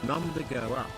Number go up.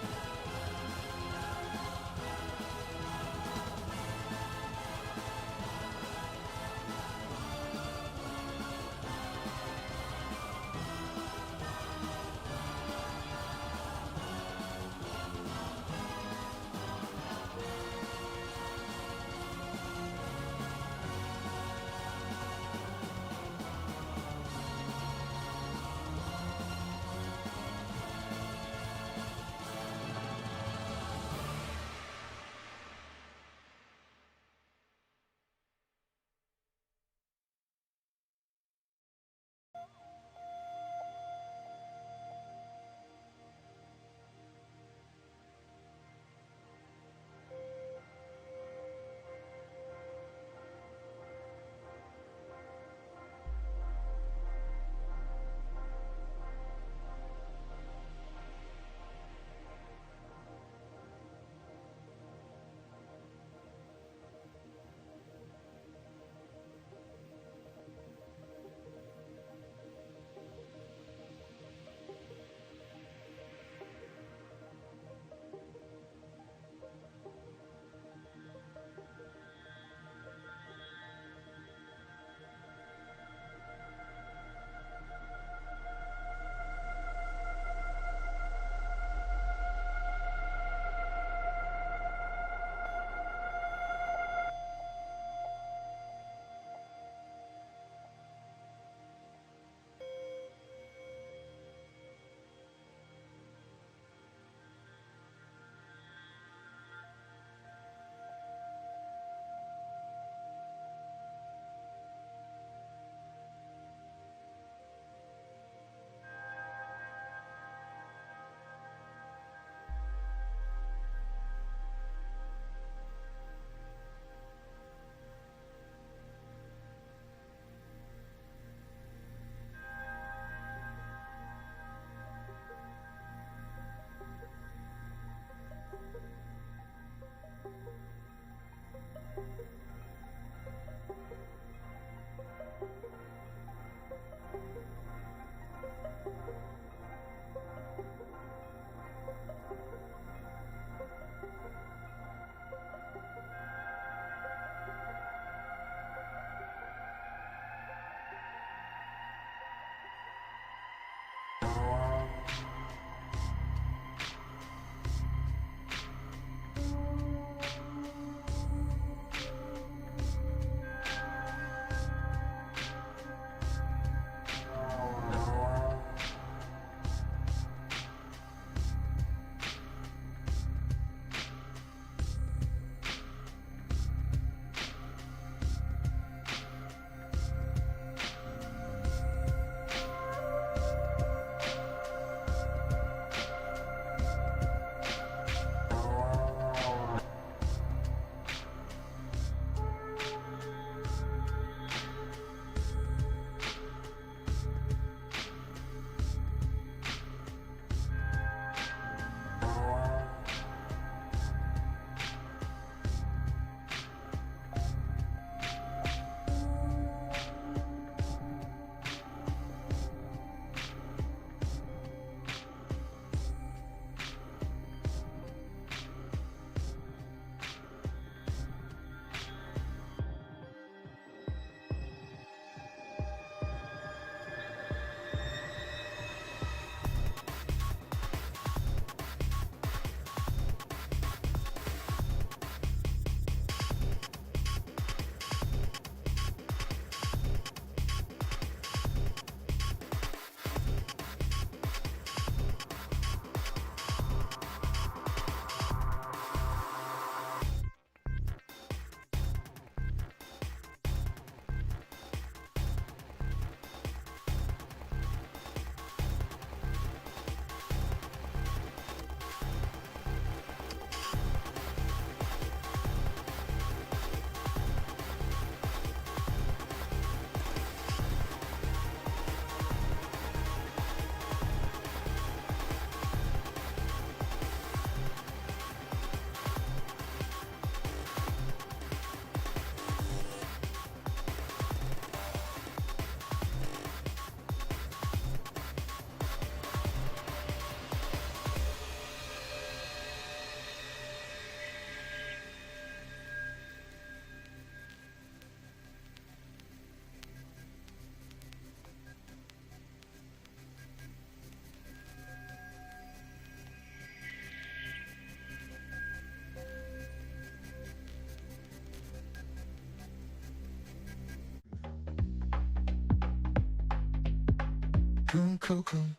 cocoon.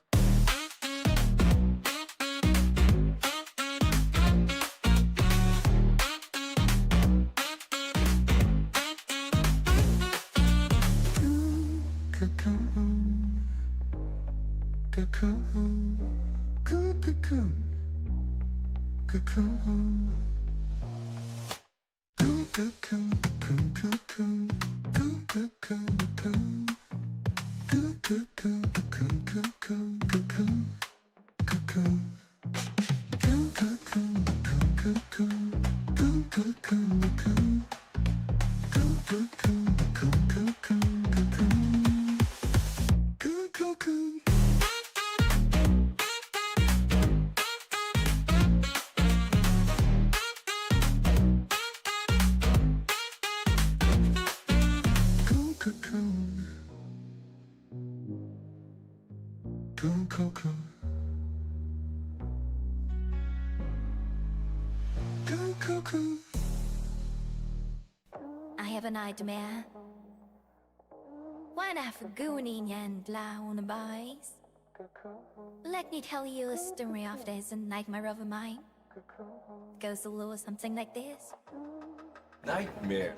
Cocoon, cocoon, cocoon, cocoon, cocoon, cocoon, cocoon, I have a nightmare. When I gooning and loud boys. Let me tell you a story of this nightmare of mine. Goes a little something like this. Nightmare.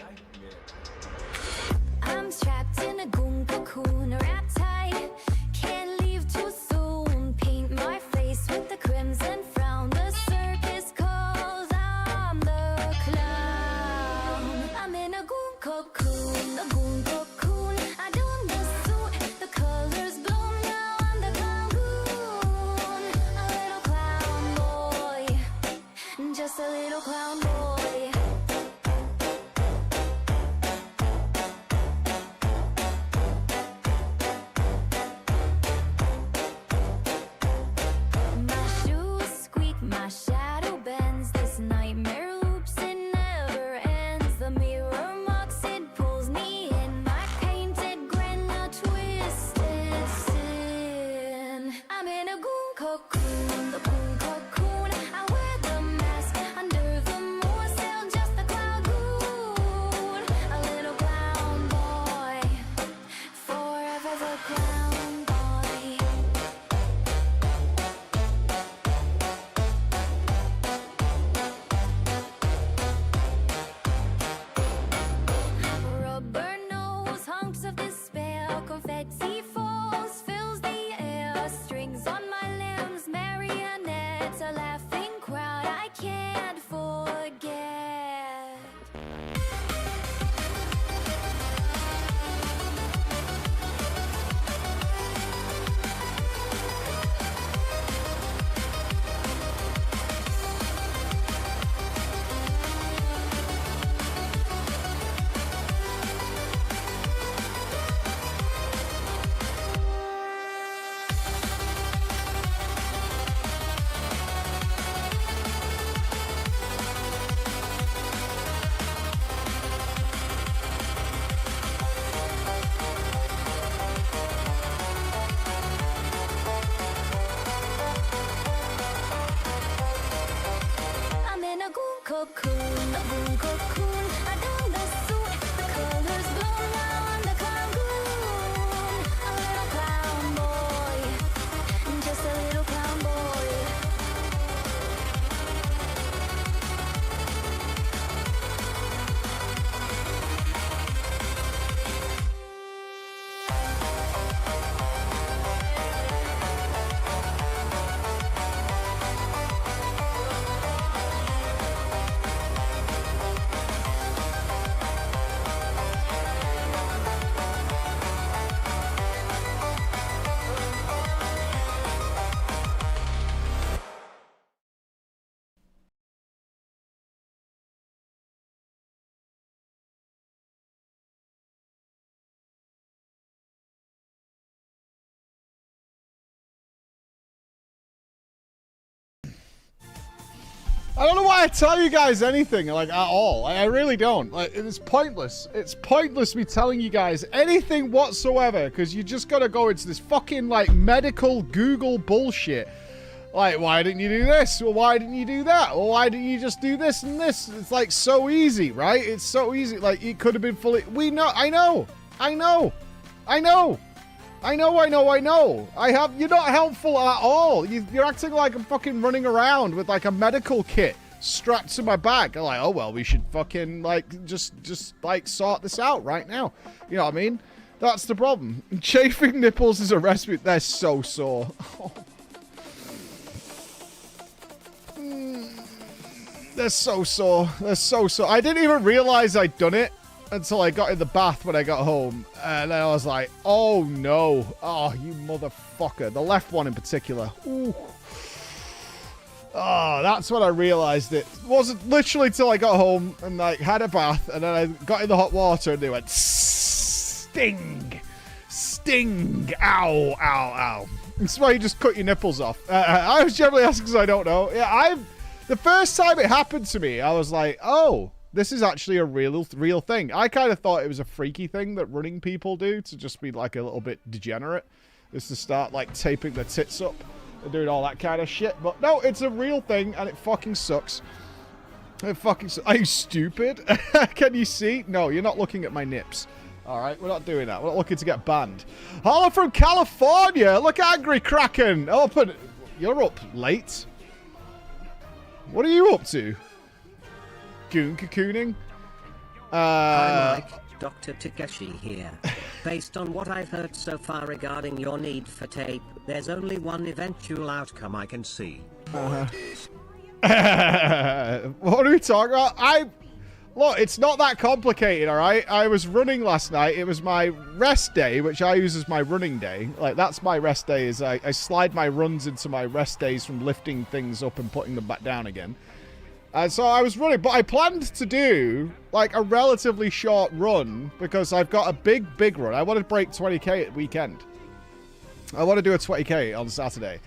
I'm trapped in a cocoon, wrapped tight. Can't leave too soon. Paint my face with the crimson frown. The circus calls, I'm the clown. I'm in a cocoon, a cocoon. I don't know suit. The colors bloom now. I'm the clown goon, a little clown boy, just a little clown boy. I don't know why I tell you guys anything, like, at all. I really don't. Like, it's pointless. It's pointless me telling you guys anything whatsoever, because you just gotta go into this fucking, like, medical Google bullshit. Like, why didn't you do this? Well, why didn't you do that? Well, why didn't you just do this and this? It's, like, so easy, right? It's so easy. Like, it could have been fully... We know. I know. I know. I know. I know. You're not helpful at all. You're acting like I'm fucking running around with like a medical kit strapped to my back. I'm like, oh, well, we should fucking like, just like sort this out right now. You know what I mean? That's the problem. Chafing nipples is a recipe. They're so sore. They're so sore. They're so sore. I didn't even realize I'd done it until I got in the bath when I got home. And then I was like, oh no. Oh, you motherfucker. The left one in particular. Ooh. Oh, that's when I realized it. It wasn't literally till I got home and like had a bath and then I got in the hot water and they went sting. Sting. Ow, ow, ow. That's why you just cut your nipples off. I was generally asking because I don't know. Yeah, the first time it happened to me, I was like, oh, this is actually a real thing. I kind of thought it was a freaky thing that running people do to just be like a little bit degenerate. Is to start like taping their tits up and doing all that kind of shit. But no, it's a real thing and it fucking sucks. It fucking sucks. Are you stupid? Can you see? No, you're not looking at my nips. All right, we're not doing that. We're not looking to get banned. Hello from California. Look, Angry Kraken. Open. You're up late. What are you up to? Goon cocooning? Hi Mike, Dr. Takeshi here. Based on what I've heard so far regarding your need for tape, there's only one eventual outcome I can see. What are we talking about? Look, it's not that complicated, alright? I was running last night. It was my rest day, which I use as my running day. Like, that's my rest day, is I slide my runs into my rest days from lifting things up and putting them back down again. And so I was running, but I planned to do, like, a relatively short run because I've got a big run. I want to break 20k at weekend. I want to do a 20k on Saturday.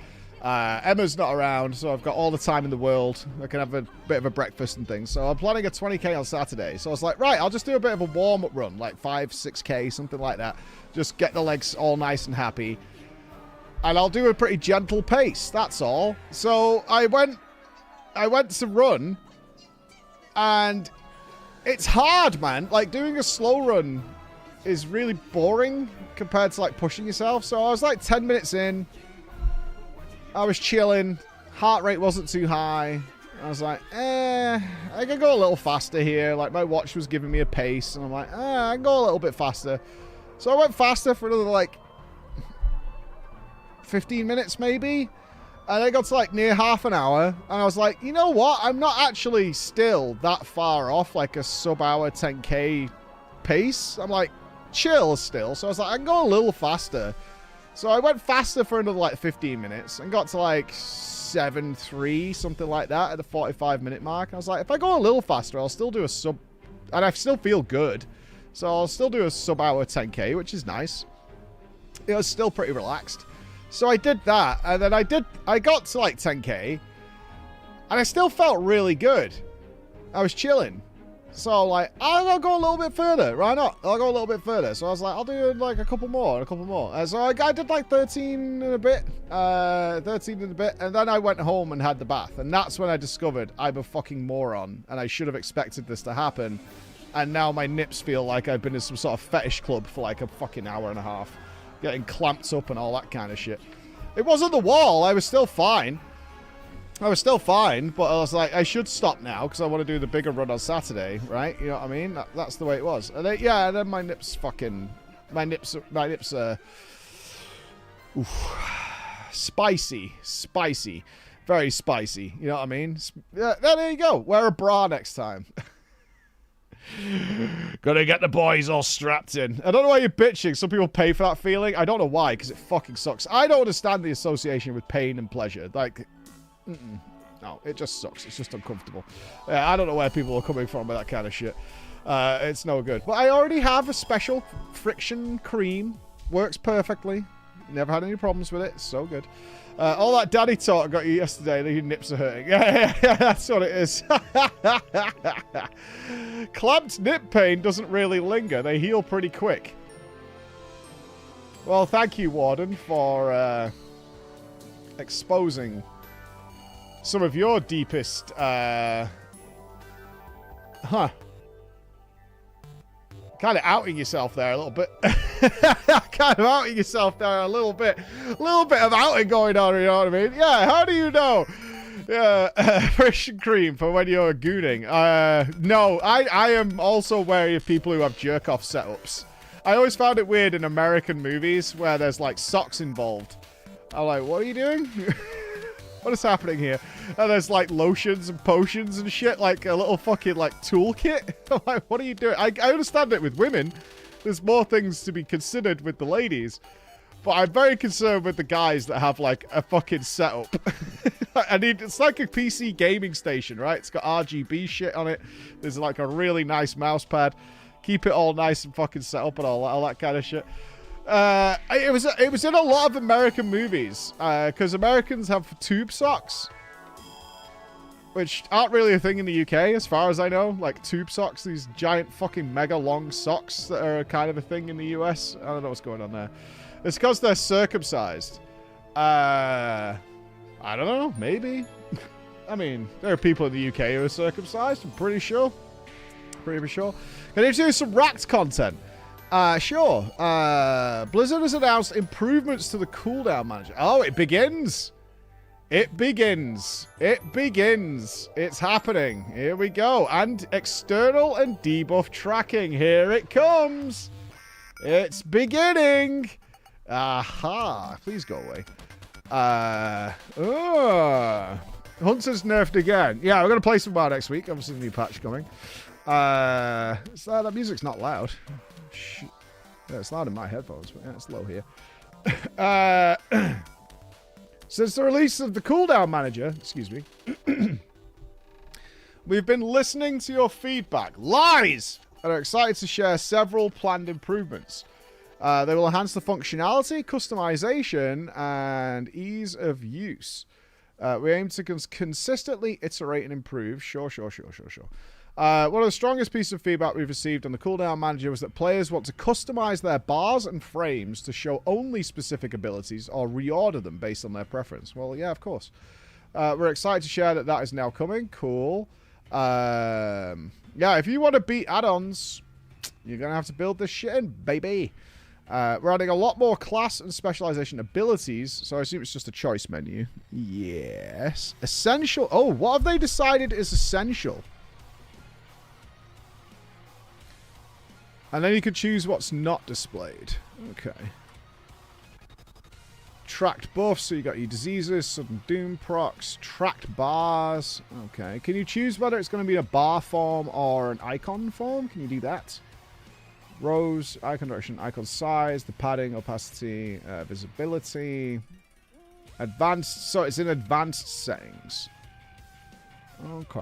Emma's not around, so I've got all the time in the world. I can have a bit of a breakfast and things. So I'm planning a 20k on Saturday. So I was like, right, I'll just do a bit of a warm-up run, like 5-6k, something like that. Just get the legs all nice and happy. And I'll do a pretty gentle pace, that's all. So I went to run, and it's hard, man. Like, doing a slow run is really boring compared to, like, pushing yourself. So I was, like, 10 minutes in. I was chilling. Heart rate wasn't too high. I was like, I can go a little faster here. Like, my watch was giving me a pace, and I'm like, I can go a little bit faster. So I went faster for another, like, 15 minutes, maybe. And I got to, like, near half an hour. And I was like, you know what? I'm not actually still that far off, like, a sub-hour 10k pace. I'm, like, chill still. So I was like, I can go a little faster. So I went faster for another, like, 15 minutes and got to, like, 7.3, something like that at the 45-minute mark. And I was like, if I go a little faster, I'll still do a sub... And I still feel good. So I'll still do a sub-hour 10k, which is nice. It was still pretty relaxed. So I did that, and then I got to, like, 10k, and I still felt really good. I was chilling. So, like, I'll go a little bit further. Why not? I'll go a little bit further. So I was like, I'll do, like, a couple more. So I did, like, 13 and a bit, and then I went home and had the bath. And that's when I discovered I'm a fucking moron, and I should have expected this to happen. And now my nips feel like I've been in some sort of fetish club for, like, a fucking hour and a half. Getting clamped up and all that kind of shit. It wasn't the wall. I was still fine. But I was like, I should stop now because I want to do the bigger run on Saturday, right? You know what I mean? That's the way it was. And then, yeah, and then my nips fucking... My nips are... Oof. Spicy. Very spicy. You know what I mean? Yeah, there you go. Wear a bra next time. Gotta get the boys all strapped in. I don't know why you're bitching. Some people pay for that feeling. I don't know why, because it fucking sucks. I don't understand the association with pain and pleasure. Like, no, it just sucks. It's just uncomfortable. I don't know where people are coming from with that kind of shit. It's no good. But I already have a special friction cream. Works perfectly. Never had any problems with it. It's so good. All that daddy talk I got you yesterday, your nips are hurting. Yeah, that's what it is. Clamped nip pain doesn't really linger. They heal pretty quick. Well, thank you, Warden, for exposing some of your deepest... Kind of outing yourself there a little bit. kind of outing yourself there a little bit of outing going on, you know what I mean? Yeah, how do you know? Yeah, fresh cream for when you're gooning. No, I am also wary of people who have jerk-off setups. I always found it weird in American movies where there's like socks involved. I'm like, what are you doing? What is happening here? And there's like lotions and potions and shit, like a little fucking like toolkit. I'm like, what are you doing? I understand it with women. There's more things to be considered with the ladies. But I'm very concerned with the guys that have like a fucking setup. It's like a PC gaming station, right? It's got RGB shit on it. There's like a really nice mouse pad. Keep it all nice and fucking set up and all that kind of shit. It was in a lot of American movies because Americans have tube socks, which aren't really a thing in the UK as far as I know. Like tube socks, these giant fucking mega long socks that are kind of a thing in the US. I don't know what's going on there. It's because they're circumcised. I don't know, maybe. I mean, there are people in the UK who are circumcised, I'm pretty sure. Pretty sure. Can you do some racked content? Sure. Blizzard has announced improvements to the cooldown manager. Oh, it begins. It begins. It begins. It's happening. Here we go. And external and debuff tracking. Here it comes. It's beginning. Aha. Please go away. Hunter's nerfed again. Yeah, we're going to play some more next week. Obviously, the new patch coming. So that music's not loud. Shit. Yeah, it's loud in my headphones, but yeah, it's low here. Since the release of the cooldown manager, excuse me, we've been listening to your feedback. Lies! And are excited to share several planned improvements. They will enhance the functionality, customization, and ease of use. We aim to consistently iterate and improve. Sure. One of the strongest pieces of feedback we've received on the cooldown manager was that players want to customize their bars and frames to show only specific abilities or reorder them based on their preference. Well, yeah, of course. We're excited to share that that is now coming. Cool. Yeah, if you want to beat add-ons, you're going to have to build this shit in, baby. We're adding a lot more class and specialization abilities, so I assume it's just a choice menu. Yes. Essential. Oh, what have they decided is essential? And then you can choose what's not displayed. Okay. Tracked buffs, so you got your diseases, sudden doom procs, tracked bars. Okay. Can you choose whether it's going to be a bar form or an icon form? Can you do that? Rows, icon direction, icon size, the padding, opacity, visibility. Advanced, so it's in advanced settings. Okay.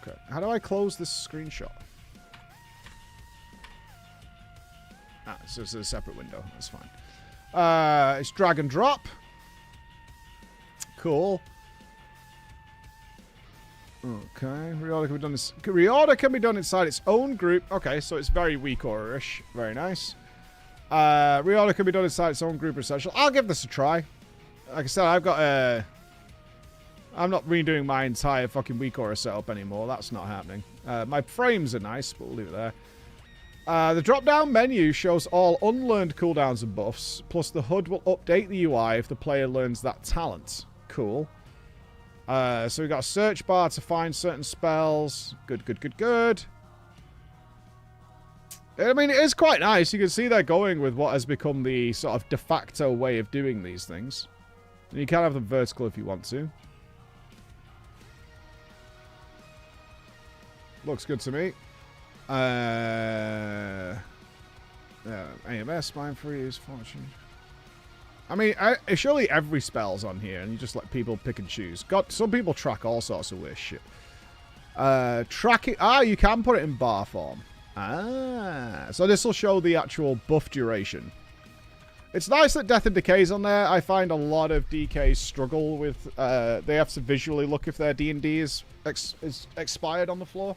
Okay. How do I close this screenshot? So it's a separate window. That's fine. It's drag and drop. Cool. Okay. Reorder can be done inside its own group. Okay, so it's very weak order-ish. Very nice. Reorder can be done inside its own group essential. I'll give this a try. Like I said, I've got a... I'm not redoing my entire fucking weak aura setup anymore. That's not happening. My frames are nice, but we'll leave it there. The drop-down menu shows all unlearned cooldowns and buffs, plus the HUD will update the UI if the player learns that talent. Cool. So we've got a search bar to find certain spells. Good. I mean, it is quite nice. You can see they're going with what has become the sort of de facto way of doing these things. And you can have them vertical if you want to. Looks good to me. AMS, Mind Freeze, Fortune. I mean, surely every spell's on here, and you just let people pick and choose. God, some people track all sorts of weird shit. Track it. You can put it in bar form. So this will show the actual buff duration. It's nice that Death and Decay's on there. I find a lot of DKs struggle with... they have to visually look if their D&D is expired on the floor.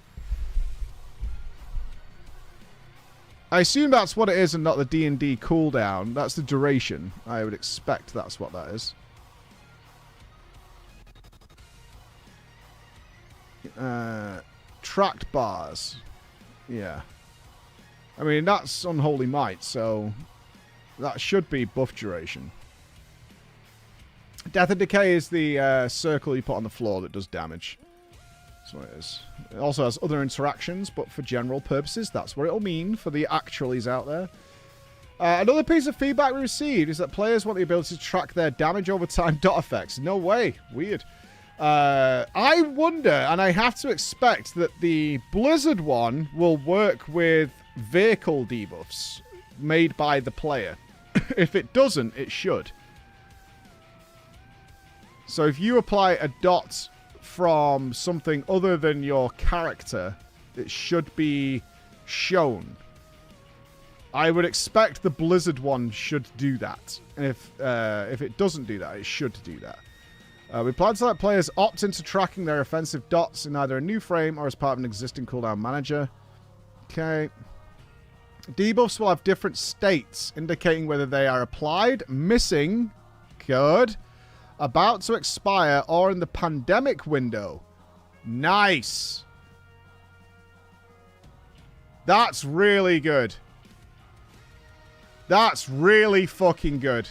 I assume that's what it is and not the D&D cooldown. That's the duration. I would expect that's what that is. Tracked bars. Yeah. I mean, that's Unholy Might, so that should be buff duration. Death and Decay is the circle you put on the floor that does damage. That's what it is. It also has other interactions, but for general purposes, that's what it'll mean for the actualies out there. Another piece of feedback we received is that players want the ability to track their damage over time dot effects. No way. Weird. I wonder, and I have to expect that the Blizzard one will work with vehicle debuffs made by the player. If it doesn't, it should. So if you apply a dot from something other than your character, it should be shown. I would expect the Blizzard one should do that. And if it doesn't do that, it should do that. We plan to let players opt into tracking their offensive dots in either a new frame or as part of an existing cooldown manager. Okay. Debuffs will have different states, indicating whether they are applied, missing, good, about to expire, or in the pandemic window. Nice. That's really good. That's really fucking good.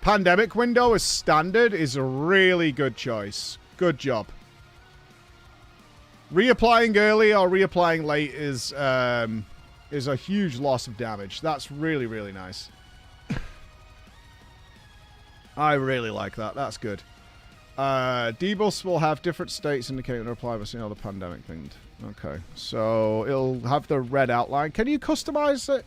Pandemic window as standard is a really good choice. Good job. Reapplying early or reapplying late is a huge loss of damage. That's really, really nice. I really like that. That's good. Debuffs will have different states indicating to apply with the pandemic thing. Okay. So it'll have the red outline. Can you customize it?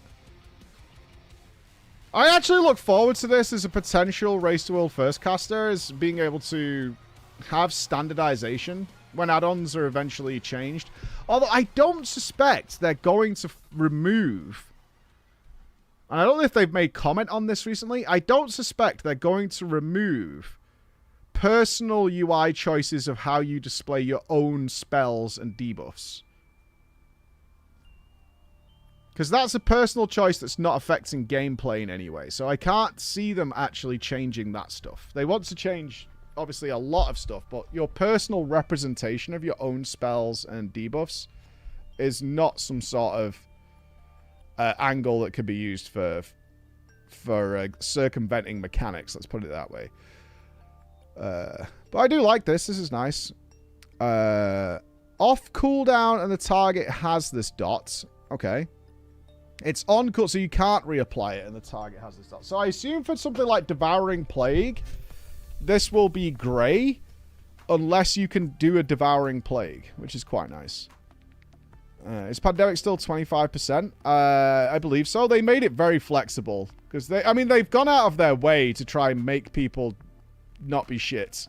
I actually look forward to this as a potential Race to World First caster, is being able to have standardization when add-ons are eventually changed. Although I don't suspect they're going to remove, and I don't know if they've made comment on this recently, I don't suspect they're going to remove personal UI choices of how you display your own spells and debuffs. Because that's a personal choice that's not affecting gameplay in any way. So I can't see them actually changing that stuff. They want to change, obviously, a lot of stuff. But your personal representation of your own spells and debuffs is not some sort of angle that could be used for circumventing mechanics. Let's put it that way. But I do like this. This is nice. Off cooldown and the target has this dot. Okay. It's on cool, so you can't reapply it, and the target has this dot. So I assume for something like Devouring Plague, this will be grey, unless you can do a Devouring Plague, which is quite nice. Is Pandemic still 25%? I believe so. They made it very flexible, because they've gone out of their way to try and make people not be shit.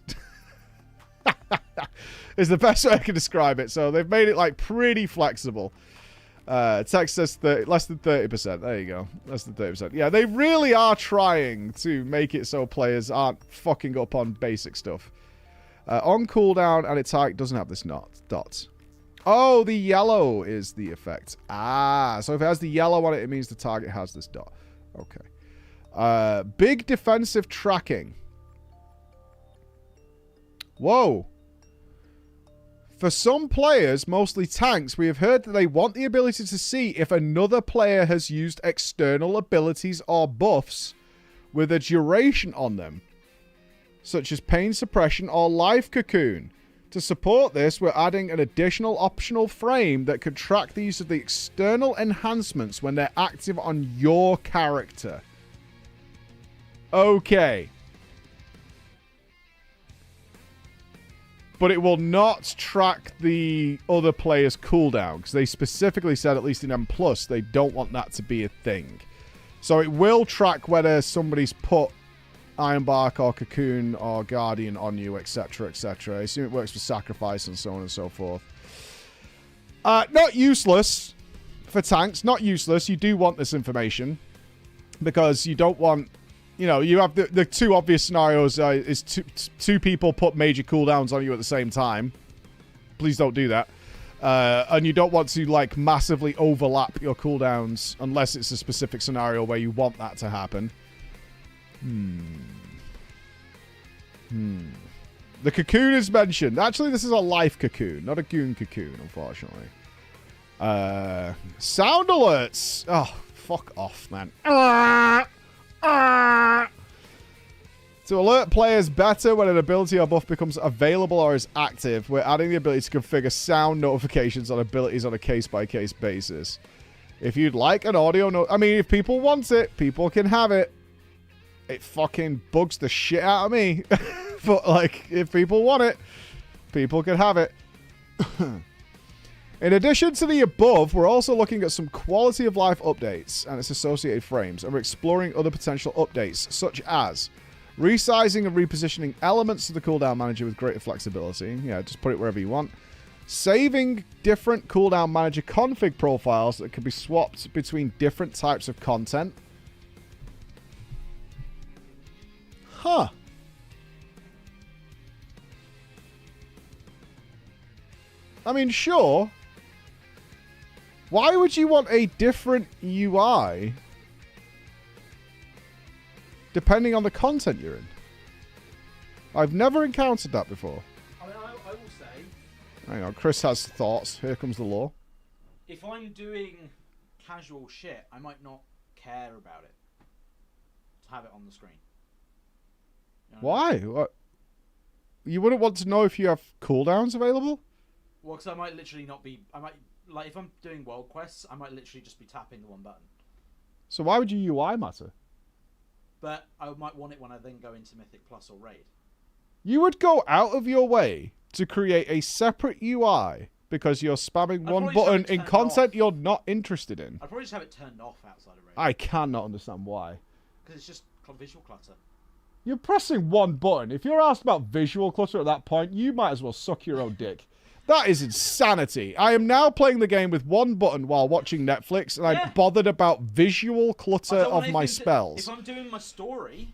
Is the best way I can describe it. So they've made it like pretty flexible. Text says less than 30%. There you go. Less than 30%. Yeah, they really are trying to make it so players aren't fucking up on basic stuff. On cooldown, and its target doesn't have this dot. Oh, the yellow is the effect. Ah, so if it has the yellow on it, it means the target has this dot. Okay. Big defensive tracking. Whoa. For some players, mostly tanks, we have heard that they want the ability to see if another player has used external abilities or buffs with a duration on them, such as pain suppression or life cocoon. To support this, we're adding an additional optional frame that could track the use of the external enhancements when they're active on your character. Okay. But it will not track the other player's cooldown, because they specifically said, at least in M+, they don't want that to be a thing. So it will track whether somebody's put Ironbark or Cocoon or Guardian on you, etc., etc. I assume it works for Sacrifice and so on and so forth. Not useless for tanks. Not useless. You do want this information, because you don't want... You know, you have the two obvious scenarios is two people put major cooldowns on you at the same time. Please don't do that. And you don't want to, like, massively overlap your cooldowns unless it's a specific scenario where you want that to happen. The cocoon is mentioned. Actually, this is a life cocoon, not a goon cocoon, unfortunately. Sound alerts. Oh, fuck off, man. To alert players better when an ability or buff becomes available or is active, we're adding the ability to configure sound notifications on abilities on a case-by-case basis. If you'd like an audio note... I mean, if people want it, people can have it. It fucking bugs the shit out of me. But, like, if people want it, people can have it. In addition to the above, we're also looking at some quality of life updates and its associated frames, and we're exploring other potential updates, such as resizing and repositioning elements of the cooldown manager with greater flexibility. Yeah, just put it wherever you want. Saving different cooldown manager config profiles that can be swapped between different types of content. Huh. I mean, sure. Why would you want a different UI depending on the content you're in? I've never encountered that before. I mean, I will say... Hang on, Chris has thoughts. Here comes the law. If I'm doing casual shit, I might not care about it. To have it on the screen. You know Why? What? You wouldn't want to know if you have cooldowns available? Well, because I might literally not be... I might... Like, if I'm doing world quests, I might literally just be tapping the one button. So why would your UI matter? But I might want it when I then go into Mythic Plus or Raid. You would go out of your way to create a separate UI because you're spamming one probably just have button it in turned content off. you're not interested in. I'd probably just have it turned off outside of Raid. I cannot understand why. Because it's just visual clutter. You're pressing one button. If you're asked about visual clutter at that point, you might as well suck your own dick. That is insanity. I am now playing the game with one button while watching Netflix, and I'm bothered about visual clutter of my spells. If I'm doing my story,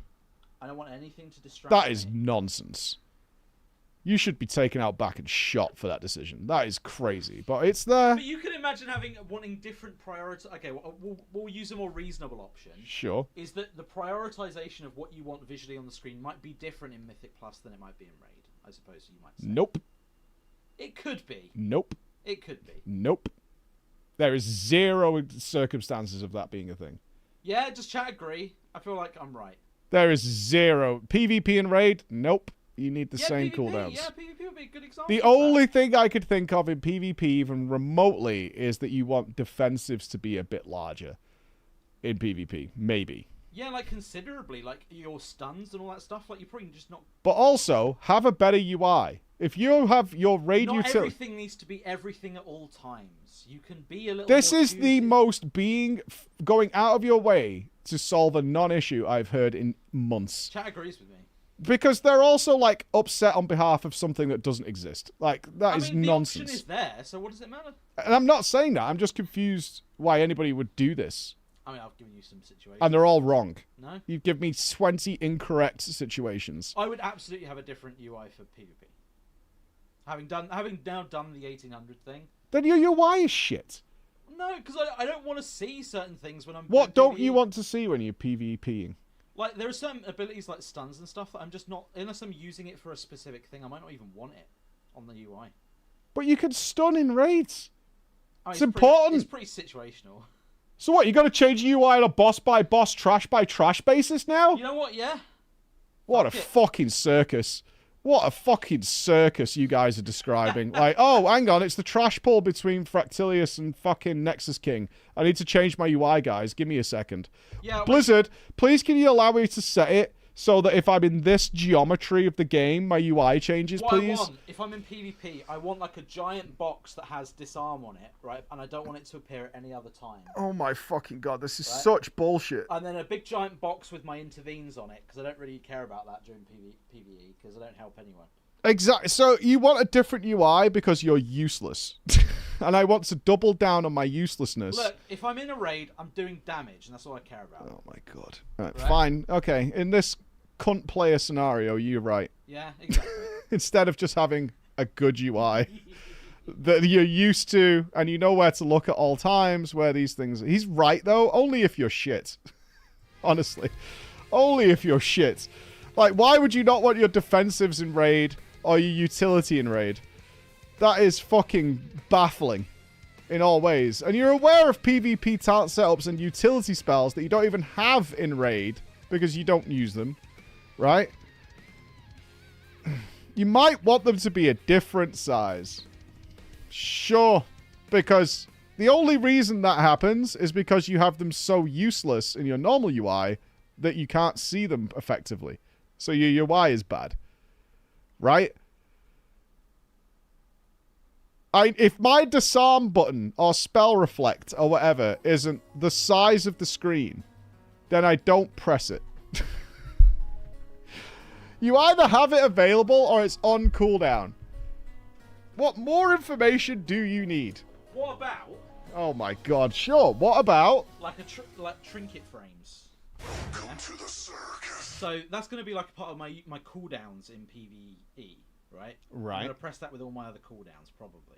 I don't want anything to distract That is me. nonsense. You should be taken out back and shot for that decision. That is crazy, but it's there. But you can imagine wanting different priorities. Okay, we'll use a more reasonable option. Sure. Is that the prioritization of what you want visually on the screen might be different in Mythic Plus than it might be in Raid, I suppose you might say. Nope. It could be. Nope. It could be. Nope. There is zero circumstances of that being a thing. Yeah, just chat agree. I feel like I'm right. There is zero. PvP and Raid? Nope. You need the same PvP, cooldowns. Yeah, PvP would be a good example. The only thing I could think of in PvP, even remotely, is that you want defensives to be a bit larger in PvP. Maybe. Yeah, like considerably. Like your stuns and all that stuff. Like you're probably just not... But also, have a better UI. If you have your Raid Not utility... everything needs to be everything at all times. You can be a little This more is the choosy. most going out of your way to solve a non-issue I've heard in months. Chat agrees with me. Because they're also, like, upset on behalf of something that doesn't exist. Like, that is the nonsense. option is there, so what does it matter? And I'm not saying that. I'm just confused why anybody would do this. I mean, I've given you some situations. And they're all wrong. No? You give me 20 incorrect situations. I would absolutely have a different UI for PvP. Having now done the 1800 thing. Then your UI is shit. No, because I don't want to see certain things when I'm... What doing don't you PvE. want to see when you're PvPing? Like, there are certain abilities like stuns and stuff that I'm just not... Unless I'm using it for a specific thing, I might not even want it on the UI. But you can stun in raids. I mean, It's important. It's pretty situational. So what, you got to change UI on a boss-by-boss, trash-by-trash basis now? You know what, yeah? What a Fuck it. fucking circus. What a fucking circus you guys are describing. Like, oh, hang on, it's the trash pull between Fractilius and fucking Nexus King. I need to change my UI, guys. Give me a second. Yeah, Blizzard, please can you allow me to set it so that if I'm in this geometry of the game, my UI changes, what please? I want, if I'm in PvP, I want like a giant box that has disarm on it, right? And I don't want it to appear at any other time. Oh my fucking god, this is Right. such bullshit. And then a big giant box with my intervenes on it, because I don't really care about that during PvE, because I don't help anyone. Exactly. So you want a different UI because you're useless. And I want to double down on my uselessness. Look, if I'm in a raid, I'm doing damage, and that's all I care about. Oh my god. Right, Right. fine. Okay, in this cunt player scenario, you're right. Yeah, exactly. Instead of just having a good UI that you're used to and you know where to look at all times, where these things... He's right, though. Only if you're shit. Honestly. Only if you're shit. Like, why would you not want your defensives in Raid or your utility in Raid? That is fucking baffling. in all ways. And you're aware of PvP talent setups and utility spells that you don't even have in Raid because you don't use them, right? You might want them to be a different size. Sure, because the only reason that happens is because you have them so useless in your normal UI that you can't see them effectively. So your UI is bad, right? If my disarm button or spell reflect or whatever isn't the size of the screen, then I don't press it. You either have it available or it's on cooldown. What more information do you need? What about? Oh my god, sure. What about? Like trinket frames. Welcome to the circus. So that's going to be like a part of my cooldowns in PvE, right? Right. I'm going to press that with all my other cooldowns, probably.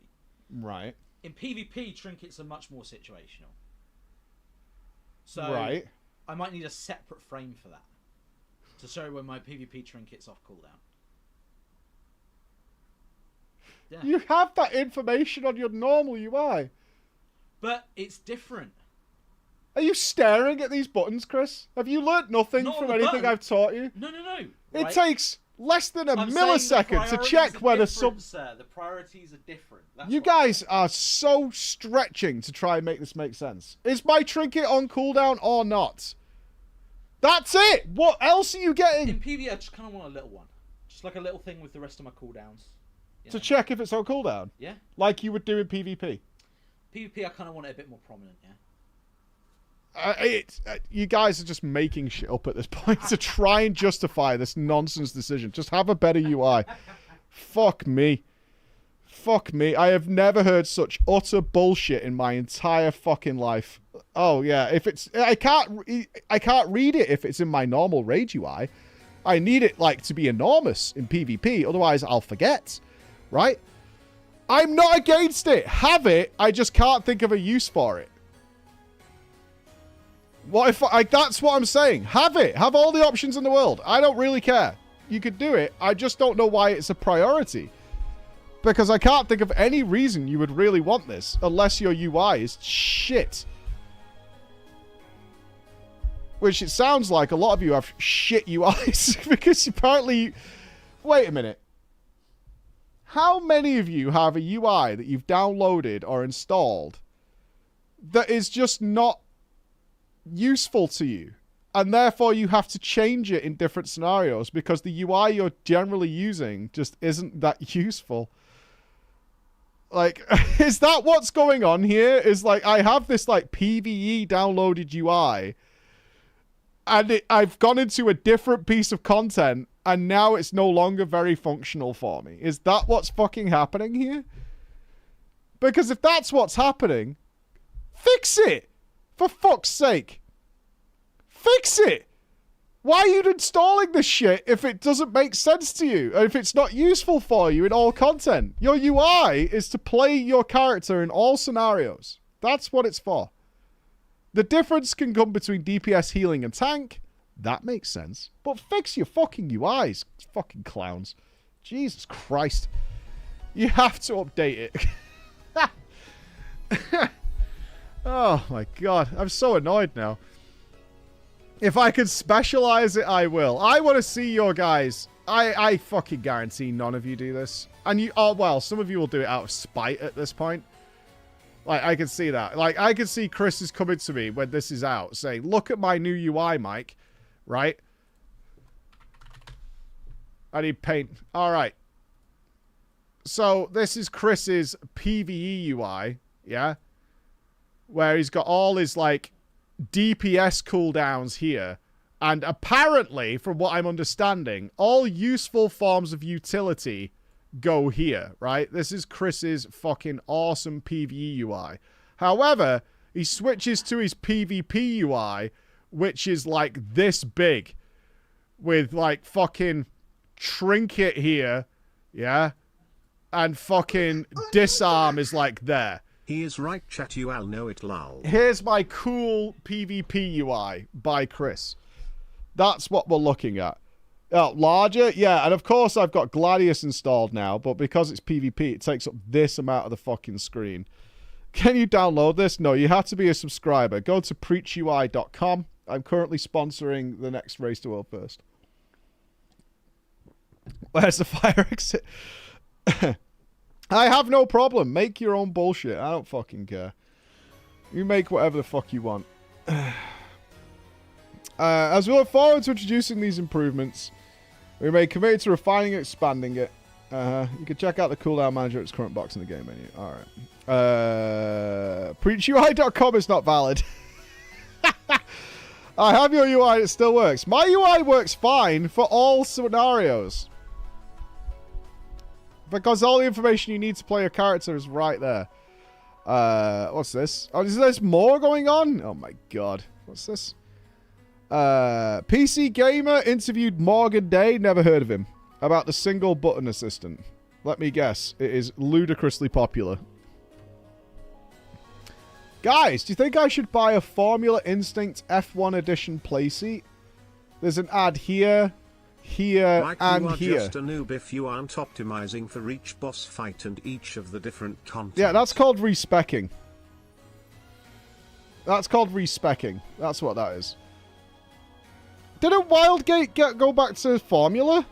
Right. In PvP, trinkets are much more situational. So right. I might need a separate frame for that to show when my PvP trinket's off cooldown. Yeah. You have that information on your normal UI. But it's different. Are you staring at these buttons, Chris? Have you learnt nothing Not from on the anything button. I've taught you? No. It Right? takes less than a I'm saying millisecond the to check priorities are whether different, sir. The priorities are different. That's You what guys are so stretching to try and make this make sense. Is my trinket on cooldown or not? That's it! What else are you in getting? PvE, I just kind of want a little one. Just like a little thing with the rest of my cooldowns. You To know? check if it's on cooldown? Yeah. Like you would do in PvP? PvP, I kind of want it a bit more prominent, yeah. You guys are just making shit up at this point to try and justify this nonsense decision. Just have a better UI. Fuck me. Fuck me. I have never heard such utter bullshit in my entire fucking life. Oh yeah, if it's I can't read it if it's in my normal Rage UI. I need it like to be enormous in PvP, otherwise I'll forget. Right? I'm not against it. Have it. I just can't think of a use for it. What if that's what I'm saying. Have it. Have all the options in the world. I don't really care. You could do it. I just don't know why it's a priority. Because I can't think of any reason you would really want this unless your UI is shit. Which it sounds like a lot of you have shit UIs because apparently... Wait a minute. How many of you have a UI that you've downloaded or installed that is just not useful to you, and therefore you have to change it in different scenarios because the UI you're generally using just isn't that useful? Like, is that what's going on here? Is like, I have this like PvE downloaded UI and I've gone into a different piece of content and now it's no longer very functional for me. Is that what's fucking happening here? Because if that's what's happening, fix it! For fuck's sake. Fix it! Why are you installing this shit if it doesn't make sense to you? Or if it's not useful for you in all content? Your UI is to play your character in all scenarios. That's what it's for. The difference can come between DPS, healing, and tank. That makes sense. But fix your fucking UIs. Fucking clowns. Jesus Christ. You have to update it. Oh my god. I'm so annoyed now. If I could specialize it, I will. I want to see your guys. I fucking guarantee none of you do this. And you, oh, well, some of you will do it out of spite at this point. Like, I can see that. Like, I can see Chris is coming to me when this is out saying, look at my new UI, Mike. Right? I need paint. All right. So, this is Chris's PvE UI. Yeah? Where he's got all his, like, DPS cooldowns here. And apparently, from what I'm understanding, all useful forms of utility go here, right? This is Chris's fucking awesome PvE UI. However, he switches to his PvP UI, which is like this big. With like fucking trinket here, yeah? And fucking disarm is like there. He is right, chat, you all know it, lol. Here's my cool PvP UI by Chris. That's what we're looking at. Larger? Yeah, and of course I've got Gladius installed now, but because it's PvP, it takes up this amount of the fucking screen. Can you download this? No, you have to be a subscriber. Go to preachui.com. I'm currently sponsoring the next Race to World First. Where's the fire exit? I have no problem. Make your own bullshit. I don't fucking care. You make whatever the fuck you want. As we look forward to introducing these improvements, we remain committed to refining and expanding it. You can check out the cooldown manager at its current box in the game menu. Alright. PreachUI.com is not valid. I have your UI, it still works. My UI works fine for all scenarios. Because all the information you need to play a character is right there. What's this? Oh, is there more going on? Oh my god. What's this? PC Gamer interviewed Morgan Day, never heard of him, about the single button assistant. Let me guess, it is ludicrously popular. Guys, do you think I should buy a Formula Instinct F1 Edition playseat? There's an ad here, here, like and you are here. just a noob if you aren't optimizing for each boss fight and each of the different content. Yeah, that's called respecking. That's called respecking. That's what that is. Didn't Wildgate go back to Formula?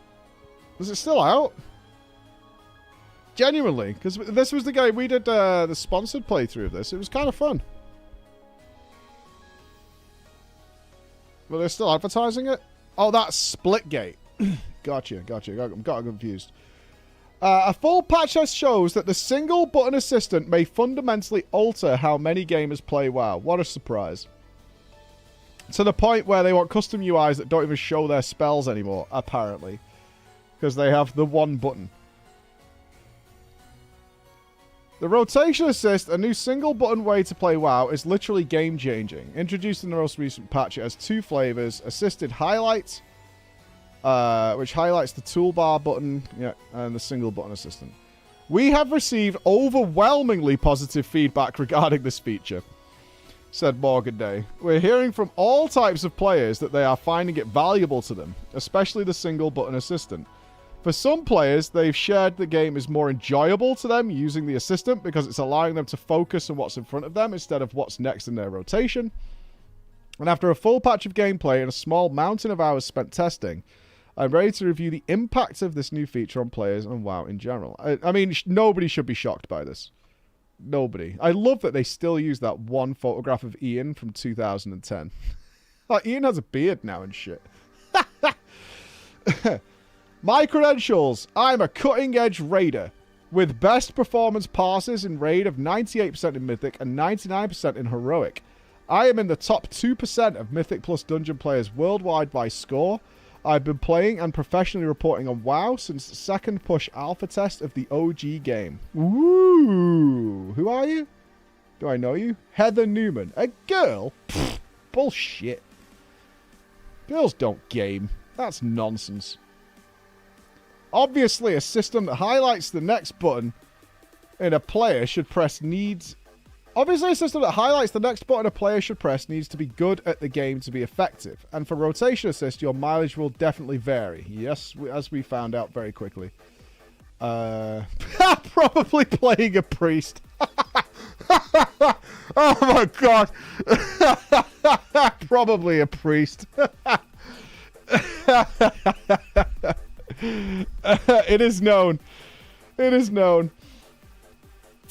Was it still out? Genuinely, because this was the game we did the sponsored playthrough of this. It was kind of fun. But they're still advertising it? Oh, that's Splitgate. Gotcha. Got confused. A full patch test shows that the single button assistant may fundamentally alter how many gamers play WoW. What a surprise. To the point where they want custom UIs that don't even show their spells anymore, apparently. Because they have the one button. The rotation assist, a new single button way to play WoW, is literally game changing. Introduced in the most recent patch, it has two flavors. Assisted highlight, which highlights the toolbar button, and the single button assistant. We have received overwhelmingly positive feedback regarding this feature, said Morgan Day. We're hearing from all types of players that they are finding it valuable to them, especially the single button assistant. For some players, they've shared the game is more enjoyable to them using the assistant because it's allowing them to focus on what's in front of them instead of what's next in their rotation. And after a full patch of gameplay and a small mountain of hours spent testing, I'm ready to review the impact of this new feature on players and WoW in general. I mean, nobody should be shocked by this. Nobody. I love that they still use that one photograph of Ian from 2010. Like, Ian has a beard now and shit. My credentials. I'm a cutting-edge raider with best performance passes in raid of 98% in Mythic and 99% in Heroic. I am in the top 2% of Mythic plus Dungeon players worldwide by score. I've been playing and professionally reporting on WoW since the second push alpha test of the OG game. Ooh. Who are you? Do I know you? Heather Newman. A girl? Pfft, bullshit. Girls don't game. That's nonsense. Obviously, a system that highlights the next button in a player should press needs... Obviously, a system that highlights the next button a player should press needs to be good at the game to be effective. And for rotation assist, your mileage will definitely vary. Yes, as we found out very quickly. Probably playing a priest. Oh my god. Probably a priest. It is known. It is known.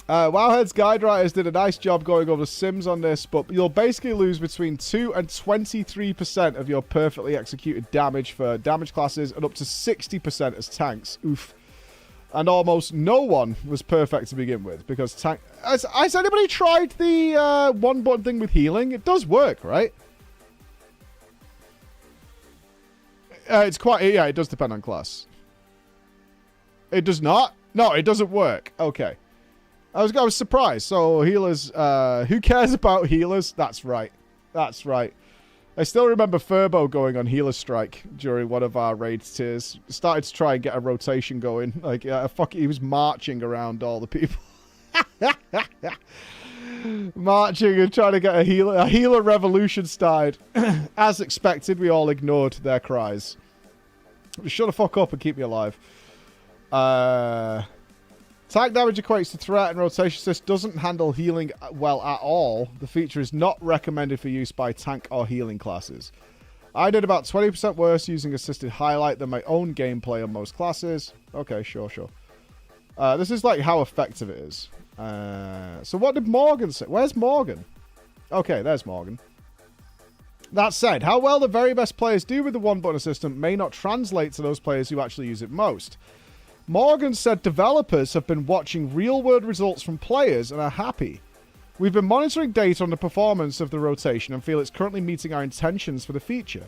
Wowhead's guide writers did a nice job going over the sims on this, but you'll basically lose between 2 and 23% of your perfectly executed damage for damage classes and up to 60% as tanks. Oof. And almost no one was perfect to begin with, because tank... Has anybody tried the one button thing with healing? It does work, right? It's quite... Yeah, it does depend on class. It does not? No, it doesn't work. Okay. I was surprised. So, healers... who cares about healers? That's right. That's right. I still remember Furbo going on healer strike during one of our raid tiers. Started to try and get a rotation going. Like, he was marching around all the people. Marching and trying to get a healer revolution started. As expected, we all ignored their cries. Shut the fuck up and keep me alive. Tank damage equates to threat and rotation assist doesn't handle healing well at all. The feature is not recommended for use by tank or healing classes. I did about 20% worse using assisted highlight than my own gameplay on most classes. Okay, sure. This is like how effective it is. So what did Morgan say? Where's Morgan? Okay, there's Morgan. That said, how well the very best players do with the one-button assistant may not translate to those players who actually use it most. Morgan said developers have been watching real-world results from players and are happy. We've been monitoring data on the performance of the rotation and feel it's currently meeting our intentions for the feature.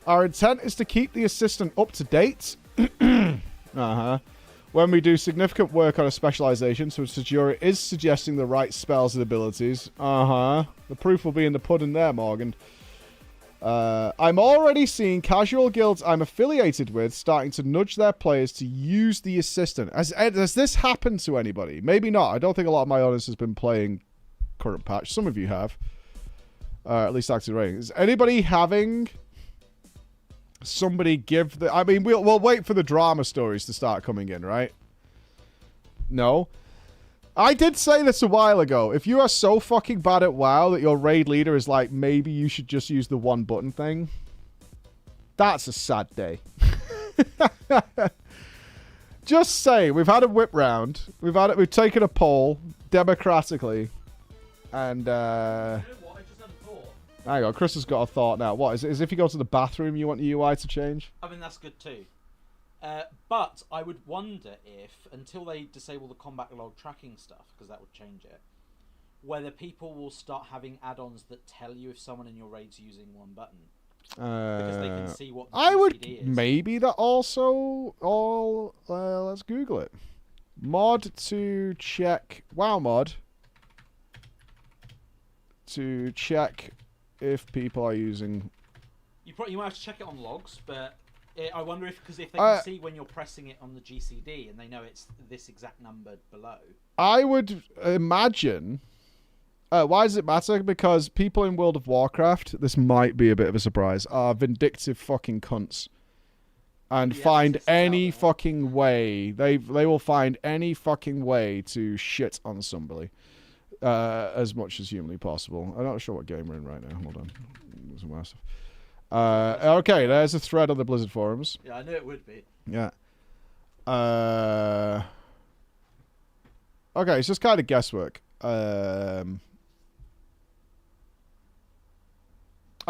Our intent is to keep the assistant up to date when we do significant work on a specialization, so Sajura is suggesting the right spells and abilities. The proof will be in the pudding there, Morgan. I'm already seeing casual guilds I'm affiliated with starting to nudge their players to use the assistant. Has this happened to anybody? Maybe not. I don't think a lot of my audience has been playing current patch. Some of you have. At least active rating. Is anybody having somebody give the... I mean, we'll wait for the drama stories to start coming in, right? No? I did say this a while ago. If you are so fucking bad at WoW that your raid leader is like, maybe you should just use the one button thing, that's a sad day. Just say, we've had a whip round. We've taken a poll democratically. And, You know what? I just had a thought. hang on, Chris has got a thought now. What, is it as if you go to the bathroom you want the UI to change? I mean, that's good too. But I would wonder if, until they disable the combat log tracking stuff, because that would change it, whether people will start having add-ons that tell you if someone in your raid's using one button. Because they can see what the I would GCD is. maybe that also let's Google it. Mod to check WoW mod to check if people are using. You might have to check it on logs, but I wonder if because if they can see when you're pressing it on the GCD and they know it's this exact number below. I would imagine. Why does it matter? Because people in World of Warcraft, this might be a bit of a surprise, are vindictive fucking cunts. And find any fucking way. They will find any fucking way to shit on somebody. As much as humanly possible. I'm not sure what game we're in right now. Hold on. There's some more stuff. Okay, there's a thread on the Blizzard forums. Yeah, I knew it would be. Yeah. Okay, it's just kind of guesswork. I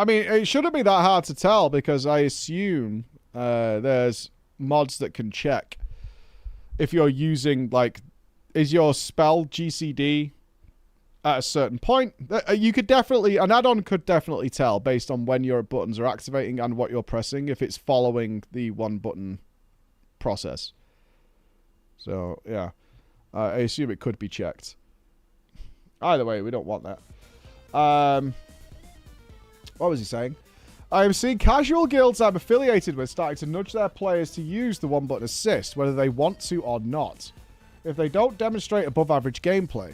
mean, it shouldn't be that hard to tell because I assume there's mods that can check if you're using, like, is your spell GCD at a certain point? You could definitely, an add-on could definitely tell based on when your buttons are activating and what you're pressing if it's following the one button process. So, yeah. I assume it could be checked. Either way, we don't want that. What was he saying? I am seeing casual guilds I'm affiliated with starting to nudge their players to use the one-button assist, whether they want to or not. If they don't demonstrate above-average gameplay.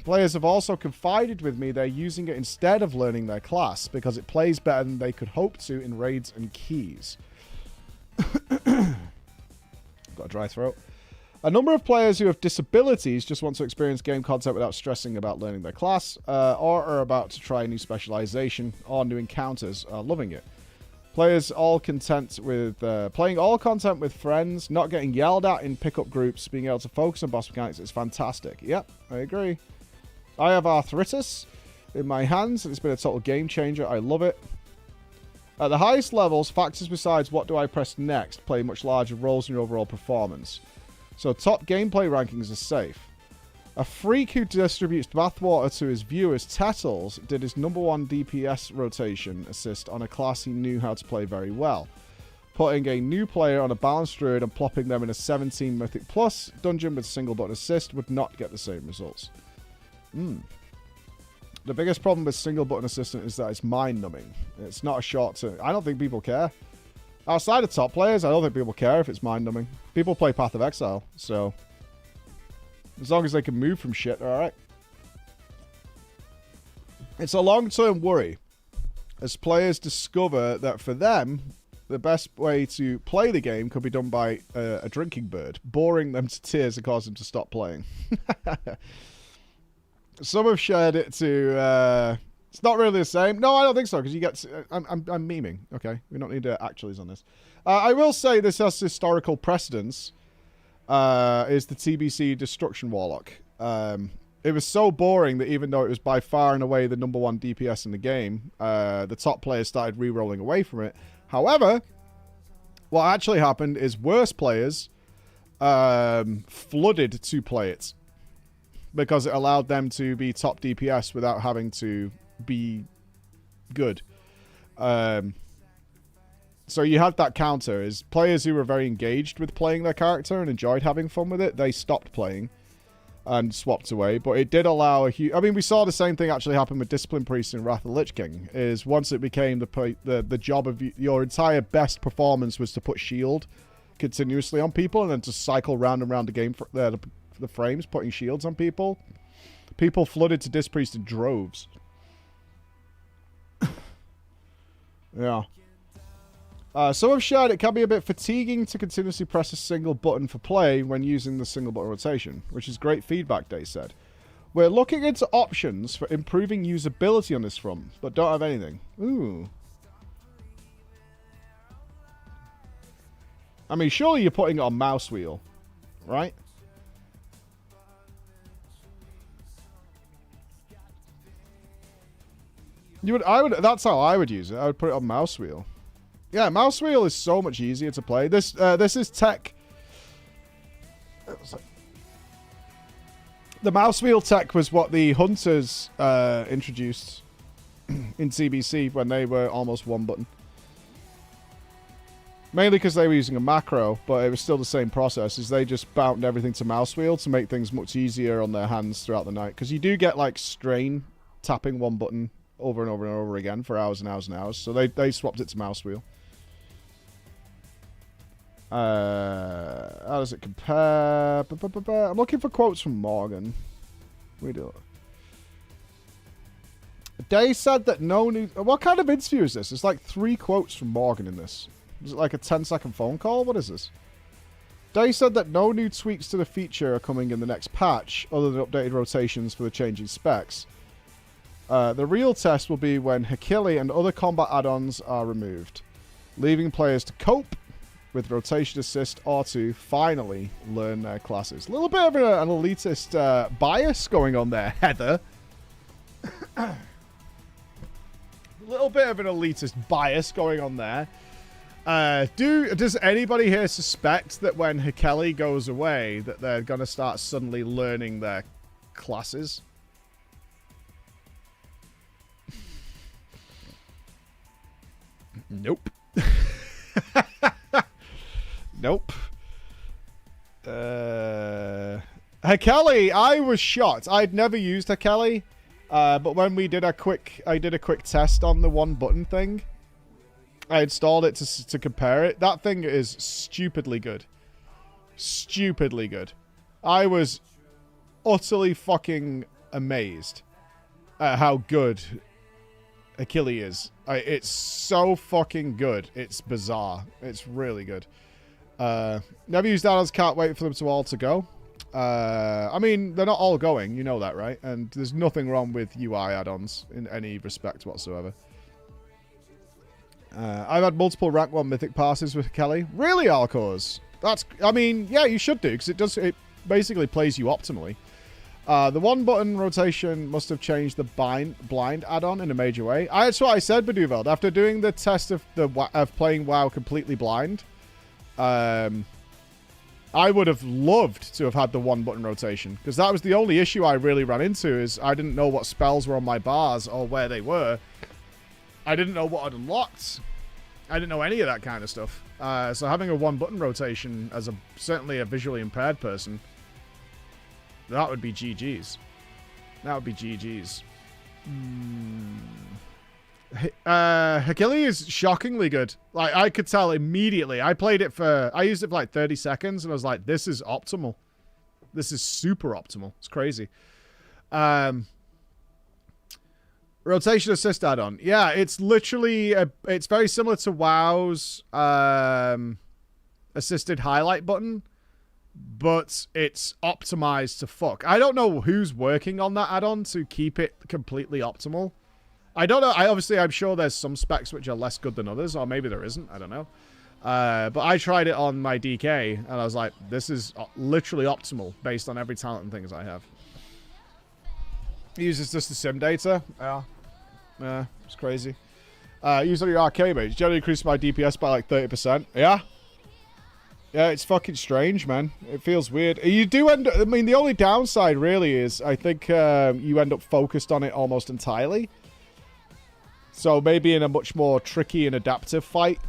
Players have also confided with me they're using it instead of learning their class, because it plays better than they could hope to in raids and keys. Got a dry throat. A number of players who have disabilities just want to experience game content without stressing about learning their class, or are about to try a new specialization or new encounters, are loving it. Players all content with playing all content with friends, not getting yelled at in pickup groups, being able to focus on boss mechanics is fantastic. Yep, I agree. I have arthritis in my hands, and it's been a total game changer. I love it. At the highest levels, factors besides what do I press next play much larger roles in your overall performance. So top gameplay rankings are safe. A freak who distributes bathwater to his viewers, Tettles, did his #1 DPS rotation assist on a class he knew how to play very well. Putting a new player on a balanced druid and plopping them in a 17 Mythic Plus dungeon with single button assist would not get the same results. The biggest problem with single button assistant is that it's mind numbing. It's not a short term. I don't think people care. Outside of top players, I don't think people care if it's mind numbing. People play Path of Exile, so as long as they can move from shit, they're alright. It's a long-term worry as players discover that for them, the best way to play the game could be done by a drinking bird, boring them to tears and cause them to stop playing. Some have shared it to... it's not really the same. No, I don't think so, because you get... I'm memeing, okay? We don't need actualies on this. I will say this has historical precedence, is the TBC Destruction Warlock. It was so boring that even though it was by far and away the #1 DPS in the game, the top players started re-rolling away from it. However, what actually happened is worse players flooded to play it because it allowed them to be top DPS without having to be good. So you had that counter, is players who were very engaged with playing their character and enjoyed having fun with it, they stopped playing and swapped away. But it did allow a huge... I mean, we saw the same thing actually happen with Discipline Priest in Wrath of the Lich King, is once it became the job of your entire best performance was to put shield continuously on people and then to cycle round and round the game, the frames, putting shields on people. People flooded to Disc Priest in droves. Yeah. Some have shared it can be a bit fatiguing to continuously press a single button for play when using the single button rotation, which is great feedback, Day said. We're looking into options for improving usability on this front, but don't have anything. Ooh. I mean, surely you're putting it on mouse wheel, right? That's how I would use it. I would put it on mouse wheel. Yeah, mouse wheel is so much easier to play. This is tech. The mouse wheel tech was what the hunters introduced in CBC when they were almost one button. Mainly because they were using a macro, but it was still the same process. Is they just bound everything to mouse wheel to make things much easier on their hands throughout the night. Because you do get like strain tapping one button over and over and over again for hours and hours and hours. So they swapped it to mouse wheel. How does it compare? I'm looking for quotes from Morgan. We do. Day said that no new... What kind of interview is this? There's like 3 quotes from Morgan in this. Is it like a 10-second phone call? What is this? Day said that no new tweaks to the feature are coming in the next patch, other than updated rotations for the changing specs. The real test will be when Hakili and other combat add-ons are removed, leaving players to cope with rotation assist or to finally learn their classes. A little bit of an elitist bias going on there, Heather. A little bit of an elitist bias going on there. Does anybody here suspect that when Hakili goes away that they're going to start suddenly learning their classes? Nope. Nope. Hakili, I was shocked. I'd never used Hakili, but when we did I did a quick test on the one button thing. I installed it to compare it. That thing is stupidly good. Stupidly good. I was utterly fucking amazed at how good Hakili is. It's so fucking good. It's bizarre. It's really good. Never used add-ons, can't wait for them to all to go. I mean, they're not all going, you know that, right? And there's nothing wrong with UI add-ons in any respect whatsoever. I've had multiple rank 1 mythic passes with Kelly. Really, Alcors? That's, I mean, yeah, you should do, because it basically plays you optimally. The one button rotation must have changed the blind add-on in a major way. That's what I said, Baduveld. After doing the test of playing WoW completely blind, I would have loved to have had the one button rotation, because that was the only issue I really ran into, is I didn't know what spells were on my bars or where they were. I didn't know what I'd unlocked. I didn't know any of that kind of stuff. So having a one button rotation as certainly a visually impaired person, that would be GG's. That would be GG's. Hakili is shockingly good. Like, I could tell immediately. I used it for like 30 seconds and I was like, this is optimal. This is super optimal. It's crazy. Rotation assist add-on. Yeah, it's literally it's very similar to WoW's assisted highlight button, but it's optimized to fuck. I don't know who's working on that add-on to keep it completely optimal. I don't know. I'm sure there's some specs which are less good than others, or maybe there isn't. I don't know. But I tried it on my DK, and I was like, this is literally optimal based on every talent and things I have. It uses just the sim data. Yeah, it's crazy. Use on your arcade mage. Generally increase my DPS by like 30%. Yeah? Yeah, it's fucking strange, man. It feels weird. You do end up... I mean, the only downside really is I think you end up focused on it almost entirely. So maybe in a much more tricky and adaptive fight,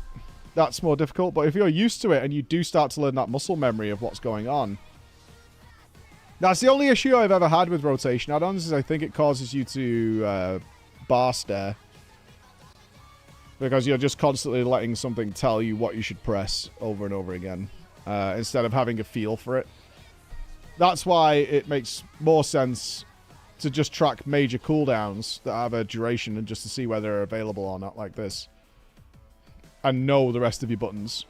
that's more difficult. But if you're used to it and you do start to learn that muscle memory of what's going on... That's the only issue I've ever had with rotation add-ons is I think it causes you to bar stare. Because you're just constantly letting something tell you what you should press over and over again. Instead of having a feel for it. That's why it makes more sense to just track major cooldowns that have a duration and just to see whether they're available or not like this. And know the rest of your buttons.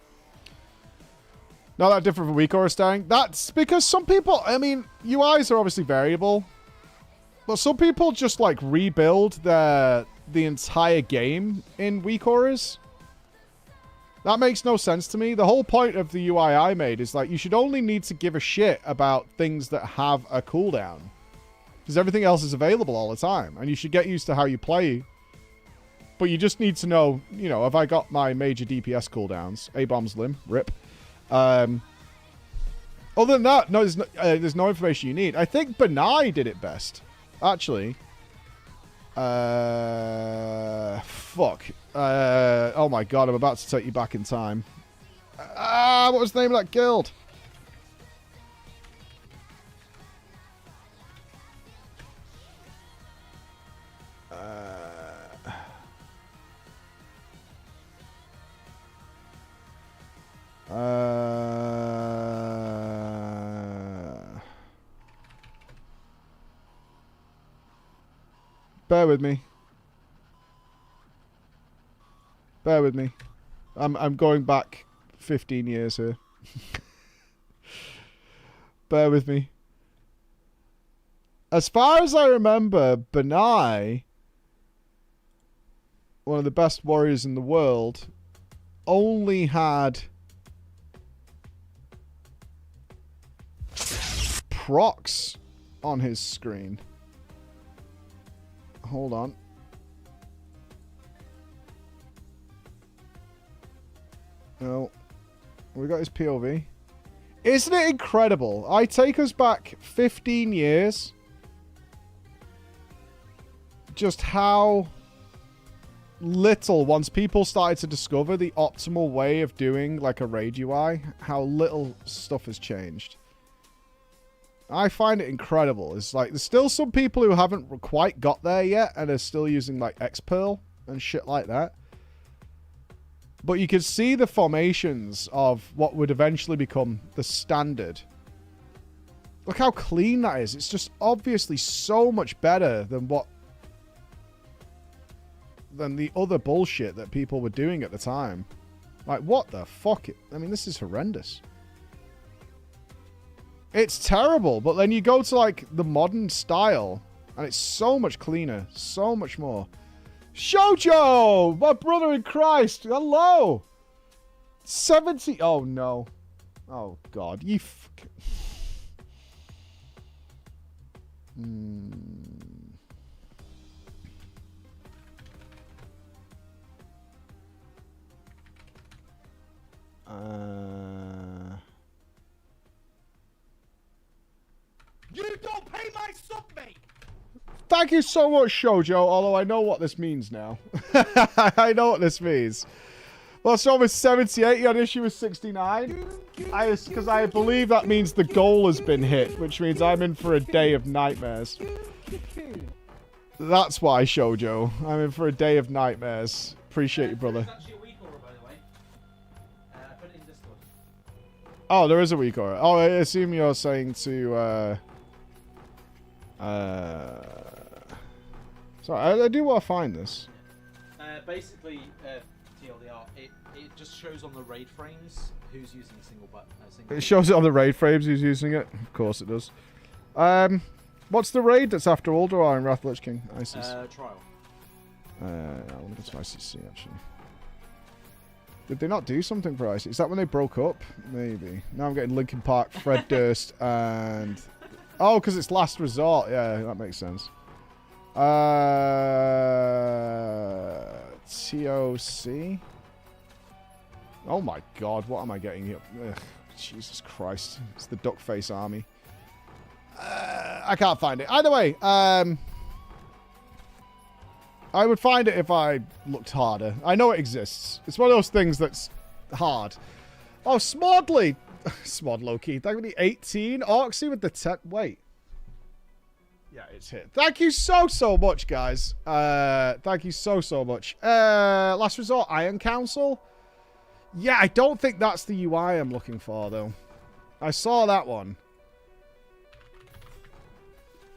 Not that different from weak aura staying. That's because some people, I mean, UIs are obviously variable. But some people just like rebuild the entire game in weak auras. That makes no sense to me. The whole point of the UI I made is like you should only need to give a shit about things that have a cooldown. Because everything else is available all the time. And you should get used to how you play. But you just need to know, you know, have I got my major DPS cooldowns? A-bomb's limb, rip. Other than that, no, there's no information you need. I think Benai did it best, actually. Fuck. Oh my god, I'm about to take you back in time. What was the name of that guild? Bear with me. Bear with me. I'm going back 15 years here. Bear with me. As far as I remember, Benai, one of the best warriors in the world, only had procs on his screen. Hold on. No. We got his POV. Isn't it incredible? I take us back 15 years. Just how little, once people started to discover the optimal way of doing like a raid UI, how little stuff has changed. I find it incredible. It's like, there's still some people who haven't quite got there yet and are still using like Xpearl and shit like that. But you can see the formations of what would eventually become the standard. Look how clean that is. It's just obviously so much better than the other bullshit that people were doing at the time. Like, what the fuck? I mean, this is horrendous. It's terrible, but then you go to, like, the modern style, and it's so much cleaner, so much more. Shoujo! My brother in Christ! Hello! 70... Oh, no. Oh, God. You fuck... You don't pay my sub, mate! Thank you so much, Shoujo, although I know what this means now. I know what this means. Well, so with 78, you had an issue with 69. Because I believe that means the goal has been hit, which means I'm in for a day of nightmares. That's why, Shoujo. I'm in for a day of nightmares. Appreciate you, brother. Oh, there is a weak aura. Oh, I assume you're saying to, So I do want to find this. Basically, TLDR, it just shows on the raid frames who's using a single button. It shows it on the raid frames who's using it. Of course it does. What's the raid that's after Ulduar and Wrath Lich King? ICC. Trial. I want to go to ICC actually. Did they not do something for ICC? Is that when they broke up? Maybe. Now I'm getting Linkin Park, Fred Durst, and... Oh, because it's Last Resort. Yeah, that makes sense. TOC? Oh my god, what am I getting here? Ugh, Jesus Christ. It's the Duckface Army. I can't find it. Either way, I would find it if I looked harder. I know it exists. It's one of those things that's hard. Oh, Smodley! Smodlowkey. Thank you for the 18. Oxy with the 10. Wait. Yeah, it's hit. Thank you so much, guys. Thank you so much. Last Resort Iron Council? Yeah, I don't think that's the UI I'm looking for, though. I saw that one.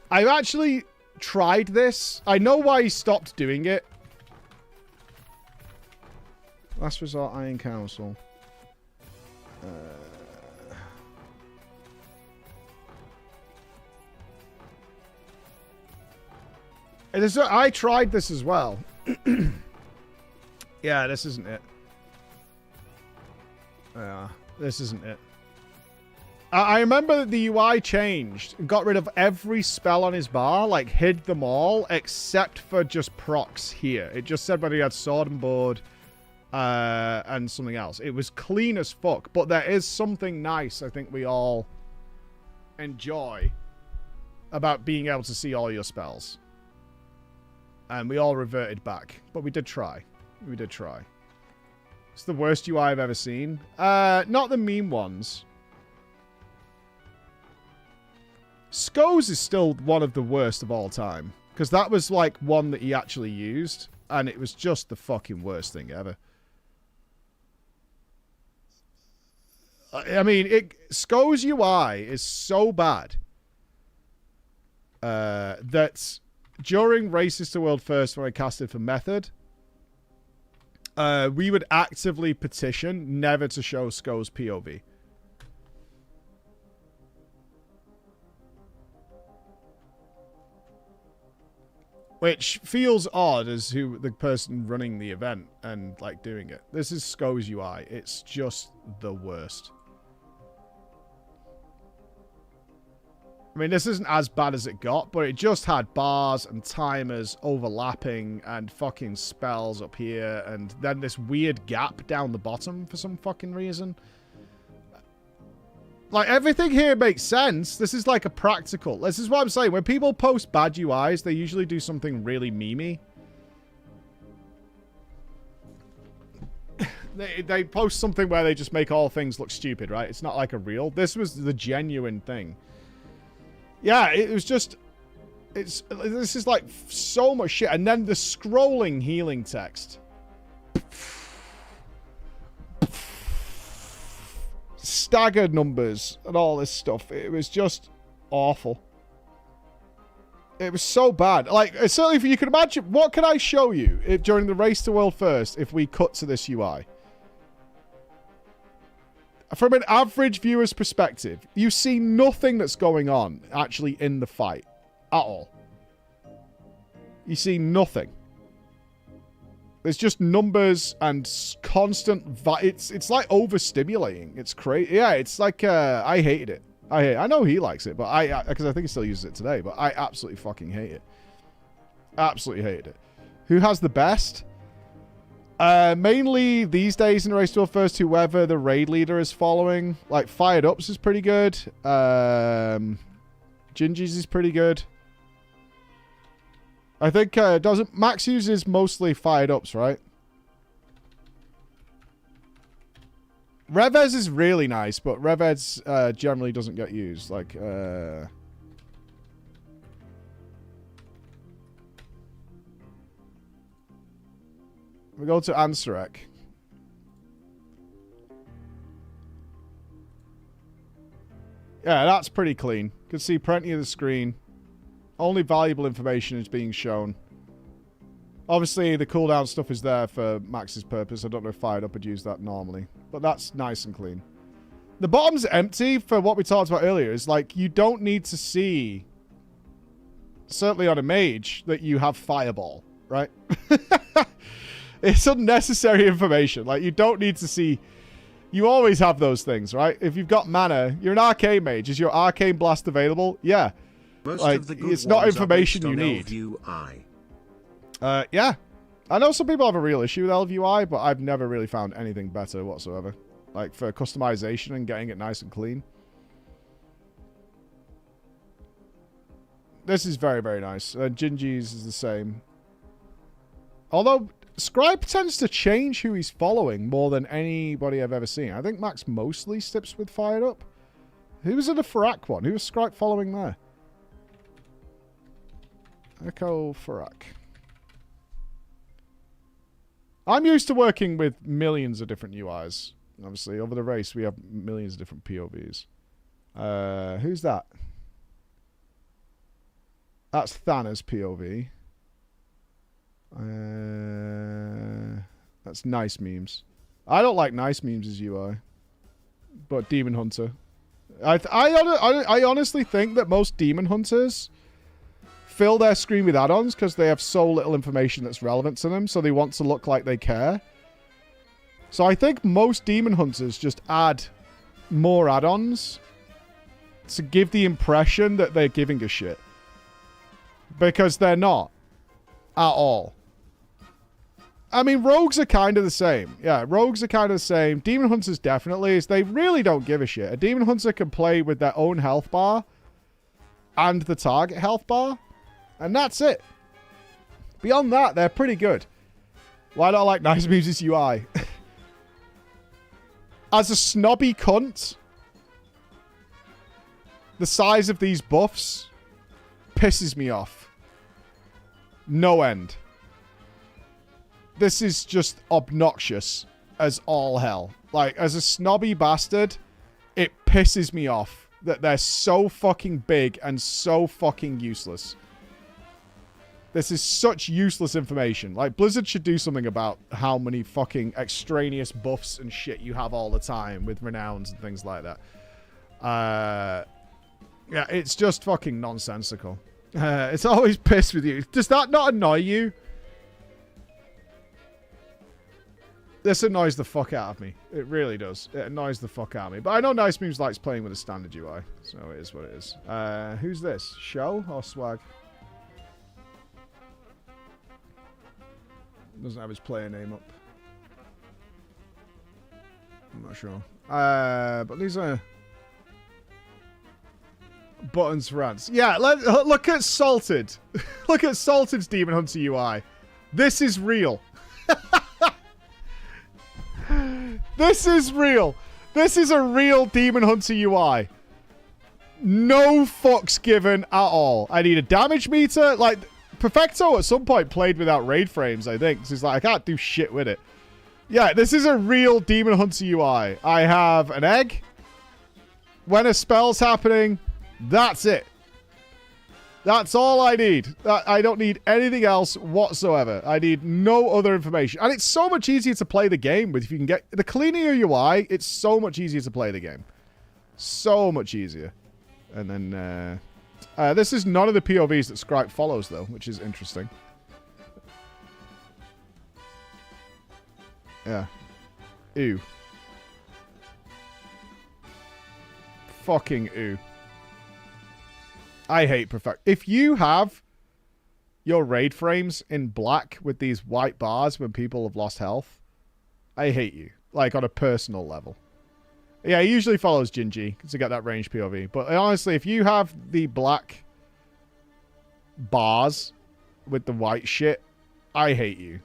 I've actually tried this. I know why he stopped doing it. Last Resort Iron Council. I tried this as well. Yeah, this isn't it. Yeah, this isn't it. I remember that the UI changed and got rid of every spell on his bar, like hid them all, except for just procs here. It just said whether he had sword and board and something else. It was clean as fuck, but there is something nice I think we all enjoy about being able to see all your spells. And we all reverted back, but we did try. We did try. It's the worst UI I've ever seen. Not the meme ones. Sko's is still one of the worst of all time. Because that was like one that he actually used. And it was just the fucking worst thing ever. I mean, Sko's UI is so bad. That during Races to World First, when I casted for Method, we would actively petition never to show Sko's POV. Which feels odd as the person running the event and like doing it. This is Sko's UI. It's just the worst. I mean, this isn't as bad as it got, but it just had bars and timers overlapping and fucking spells up here and then this weird gap down the bottom for some fucking reason. Like, everything here makes sense. This is like a practical. This is what I'm saying. When people post bad UIs, they usually do something really memey. They post something where they just make all things look stupid, right? It's not like a real. This was the genuine thing. Yeah, it was just... This is like so much shit. And then the scrolling healing text. Staggered numbers and all this stuff. It was just awful. It was so bad. Like, certainly if you can imagine, what can I show you during the Race to World First if we cut to this UI? From an average viewer's perspective, you see nothing that's going on actually in the fight at all. You see nothing. There's just numbers and constant... It's like overstimulating. It's crazy. Yeah, it's like... I hated it. I know he likes it, but because I think he still uses it today, but I absolutely fucking hate it. Absolutely hate it. Who has the best? Mainly these days in the Race to World First, whoever the raid leader is following. Like, Fired Ups is pretty good. Gingy's is pretty good. I think, doesn't... Max uses mostly Fired Ups, right? Revez is really nice, but Revez generally doesn't get used. Like, we go to Ansarek. Yeah, that's pretty clean. You can see plenty of the screen. Only valuable information is being shown. Obviously, the cooldown stuff is there for Max's purpose. I don't know if Fired Up would use that normally. But that's nice and clean. The bottom's empty for what we talked about earlier. Is like, you don't need to see, certainly on a mage, that you have Fireball, right? It's unnecessary information. Like, you don't need to see... You always have those things, right? If you've got mana, you're an arcane mage. Is your arcane blast available? Yeah. Most like, of the good it's not ones information are you based need. on LVUI. Yeah. I know some people have a real issue with LVUI, but I've never really found anything better whatsoever. Like, for customization and getting it nice and clean. This is very, very nice. Gingy's is the same. Although, Scribe tends to change who he's following more than anybody I've ever seen. I think Max mostly sticks with Fired Up. Who was in the Farak one? Who was Scribe following there? Echo Farak. I'm used to working with millions of different UIs. Obviously, over the race, we have millions of different POVs. Who's that? That's Thanos POV. That's Nice Memes. I don't like Nice Memes as UI. But Demon Hunter. I honestly think that most Demon Hunters fill their screen with add-ons because they have so little information that's relevant to them, so they want to look like they care. So I think most Demon Hunters just add more add-ons to give the impression that they're giving a shit. Because they're not. At all. I mean, rogues are kind of the same. Yeah, rogues are kind of the same. Demon Hunters definitely is. They really don't give a shit. A Demon Hunter can play with their own health bar and the target health bar. And that's it. Beyond that, they're pretty good. Why don't I like Nice Memes' UI? As a snobby cunt, the size of these buffs pisses me off. No end. This is just obnoxious as all hell. Like, as a snobby bastard, it pisses me off that they're so fucking big and so fucking useless. This is such useless information. Like, Blizzard should do something about how many fucking extraneous buffs and shit you have all the time with renowns and things like that. Yeah, it's just fucking nonsensical. It's always pissed with you. Does that not annoy you? This annoys the fuck out of me. It really does. It annoys the fuck out of me. But I know Nice Memes likes playing with a standard UI. So it is what it is. Who's this? Show or Swag? Doesn't have his player name up. I'm not sure. But these are buttons for ants. Yeah, look at Salted. Look at Salted's Demon Hunter UI. This is real. This is real. This is a real Demon Hunter UI. No fucks given at all. I need a damage meter. Like, Perfecto at some point played without raid frames, I think. So he's like, I can't do shit with it. Yeah, this is a real Demon Hunter UI. I have an egg. When a spell's happening, that's it. That's all I need. I don't need anything else whatsoever. I need no other information. And it's so much easier to play the game with if you can get... The cleaner your UI, it's so much easier to play the game. So much easier. And then... this is none of the POVs that Scribe follows, though, which is interesting. Yeah. Ew. Fucking ew. I hate Perfect. If you have your raid frames in black with these white bars when people have lost health, I hate you. Like, on a personal level. Yeah, he usually follows Gingy to get that range POV. But honestly, if you have the black bars with the white shit, I hate you.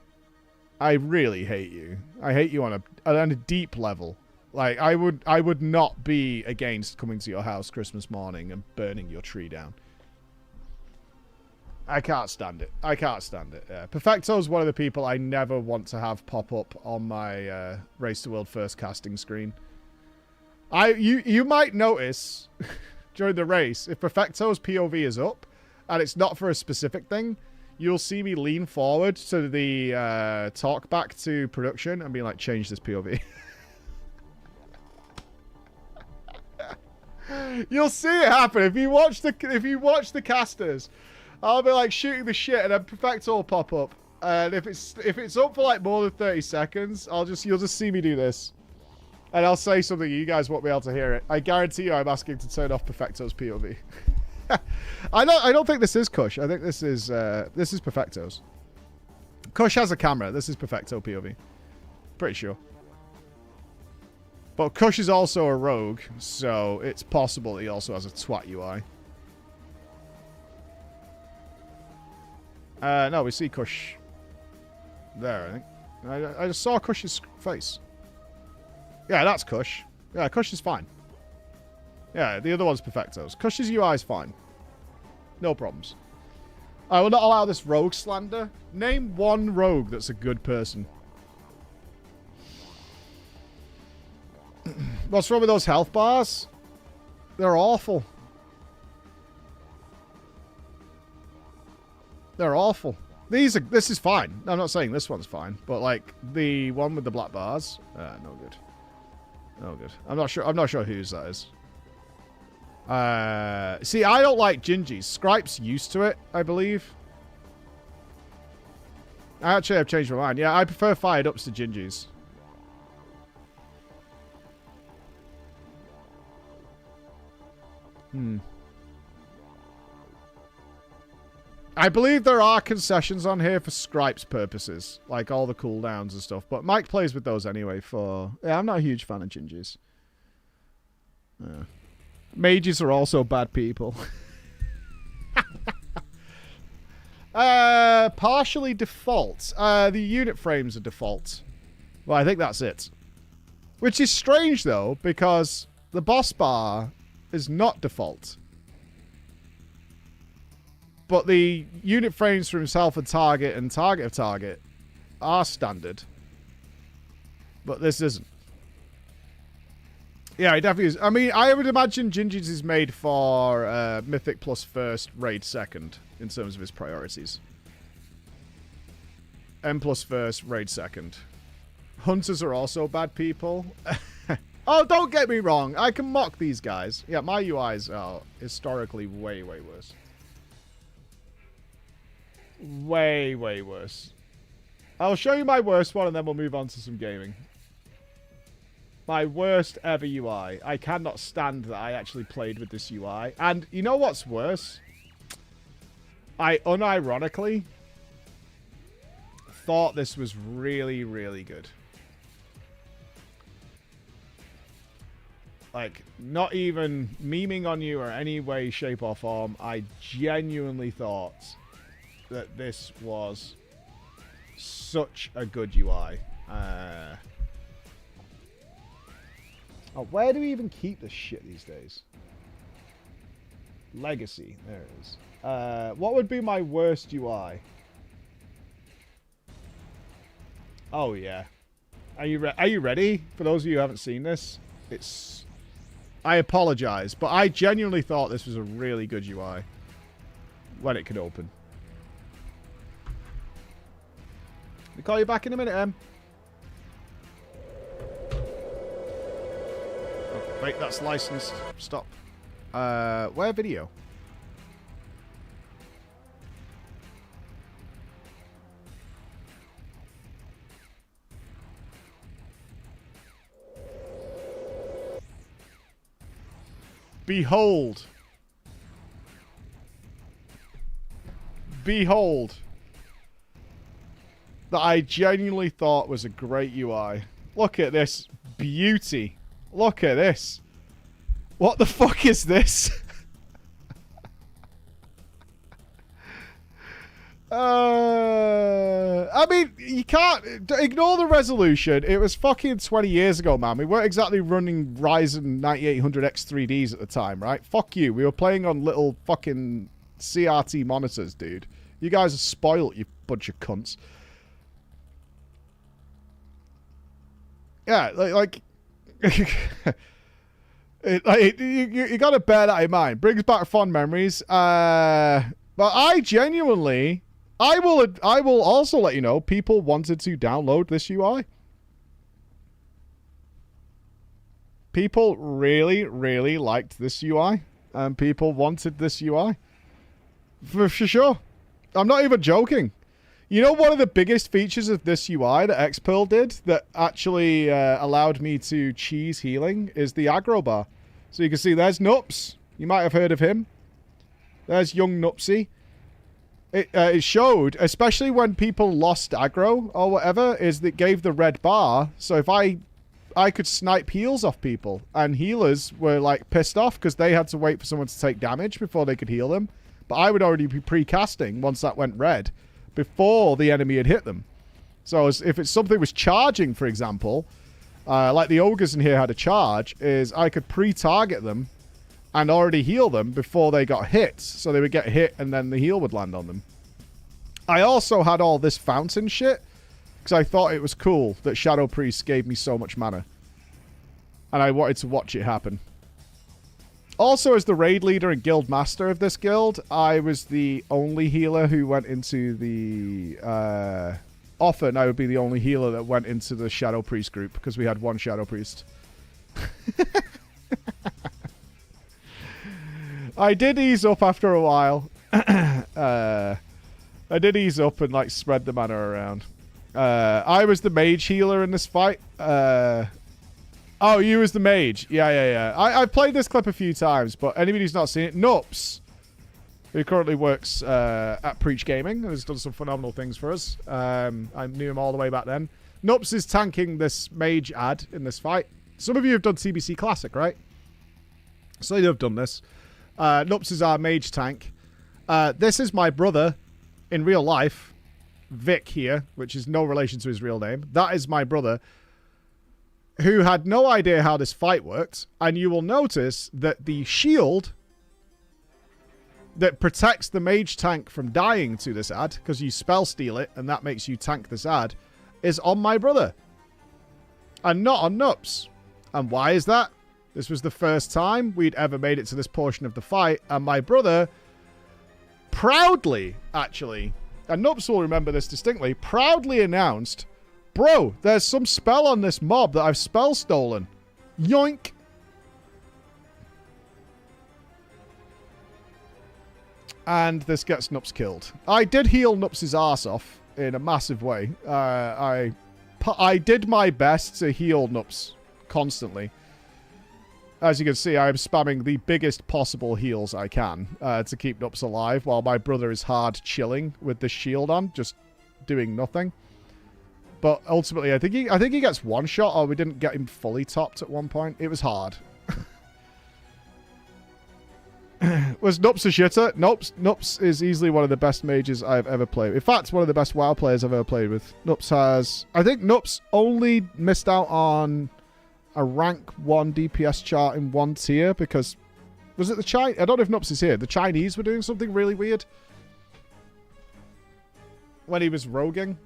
I really hate you. I hate you on a deep level. Like, I would not be against coming to your house Christmas morning and burning your tree down. I can't stand it. I can't stand it. Yeah. Perfecto's one of the people I never want to have pop up on my Race to World first casting screen. You might notice during the race, if Perfecto's POV is up and it's not for a specific thing, you'll see me lean forward to the talk back to production and be like, change this POV. You'll see it happen if you watch the casters. I'll be like shooting the shit and then Perfecto will pop up. And if it's up for like more than 30 seconds, you'll just see me do this. And I'll say something, you guys won't be able to hear it. I guarantee you I'm asking to turn off Perfecto's POV. I don't think this is Kush. I think this is Perfecto's. Kush has a camera. This is Perfecto POV. Pretty sure. But Kush is also a rogue, so it's possible he also has a twat UI. No, we see Kush there, I think. I just saw Kush's face. Yeah, that's Kush. Yeah, Kush is fine. Yeah, the other one's Perfecto's. Kush's UI is fine. No problems. I will not allow this rogue slander. Name one rogue that's a good person. What's wrong with those health bars? They're awful. They're awful. This is fine. I'm not saying this one's fine, but like the one with the black bars, no good. No good. I'm not sure whose that is. See, I don't like Gingies. Scripe's used to it, I believe. I actually have changed my mind. Yeah, I prefer fired ups to Gingies. I believe there are concessions on here for Scripe's purposes, like all the cooldowns and stuff. But Mike plays with those anyway for... Yeah, I'm not a huge fan of Gingies. Mages are also bad people. Partially default. The unit frames are default. Well, I think that's it. Which is strange, though, because the boss bar is not default. But the unit frames for himself and target of target are standard. But this isn't. Yeah, it definitely is. I mean, I would imagine Gingies is made for Mythic plus first, Raid second, in terms of his priorities. M plus first, Raid second. Hunters are also bad people. Oh, don't get me wrong. I can mock these guys. Yeah, my UIs are historically way, way worse. Way, way worse. I'll show you my worst one and then we'll move on to some gaming. My worst ever UI. I cannot stand that I actually played with this UI. And you know what's worse? I unironically thought this was really, really good. Like, not even memeing on you or any way, shape, or form. I genuinely thought that this was such a good UI. Oh, where do we even keep this shit these days? Legacy. There it is. What would be my worst UI? Oh, yeah. Are you ready? For those of you who haven't seen this, it's... I apologize, but I genuinely thought this was a really good UI when it could open. We'll call you back in a minute, Em. Oh, wait, that's licensed. Stop. Where video? Behold. Behold. That I genuinely thought was a great UI. Look at this beauty. Look at this. What the fuck is this? I mean, you can't ignore the resolution. It was fucking 20 years ago, man. We weren't exactly running Ryzen 9800X 3Ds at the time, right? Fuck you. We were playing on little fucking CRT monitors, dude. You guys are spoiled, you bunch of cunts. Yeah, like you got to bear that in mind. Brings back fond memories. But I I will also let you know, people wanted to download this UI. People really, really liked this UI. And people wanted this UI. For sure. I'm not even joking. You know, one of the biggest features of this UI that Xpearl did that actually allowed me to cheese healing is the aggro bar. So you can see there's Nups. You might have heard of him. There's young Nupsy. It showed, especially when people lost aggro or whatever, is that it gave the red bar. So if I could snipe heals off people, and healers were like pissed off because they had to wait for someone to take damage before they could heal them. But I would already be pre-casting once that went red before the enemy had hit them. So if it's something was charging, for example, like the ogres in here had a charge, is I could pre-target them and already heal them before they got hit. So they would get hit and then the heal would land on them. I also had all this fountain shit because I thought it was cool that Shadow Priest gave me so much mana. And I wanted to watch it happen. Also, as the raid leader and guild master of this guild, I was the only healer who went into the... often I would be the only healer that went into the Shadow Priest group because we had one Shadow Priest. I did ease up after a while. I did ease up and like spread the mana around. I was the mage healer in this fight. Oh, you was the mage. Yeah. I've played this clip a few times, but anybody who's not seen it, Nups, who currently works at Preach Gaming, has done some phenomenal things for us. I knew him all the way back then. Nups is tanking this mage ad in this fight. Some of you have done TBC Classic, right? So you have done this. Nups is our mage tank. This is my brother in real life, Vic here, which is no relation to his real name. That is my brother, who had no idea how this fight worked. And you will notice that the shield that protects the mage tank from dying to this ad, because you spell steal it, and that makes you tank this ad, is on my brother. And not on Nups. And why is that? This was the first time we'd ever made it to this portion of the fight, and my brother proudly, actually, and Nups will remember this distinctly, proudly announced, "Bro, there's some spell on this mob that I've spell stolen. Yoink." And this gets Nups killed. I did heal Nups' arse off in a massive way. I did my best to heal Nups constantly. As you can see, I am spamming the biggest possible heals I can to keep Nups alive, while my brother is hard chilling with the shield on, just doing nothing. But ultimately, I think he gets one shot, or we didn't get him fully topped at one point. It was hard. Was Nups a shitter? Nups is easily one of the best mages I've ever played. In fact, one of the best WoW players I've ever played with. Nups has... I think Nups only missed out on a rank 1 DPS chart in one tier because... Was it the Chinese? I don't know if Nups is here. The Chinese were doing something really weird when he was roguing.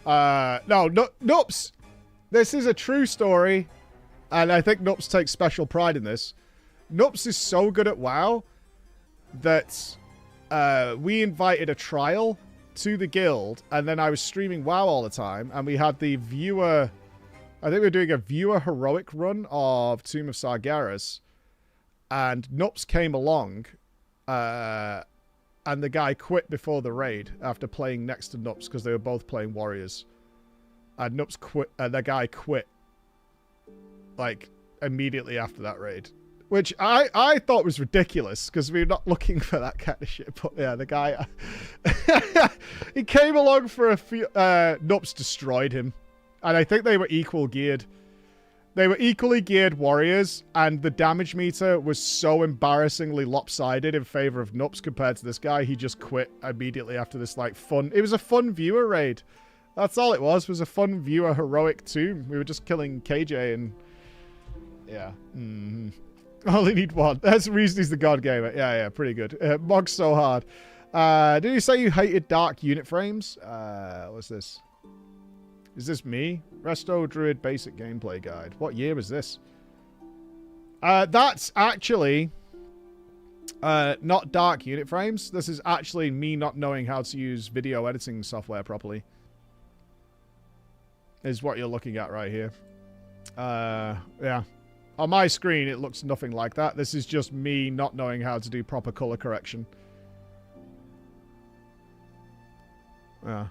No, Nups! This is a true story, and I think Nups takes special pride in this. Nups is so good at WoW that we invited a trial to the guild, and then I was streaming WoW all the time, and we had the viewer... I think we were doing a viewer heroic run of Tomb of Sargeras, and Nups came along, and the guy quit before the raid after playing next to Nups because they were both playing warriors. And Nups quit, and the guy quit, like, immediately after that raid. Which I thought was ridiculous, because we were not looking for that kind of shit. But yeah, the guy... he came along for a few... Nups destroyed him. And I think they were equal geared. They were equally geared warriors, and the damage meter was so embarrassingly lopsided in favor of Nups compared to this guy. He just quit immediately after this, like, fun... It was a fun viewer raid. That's all it was a fun viewer heroic tomb. We were just killing KJ and... Yeah. Mm-hmm. Only need one. That's the reason he's the god gamer. Yeah, pretty good. Mog's so hard. Did you say you hated dark unit frames? What's this? Is this me? Resto Druid Basic Gameplay Guide. What year was this? That's actually Not dark unit frames. This is actually me not knowing how to use video editing software properly. Is what you're looking at right here. Yeah. On my screen, it looks nothing like that. This is just me not knowing how to do proper color correction. Yeah.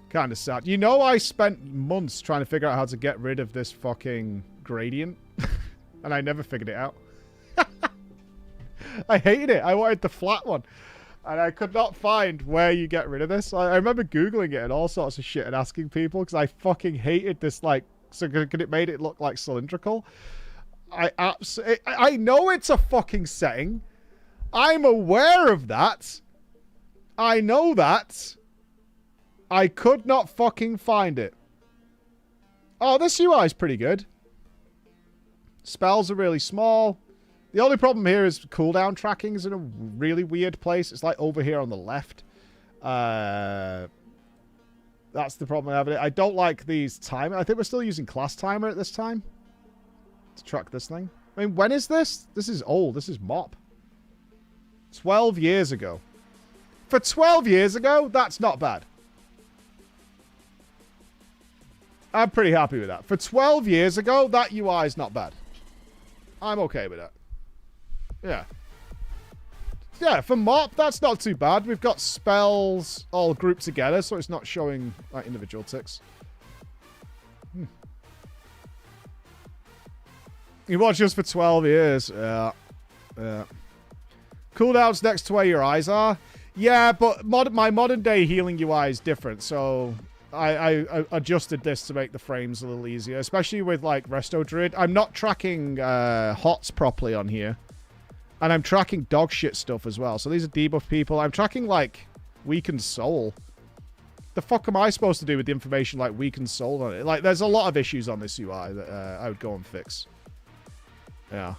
Kind of sad. You know, I spent months trying to figure out how to get rid of this fucking gradient. And I never figured it out. I hated it. I wanted the flat one. And I could not find where you get rid of this. I remember Googling it and all sorts of shit and asking people because I fucking hated this, like, so could it made it look like cylindrical. I know it's a fucking setting. I'm aware of that. I know that. I could not fucking find it. Oh, this UI is pretty good. Spells are really small. The only problem here is cooldown tracking is in a really weird place. It's like over here on the left. That's the problem I have with it. I don't like these timers. I think we're still using class timer at this time to track this thing. I mean, when is this? This is old. This is MOP. 12 years ago. For 12 years ago, that's not bad. I'm pretty happy with that. For 12 years ago, that UI is not bad. I'm okay with that. Yeah. Yeah, for MOP, that's not too bad. We've got spells all grouped together, so it's not showing like individual ticks. You watched us for 12 years. Yeah. Yeah. Cooldown's next to where your eyes are. Yeah, but my modern day healing UI is different, so I adjusted this to make the frames a little easier, especially with like Resto Druid. I'm not tracking HOTS properly on here. And I'm tracking dog shit stuff as well. So these are debuff people. I'm tracking like weakened soul. The fuck am I supposed to do with the information like weakened soul on it? Like there's a lot of issues on this UI that I would go and fix. Yeah.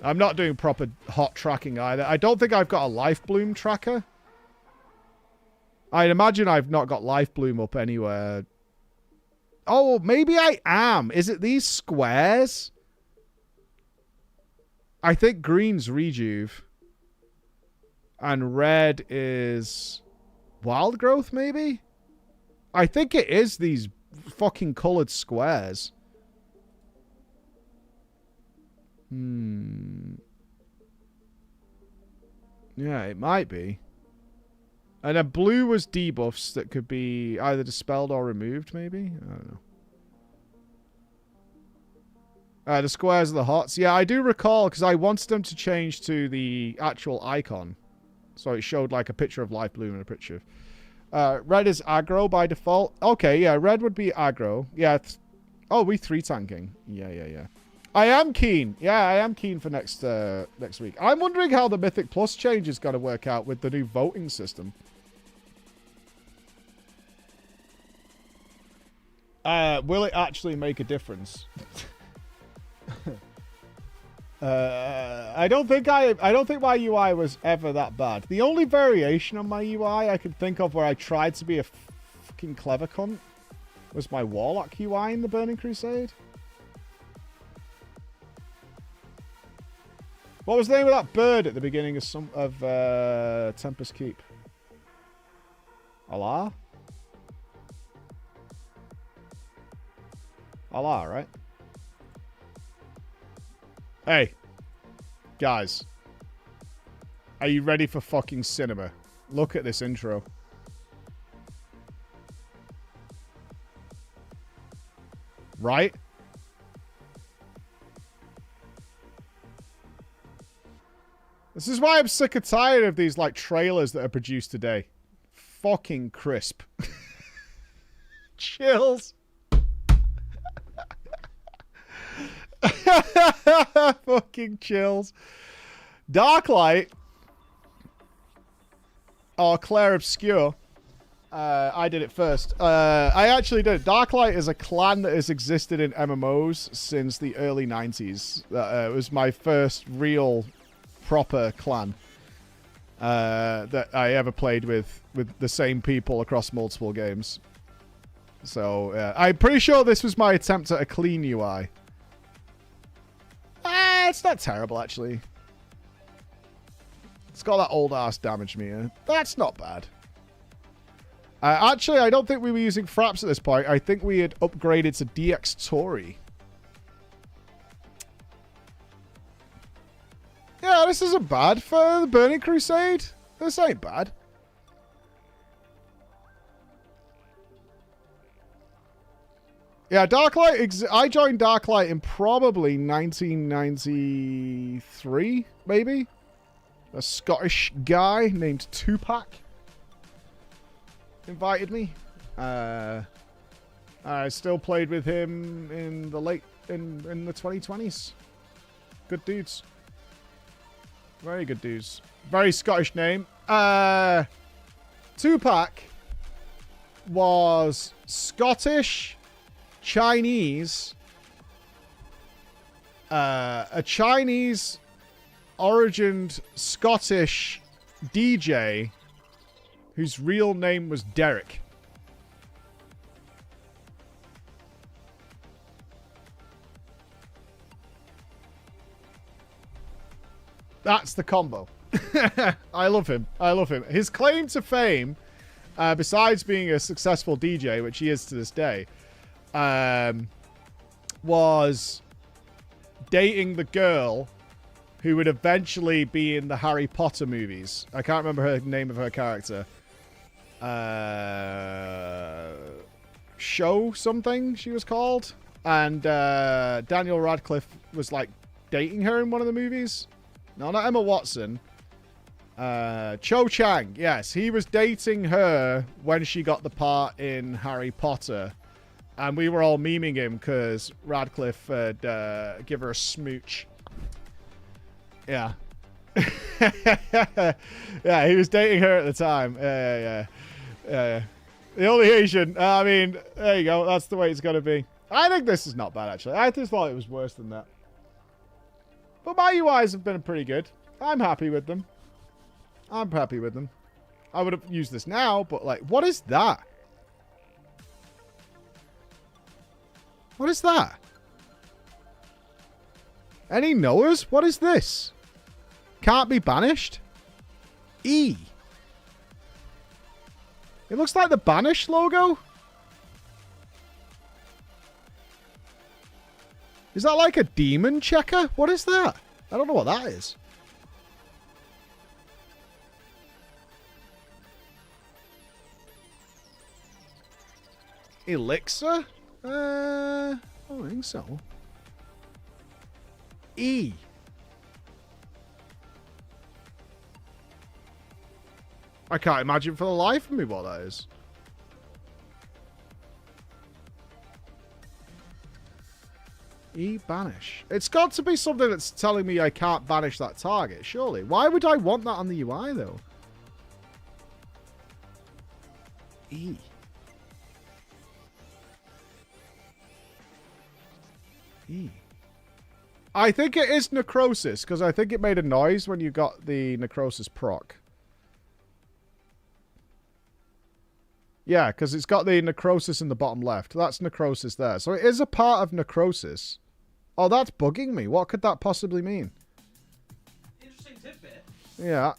I'm not doing proper hot tracking either. I don't think I've got a life bloom tracker. I'd imagine I've not got life bloom up anywhere. Oh, maybe I am. Is it these squares? I think green's rejuve. And red is wild growth, maybe? I think it is these fucking colored squares. Yeah, it might be. And then blue was debuffs that could be either dispelled or removed, maybe? I don't know. The squares are the HOTS. Yeah, I do recall, because I wanted them to change to the actual icon. So it showed like a picture of life bloom and a picture of... red is aggro by default. Okay, yeah, red would be aggro. Yeah. Oh, we 3-tanking. Yeah. I am keen. Yeah, I am keen for next week. I'm wondering how the Mythic Plus change is going to work out with the new voting system. Will it actually make a difference? I don't think my UI was ever that bad. The only variation on my UI I could think of where I tried to be a fucking clever cunt was my Warlock UI in the Burning Crusade. What was the name of that bird at the beginning of Tempest Keep? Allah? Allah, right? Hey, guys, are you ready for fucking cinema? Look at this intro. Right? This is why I'm sick and tired of these, like, trailers that are produced today. Fucking crisp. Chills. Fucking chills. Darklight. Or Claire Obscure. I did it first. I actually did. Darklight is a clan that has existed in MMOs since the early 90s. It was my first real proper clan that I ever played with the same people across multiple games. So I'm pretty sure this was my attempt at a clean UI. It's not terrible, actually. It's got that old-ass damage meter. That's not bad. Actually, I don't think we were using Fraps at this point. I think we had upgraded to DX Tory. Yeah, this isn't bad for the Burning Crusade. This ain't bad. Yeah, Darklight. I joined Darklight in probably 1993, maybe. A Scottish guy named Tupac invited me. I still played with him in the in the 2020s. Good dudes. Very good dudes. Very Scottish name. Tupac was Scottish, Chinese, a Chinese origined Scottish DJ whose real name was Derek. That's the combo. I love him. I love him. His claim to fame, besides being a successful DJ, which he is to this day, was dating the girl who would eventually be in the Harry Potter movies. I can't remember her name of her character. Show something she was called. And Daniel Radcliffe was like dating her in one of the movies. No, not Emma Watson. Cho Chang. Yes, he was dating her when she got the part in Harry Potter. And we were all memeing him because Radcliffe would give her a smooch. Yeah. Yeah, he was dating her at the time. Yeah. The only Asian. I mean, there you go. That's the way it's got to be. I think this is not bad, actually. I just thought it was worse than that. But my UIs have been pretty good. I'm happy with them. I'm happy with them. I would have used this now, but like, what is that? What is that? Any knowers? What is this? Can't be banished? E. It looks like the banish logo. Is that like a demon checker? What is that? I don't know what that is. Elixir? I don't think so. E. I can't imagine for the life of me what that is. E banish. It's got to be something that's telling me I can't banish that target, surely. Why would I want that on the UI, though? E. E. I think it is necrosis, because I think it made a noise when you got the necrosis proc. Yeah, because it's got the necrosis in the bottom left. That's necrosis there. So it is a part of necrosis. Oh, that's bugging me. What could that possibly mean? Interesting tidbit. Yeah.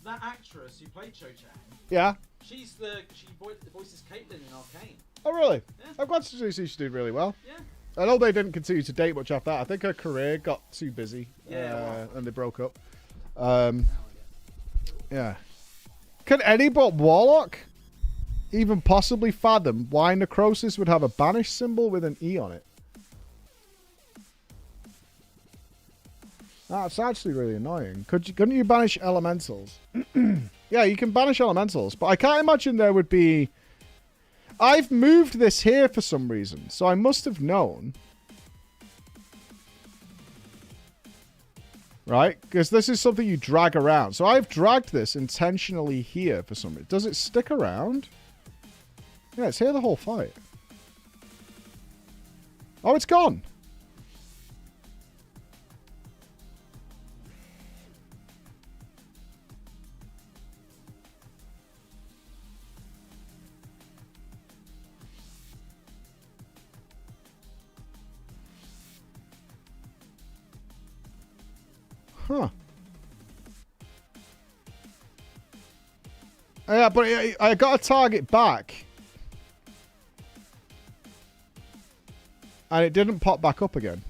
That actress who played Cho Chang. Yeah. She voices Caitlyn in Arcane. Oh, really? Yeah. I'm glad to see she did really well. Yeah. I know they didn't continue to date much after that. I think her career got too busy. Yeah. And they broke up. Yeah. Can any but Warlock even possibly fathom why necrosis would have a banish symbol with an E on it? That's actually really annoying. Couldn't you banish elementals? Yeah, you can banish elementals, but I can't imagine there would be... I've moved this here for some reason, so I must have known. Right? Because this is something you drag around. So I've dragged this intentionally here for some reason. Does it stick around? Yeah, it's here the whole fight. Oh, it's gone. Huh. Yeah, but I got a target back. And it didn't pop back up again.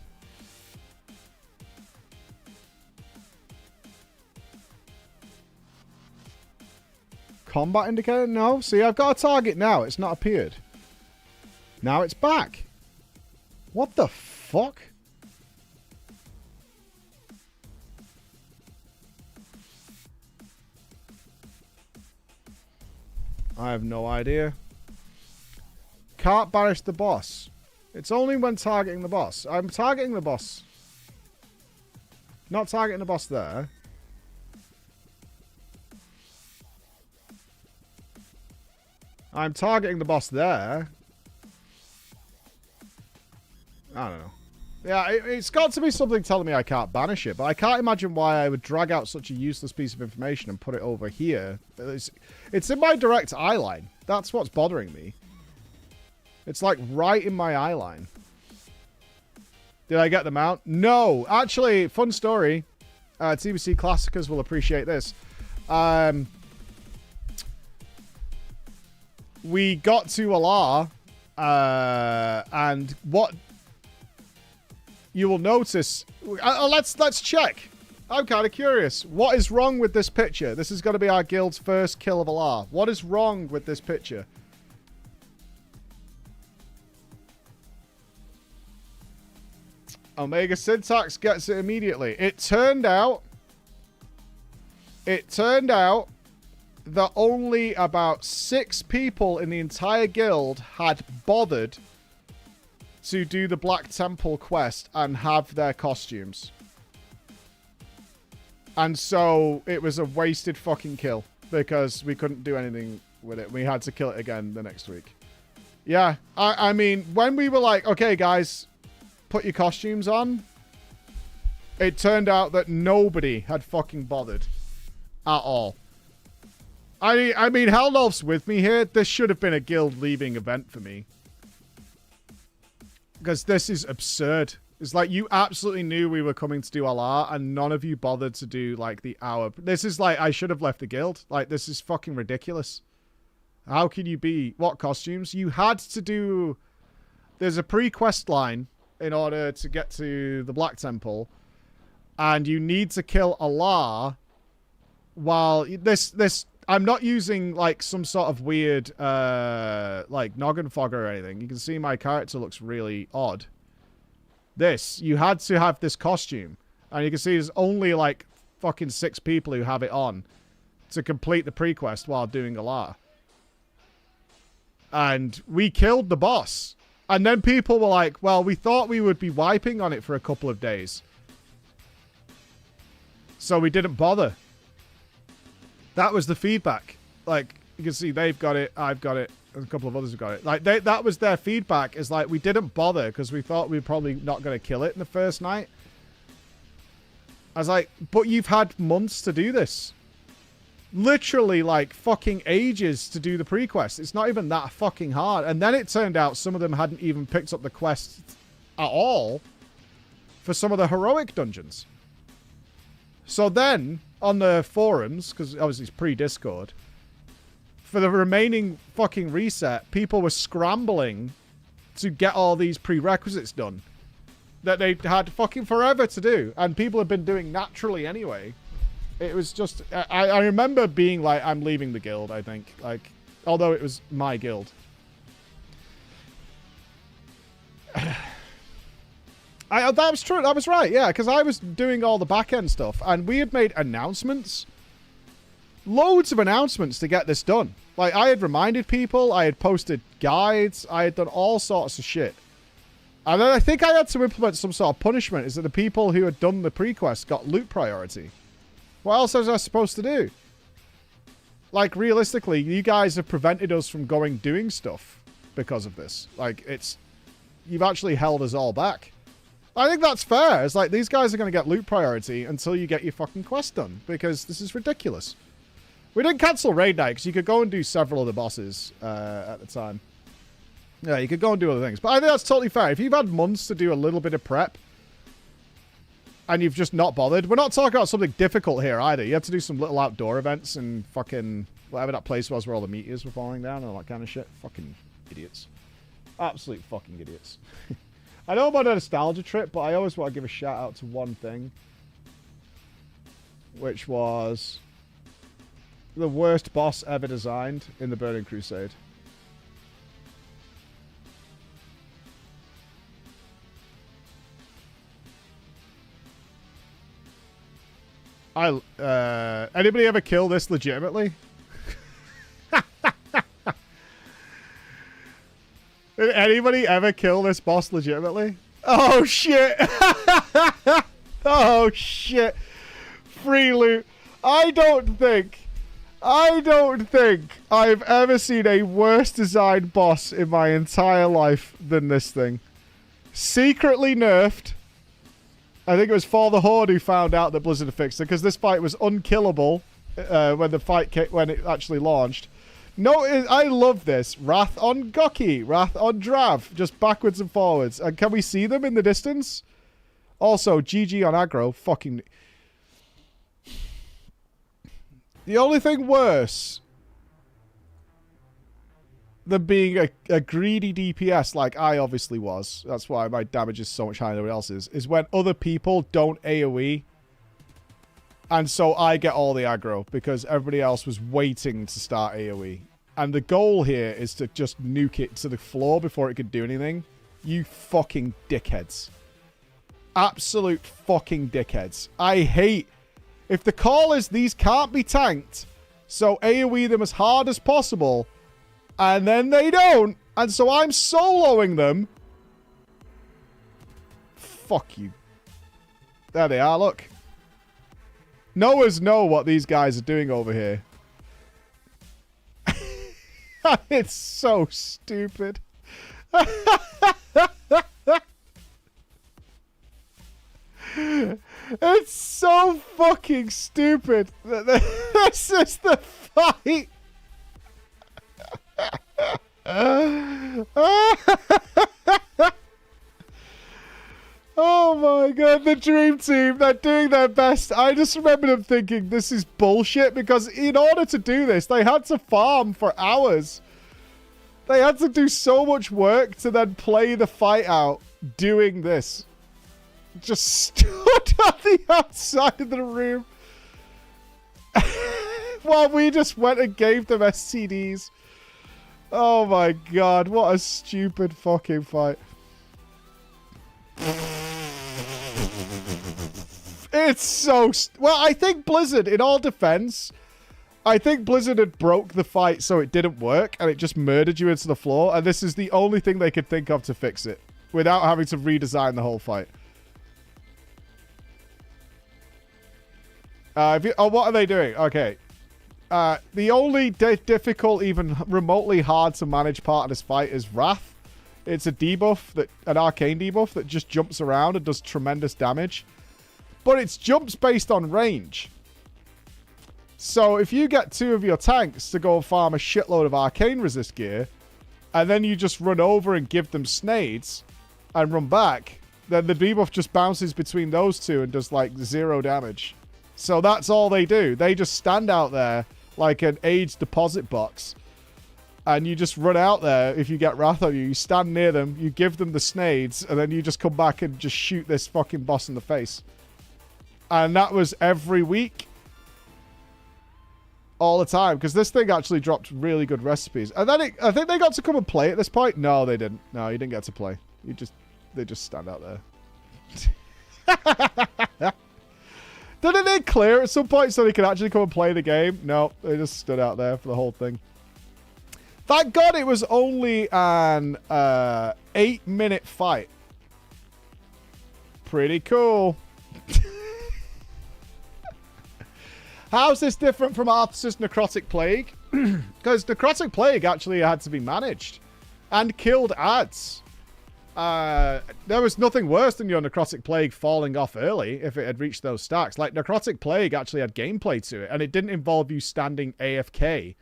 Combat indicator? No. See, I've got a target now. It's not appeared. Now it's back. What the fuck? I have no idea. Can't banish the boss. It's only when targeting the boss. I'm targeting the boss. Not targeting the boss there. I'm targeting the boss there. I don't know. Yeah, it's got to be something telling me I can't banish it, but I can't imagine why I would drag out such a useless piece of information and put it over here. It's in my direct eye line. That's what's bothering me. It's like right in my eye line. Did I get them out? No. Actually, fun story. TBC Classicers will appreciate this. We got to Allah, and what you will notice... let's check. I'm kind of curious. What is wrong with this picture? This is going to be our guild's first kill of Allah. What is wrong with this picture? Omega Syntax gets it immediately. It turned out that only about 6 people in the entire guild had bothered to do the Black Temple quest and have their costumes. And so it was a wasted fucking kill because we couldn't do anything with it. We had to kill it again the next week. Yeah, I mean, when we were like, okay, guys, put your costumes on, it turned out that nobody had fucking bothered at all. I mean, Hellnolf's with me here. This should have been a guild leaving event for me. Because this is absurd. It's like you absolutely knew we were coming to do Allah and none of you bothered to do like the hour. This is like, I should have left the guild. Like, this is fucking ridiculous. How can you be... What costumes? You had to do... There's a pre-quest line in order to get to the Black Temple. And you need to kill Allah while... This I'm not using like some sort of weird like noggin fogger or anything. You can see my character looks really odd. You had to have this costume. And you can see there's only like fucking 6 people who have it on to complete the pre-quest while doing Allah. And we killed the boss. And then people were like, well, we thought we would be wiping on it for a couple of days. So we didn't bother. That was the feedback. Like, you can see they've got it, I've got it, and a couple of others have got it. Like, that was their feedback, is like, we didn't bother because we thought we were probably not going to kill it in the first night. I was like, but you've had months to do this. Literally, like, fucking ages to do the pre-quest. It's not even that fucking hard. And then it turned out some of them hadn't even picked up the quest at all for some of the heroic dungeons. So then, on the forums, because obviously it's pre-Discord, for the remaining fucking reset, people were scrambling to get all these prerequisites done that they had fucking forever to do. And people have been doing naturally anyway. It was just... I remember being like, I'm leaving the guild, I think. Like, although it was my guild. That was true. That was right, yeah. Because I was doing all the back-end stuff. And we had made announcements. Loads of announcements to get this done. Like, I had reminded people. I had posted guides. I had done all sorts of shit. And then I think I had to implement some sort of punishment. Is that the people who had done the pre-quest got loot priority. What else was I supposed to do? Like, realistically, you guys have prevented us from doing stuff because of this. Like, you've actually held us all back. I think that's fair. It's like, these guys are going to get loot priority until you get your fucking quest done. Because this is ridiculous. We didn't cancel Raid Night, because you could go and do several other bosses at the time. Yeah, you could go and do other things. But I think that's totally fair. If you've had months to do a little bit of prep, and you've just not bothered. We're not talking about something difficult here either. You have to do some little outdoor events and fucking whatever that place was where all the meteors were falling down and all that kind of shit. Fucking idiots. Absolute fucking idiots. I know about a nostalgia trip, but I always want to give a shout out to one thing. Which was the worst boss ever designed in the Burning Crusade. Anybody ever kill this legitimately? Did anybody ever kill this boss legitimately? Oh shit! Oh shit! Free loot. I don't think I've ever seen a worse designed boss in my entire life than this thing. Secretly nerfed. I think it was For the Horde who found out that Blizzard had fixed it, because this fight was unkillable when it actually launched. No, I love this. Wrath on Goki, Wrath on Drav, just backwards and forwards. And can we see them in the distance? Also, GG on aggro. Fucking... The only thing worse than being a greedy DPS like I obviously was, that's why my damage is so much higher than everyone else's, is when other people don't AoE. And so I get all the aggro because everybody else was waiting to start AoE. And the goal here is to just nuke it to the floor before it could do anything. You fucking dickheads. Absolute fucking dickheads. I hate... If the call is these can't be tanked, so AoE them as hard as possible, and then they don't, and so I'm soloing them. Fuck you. There they are, look. Knowers know what these guys are doing over here. It's so stupid. It's so fucking stupid. This is the fight. Oh my god, the dream team, they're doing their best. I just remember them thinking this is bullshit because in order to do this, they had to farm for hours. They had to do so much work to then play the fight out doing this. Just stood on the outside of the room while we just went and gave them STDs. Oh my god, what a stupid fucking fight. It's so... Well, I think Blizzard, in all defense, I think Blizzard had broke the fight so it didn't work and it just murdered you into the floor, and this is the only thing they could think of to fix it without having to redesign the whole fight. What are they doing? Okay. The only difficult, even remotely hard to manage part of this fight is Wrath. It's a debuff, an arcane debuff that just jumps around and does tremendous damage. But it's jumps based on range. So if you get two of your tanks to go farm a shitload of arcane resist gear, and then you just run over and give them snades and run back, then the debuff just bounces between those two and does like 0 damage. So that's all they do. They just stand out there like an age deposit box. And you just run out there. If you get Wrath on you, you stand near them, you give them the snades, and then you just come back and just shoot this fucking boss in the face. And that was every week. All the time. Because this thing actually dropped really good recipes. And then I think they got to come and play at this point. No, they didn't. No, you didn't get to play. They just stand out there. Didn't they clear at some point so they could actually come and play the game? No, they just stood out there for the whole thing. Thank God it was only an 8-minute fight. Pretty cool. How's this different from Arthas's Necrotic Plague? Because Necrotic Plague actually had to be managed and killed ads. There was nothing worse than your Necrotic Plague falling off early if it had reached those stacks. Like, Necrotic Plague actually had gameplay to it, and it didn't involve you standing AFK.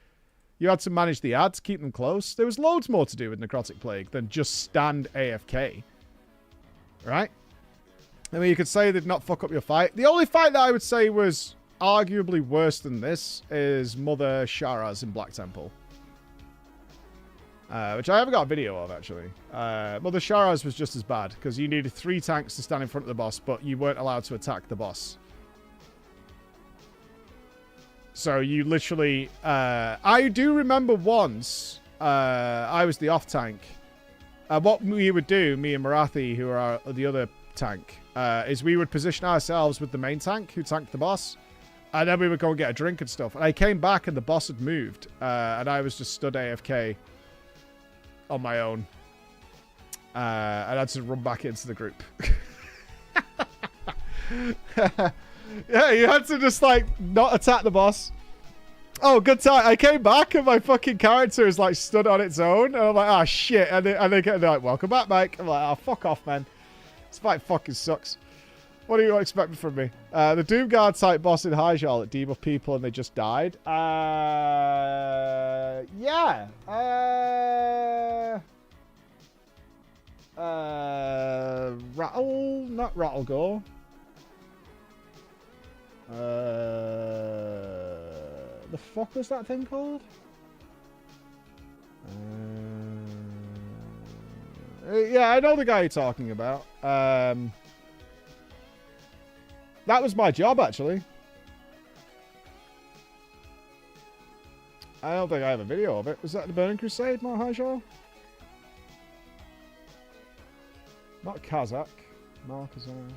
You had to manage the ads, keep them close. There was loads more to do with Necrotic Plague than just stand AFK. Right? I mean, you could say they'd not fuck up your fight. The only fight that I would say was arguably worse than this is Mother Sharaz in Black Temple. Which I haven't got a video of, actually. Mother Sharaz was just as bad, because you needed 3 tanks to stand in front of the boss, but you weren't allowed to attack the boss. So you literally... I do remember once, I was the off tank. What we would do, me and Marathi, who are the other tank, is we would position ourselves with the main tank, who tanked the boss, and then we would go and get a drink and stuff. And I came back and the boss had moved, and I was just stood AFK on my own. And I had to run back into the group. Yeah, you had to just, like, not attack the boss. Oh, good time. I came back and my fucking character is, like, stood on its own. And I'm like, oh, shit. And they're like, welcome back, Mike. I'm like, oh, fuck off, man. This fight fucking sucks. What do you expect from me? The Doomguard type boss in Hyjal that debuff people and they just died. Yeah. Rattle, not Rattlegore. The fuck was that thing called? Yeah, I know the guy you're talking about. That was my job, actually. I don't think I have a video of it. Was that the Burning Crusade, Mount Hyjal? Not Kazakh. Markazar.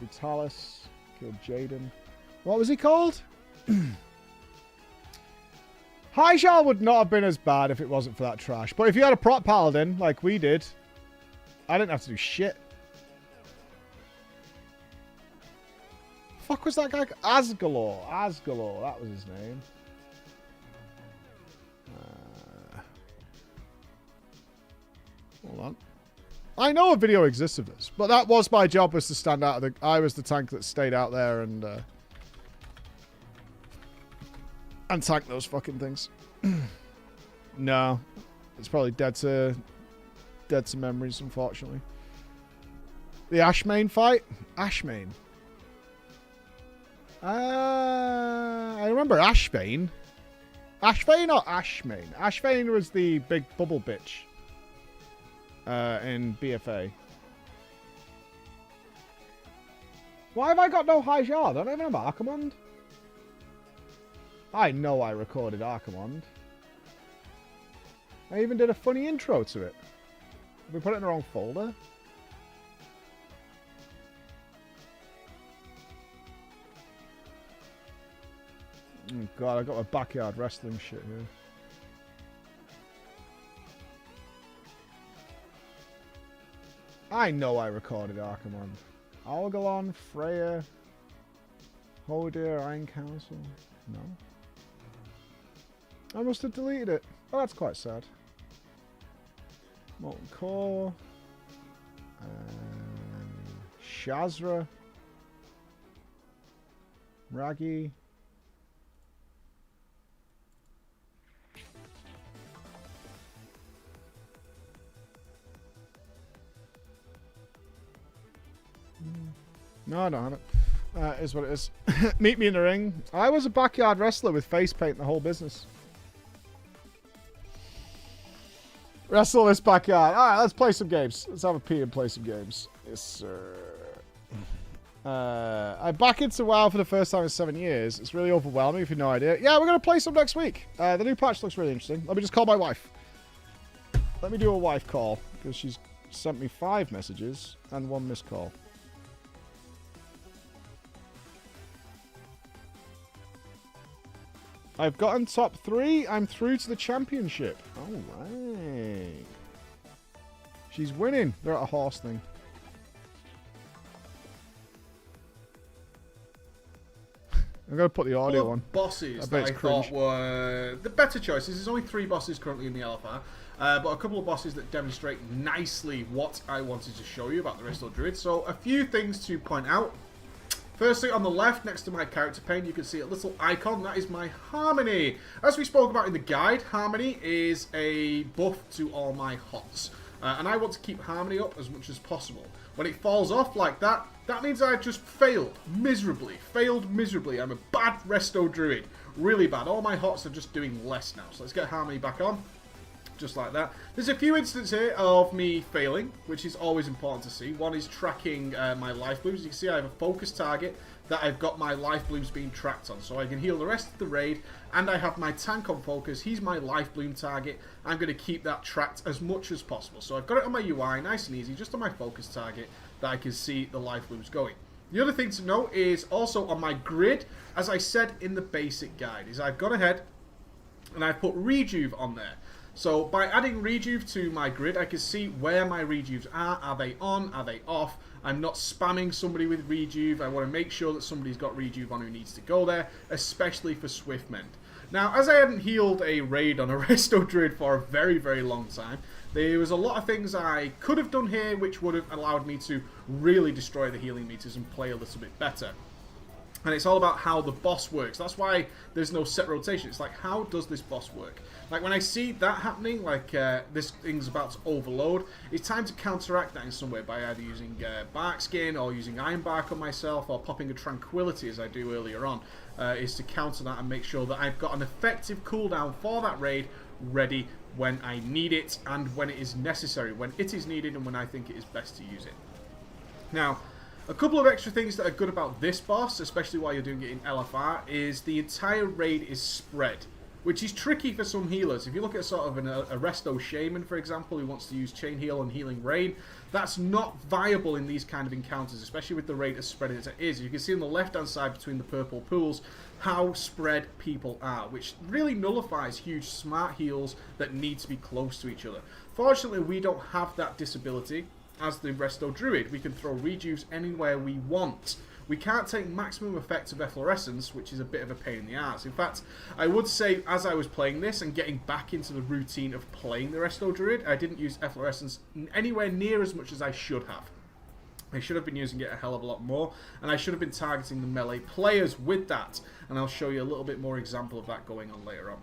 Vitalis. Killed Jaden. What was he called? Hyjal would not have been as bad if it wasn't for that trash. But if you had a prop paladin, like we did, I didn't have to do shit. Fuck was that guy? Asgalor. Asgalor. That was his name. Hold on. I know a video exists of this, but that was my job, was to stand out of the... I was the tank that stayed out there and tank those fucking things. No. It's probably dead to memories, unfortunately. The Ashmane fight? Ashmane. I remember Ashbane. Ashbane or Ashmane? Ashbane was the big bubble bitch in BFA. Why have I got no Hyjal? I don't even have Archimond. I know I recorded Archimond. I even did a funny intro to it. Have we put it in the wrong folder? Oh god, I got my backyard wrestling shit here. I know I recorded Archimond. Algalon, Freya, Hodir, Iron Council. No. I must have deleted it. Oh, that's quite sad. Molten Core. Shazra. Raggy. No, I don't have it. It is what it is. Meet me in the ring. I was a backyard wrestler with face paint the whole business. Wrestle this backyard. Alright, let's play some games. Let's have a pee and play some games. Yes, sir. I'm back into WoW for the first time in 7 years. It's really overwhelming if you have no idea. Yeah, we're going to play some next week. The new patch looks really interesting. Let me just call my wife. Let me do a wife call, because she's sent me 5 messages and 1 missed call. I've gotten top 3. I'm through to the championship. All right. She's winning. They're at a horse thing. I'm going to put the audio on. Bosses that I thought were the better choices. There's only 3 bosses currently in the LFR. But a couple of bosses that demonstrate nicely what I wanted to show you about the Resto Druid. So a few things to point out. Firstly, on the left, next to my character pane, you can see a little icon. That is my Harmony. As we spoke about in the guide, Harmony is a buff to all my HOTS. And I want to keep harmony up as much as possible. When it falls off like that, that means I just failed miserably. I'm a bad Resto Druid. Really bad. All my hots are just doing less now. So let's get harmony back on. Just like that. There's a few instances here of me failing, which is always important to see. One is tracking my life blooms. You can see I have a focus target that I've got my life blooms being tracked on. So I can heal the rest of the raid, and I have my tank on focus. He's my life bloom target. I'm going to keep that tracked as much as possible. So I've got it on my UI, nice and easy, just on my focus target that I can see the life blooms going. The other thing to note is also on my grid, as I said in the basic guide, is I've gone ahead and I've put rejuve on there. So by adding rejuve to my grid, I can see where my rejuves are. Are they on? Are they off? I'm not spamming somebody with rejuve. I want to make sure that somebody's got rejuve on who needs to go there, especially for swift mend. Now, as I hadn't healed a raid on a Resto Druid for a very, very long time, there was a lot of things I could have done here which would have allowed me to really destroy the healing meters and play a little bit better. And it's all about how the boss works. That's why there's no set rotation. It's like, how does this boss work? Like, when I see that happening, like this thing's about to overload, it's time to counteract that in some way by either using bark skin or using iron bark on myself or popping a tranquility as I do earlier on, is to counter that and make sure that I've got an effective cooldown for that raid ready when I need it and when it is necessary, when it is needed and when I think it is best to use it. Now, a couple of extra things that are good about this boss, especially while you're doing it in LFR, is the entire raid is spread, which is tricky for some healers. If you look at sort of a Resto Shaman, for example, who wants to use Chain Heal and Healing Rain, that's not viable in these kind of encounters, especially with the raid as spread as it is. You can see on the left-hand side between the purple pools how spread people are, which really nullifies huge smart heals that need to be close to each other. Fortunately, we don't have that disability. As the Resto Druid, we can throw rejuves anywhere we want. We can't take maximum effect of efflorescence, which is a bit of a pain in the ass. In fact, I would say as I was playing this and getting back into the routine of playing the Resto Druid, I didn't use efflorescence anywhere near as much as I should have. I should have been using it a hell of a lot more, and I should have been targeting the melee players with that. And I'll show you a little bit more example of that going on later on.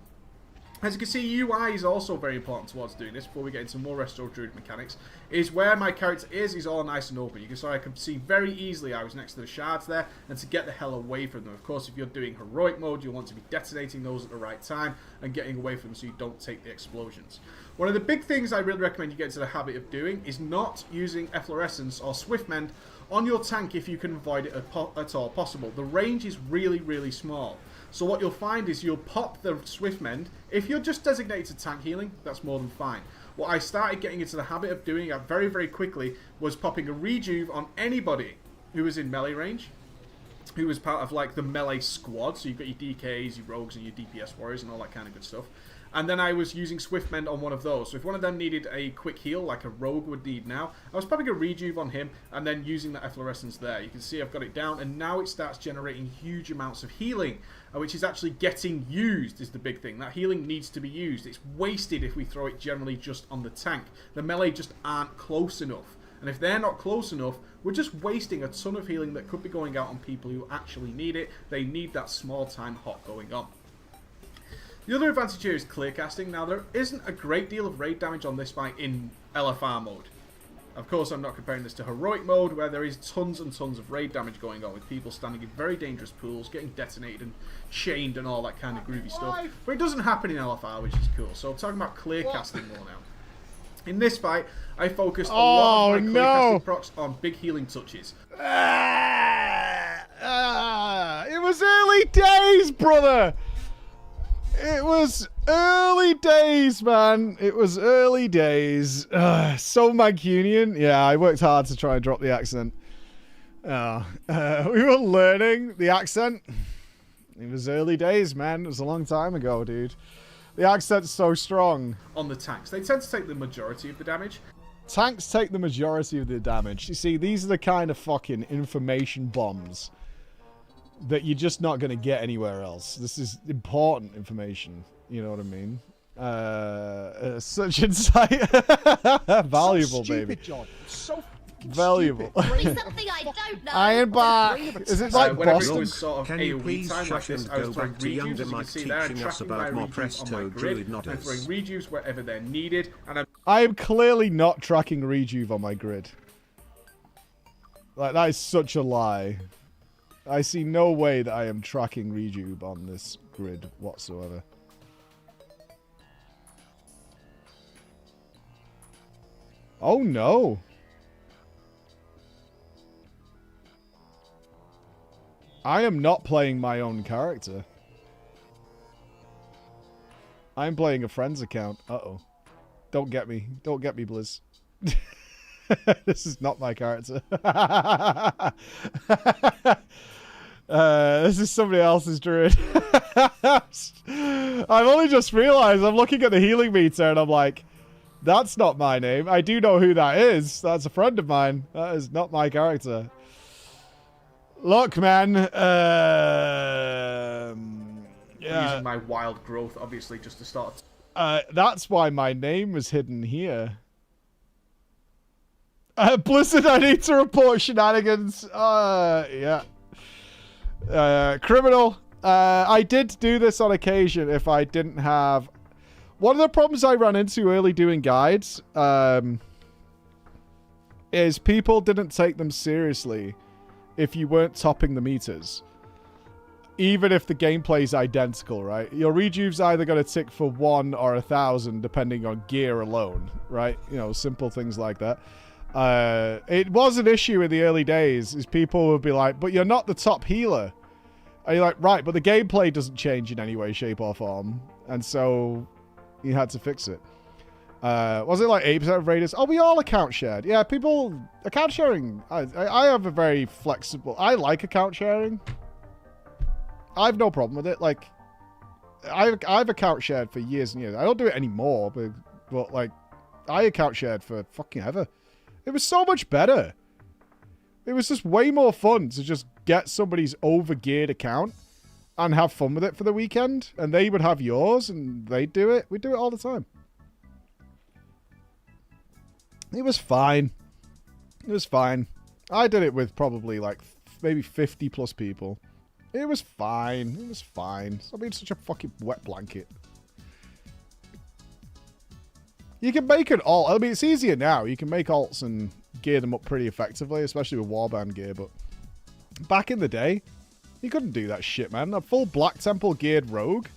As you can see, UI is also very important towards doing this. Before we get into more Resto Druid mechanics, is where my character is all nice and open. So I can see very easily I was next to the shards there, and to get the hell away from them. Of course, if you're doing heroic mode, you'll want to be detonating those at the right time and getting away from them so you don't take the explosions. One of the big things I really recommend you get into the habit of doing is not using efflorescence or swift mend on your tank if you can avoid it at all possible. The range is really, really small. So what you'll find is you'll pop the swift mend. If you're just designated to tank healing, that's more than fine. What I started getting into the habit of doing very, very quickly was popping a rejuve on anybody who was in melee range, who was part of like the melee squad. So you've got your DKs, your rogues, and your DPS warriors and all that kind of good stuff. And then I was using swift mend on one of those. So if one of them needed a quick heal, like a rogue would need now, I was popping a rejuve on him and then using that efflorescence there. You can see I've got it down, and now it starts generating huge amounts of healing, which is actually getting used is the big thing. That healing needs to be used. It's wasted if we throw it generally just on the tank. The melee just aren't close enough. And if they're not close enough, we're just wasting a ton of healing that could be going out on people who actually need it. They need that small time hot going on. The other advantage here is clear casting. Now, there isn't a great deal of raid damage on this fight in LFR mode. Of course, I'm not comparing this to heroic mode, where there is tons and tons of raid damage going on with people standing in very dangerous pools, getting detonated and chained and all that kind of groovy stuff. But it doesn't happen in LFR, which is cool. So I'm talking about clear casting more now. In this fight, I focused a lot of my clear casting procs on big healing touches. It was early days, brother! It was early days, man. It was early days. So Mancunian. Yeah, I worked hard to try and drop the accent. We were learning the accent. It was early days, man. It was a long time ago, dude. The accent's so strong. On the tanks, they tend to take the majority of the damage. Tanks take the majority of the damage. You see, these are the kind of fucking information bombs that you're just not going to get anywhere else. This is important information. You know what I mean? Such insight. Valuable, so stupid, baby. John. So Valuable. Probably something I don't know. I am back. Is it like Whenever it Boston? was sort of Can you AoE please time like shush this, and I was go throwing back to rejuves, younger as you can Mike see there, teaching us tracking my about more rejuves on my Resto, grid, druid, not and throwing us. rejuves wherever they're needed, and I am clearly not tracking rejuve on my grid. Like, that is such a lie. I see no way that I am tracking rejuve on this grid whatsoever. Oh no. I am not playing my own character. I'm playing a friend's account. Uh-oh. Don't get me. Don't get me, Blizz. This is not my character. This is somebody else's druid. I've only just realized I'm looking at the healing meter and I'm like, that's not my name. I do know who that is. That's a friend of mine. That is not my character. Look, man. Yeah. using my wild growth, obviously, just to start. That's why my name was hidden here. Blizzard, I need to report shenanigans. Yeah. Criminal. I did do this on occasion if I didn't have... One of the problems I ran into early doing guides is people didn't take them seriously if you weren't topping the meters. Even if the gameplay is identical, right? Your rejuve's either going to tick for 1 or 1,000 depending on gear alone, right? You know, simple things like that. It was an issue in the early days, is people would be like, but you're not the top healer. And you're like, right, but the gameplay doesn't change in any way, shape, or form. And so you had to fix it. Was it like 8% of raiders? Oh, we all account shared. Yeah, people... Account sharing... I have a very flexible... I like account sharing. I have no problem with it. Like, I've account shared for years and years. I don't do it anymore, but like, I account shared for fucking ever. It was so much better. It was just way more fun to just get somebody's over-geared account and have fun with it for the weekend. And they would have yours and they'd do it. We do it all the time. It was fine. It was fine. I did it with probably like maybe 50 plus people. It was fine. It was fine. Stop being such a fucking wet blanket. You can make an alt. I mean, it's easier now. You can make alts and gear them up pretty effectively, especially with warband gear, but back in the day, you couldn't do that shit, man. A full Black Temple geared rogue.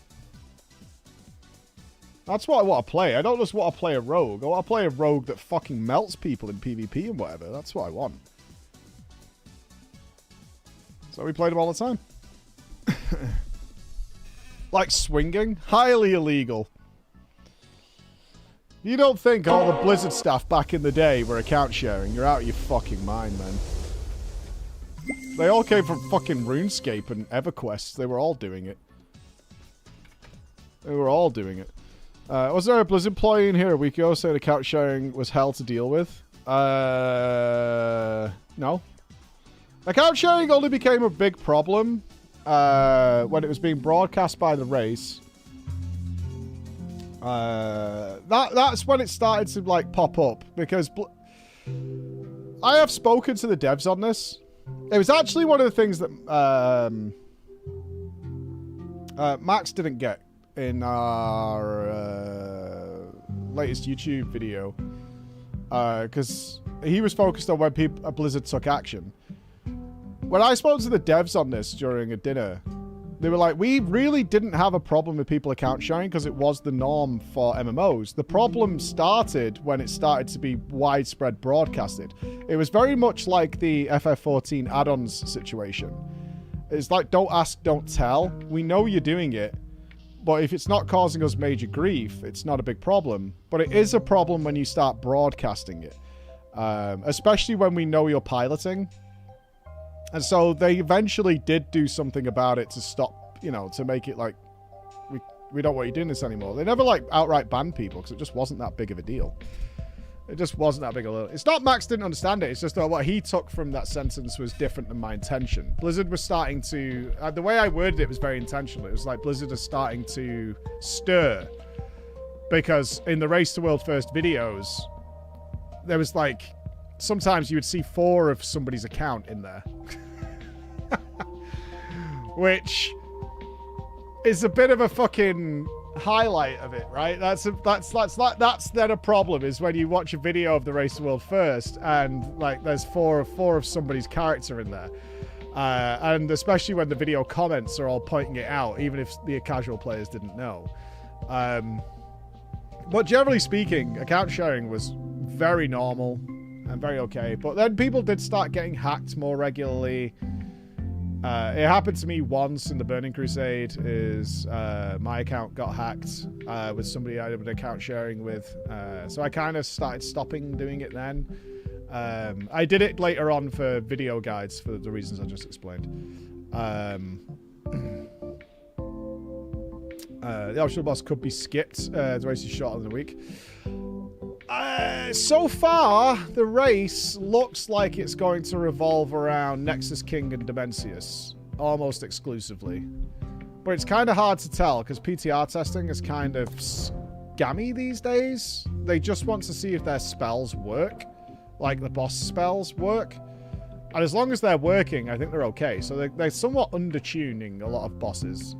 That's what I want to play. I don't just want to play a rogue. I want to play a rogue that fucking melts people in PvP and whatever. That's what I want. So we played them all the time. Like swinging? Highly illegal. You don't think all the Blizzard staff back in the day were account sharing? You're out of your fucking mind, man. They all came from fucking RuneScape and EverQuest. They were all doing it. They were all doing it. Was there a Blizzard employee in here a week ago saying account sharing was hell to deal with? No. Account sharing only became a big problem when it was being broadcast by the race. That's when it started to like pop up, because I have spoken to the devs on this. It was actually one of the things that Max didn't get in our latest YouTube video, because he was focused on when Blizzard took action. When I spoke to the devs on this during a dinner, they were like, we really didn't have a problem with people account sharing because it was the norm for MMOs. The problem started when it started to be widespread broadcasted. It was very much like the FF14 add-ons situation. It's like, don't ask, don't tell. We know you're doing it, but if it's not causing us major grief, it's not a big problem. But it is a problem when you start broadcasting it, especially when we know you're piloting. And so they eventually did do something about it to stop, you know, to make it like, we don't want you doing this anymore. They never like outright banned people because it just wasn't that big of a deal. It just wasn't that big of a deal. It's not Max didn't understand it. It's just that what he took from that sentence was different than my intention. Blizzard was starting to, the way I worded it was very intentional. It was like Blizzard is starting to stir, because in the Race to World First videos, there was like, sometimes you would see 4 of somebody's account in there. Which is a bit of a fucking highlight of it, right? That's then a problem, is when you watch a video of the race of the world first and like there's four of somebody's character in there. And especially when the video comments are all pointing it out, even if the casual players didn't know. But generally speaking, account sharing was very normal and very okay. But then people did start getting hacked more regularly. It happened to me once in the Burning Crusade. Is my account got hacked with somebody I had an account sharing with. So I kind of started stopping doing it then. I did it later on for video guides for the reasons I just explained. The optional boss could be skipped. The race is shorter than a week. So far, the race looks like it's going to revolve around Nexus King and Dimensius, almost exclusively. But it's kind of hard to tell, because PTR testing is kind of scammy these days. They just want to see if their spells work, like the boss spells work. And as long as they're working, I think they're okay. So they're somewhat undertuning a lot of bosses.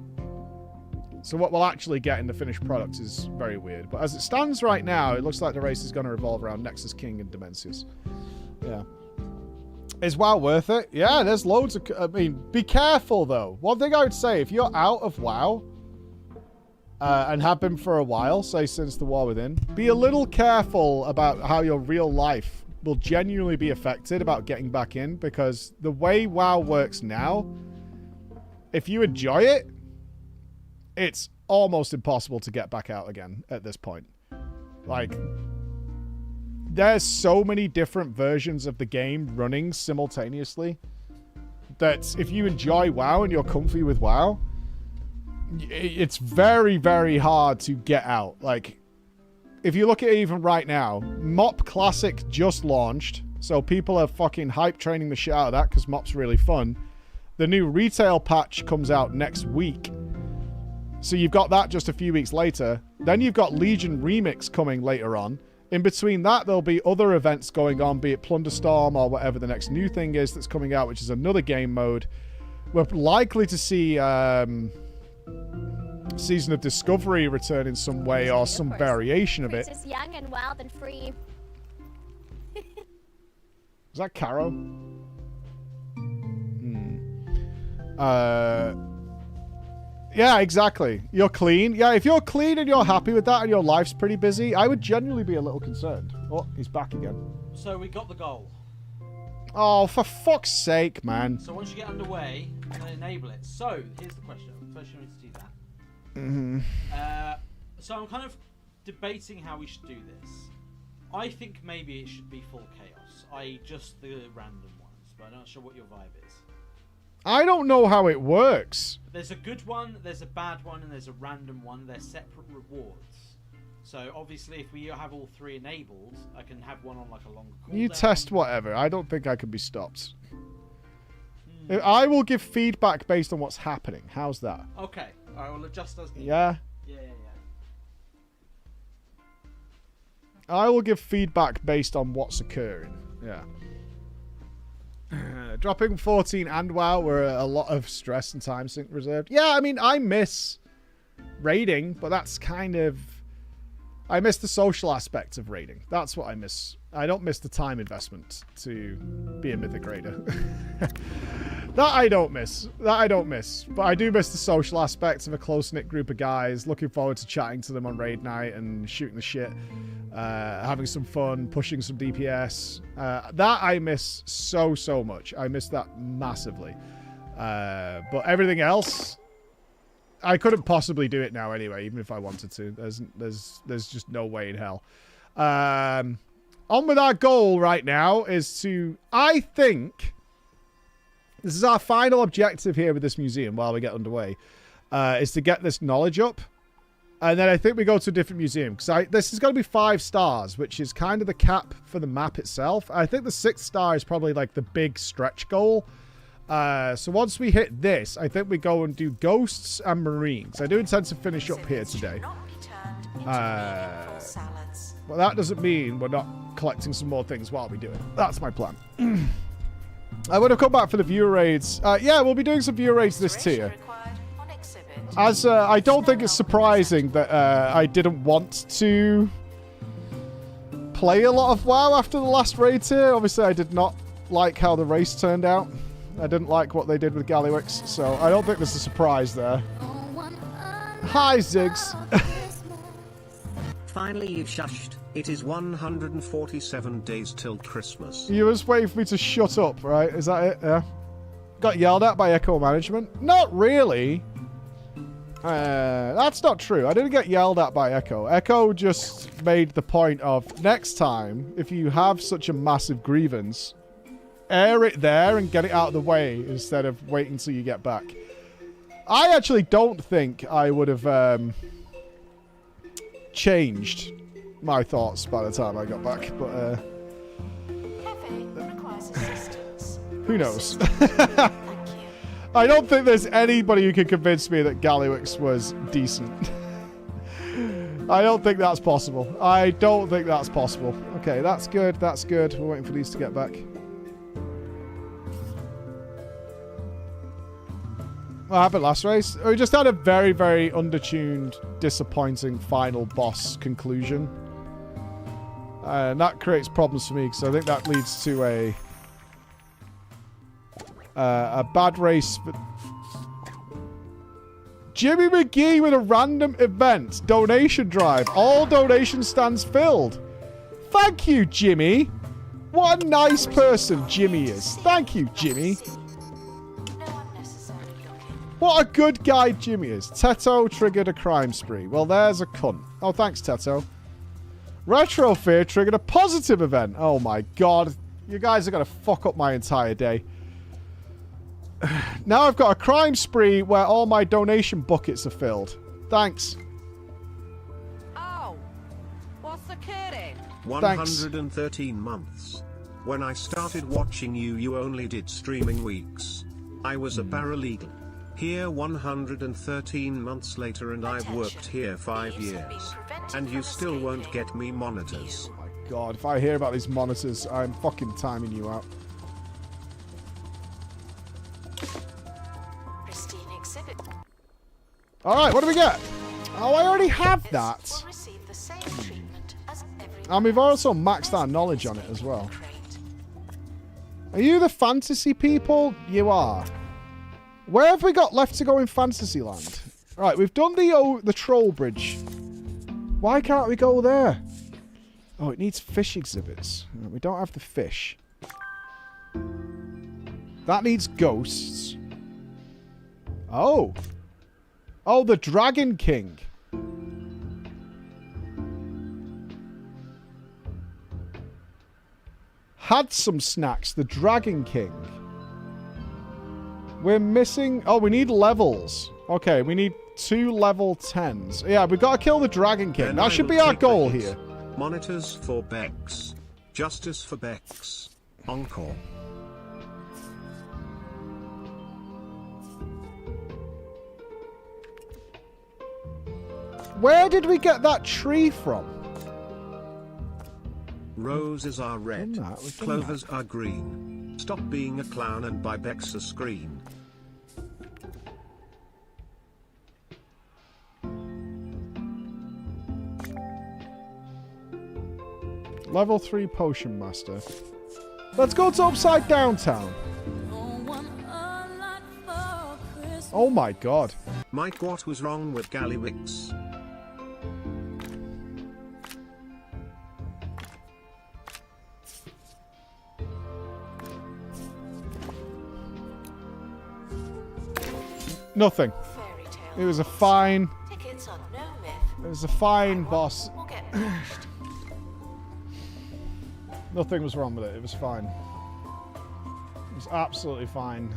So what we'll actually get in the finished product is very weird. But as it stands right now, it looks like the race is going to revolve around Nexus King and Dimensius. Yeah. Is WoW worth it? Yeah, there's loads of... I mean, be careful, though. One thing I would say, if you're out of WoW, and have been for a while, say since the War Within, be a little careful about how your real life will genuinely be affected about getting back in, because the way WoW works now, if you enjoy it, it's almost impossible to get back out again at this point. Like, there's so many different versions of the game running simultaneously that if you enjoy WoW and you're comfy with WoW, it's very, very hard to get out. Like, if you look at it even right now, Mop Classic just launched, so people are fucking hype training the shit out of that because Mop's really fun. The new retail patch comes out next week. So you've got that just a few weeks later. Then you've got Legion Remix coming later on. In between that, there'll be other events going on, be it Plunderstorm or whatever the next new thing is that's coming out, which is another game mode. We're likely to see Season of Discovery return in some way or some variation of it. Just young and wild and free. Is that Caro? Yeah, exactly. You're clean. Yeah, if you're clean and you're happy with that and your life's pretty busy, I would genuinely be a little concerned. Oh, he's back again. So we got the goal. Oh, for fuck's sake, man. So once you get underway, and enable it. So here's the question. First, you need to do that. So I'm kind of debating how we should do this. I think maybe it should be full chaos, i.e. just the random ones, but I'm not sure what your vibe is. I don't know how it works. There's a good one, there's a bad one, and there's a random one. They're separate rewards. So obviously, if we have all 3 enabled, I can have one on like a longer cooldown. You test whatever. I don't think I can be stopped. I will give feedback based on what's happening. How's that? Okay, I will adjust as needed. Yeah. Yeah. I will give feedback based on what's occurring. Yeah. Dropping 14 and WoW were a lot of stress and time sink reserved. Yeah, I mean, I miss raiding, but that's kind of... I miss the social aspect of raiding. That's what I miss. I don't miss the time investment to be a mythic raider. That I don't miss. But I do miss the social aspect of a close-knit group of guys, looking forward to chatting to them on raid night and shooting the shit. Having some fun, pushing some DPS. That I miss so much. I miss that massively. But everything else, I couldn't possibly do it now anyway, even if I wanted to. There's just no way in hell. On with our goal right now is to, I think, this is our final objective here with this museum while we get underway, is to get this knowledge up. And then I think we go to a different museum. Because this is going to be 5 stars, which is kind of the cap for the map itself. I think the 6th star is probably like the big stretch goal. So once we hit this, I think we go and do ghosts and marines. I do intend to finish up here today. But that doesn't mean we're not collecting some more things while we do it. That's my plan. I would have come back for the viewer raids. Yeah, we'll be doing some viewer raids this tier. As I don't think it's surprising that I didn't want to play a lot of WoW after the last raid tier. Obviously, I did not like how the race turned out. I didn't like what they did with Gallywix, so I don't think there's a surprise there. Hi, Ziggs. Finally you shushed. It is 147 days till Christmas. You was waiting for me to shut up, right? Is that it? Yeah. Got yelled at by Echo Management? Not really. That's not true. I didn't get yelled at by Echo. Echo just made the point of, next time, if you have such a massive grievance, air it there and get it out of the way instead of waiting till you get back. I actually don't think I would have changed my thoughts by the time I got back, but who knows? I don't think there's anybody who can convince me that Gallywix was decent. I don't think that's possible. I don't think that's possible. Okay, that's good. That's good. We're waiting for these to get back. What happened last race? We just had a very, very undertuned, disappointing final boss conclusion. And that creates problems for me, because I think that leads to a bad race. Jimmy McGee with a random event. Donation drive. All donation stands filled. Thank you, Jimmy. What a nice person Jimmy is. Thank you, Jimmy. What a good guy Jimmy is. Teto triggered a crime spree. Well, there's a cunt. Oh, thanks, Teto. Retro Fear triggered a positive event. Oh, my God. You guys are going to fuck up my entire day. Now I've got a crime spree where all my donation buckets are filled. Thanks. Oh, what's the kidding? 113 months. When I started watching you, you only did streaming weeks. I was a paralegal. Here 113 months later, and I've worked here 5 years. And you still won't get me monitors. Oh my God, if I hear about these monitors, I'm fucking timing you out. Alright, what do we get? Oh, I already have that. And we've also maxed our knowledge on it as well. Are you the fantasy people? You are. Where have we got left to go in Fantasyland? Right, we've done the troll bridge. Why can't we go there? Oh, it needs fish exhibits. We don't have the fish. That needs ghosts. Oh. Oh, the Dragon King. Had some snacks. The Dragon King. We're missing... Oh, we need levels. Okay, we need 2 level 10s. Yeah, we've got to kill the Dragon King. That should be our goal here. Monitors for Bex. Justice for Bex. Encore. Where did we get that tree from? Roses are red. Clovers are green. Stop being a clown and buy Bex a screen. Level 3 Potion Master. Let's go to Upside Down Town. Oh my God. Mike, what was wrong with Gallywix? Nothing. It was a fine... It was a fine boss. Nothing was wrong with it. It was fine. It was absolutely fine.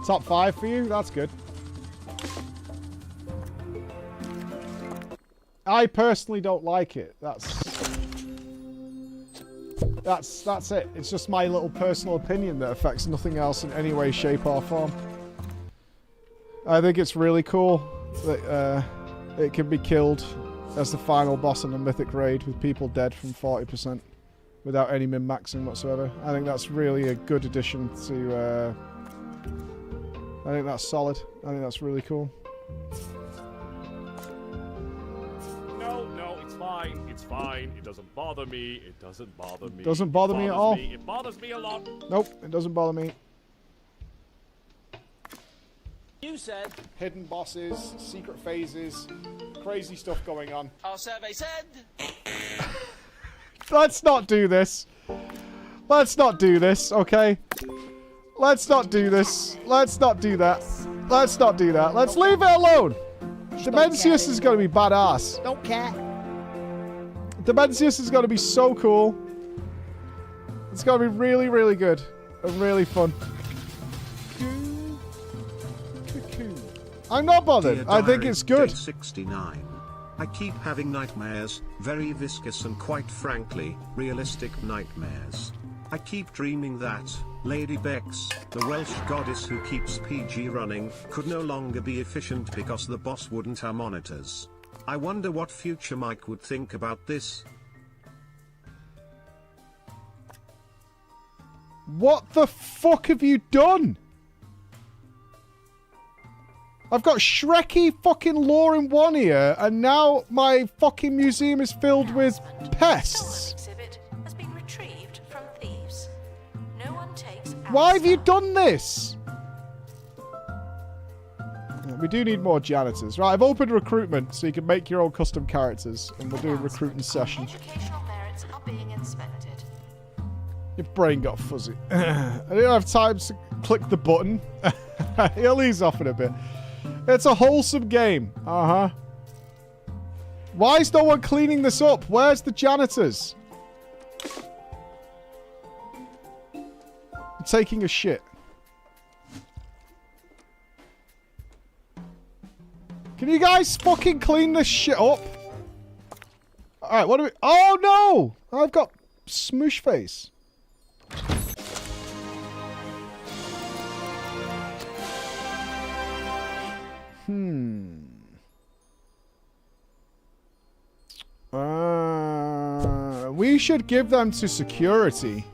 Top 5 for you? That's good. I personally don't like it. That's it. It's just my little personal opinion that affects nothing else in any way, shape, or form. I think it's really cool that it can be killed as the final boss in a mythic raid with people dead from 40% without any min-maxing whatsoever. I think that's really a good addition to... I think that's solid. I think that's really cool. No, it's fine. It's fine. It doesn't bother me. It doesn't bother me. Doesn't bother me at all. It bothers me a lot. Nope, it doesn't bother me. You said. Hidden bosses, secret phases, crazy stuff going on. Our survey said. Let's not do this. Let's not do this, okay? Let's not do this. Let's not do that. Let's not do that. Let's leave it alone. Dimensius is going to be badass. Don't care. Dimensius is going to be so cool. It's going to be really, really good. And really fun. I'm not bothered. Dear I think Diary, it's good. Day 69. I keep having nightmares, very viscous and quite frankly, realistic nightmares. I keep dreaming that Lady Bex, the Welsh goddess who keeps PG running, could no longer be efficient because the boss wouldn't have monitors. I wonder what future Mike would think about this. What the fuck have you done? I've got Shrekky fucking lore in one ear, and now my fucking museum is filled with pests. Exhibit has been retrieved from thieves. No one takes. Why have you done this? We do need more janitors. Right, I've opened recruitment, so you can make your own custom characters, and we'll do a recruiting session. Educational merits are being inspected. Your brain got fuzzy. I didn't have time to click the button. He'll ease off in a bit. It's a wholesome game. Uh-huh. Why is no one cleaning this up? Where's the janitors? I'm taking a shit. Can you guys fucking clean this shit up? Alright, what do we... Oh, no! I've got smoosh face. We should give them to security.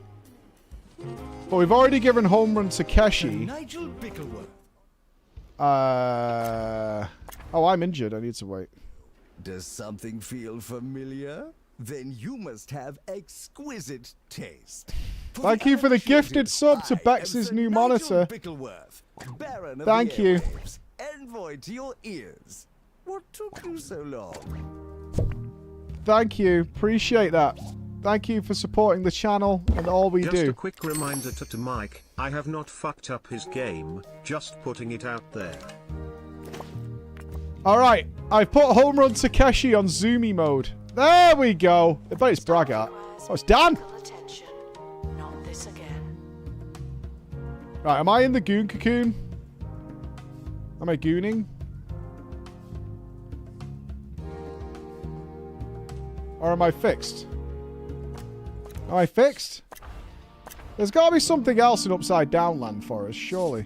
But we've already given home run to Keshi. Oh, I'm injured. I need to wait. Does something feel familiar? Then you must have exquisite taste. Thank you for the gifted sub to Bex's new monitor. Thank you. Envoy to your ears. What took you so long? Thank you. Appreciate that. Thank you for supporting the channel and all we Just do. a quick reminder to Mike, I have not fucked up his game, just putting it out there. Alright, I've put home run Takeshi on zoomy mode. There we go. I bet it's Braggart. Oh, it's Dan. Not this again. Right, am I in the goon cocoon? Am I gooning? Or am I fixed? Am I fixed? There's got to be something else in Upside Down Land for us, surely.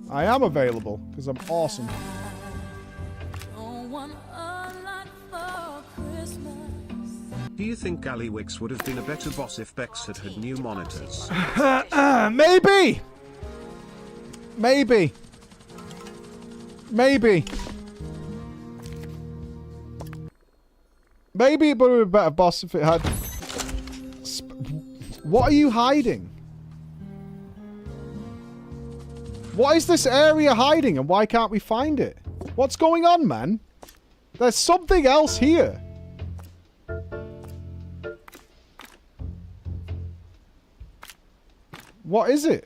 I am available, because I'm awesome. Do you think Gallywix would have been a better boss if Bex had had new monitors? Maybe! Maybe. Maybe. Maybe it would have been a better boss if it had... What are you hiding? What is this area hiding and why can't we find it? What's going on, man? There's something else here. What is it?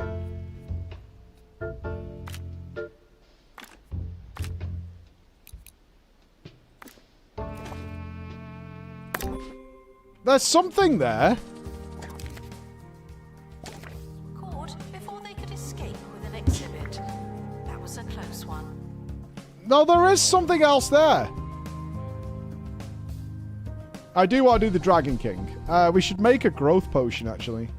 There's something there. Caught before they could escape with an exhibit. That was a close one. No, there is something else there. I do want to do the Dragon King. We should make a growth potion, actually.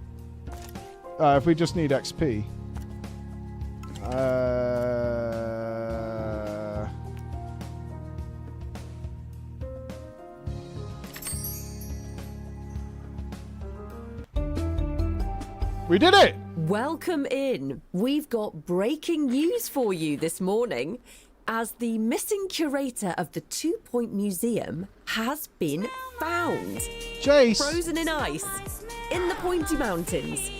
If we just need XP. We did it! Welcome in. We've got breaking news for you this morning, as the missing curator of the 2 Point Museum has been found. Jace! Frozen in ice, in the Pointy Mountains,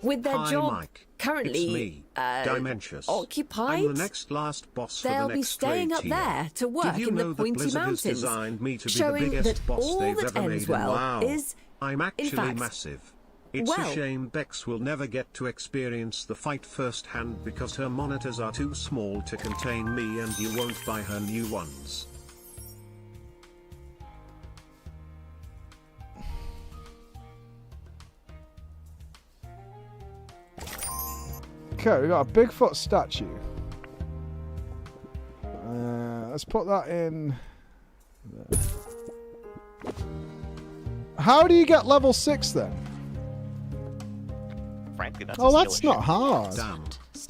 with their job Mike. currently It's me, Dimensious. occupied. I'm the next last boss for They'll the be next staying raid up tier. there to work Did you in the know that Pointy Blizzard has Mountains, designed me to be showing the biggest that boss all they've that ever ends made? well Wow. is, I'm actually fact, massive. It's well. a shame Bex will never get to experience the fight firsthand because her monitors are too small to contain me and you won't buy her new ones. Okay, we got a Bigfoot statue. Let's put that in there. How do you get level 6 then? Frankly, that's Oh, that's not hard. Damn.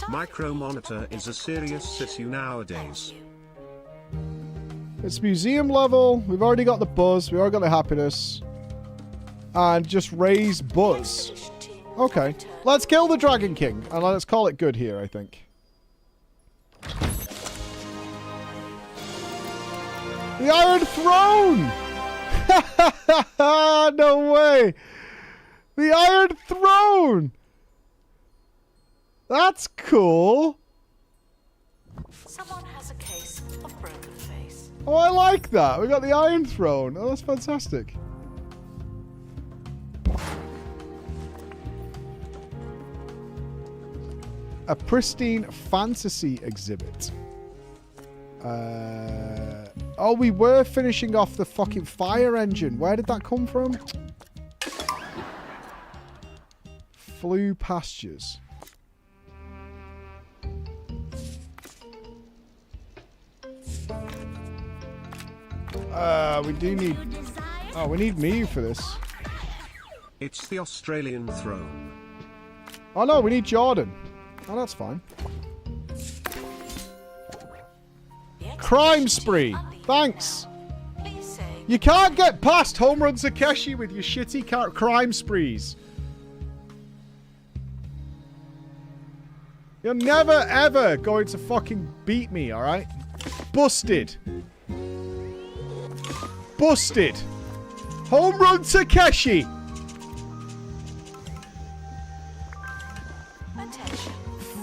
Micro monitor is a serious issue nowadays. It's museum level. We've already got the buzz. We already got the happiness. And just raise buzz. Okay. Let's kill the Dragon King. And let's call it good here, I think. The Iron Throne! No way! The Iron Throne! That's cool. Someone has a case of broken face. Oh, I like that. We got the Iron Throne. Oh, that's fantastic. A pristine fantasy exhibit. Oh, we were finishing off the fucking fire engine. Where did that come from? Flue pastures. We do need... Oh, we need me for this. It's the Australian throne. Oh, no, we need Jordan. Oh, that's fine. Crime spree. Thanks. You can't get past Home Run Takeshi with your shitty crime sprees. You're never, ever going to fucking beat me, alright? Busted. Busted. Home Run Takeshi.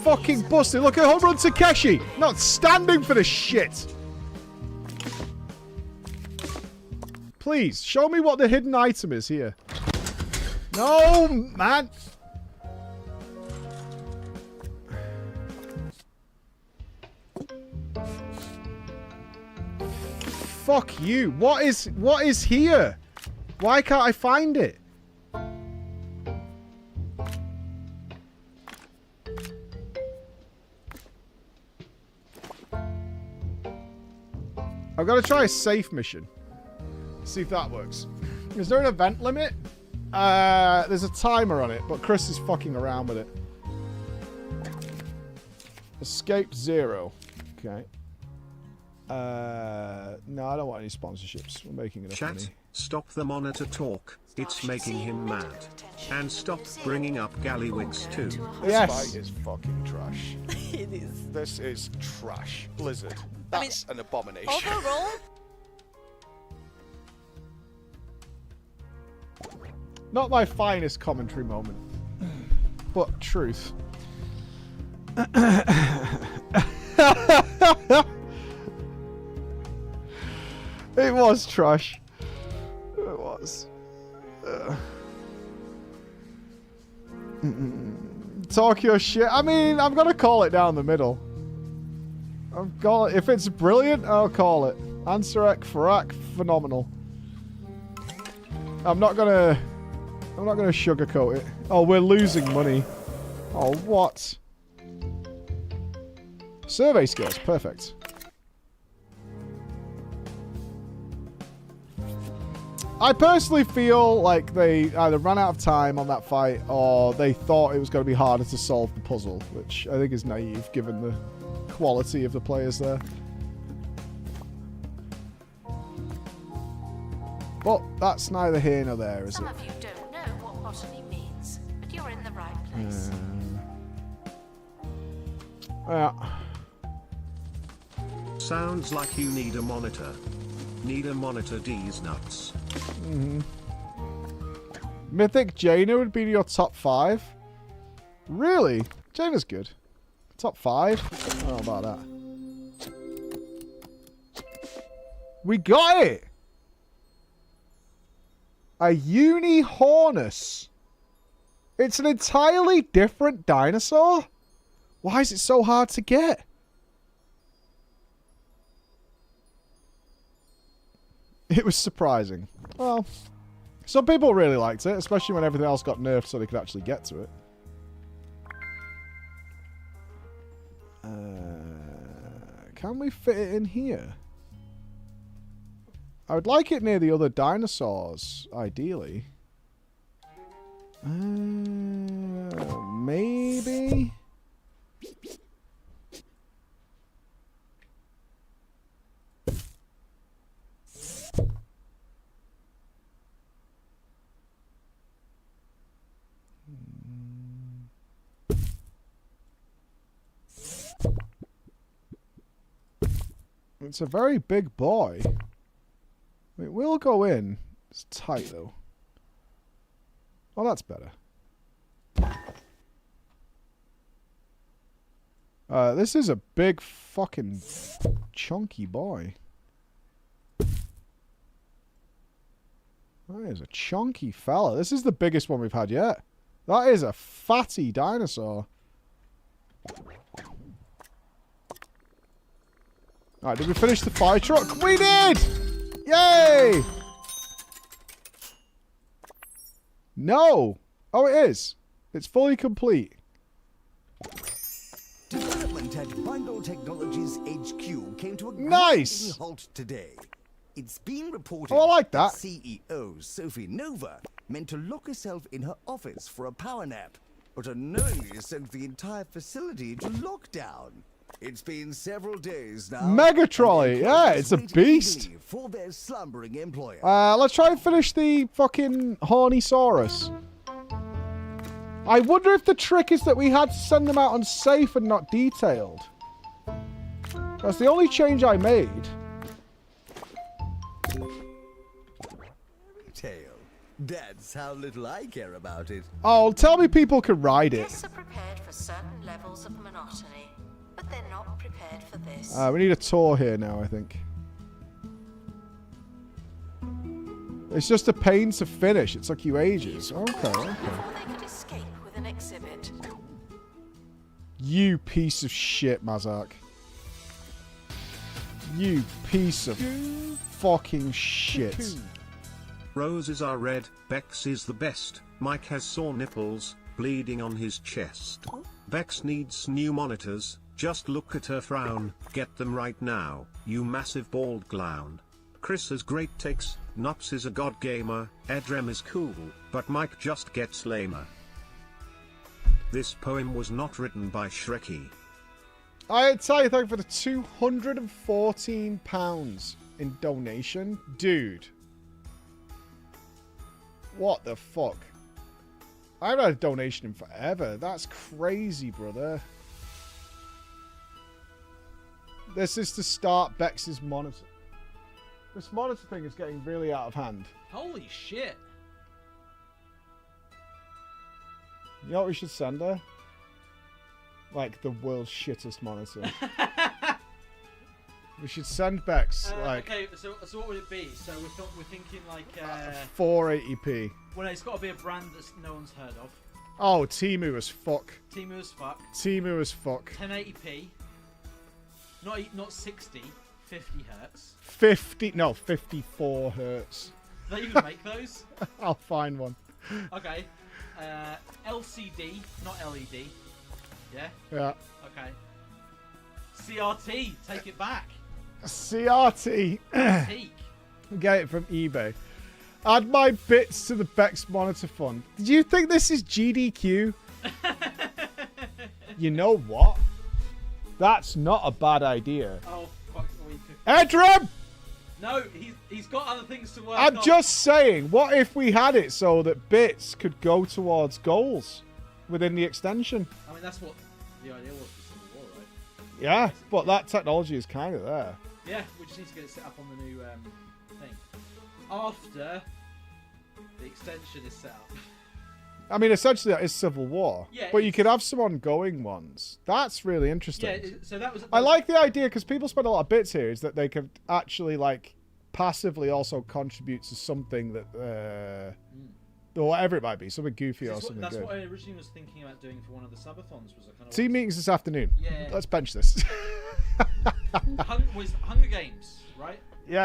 Fucking busted. Look at Home Run Takeshi. Not standing for this shit. Please, show me what the hidden item is here. No, man. Fuck you. What is here? Why can't I find it? I've got to try a safe mission. See if that works. Is there an event limit? There's a timer on it, but Chris is fucking around with it. Escape 0. Okay. No, I don't want any sponsorships. We're making enough money. Chat, stop the monitor talk. It's making him mad. And stop bringing up Gallywix too. Yes. This fight is fucking trash. It is. This is trash. Blizzard. That's an abomination. Overall, Not my finest commentary moment, but truth. It was trash. It was. Talk your shit. I mean, I'm gonna call it down the middle. If it's brilliant, I'll call it. Ansarek, Farak, phenomenal. I'm not gonna sugarcoat it. Oh, we're losing money. Oh, what? Survey skills, perfect. I personally feel like they either ran out of time on that fight or they thought it was going to be harder to solve the puzzle, which I think is naive given the quality of the players there. But that's neither here nor there, is it? Some of you don't know what botany means, but you're in the right face. Yeah. Sounds like you need a monitor. Need a monitor, D's nuts. Mythic Jaina would be your top 5. Really? Jaina's good. Top 5? I don't know about that. We got it! A Unihornus. It's an entirely different dinosaur? Why is it so hard to get? It was surprising. Well, some people really liked it, especially when everything else got nerfed so they could actually get to it. Can we fit it in here? I would like it near the other dinosaurs, ideally. Maybe? It's a very big boy. It will go in. It's tight, though. Oh, that's better. This is a big fucking chunky boy. That is a chunky fella. This is the biggest one we've had yet. That is a fatty dinosaur. Alright, did we finish the fire truck? We did! Yay! No! Oh, it is. It's fully complete. Development at Bindle Technologies HQ came to a Nice! grinding halt today. It's been reported Oh, I like that. CEO Sophie Nova meant to lock herself in her office for a power nap, but unknowingly sent the entire facility to lockdown. It's been several days now. Mega trolley, yeah, it's a beast. For their slumbering employer. Let's try and finish the fucking Hornisaurus. I wonder if the trick is that we had to send them out on safe and not detailed. That's the only change I made. Tail. That's how little I care about it. Oh, tell me people can ride it. Guests are prepared for certain levels of monotony, but they're not prepared for this. We need a tour here now, I think. It's just a pain to finish. It took you ages. Okay, okay. Before they could escape with an exhibit. You piece of shit, Mazak. You piece of fucking shit. Roses are red, Bex is the best, Mike has sore nipples, bleeding on his chest. Bex needs new monitors, just look at her frown, get them right now, you massive bald clown. Chris has great takes, Nops is a god gamer, Edrem is cool, but Mike just gets lamer. This poem was not written by Shrekky. I tell you, thank you for the £214 in donation. Dude. What the fuck? I haven't had a donation in forever. That's crazy, brother. This is to start Bex's monitor. This monitor thing is getting really out of hand. Holy shit. You know what we should send her? Like the world's shittest monitor. We should send Bex like. Okay, so what would it be? So we're thinking like 480p. Well, it's got to be a brand that no one's heard of. Oh, Temu as fuck. Temu as fuck. Temu as fuck. 1080p. Not 60. 50 hertz. 54 hertz. Do they even make those? I'll find one. Okay. LCD, not LED. Yeah? Yeah. Okay. CRT, take it back. CRT. Get it from eBay. Add my bits to the Bex Monitor Fund. Did you think this is GDQ? You know what? That's not a bad idea. Oh, fuck. Edram! No, he's got other things to work on. I'm just saying, what if we had it so that bits could go towards goals? within the extension. I mean, that's what the idea was for Civil War, right? Yeah, but that technology is kind of there. Yeah, we just need to get it set up on the new thing. After the extension is set up. I mean, essentially that is Civil War. Yeah, but you could have some ongoing ones. That's really interesting. Yeah, so that was... I like the idea, because people spend a lot of bits here, is that they could actually, like, passively also contribute to something that, or whatever it might be, something goofy or something That's good. what I originally was thinking about doing for one of the subathons. Was a kind of Team meetings this afternoon. Yeah. Let's bench this. was Hunger Games, right? Yeah.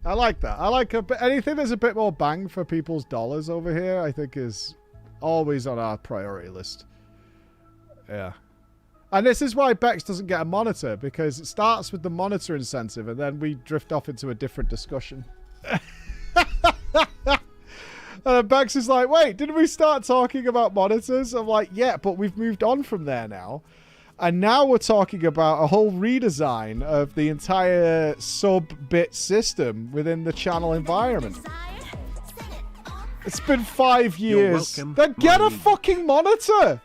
I like that. I like anything that's a bit more bang for people's dollars over here, I think is always on our priority list. Yeah. And this is why Bex doesn't get a monitor, because it starts with the monitor incentive and then we drift off into a different discussion. And Bex is like, wait, didn't we start talking about monitors? I'm like, yeah, but we've moved on from there now. And now we're talking about a whole redesign of the entire sub-bit system within the channel environment. It's been 5 years. Then get a fucking monitor!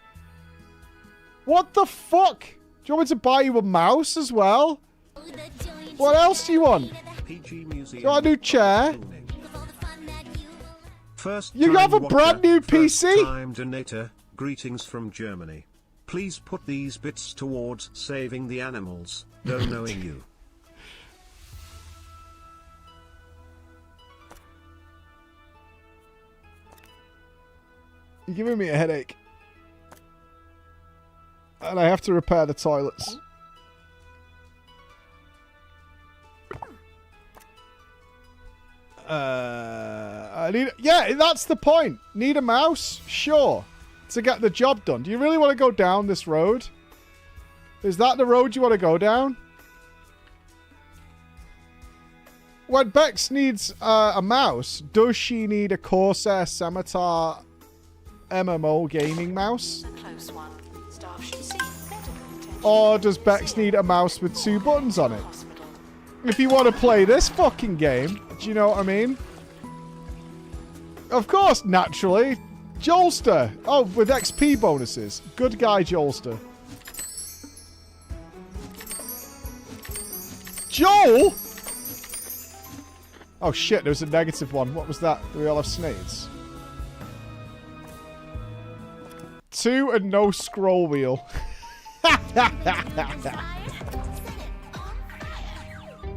What the fuck? Do you want me to buy you a mouse as well? What else do you want? PG Museum. You want a new chair? First You have a time brand new watcher, PC? First-time donator. Greetings from Germany. Please put these bits towards saving the animals. No knowing you. You're giving me a headache. And I have to repair the toilets. I need... Yeah, that's the point. Need a mouse? Sure. To get the job done. Do you really want to go down this road? Is that the road you want to go down? When Bex needs a mouse, does she need a Corsair Scimitar MMO gaming mouse? Or does Bex need a mouse with 2 buttons on it? If you want to play this fucking game, do you know what I mean? Of course, naturally. Jolster! Oh, with XP bonuses. Good guy, Jolster. Joel? Oh shit, there was a negative one. What was that? Do we all have snades? 2 and no scroll wheel.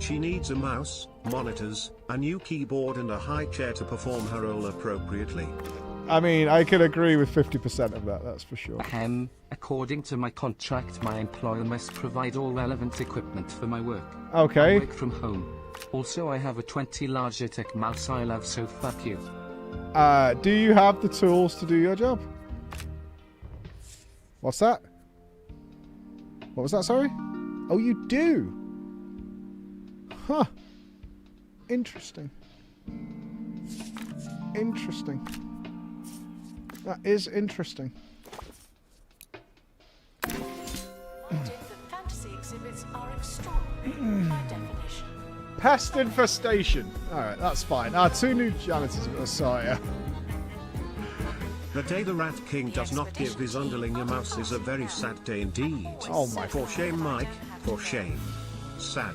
She needs a mouse, monitors, a new keyboard and a high chair to perform her role appropriately. I mean, I can agree with 50% of that, that's for sure. According to my contract, my employer must provide all relevant equipment for my work. Okay. I work from home. Also, I have a 20 Logitech mouse I love, so fuck you. Do you have the tools to do your job? What's that? What was that, sorry? Oh, you do? Huh. Interesting. Interesting. That is interesting. Fantasy exhibits are extraordinary by definition. Pest infestation. Alright, that's fine. Our 2 new janitors are going to sort ya. The day the Rat King does not give his underling a mouse is a very sad day indeed. Oh my... For shame, Mike. For shame. Sanj.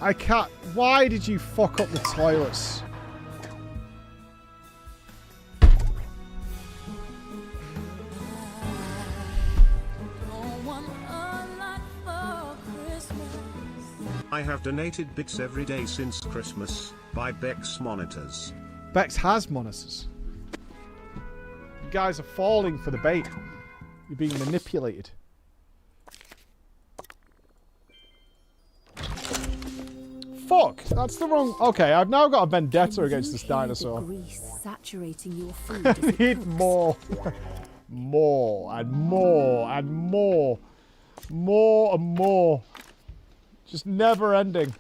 I can't... Why did you fuck up the toilets? I have donated bits every day since Christmas. Buy Bex monitors. Bex has monitors. You guys are falling for the bait. You're being manipulated. Fuck! That's the wrong... Okay, I've now got a vendetta against this dinosaur. Saturating your food. I need more. More and more and more. More and more. Just never ending.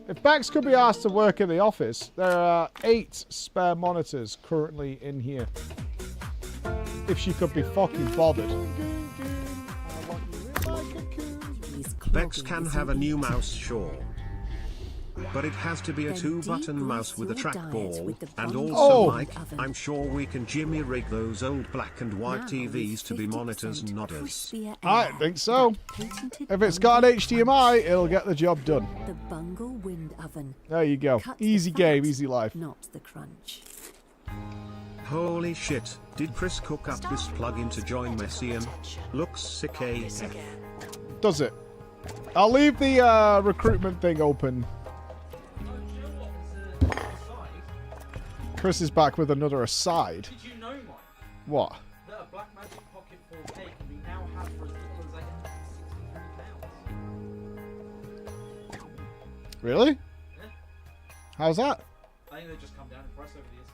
If Bex could be asked to work in the office, there are 8 spare monitors currently in here. If she could be fucking bothered. Bex can have a new mouse, sure. but it has to be a Then 2-button degrease mouse with a your diet trackball. with the And bundle also, of Mike, oven. I'm sure we can jimmy rig those old black and white Now TVs with to be 50% monitors and nodders. crispier I air, think so. that patented If it's got an Bungle HDMI, it'll get the job done. The Bungle Wind Oven. There you go. Cut the Easy fat, game, easy life. Not the crunch. Holy shit, did Chris cook up this plugin to join Messian? Looks sick AF. Does it? I'll leave the recruitment thing open. Chris is back with another aside. Did you know, Mike, What? that a Black Magic Pocket 4K can be now had for as little as £863? Really? Yeah. How's that? I think they've just come down in price over the years.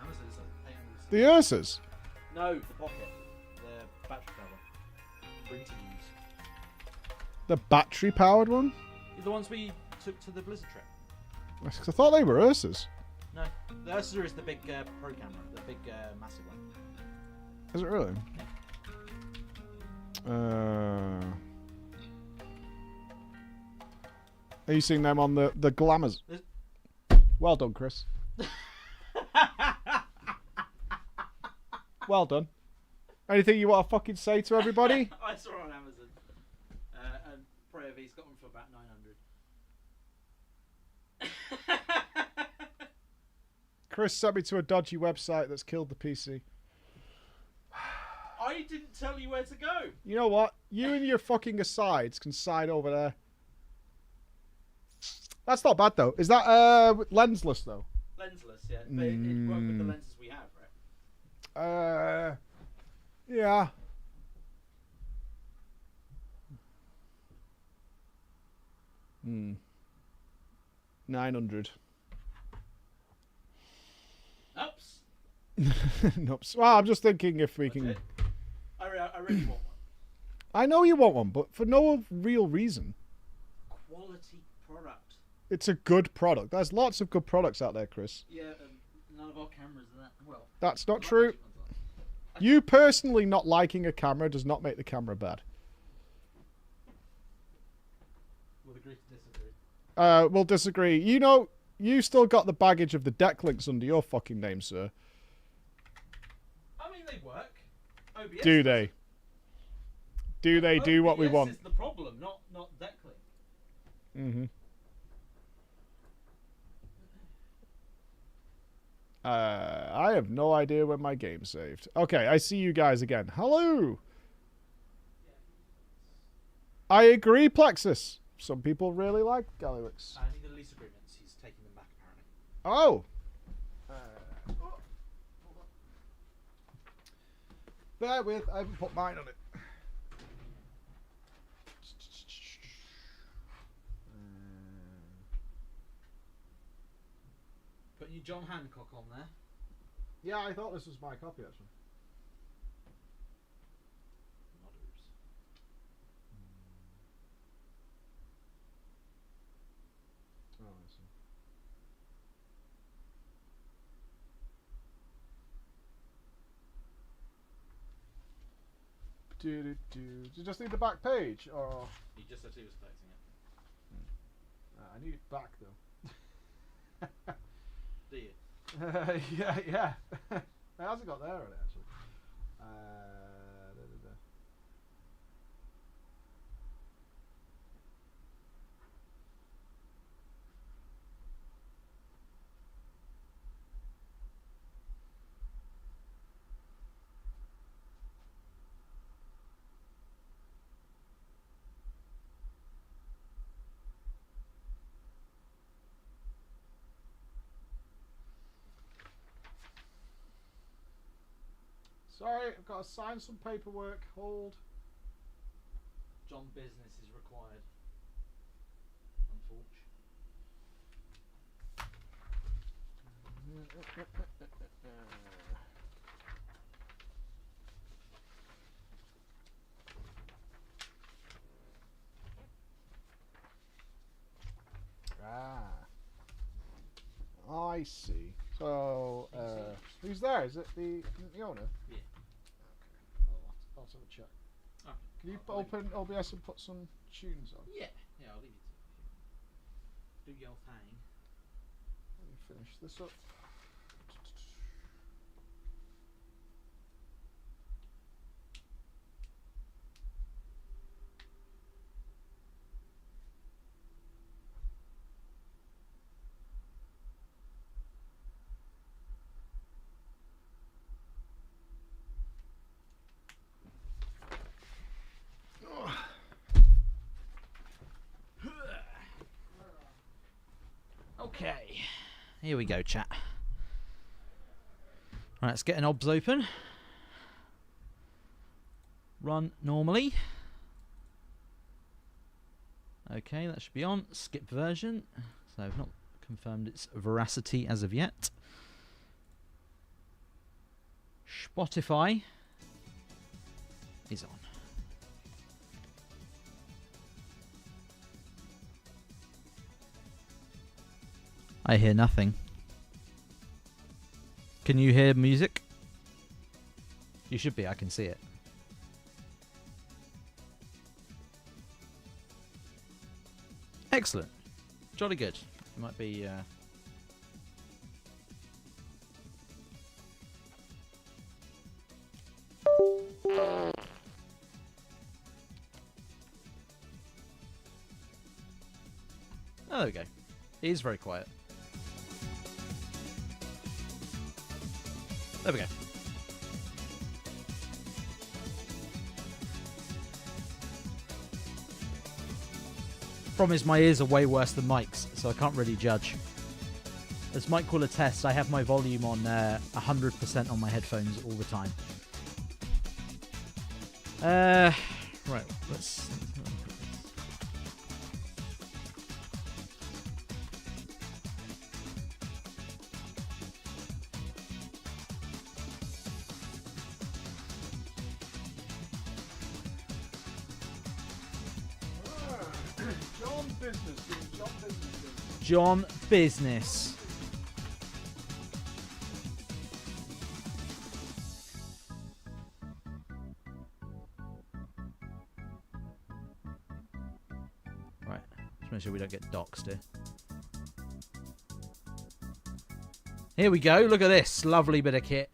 Amazon's at 800. The Ursas? No, the Pocket. The battery power. Free to use. The battery powered one? The ones we took to the Blizzard trip. I thought they were Ursas. No, the Ursa is the big pro camera, the big massive one. Is it really? Are you seeing them on the glamours? Well done, Chris. Well done. Anything you want to fucking say to everybody? I saw it on Amazon. And Prayer V's got them for about 900. Chris sent me to a dodgy website that's killed the PC. I didn't tell you where to go. You know what? You and your fucking asides can side over there. That's not bad though. Is that lensless though? Lensless, yeah. But it worked with the lenses we have, right? Yeah. 900. Oops. Noops. Well, I'm just thinking if we can. I really want one. I know you want one, but for no real reason. Quality product. It's a good product. There's lots of good products out there, Chris. Yeah, none of our cameras are that well. That's not true. You personally not liking a camera does not make the camera bad. We'll agree to disagree. We'll disagree. You know, you still got the baggage of the deck links under your fucking name, sir. I mean, they work. OBS Do they? Do they do what we want? This is the problem, not deck link. Mm-hmm. I have no idea when my game's saved. Okay, I see you guys again. Hello! I agree, Plexus. Some people really like Gallywix. I think the lease agreements, he's taking them back apparently. Oh! Bear with, I haven't put mine on it. Putting your John Hancock on there. Yeah, I thought this was my copy actually. Nodders. Oh, I see. Do. Do you just need the back page, or? He just said he was collecting it. I need it back though. Do you? Yeah. It hasn't got there on it actually. Da. Sorry, I've got to sign some paperwork. Hold. John business is required. I see. So, who's there? Is it the owner? Yeah. Okay. I'll have a check. Can you open OBS and put some tunes on? Yeah, I'll leave you Do your thing. Let me finish this up. Okay, here we go, chat. Right, let's get an OBS open. Run normally. Okay, that should be on. Skip version. So I've not confirmed its veracity as of yet. Spotify is on. I hear nothing. Can you hear music? You should be, I can see it. Excellent. Jolly good. It might be... Oh, there we go. It is very quiet. There we go. Problem is my ears are way worse than Mike's, so I can't really judge. As Mike will attest, I have my volume on 100% on my headphones all the time. Right, let's... John Business. Right, let's make sure we don't get doxed here. Here we go, look at this lovely bit of kit.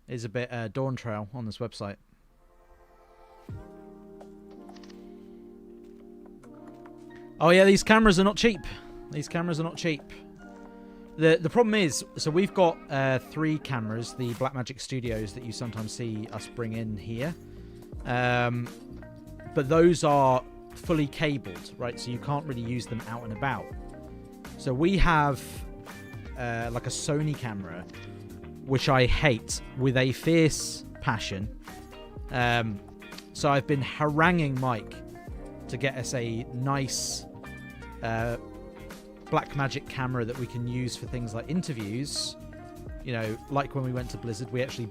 Is a bit Dawn Trail on this website. Oh yeah, these cameras are not cheap. These cameras are not cheap. The problem is, so we've got 3 cameras, the Blackmagic Studios that you sometimes see us bring in here. But those are fully cabled, right? So you can't really use them out and about. So we have like a Sony camera, which I hate with a fierce passion. So I've been haranguing Mike to get us a nice Blackmagic camera that we can use for things like interviews. You know, like when we went to Blizzard, we actually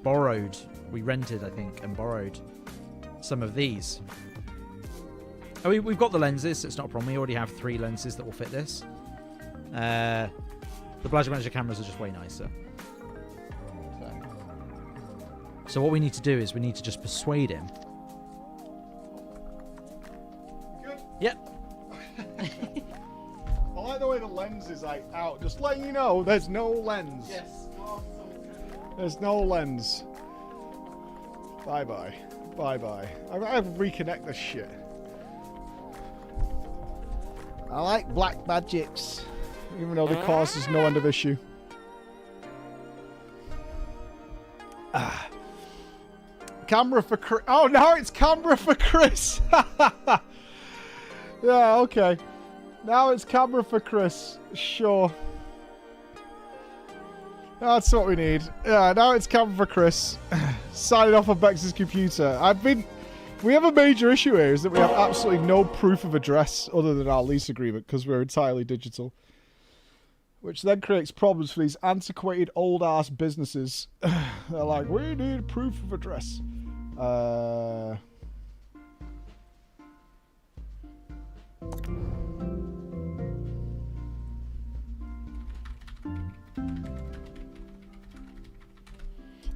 we rented, I think, and borrowed some of these. Oh, we've got the lenses, so it's not a problem. We already have 3 lenses that will fit this. The Blackmagic cameras are just way nicer. So what we need to do is we need to just persuade him. Good? Yep. I like the way the lens is like out. Just letting you know, there's no lens. Yes. There's no lens. Bye bye. Bye bye. I have to reconnect this shit. I like Blackmagics, even though they cause us no end of issue. Camera for Chris. Oh, now it's camera for Chris. Yeah, okay. Now it's camera for Chris. Sure. That's what we need. Yeah, now it's camera for Chris. Signing off on Bex's computer. We have a major issue here, is that we have absolutely no proof of address other than our lease agreement, because we're entirely digital. Which then creates problems for these antiquated old-ass businesses. They're like, we need proof of address.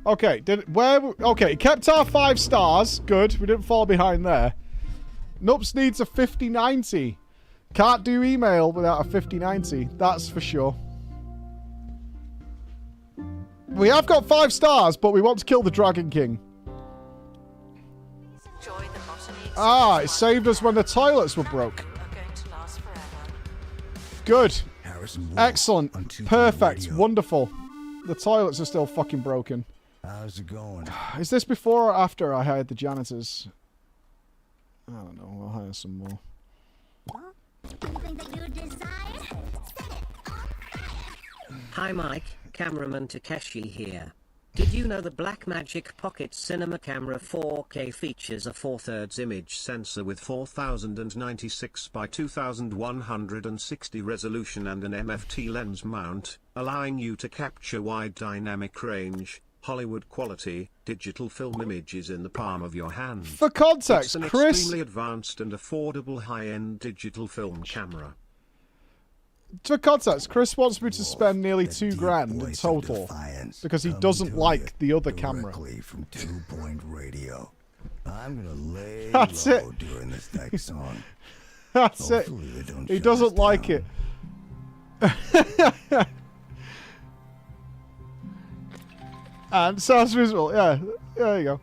Okay, it kept our 5 stars. Good, we didn't fall behind there. Nups needs a 50-90. Can't do email without a 5090. That's for sure. We have got 5 stars, but we want to kill the Dragon King. Ah, it saved us when the toilets were broke. Good. Excellent. Perfect. Wonderful. The toilets are still fucking broken. How's it going? Is this before or after I hired the janitors? I don't know. I'll hire some more. Hi Mike, cameraman Takeshi here. Did you know the Blackmagic Pocket Cinema Camera 4K features a 4/3 image sensor with 4096 by 2160 resolution and an MFT lens mount, allowing you to capture wide dynamic range, Hollywood quality, digital film images in the palm of your hand? For context, it's an Chris... extremely advanced and affordable high-end digital film camera. For context, Chris wants me to spend nearly $2,000 in total because he doesn't like the other camera. From 2 Point Radio. I'm gonna lay That's low it. during this next song. That's it. He doesn't like it. And sounds visual. Yeah, there you go.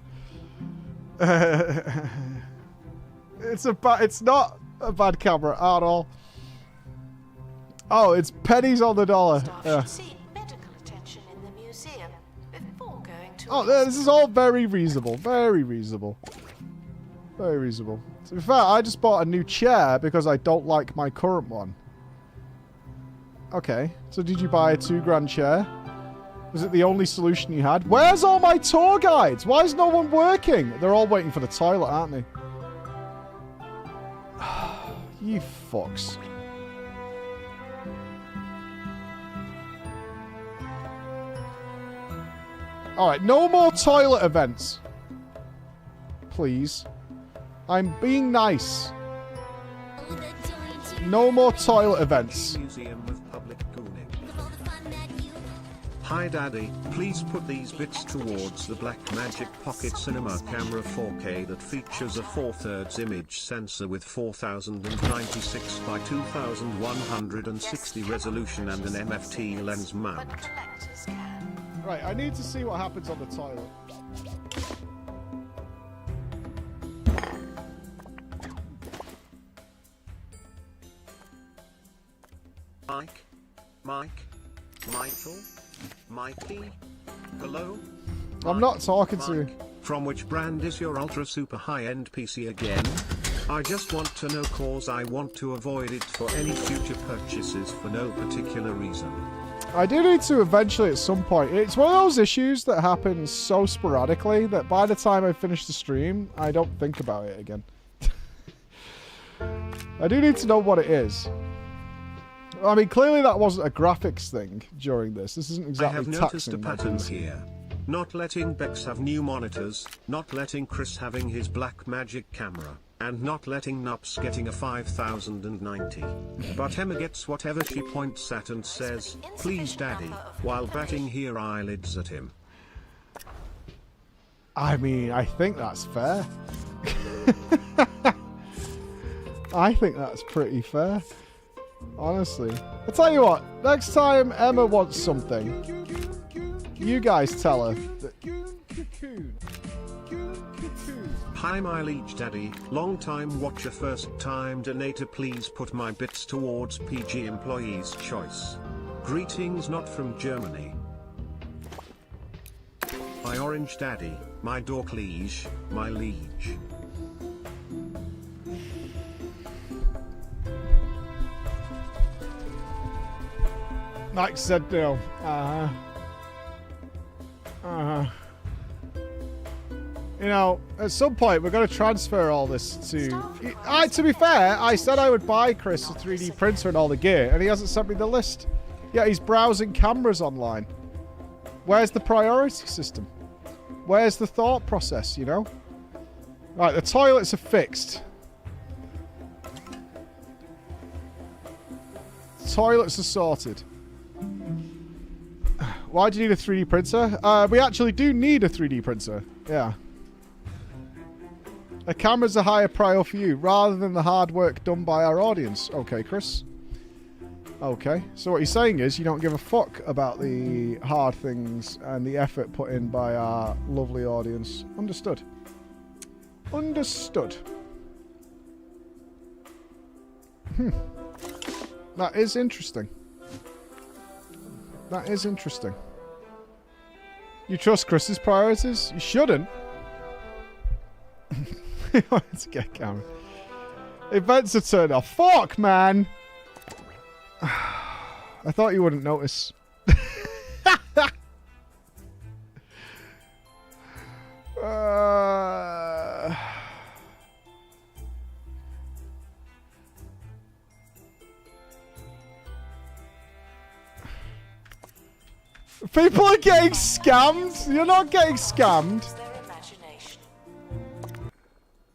It's not a bad camera at all. Oh, it's pennies on the dollar. Yeah. Oh, this is all very reasonable. Very reasonable. Very reasonable. To be fair, I just bought a new chair because I don't like my current one. Okay, so did you buy a $2,000 chair? Was it the only solution you had? Where's all my tour guides? Why is no one working? They're all waiting for the toilet, aren't they? You fucks. Alright, no more toilet events. Please. I'm being nice. No more toilet events. Museum of Public Gooning. Hi Daddy, please put these bits towards the Blackmagic Pocket Cinema Camera 4K that features a 4/3 image sensor with 4096 by 2160 resolution and an MFT lens mount. Right, I need to see what happens on the toilet. Michael? Mikey? Hello? I'm not talking to you. From which brand is your ultra super high-end PC again? I just want to know cause I want to avoid it for any future purchases for no particular reason. I do need to eventually at some point. It's one of those issues that happens so sporadically that by the time I finish the stream, I don't think about it again. I do need to know what it is. I mean, clearly that wasn't a graphics thing during this. This isn't exactly I have noticed a taxing my pattern PC. here. Not letting Bex have new monitors, not letting Chris having his Blackmagic camera, and not letting Nups getting a 5090. But Emma gets whatever she points at and says, please daddy, while batting her eyelids at him. I mean, I think that's fair. I think that's pretty fair. Honestly. I'll tell you what, next time Emma wants something, you guys tell her that... Hi my liege daddy, long time watcher, first time donator, please put my bits towards PG employees choice. Greetings not from Germany. My orange daddy, my dork liege, my liege. Mike said no. You know, at some point we're going to transfer all this to... to be fair, I said I would buy Chris a 3D printer and all the gear, and he hasn't sent me the list. Yeah, he's browsing cameras online. Where's the priority system? Where's the thought process, you know? Right, the toilets are fixed. Toilets are sorted. Why do you need a 3D printer? We actually do need a 3D printer. Yeah. A camera's a higher prior for you, rather than the hard work done by our audience. Okay, Chris. Okay, so what you're saying is you don't give a fuck about the hard things and the effort put in by our lovely audience. Understood. Understood. That is interesting. That is interesting. You trust Chris's priorities? You shouldn't. He wanted to get camera. Events are turned off. Fuck, man! I thought you wouldn't notice. People are getting scammed. You're not getting scammed.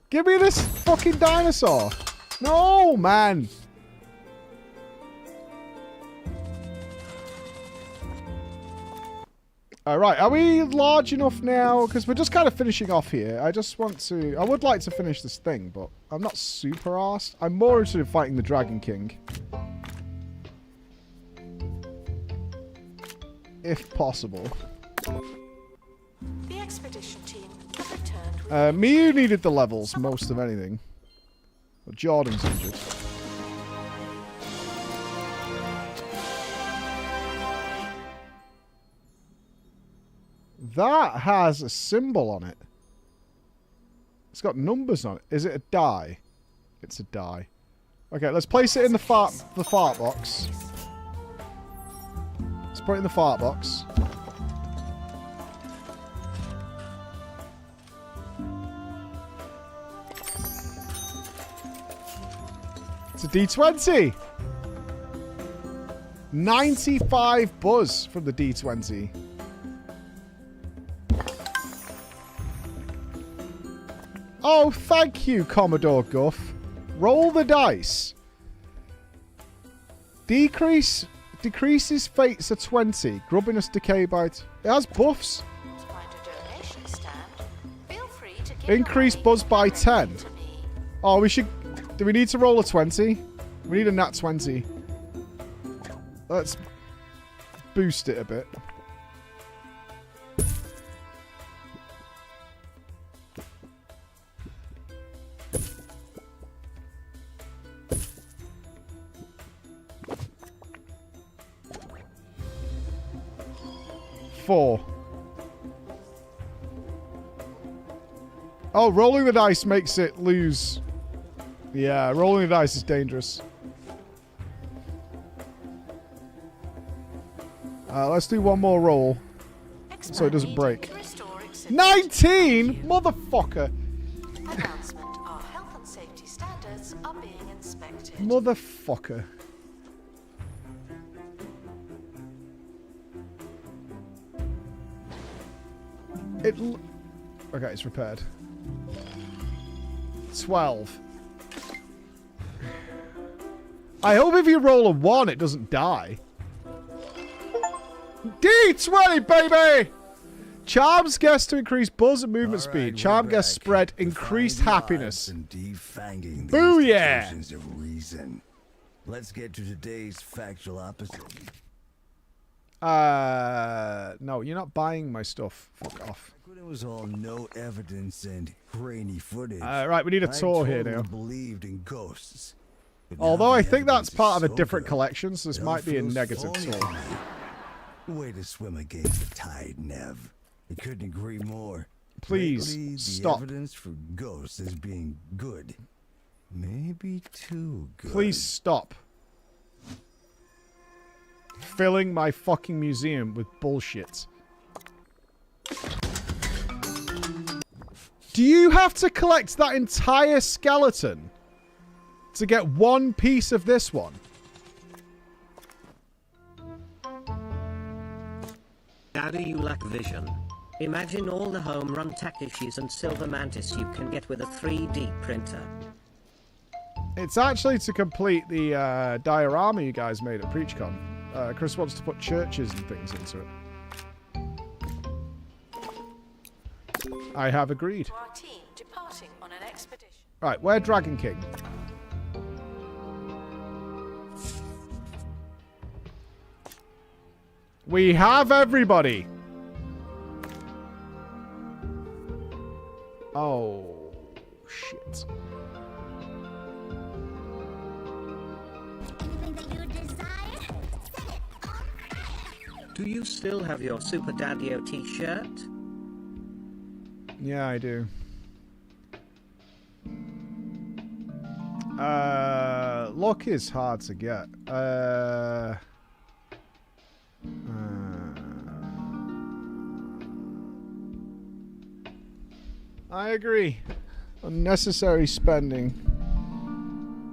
Give me this fucking dinosaur. No, man. Alright, are we large enough now? Because we're just kind of finishing off here. I would like to finish this thing, but I'm not super arsed. I'm more interested in fighting the Dragon King. If possible. The expedition team have returned. Miu needed the levels, most of anything. But Jordan's injured. That has a symbol on it. It's got numbers on it. Is it a die? It's a die. Okay, let's place it in the fart box. Let's put it in the fart box. It's a D20. 95 buzz from the D20. Oh, thank you, Commodore Guff. Roll the dice. Decreases fates to 20. Grubbiness decay by... It has buffs. Increase buzz by 10. Oh, we should... Do we need to roll a 20? We need a nat 20. Let's boost it a bit. Four. Oh, rolling the dice makes it lose. Yeah, rolling the dice is dangerous. Let's do one more roll. So it doesn't break. 19? Motherfucker. Announcement. Our health and safety standards are being inspected. Motherfucker. Okay, it's repaired. 12. I hope if you roll a 1, it doesn't die. D20, baby! Charms guests to increase buzz and movement speed. Charm guests spread increased happiness. Booyah! Of reason. Let's get to today's factual opposite. No, you're not buying my stuff. Fuck off. It was all no evidence and grainy footage. Right, we need a tour here now. Believed in ghosts. Although I think that's part of a different collection, so this might be a negative tour. Way to swim against the tide, Nev. I couldn't agree more. Please, lately, stop. The evidence for ghosts as being good. Maybe too good. Please stop. Filling my fucking museum with bullshit. Do you have to collect that entire skeleton to get one piece of this one? Daddy, you lack vision. Imagine all the home run Takeshis and silver mantis you can get with a 3D printer. It's actually to complete the diorama you guys made at PreachCon. Chris wants to put churches and things into it. I have agreed. Our team departing on an Right, where Dragon King? We have everybody. Oh, shit. Do you still have your Super Daddy-O t-shirt? Yeah, I do. Luck is hard to get. I agree. Unnecessary spending.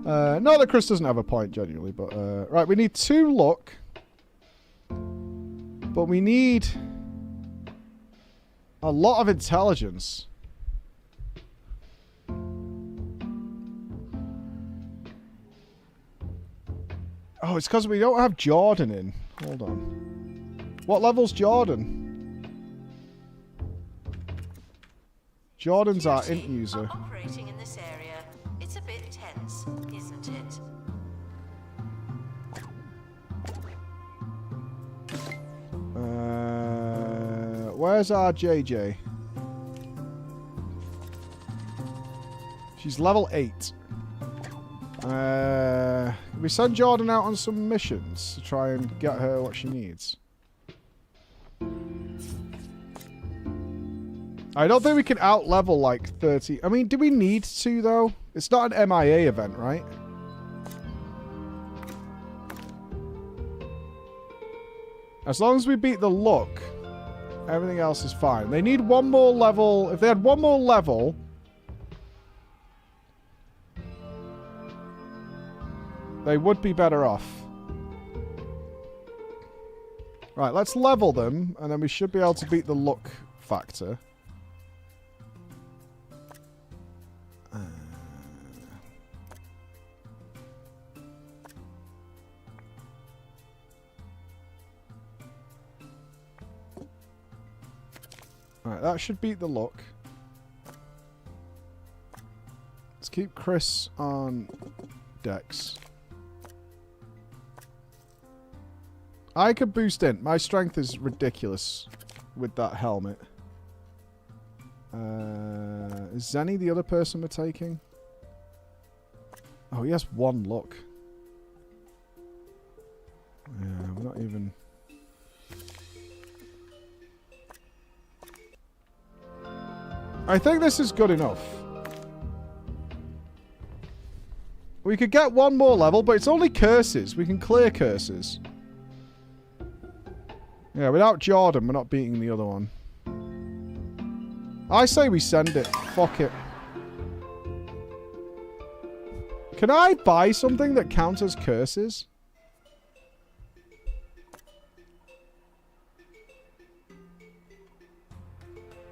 Not that Chris doesn't have a point, genuinely, but right, we need 2 luck. But we need a lot of intelligence. Oh, it's because we don't have Jordan in. Hold on. What level's Jordan? Jordan's our int user. Operating in this area, it's a bit tense, isn't it? Where's our JJ? She's level 8. We send Jordan out on some missions to try and get her what she needs. I don't think we can out-level like 30. I mean, do we need to, though? It's not an MIA event, right? As long as we beat the luck, everything else is fine. They need 1 more level. If they had 1 more level... they would be better off. Right, let's level them, and then we should be able to beat the luck factor. Alright, that should beat the luck. Let's keep Chris on Dex. I could boost in. My strength is ridiculous with that helmet. Is Zenny the other person we're taking? Oh, he has 1 luck. Yeah, we're not even... I think this is good enough. We could get 1 more level, but it's only curses. We can clear curses. Yeah, without Jordan, we're not beating the other one. I say we send it. Fuck it. Can I buy something that counts as curses?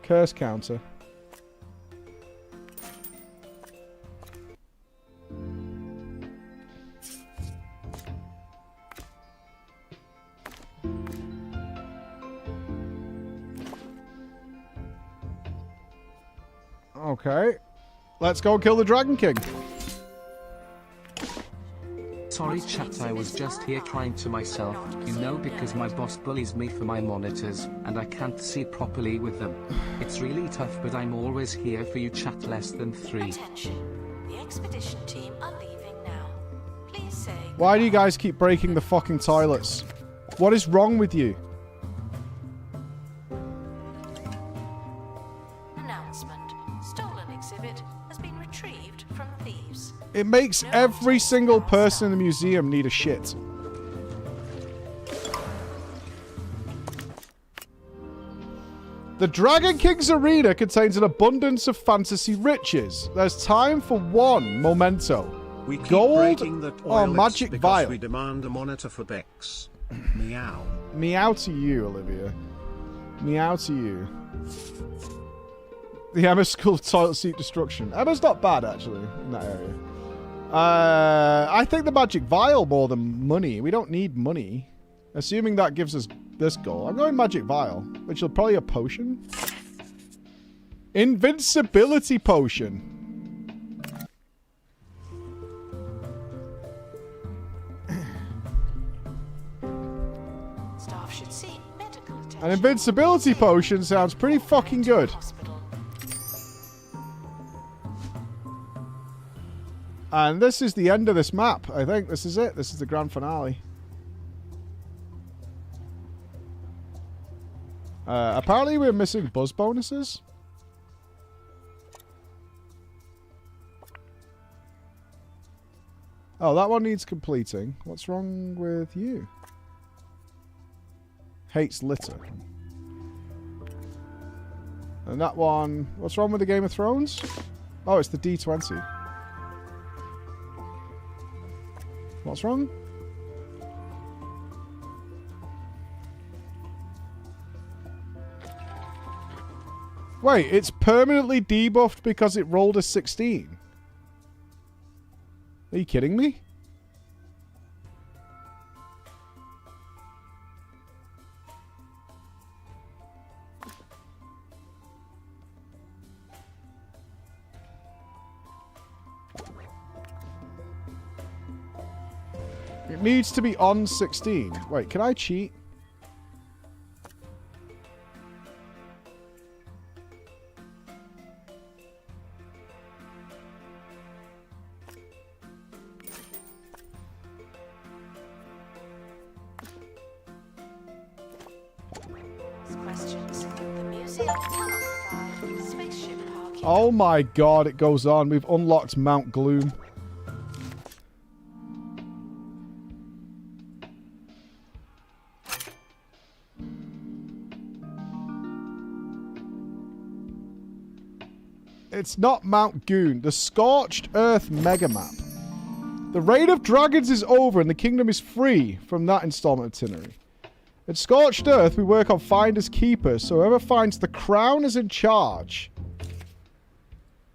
Curse counter. Okay. Let's go kill the Dragon King. Sorry chat, I was just here trying to myself, you know, because my boss bullies me for my monitors, and I can't see properly with them. It's really tough, but I'm always here for you chat. Less than 3. Attention. The expedition team are leaving now. Please say... Why do you guys keep breaking the fucking toilets? What is wrong with you? Announcement. Stolen exhibit has been retrieved from thieves. It makes every single person in the museum need a shit. The Dragon King's arena contains an abundance of fantasy riches. There's time for 1 memento. We keep Gold breaking the or toilets magic because vial. we demand a monitor for Bex. Meow. Meow to you, Olivia. Meow to you. The Emma School toilet seat destruction. Emma's not bad, actually, in that area. I think the magic vial more than money. We don't need money. Assuming that gives us this goal. I'm going magic vial, which will probably a potion. Invincibility potion. should seek medical attention. An invincibility potion sounds pretty fucking good. And this is the end of this map, I think. This is it. This is the grand finale. Apparently we're missing buzz bonuses. Oh, that one needs completing. What's wrong with you? Hates litter. And that one... What's wrong with the Game of Thrones? Oh, it's the D20. What's wrong? Wait, it's permanently debuffed because it rolled a 16. Are you kidding me? It needs to be on 16. Wait, can I cheat? Questions. The museum cannot provide spaceship parking. Oh my god, it goes on. We've unlocked Mount Gloom. It's not Mount Goon. The Scorched Earth Mega Map. The Reign of Dragons is over and the kingdom is free from that installment itinerary. At Scorched Earth, we work on Finders Keepers, so whoever finds the crown is in charge.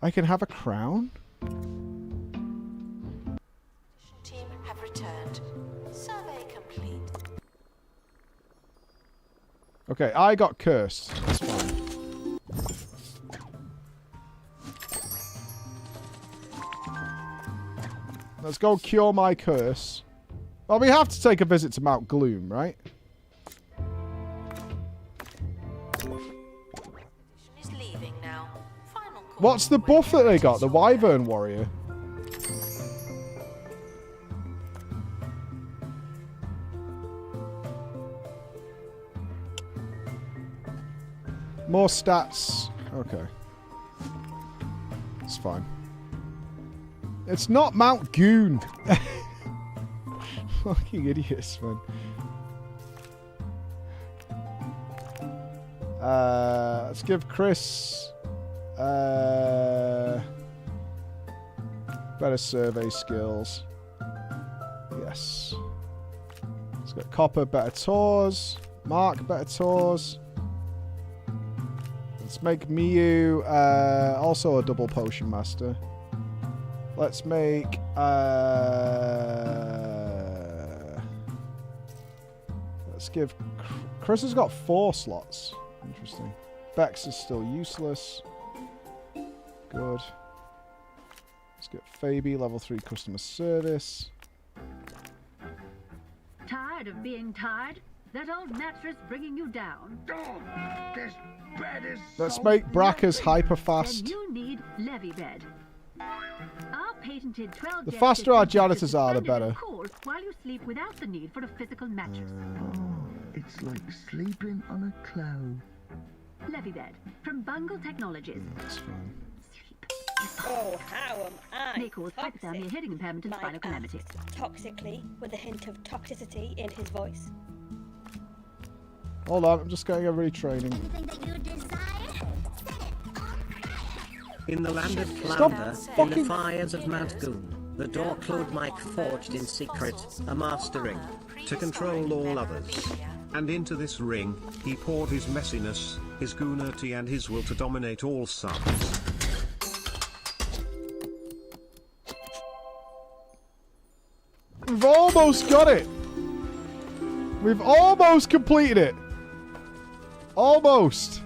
I can have a crown? Team have returned. Survey complete. Okay, I got cursed. That's fine. Let's go cure my curse. Well, we have to take a visit to Mount Gloom, right? Is leaving now. Final call. What's the buff that they got? The Wyvern Warrior. More stats. Okay. It's fine. It's not Mount Goon. Fucking idiots, man. Let's give Chris better survey skills. Yes. Let's get Copper, better tours. Mark, better tours. Let's make Miyu also a double potion master. Let's make let's give Chris has got 4 slots. Interesting. Bex is still useless. Good. Let's get Fabi, level 3 customer service. Tired of being tired? That old mattress bringing you down? Oh, this bed is Let's make Bracca's hyper fast. Then you need Levy Bed. Our patented 12 The faster our janitors are, the better. Cool while you sleep without the need for a physical mattress. It's like sleeping on a cloud. Levy Bed from Bungle Technologies. That's fine. Oh, how am I? May cause hypothermia, hearing impairment, and spinal calamity. Toxically, with a hint of toxicity in his voice. Hold on, I'm just getting everybody training. In the land of Flounder, in the fires of Mount Goon, the door Claude Mike forged in secret, a master ring, to control all others. And into this ring, he poured his messiness, his goonity and his will to dominate all sons. We've almost got it! We've almost completed it! Almost!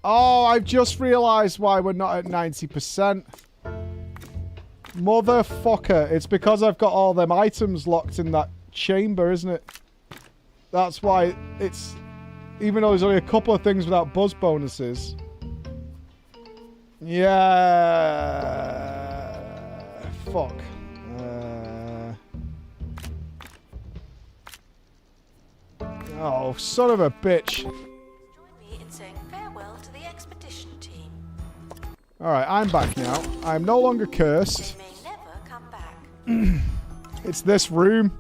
Oh, I've just realised why we're not at 90%. Motherfucker. It's because I've got all them items locked in that chamber, isn't it? That's why it's... Even though there's only a couple of things without buzz bonuses. Yeah. Fuck. Oh, son of a bitch. Join me in saying farewell to the expedition team. Alright, I'm back now. I'm no longer cursed. They may never come back. It's this room.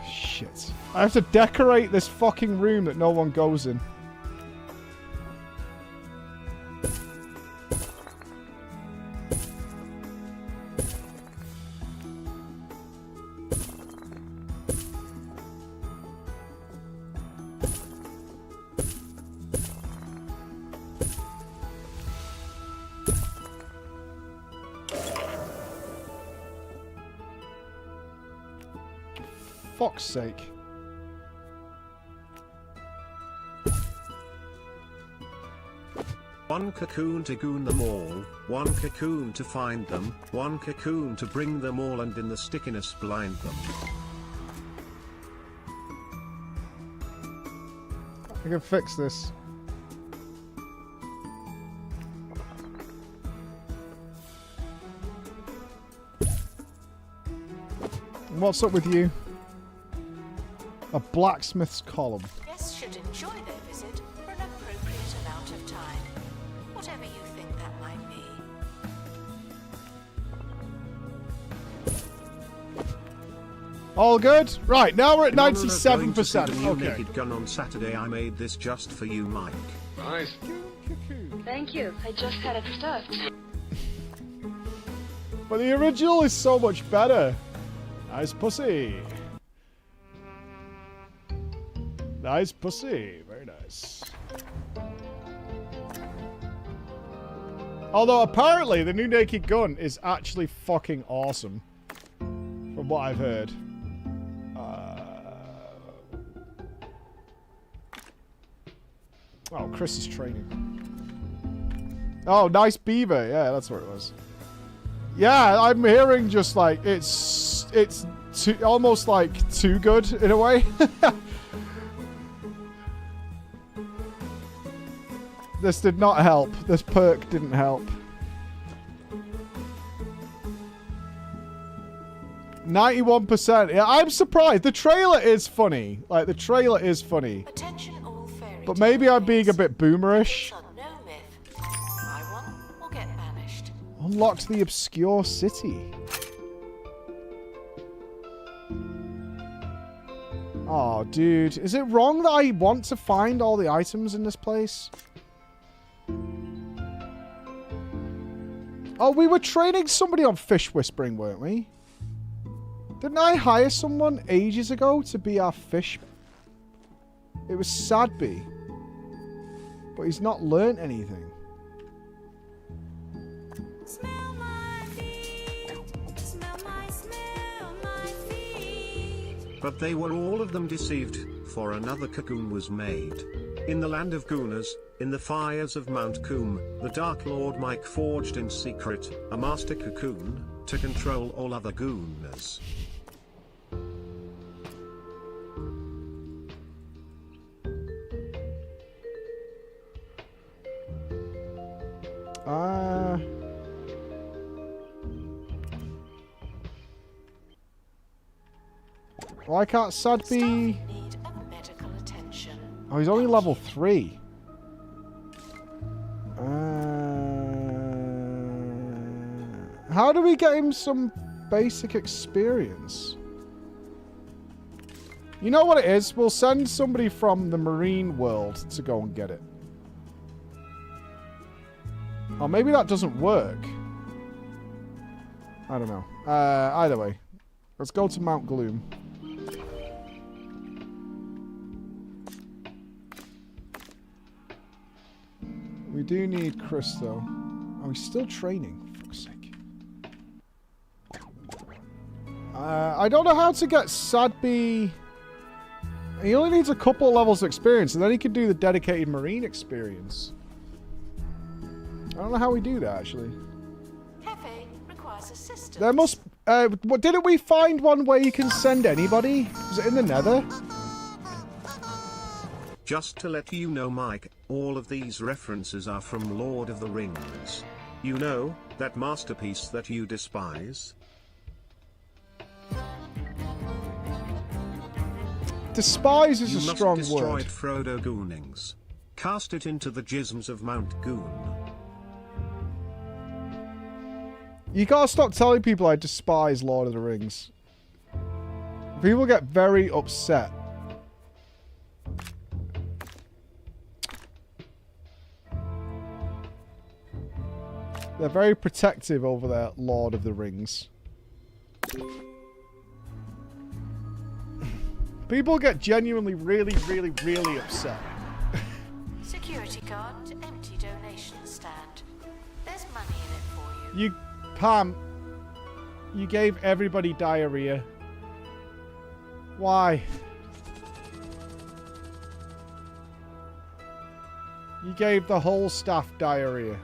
Shit. I have to decorate this fucking room that no one goes in. Fuck's sake. One cocoon to goon them all, one cocoon to find them, one cocoon to bring them all and in the stickiness blind them. I can fix this. What's up with you? A blacksmith's column. Guests should enjoy their visit for an appropriate amount of time. Whatever you think that might be. All good? Right, now we're at In honor of going to see 97%. the new Okay. Naked Gun on Saturday, I made this just for you, Mike. Nice. Thank you. I just had it stuffed. But the original is so much better. Nice pussy. Nice pussy. Very nice. Although apparently the new Naked Gun is actually fucking awesome. From what I've heard. Oh, Chris is training. Oh, nice beaver. Yeah, that's what it was. Yeah, I'm hearing just like it's almost like too good in a way. This did not help. This perk didn't help. 91%. Yeah, I'm surprised. The trailer is funny. Like the trailer is funny. Attention all fairy But maybe I'm being a bit boomerish. no myth. Buy one or get banished. Unlocked the obscure city. Oh, dude. Is it wrong that I want to find all the items in this place? Oh, we were training somebody on fish whispering, weren't we? Didn't I hire someone ages ago to be our fish? It was Sadby. But he's not learnt anything. Smell my feet. Smell my feet. But they were all of them deceived, for another cocoon was made. In the land of Gooners, in the fires of Mount Coom, the Dark Lord Mike forged in secret a master cocoon to control all other Gooners. Why can't Sad be... Need medical attention. Oh, he's only level 3. How do we get him some basic experience? You know what it is? We'll send somebody from the marine world to go and get it. Oh, maybe that doesn't work. I don't know. Either way. Let's go to Mount Gloom. We do need Chris, though. Oh, he's still training. For fuck's sake. I don't know how to get Sadby... He only needs a couple of levels of experience, and then he can do the dedicated marine experience. I don't know how we do that, actually. Cafe requires assistance. There must... Didn't we find one where you can send anybody? Was it in the Nether? Just to let you know, Mike, all of these references are from Lord of the Rings. You know, that masterpiece that you despise? Despise is a strong word. You must destroy word. Frodo Goonings. Cast it into the jisms of Mount Goon. You gotta stop telling people I despise Lord of the Rings. People get very upset. They're very protective over their Lord of the Rings. People get genuinely really, really, really upset. Security guard to empty donation stand. There's money in it for you. Pam, you gave everybody diarrhea. Why? You gave the whole staff diarrhea.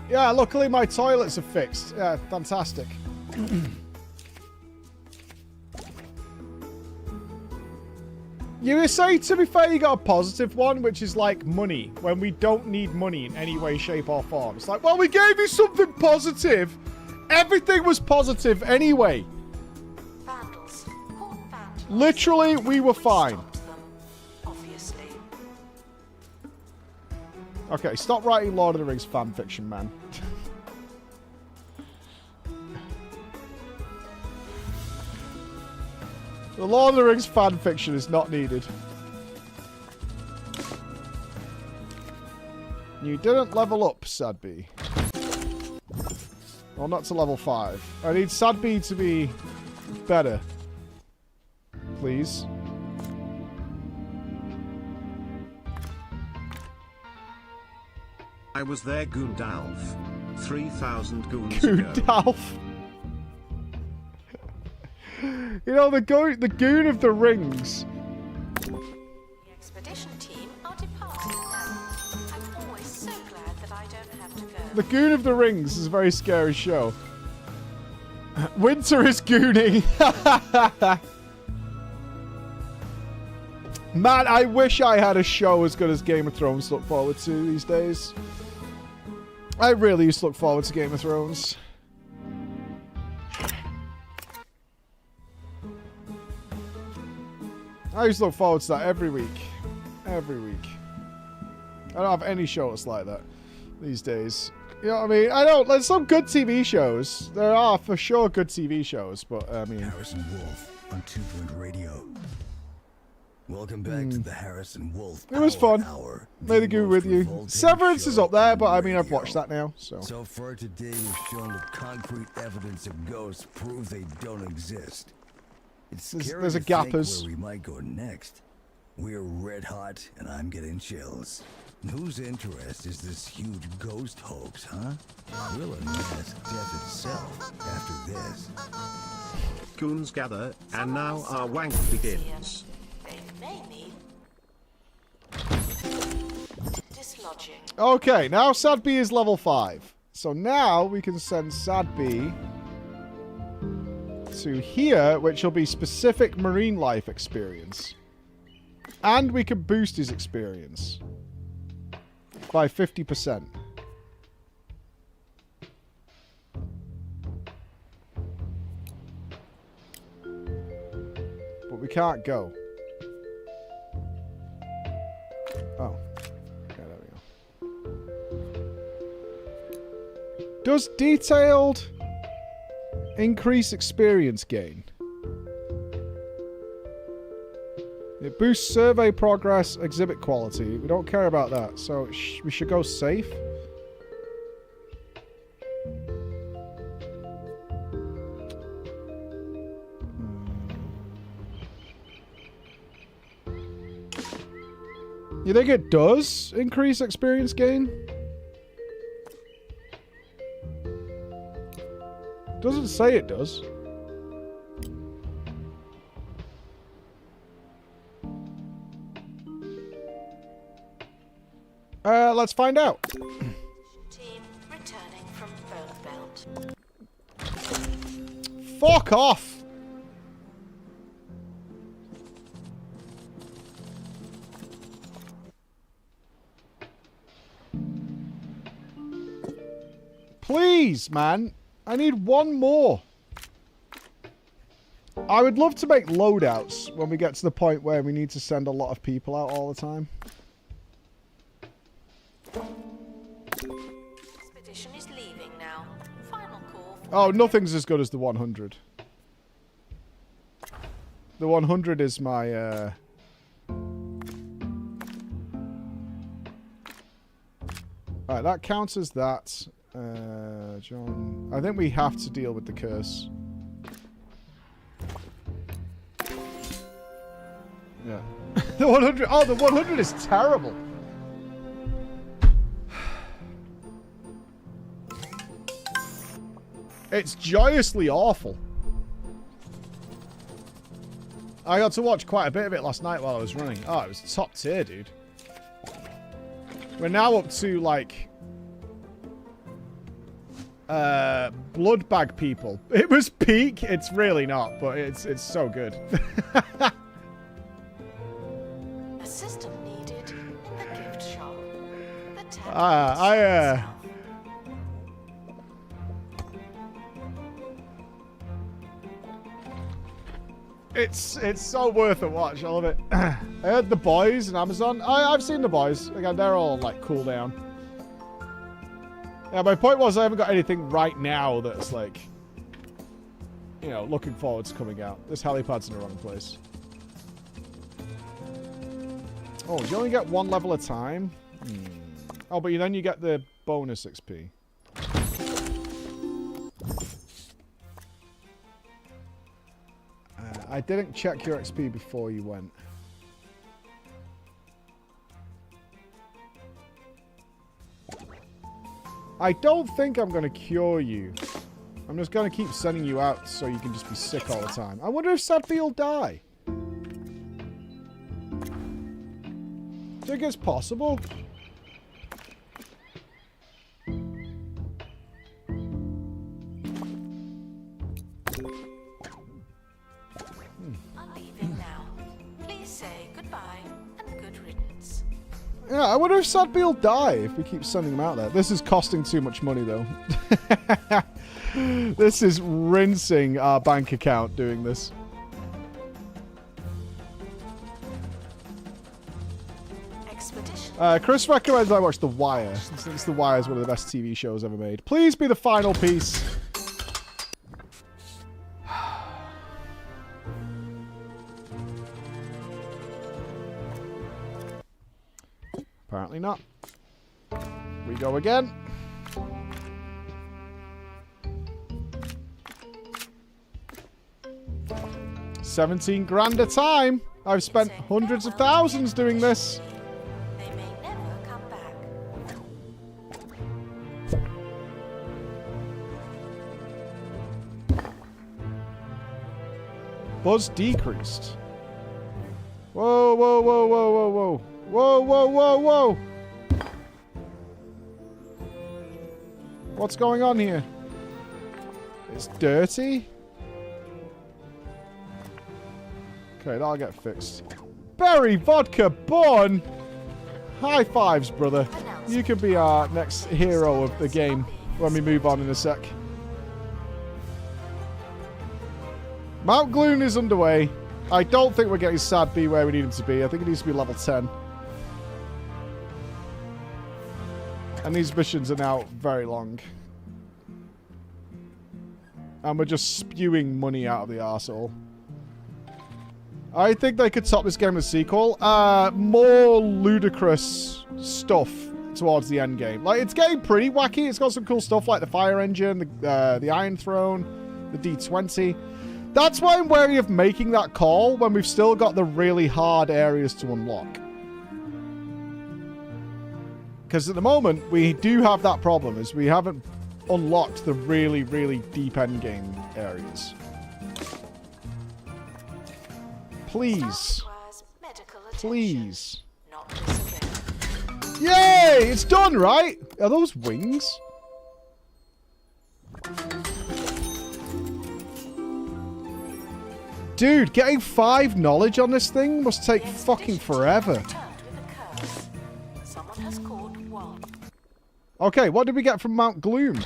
Yeah, luckily my toilets are fixed. Yeah, fantastic. You say, to be fair, you got a positive one, which is like money, when we don't need money in any way, shape, or form. It's like, well, we gave you something positive. Everything was positive anyway. Vandals. Vandals. Literally, we were fine. Obviously. Okay, stop writing Lord of the Rings fanfiction, man. The Lord of the Rings fanfiction is not needed. You didn't level up, Sadby. Well, not to level 5. I need Sadby to be better. Please. I was there, Gundalf. 3,000 goons Gundalf. You know, the goon of the rings. The expedition team are departing now. I'm always so glad that I don't have to go. The goon of the rings is a very scary show. Winter is gooning. Man, I wish I had a show as good as Game of Thrones to look forward to these days. I really used to look forward to Game of Thrones. I used to look forward to that every week. Every week. I don't have any show that's like that these days. You know what I mean? I don't. There's some good TV shows. There are for sure good TV shows, but I mean. Harrison Wolf on 2 Point Radio. Welcome back to the Harrison Wolf. It was fun. Hour, May the good with you. Severance is up there, but I mean, I've watched that now. So far today, we've shown that concrete evidence of ghosts prove they don't exist. It's scary there's a to gap think as where we might go next. We're red hot, and I'm getting chills. Whose interest is this huge ghost hoax, huh? We'll unmask death itself after this. Goons gather, and now our wank begins. They may need dislodging. Okay, now Sadby is level 5. So now we can send Sadby to here, which will be specific marine life experience. And we can boost his experience by 50%. But we can't go. Oh. Okay, there we go. Does detailed increase experience gain? It boosts survey progress, exhibit quality. We don't care about that, so we should go safe. You think it does increase experience gain? Doesn't say it does. Let's find out. Team returning from Belt. Fuck off! Please, man. I need one more. I would love to make loadouts when we get to the point where we need to send a lot of people out all the time. Expedition is leaving now. Final call. Oh, nothing's as good as the 100. The 100 is my, Alright, that counts as that. John... I think we have to deal with the curse. Yeah. The 100... Oh, the 100 is terrible. It's joyously awful. I got to watch quite a bit of it last night while I was running. Oh, it was top tier, dude. We're now up to, like... blood bag people. It was peak. It's really not, but it's so good. A system needed in the gift shop. It's so worth a watch. I love it. I heard The Boys on Amazon. I've seen The Boys. Again, they're all like Cooldown. Yeah, my point was I haven't got anything right now that's like, you know, looking forward to coming out. This helipad's in the wrong place. Oh, you only get one level at a time? Oh, but then you get the bonus XP. I didn't check your XP before you went. I don't think I'm going to cure you. I'm just going to keep sending you out so you can just be sick all the time. I wonder if Sadby will die. Think it's possible? I'm leaving now. Please say goodbye and good riddance. Yeah, I wonder if Sadby will die if we keep sending him out there. This is costing too much money, though. This is rinsing our bank account doing this. Chris recommends I watch The Wire, since The Wire is one of the best TV shows ever made. Please be the final piece. Apparently not. We go again. $17 grand a time. I've spent hundreds of thousands doing this. They may never come back. Buzz decreased. Whoa, whoa, whoa, whoa, whoa, whoa. Whoa, whoa, whoa, whoa. What's going on here? It's dirty? Okay, that'll get fixed. Berry Vodka Bun! High fives, brother. You can be our next hero of the game when we move on in a sec. Mount Gloon is underway. I don't think we're getting Sadby where we need him to be. I think it needs to be level 10. And these missions are now very long. And we're just spewing money out of the arsehole. I think they could top this game with a sequel. More ludicrous stuff towards the end game. Like, it's getting pretty wacky. It's got some cool stuff like the fire engine, the Iron Throne, the D20. That's why I'm wary of making that call when we've still got the really hard areas to unlock. Because at the moment, we do have that problem, is we haven't unlocked the really, really deep endgame areas. Please. Please. Yay! It's done, right? Are those wings? Dude, getting 5 knowledge on this thing must take fucking forever. Okay, what did we get from Mount Gloom?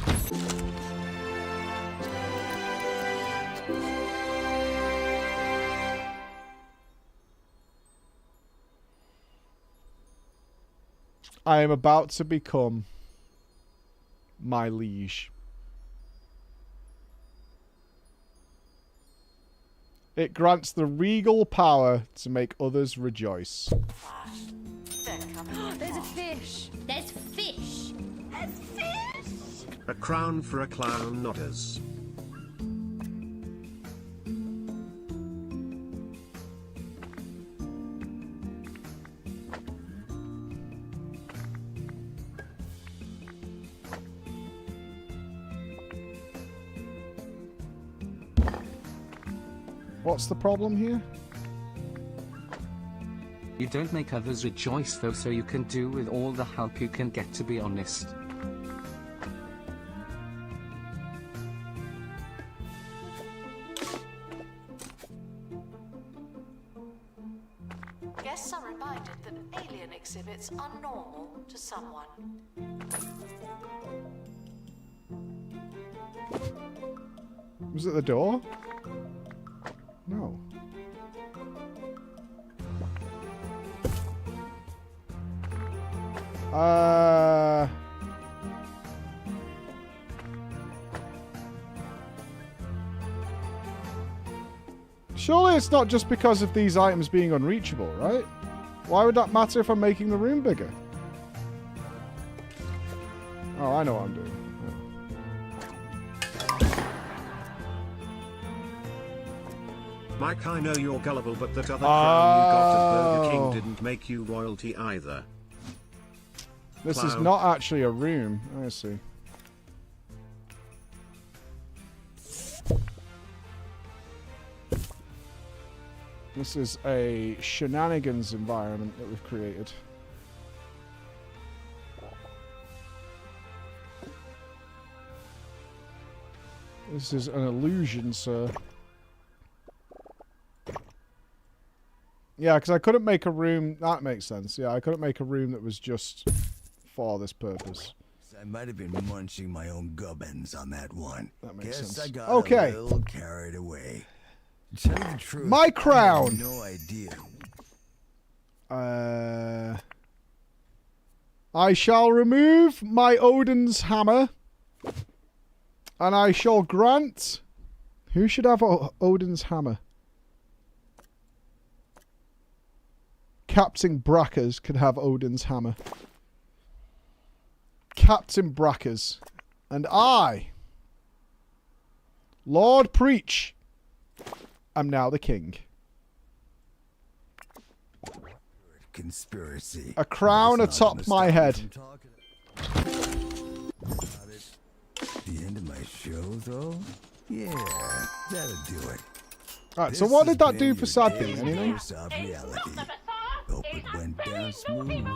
I am about to become my liege. It grants the regal power to make others rejoice. There's a fish. There's fish. There's fish. A crown for a clown, not us. What's the problem here? You don't make others rejoice though, so you can do with all the help you can get, to be honest. Guests are reminded that alien exhibits are normal to someone. Was it the door? No. Surely it's not just because of these items being unreachable, right? Why would that matter if I'm making the room bigger? Oh, I know what I'm doing. Mike, I know you're gullible, but that other crown you got at Burger King didn't make you royalty either. This is not actually a room. I see. This is a shenanigans environment that we've created. This is an illusion, sir. Yeah, because I couldn't make a room... That makes sense. Yeah, I couldn't make a room that was just for this purpose. I might have been munching my own gubbins on that one. That makes Guess sense. I got Okay. a little carried away. To tell you the truth, My crown! I have no idea. I shall remove my Odin's hammer. And I shall grant... Who should have Odin's hammer? Captain Brackers can have Odin's hammer. Captain Brackers. And I, Lord Preach, am now the king. Conspiracy. A crown atop my head. The end of my show, though? Yeah, that'll do it. Alright, so what did that do for Sadby? Anything? Hope it went down smooth.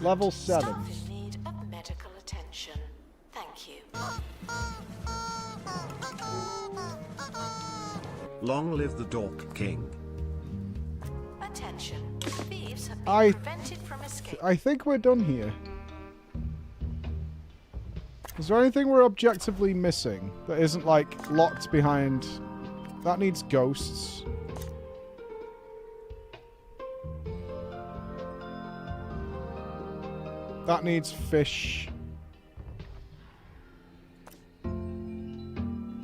Level 7. Staff in need of medical attention. Thank you. Long live the Dork King. Attention. Thieves have been prevented from escape. I think we're done here. Is there anything we're objectively missing that isn't, like, locked behind... That needs ghosts. That needs fish.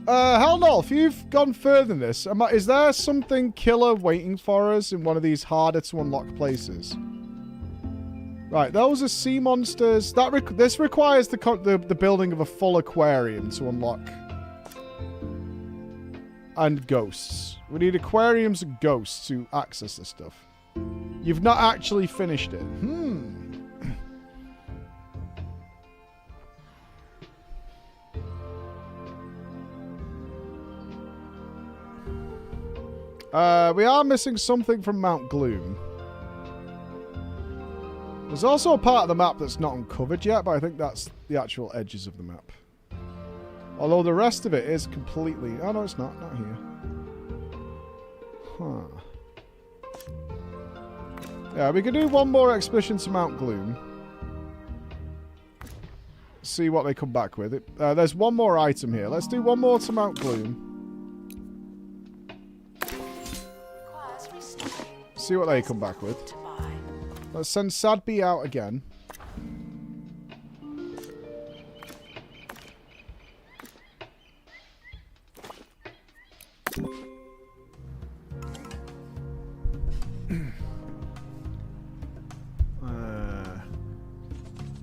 Hell no, if you've gone further than this, is there something killer waiting for us in one of these harder to unlock places? Right, those are sea monsters. This requires the building of a full aquarium to unlock. And ghosts. We need aquariums and ghosts to access this stuff. You've not actually finished it. We are missing something from Mount Gloom. There's also a part of the map that's not uncovered yet, but I think that's the actual edges of the map. Although the rest of it is completely... Oh, no, it's not. Not here. Huh. Yeah, we could do one more expedition to Mount Gloom. See what they come back with. There's one more item here. Let's do one more to Mount Gloom. See what they come back with. Let's send Sadby out again.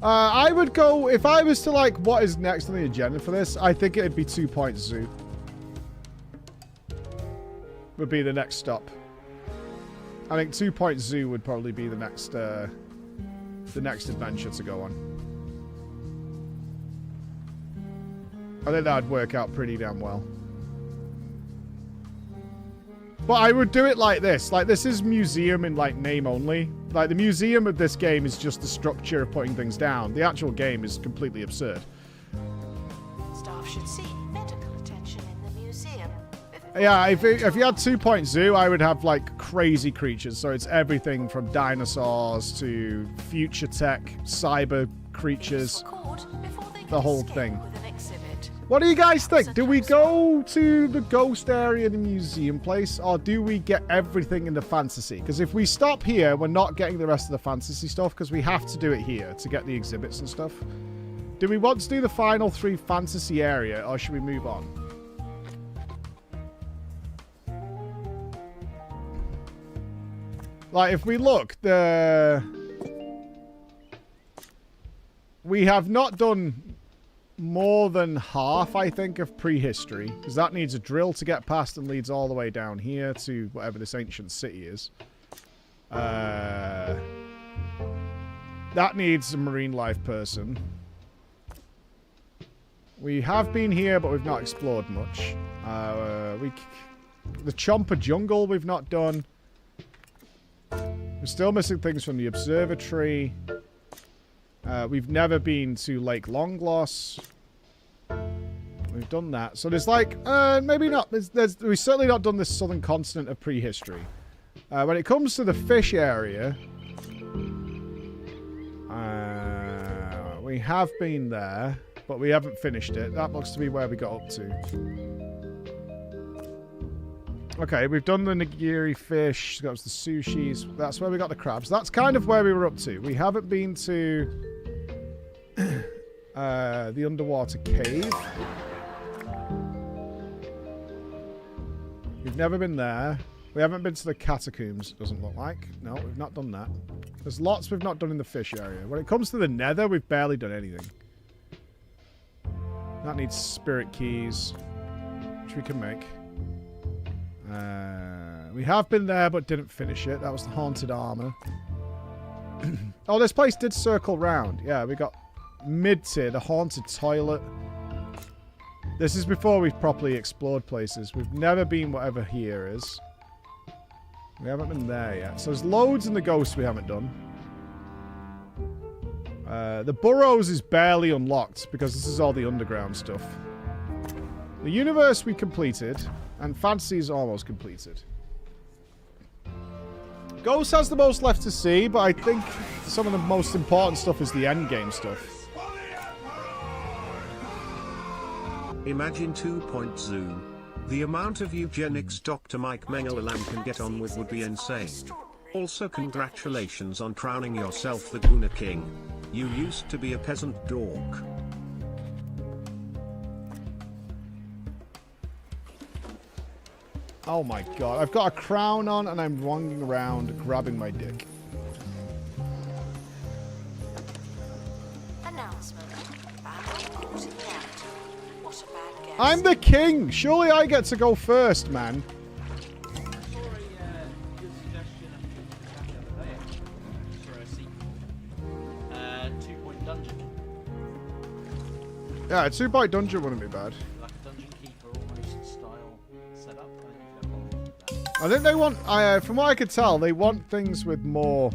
I would go, if I was to like, what is next on the agenda for this, I think it'd be 2 Point Zoo. Would be the next stop. I think 2 Point Zoo would probably be the next adventure to go on. I think that'd work out pretty damn well. But I would do it like this. Like, this is museum in, like, name only. Like, the museum of this game is just the structure of putting things down. The actual game is completely absurd. Staff should seek medical attention in the museum. Yeah, if you had 2 Point Zoo, I would have, like, crazy creatures. So it's everything from dinosaurs to future tech, cyber creatures, the whole thing. What do you guys think? Do we go to the ghost area, the museum place, or do we get everything in the fantasy? Because if we stop here, we're not getting the rest of the fantasy stuff, because we have to do it here to get the exhibits and stuff. Do we want to do the final 3 fantasy area, or should we move on? Like, if we look, we have not done more than half, I think, of prehistory, because that needs a drill to get past and leads all the way down here to whatever this ancient city is. That needs a marine life person. We have been here, but we've not explored much. The Chomper Jungle we've not done. We're still missing things from the observatory. We've never been to Lake Longloss. We've done that. So there's like, maybe not. We've certainly not done this southern continent of prehistory. When it comes to the fish area, we have been there, but we haven't finished it. That looks to be where we got up to. Okay, we've done the nigiri fish. That was the sushis. That's where we got the crabs. That's kind of where we were up to. We haven't been to the underwater cave. We've never been there. We haven't been to the catacombs, it doesn't look like. No, we've not done that. There's lots we've not done in the fish area. When it comes to the nether, we've barely done anything. That needs spirit keys, which we can make. We have been there, but didn't finish it. That was the haunted armor. Oh, this place did circle round. Yeah, we got mid-tier, the haunted toilet. This is before we've properly explored places. We've never been whatever here is. We haven't been there yet. So there's loads in the ghosts we haven't done. The burrows is barely unlocked because this is all the underground stuff. The universe we completed, and fantasy is almost completed. Ghost has the most left to see, but I think some of the most important stuff is the endgame stuff. Imagine 2 Point Zoo. The amount of eugenics Dr. Mike Mengelam can get on with would be insane. Also, congratulations on crowning yourself the Guna King. You used to be a peasant dork. Oh my god, I've got a crown on and I'm wandering around grabbing my dick. Announcement. What a bad guess. I'm the king! Surely I get to go first, man. Yeah, a 2 Point dungeon wouldn't be bad. Like a dungeon keeper almost style setup. I think you've got I think they want, from what I could tell, they want things with more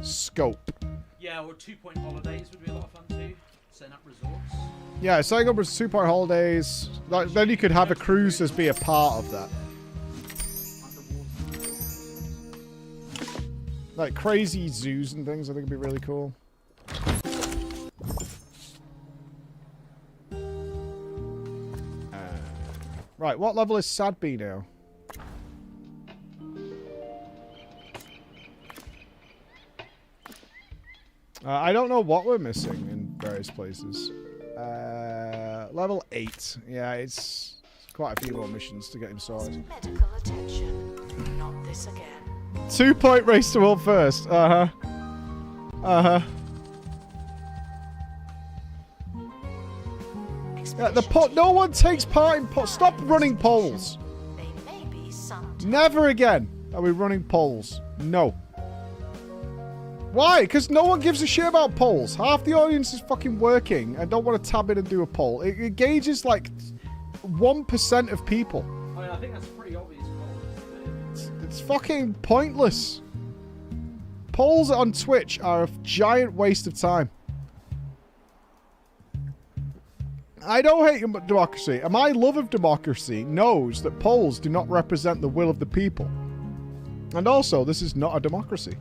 scope. Yeah, or 2-point holidays would be a lot of fun too. Setting up resorts. Yeah, setting up 2-point holidays. Like, then you could have a cruise as be a part of that. Like crazy zoos and things, I think would be really cool. Right, what level is Sadby now? I don't know what we're missing in various places. Level 8. Yeah, it's quite a few more missions to get him sorted. Medical attention. Not this again. 2-point race to world first. Uh-huh. Uh-huh. Yeah, no one takes part in polls. Stop running polls. Never again are we running polls. No. Why? Because no one gives a shit about polls. Half the audience is fucking working and don't want to tab in and do a poll. It engages like 1% of people. I mean, I think that's a pretty obvious poll. It's fucking pointless. Polls on Twitch are a giant waste of time. I don't hate democracy, and my love of democracy knows that polls do not represent the will of the people. And also, this is not a democracy.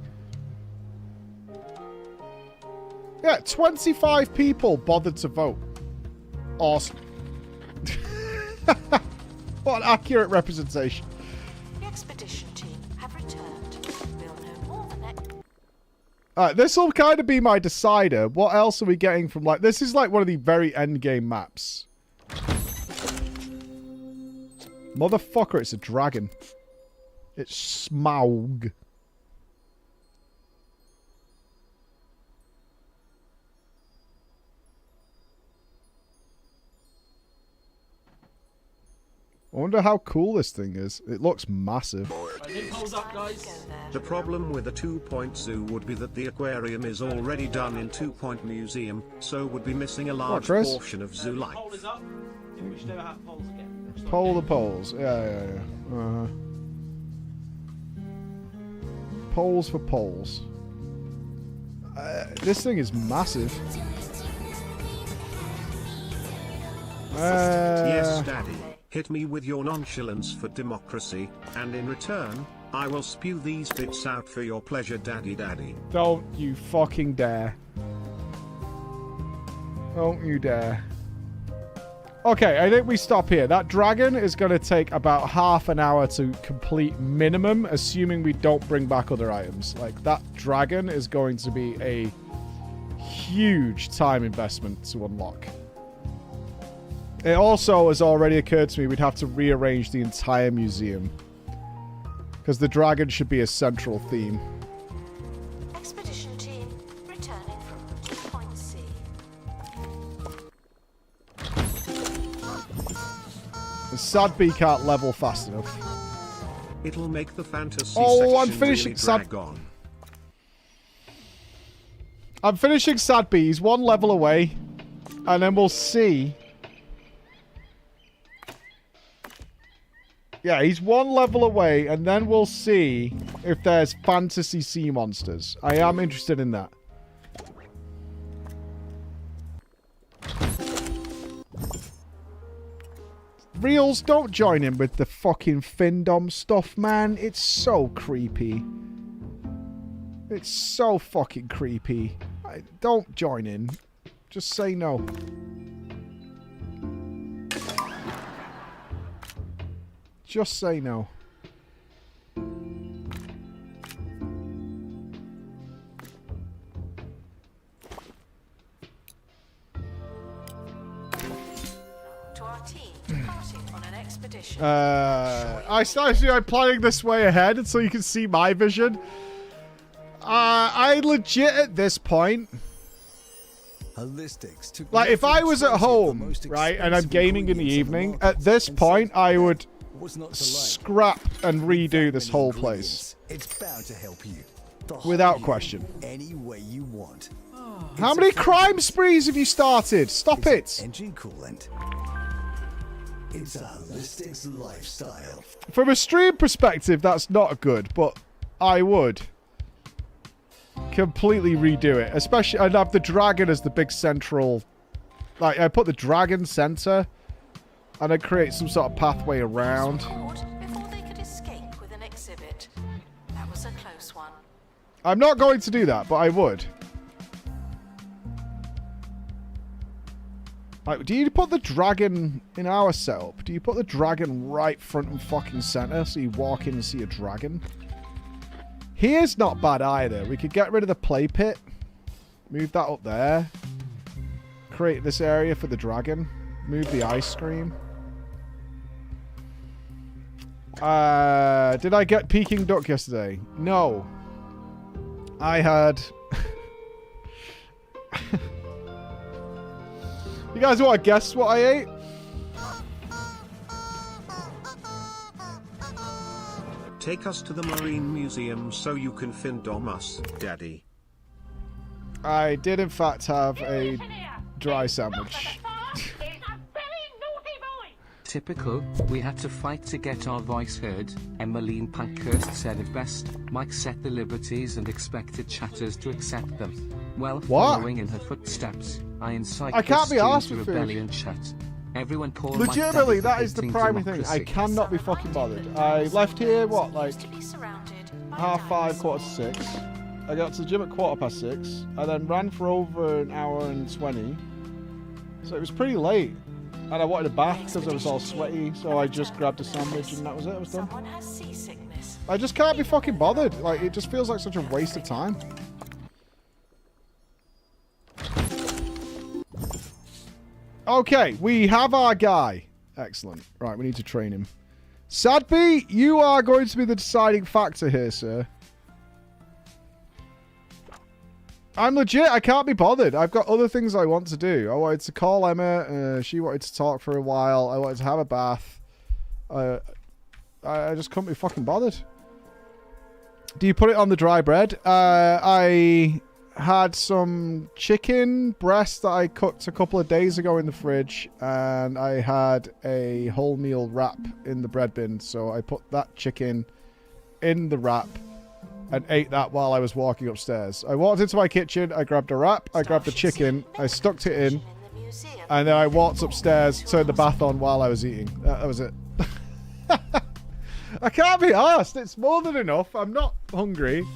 Yeah, 25 people bothered to vote. Awesome. What an accurate representation. The expedition team have returned. We'll know more the next. Alright, this will kind of be my decider. What else are we getting from, like... This is like one of the very end game maps. Motherfucker, it's a dragon. It's Smaug. I wonder how cool this thing is. It looks massive. The problem with a 2-point zoo would be that the aquarium is already done in 2-point museum, so would be missing a large portion of zoo life. Poll the polls. Yeah. Uh-huh. Polls for polls. This thing is massive. Yes, Daddy. Hit me with your nonchalance for democracy, and in return, I will spew these bits out for your pleasure, Daddy. Don't you fucking dare. Don't you dare. Okay, I think we stop here. That dragon is going to take about half an hour to complete minimum, assuming we don't bring back other items. Like, that dragon is going to be a huge time investment to unlock. It also has already occurred to me we'd have to rearrange the entire museum. Because the dragon should be a central theme. Expedition team returning from 2-point C. The Sadby can't level fast enough. It'll make the fantasy I'm section finishing really drag on. I'm finishing Sadby. He's one level away. And then we'll see. Yeah, he's one level away, and then we'll see if there's fantasy sea monsters. I am interested in that. Reels, don't join in with the fucking Findom stuff, man. It's so creepy. It's so fucking creepy. Don't join in. Just say no. Just say no. I'm planning this way ahead so you can see my vision. I legit at this point, like if I was at home, right, and I'm gaming in the evening, at this point I would scrap and redo this whole place. It's bound to help you. Without question. Any way you want. How many crime sprees have you started? Stop it. Engine coolant. It's a holistics lifestyle. From a stream perspective, that's not good, but I would completely redo it. Especially, I'd have the dragon as the big central... Like, I put the dragon center, and I'd create some sort of pathway around. Before they could escape with an exhibit. That was a close one. I'm not going to do that, but I would. Like, do you put the dragon in our setup? Do you put the dragon right front and fucking center so you walk in and see a dragon? Here's not bad either. We could get rid of the play pit. Move that up there. Create this area for the dragon. Move the ice cream. Did I get Peking Duck yesterday? No. I had... You guys want to guess what I ate? Take us to the Marine Museum so you can findom us, Daddy. I did in fact have a dry sandwich. Typical, we had to fight to get our voice heard. Emmeline Pankhurst said it best. Mike set the liberties and expected chatters to accept them. Well, following in her footsteps, I incited I can't be arsed to with rebellion chat. Everyone called Legitimately, Mike that is the primary thing. I cannot be fucking bothered. I left here, what, like 5:30, 5:45. I got to the gym at 6:15. I then ran for over an hour and 20. So it was pretty late. And I wanted a bath because I was all sweaty, so I just grabbed a sandwich and that was it. I was done. I just can't be fucking bothered. Like, it just feels like such a waste of time. Okay, we have our guy. Excellent. Right, we need to train him. Sadby, you are going to be the deciding factor here, sir. I'm legit. I can't be bothered. I've got other things I want to do. I wanted to call Emma. She wanted to talk for a while. I wanted to have a bath. I just couldn't be fucking bothered. Do you put it on the dry bread? I had some chicken breast that I cooked a couple of days ago in the fridge, and I had a wholemeal wrap in the bread bin. So I put that chicken in the wrap and ate that while I was walking upstairs. I walked into my kitchen, I grabbed a wrap, I grabbed the chicken, I stuck it in, and then I walked upstairs, turned the bath on while I was eating. That was it. I can't be arsed. It's more than enough. I'm not hungry.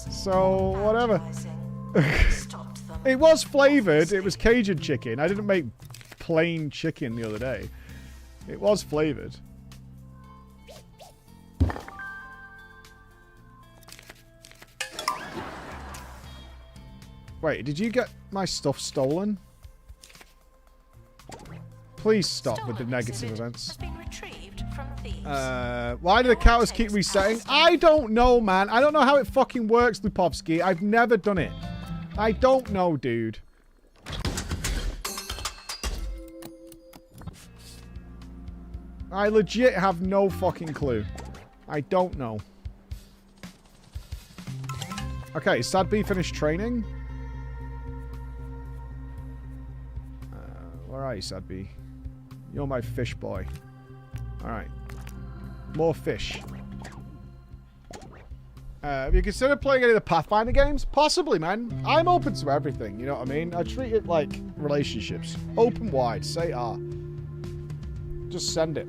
So, whatever. It was flavoured. It was Cajun chicken. I didn't make plain chicken the other day. It was flavoured. Wait, did you get my stuff stolen? Please stop with the negative events. Why do the counters keep resetting? I don't know, man. I don't know how it fucking works, Lupovsky. I've never done it. I don't know, dude. I legit have no fucking clue. I don't know. Okay, Sadby finished training. Where are you, Sadby? You're my fish boy. Alright. More fish. Have you considered playing any of the Pathfinder games? Possibly, man. I'm open to everything, you know what I mean? I treat it like relationships. Open wide. Say R. Just send it.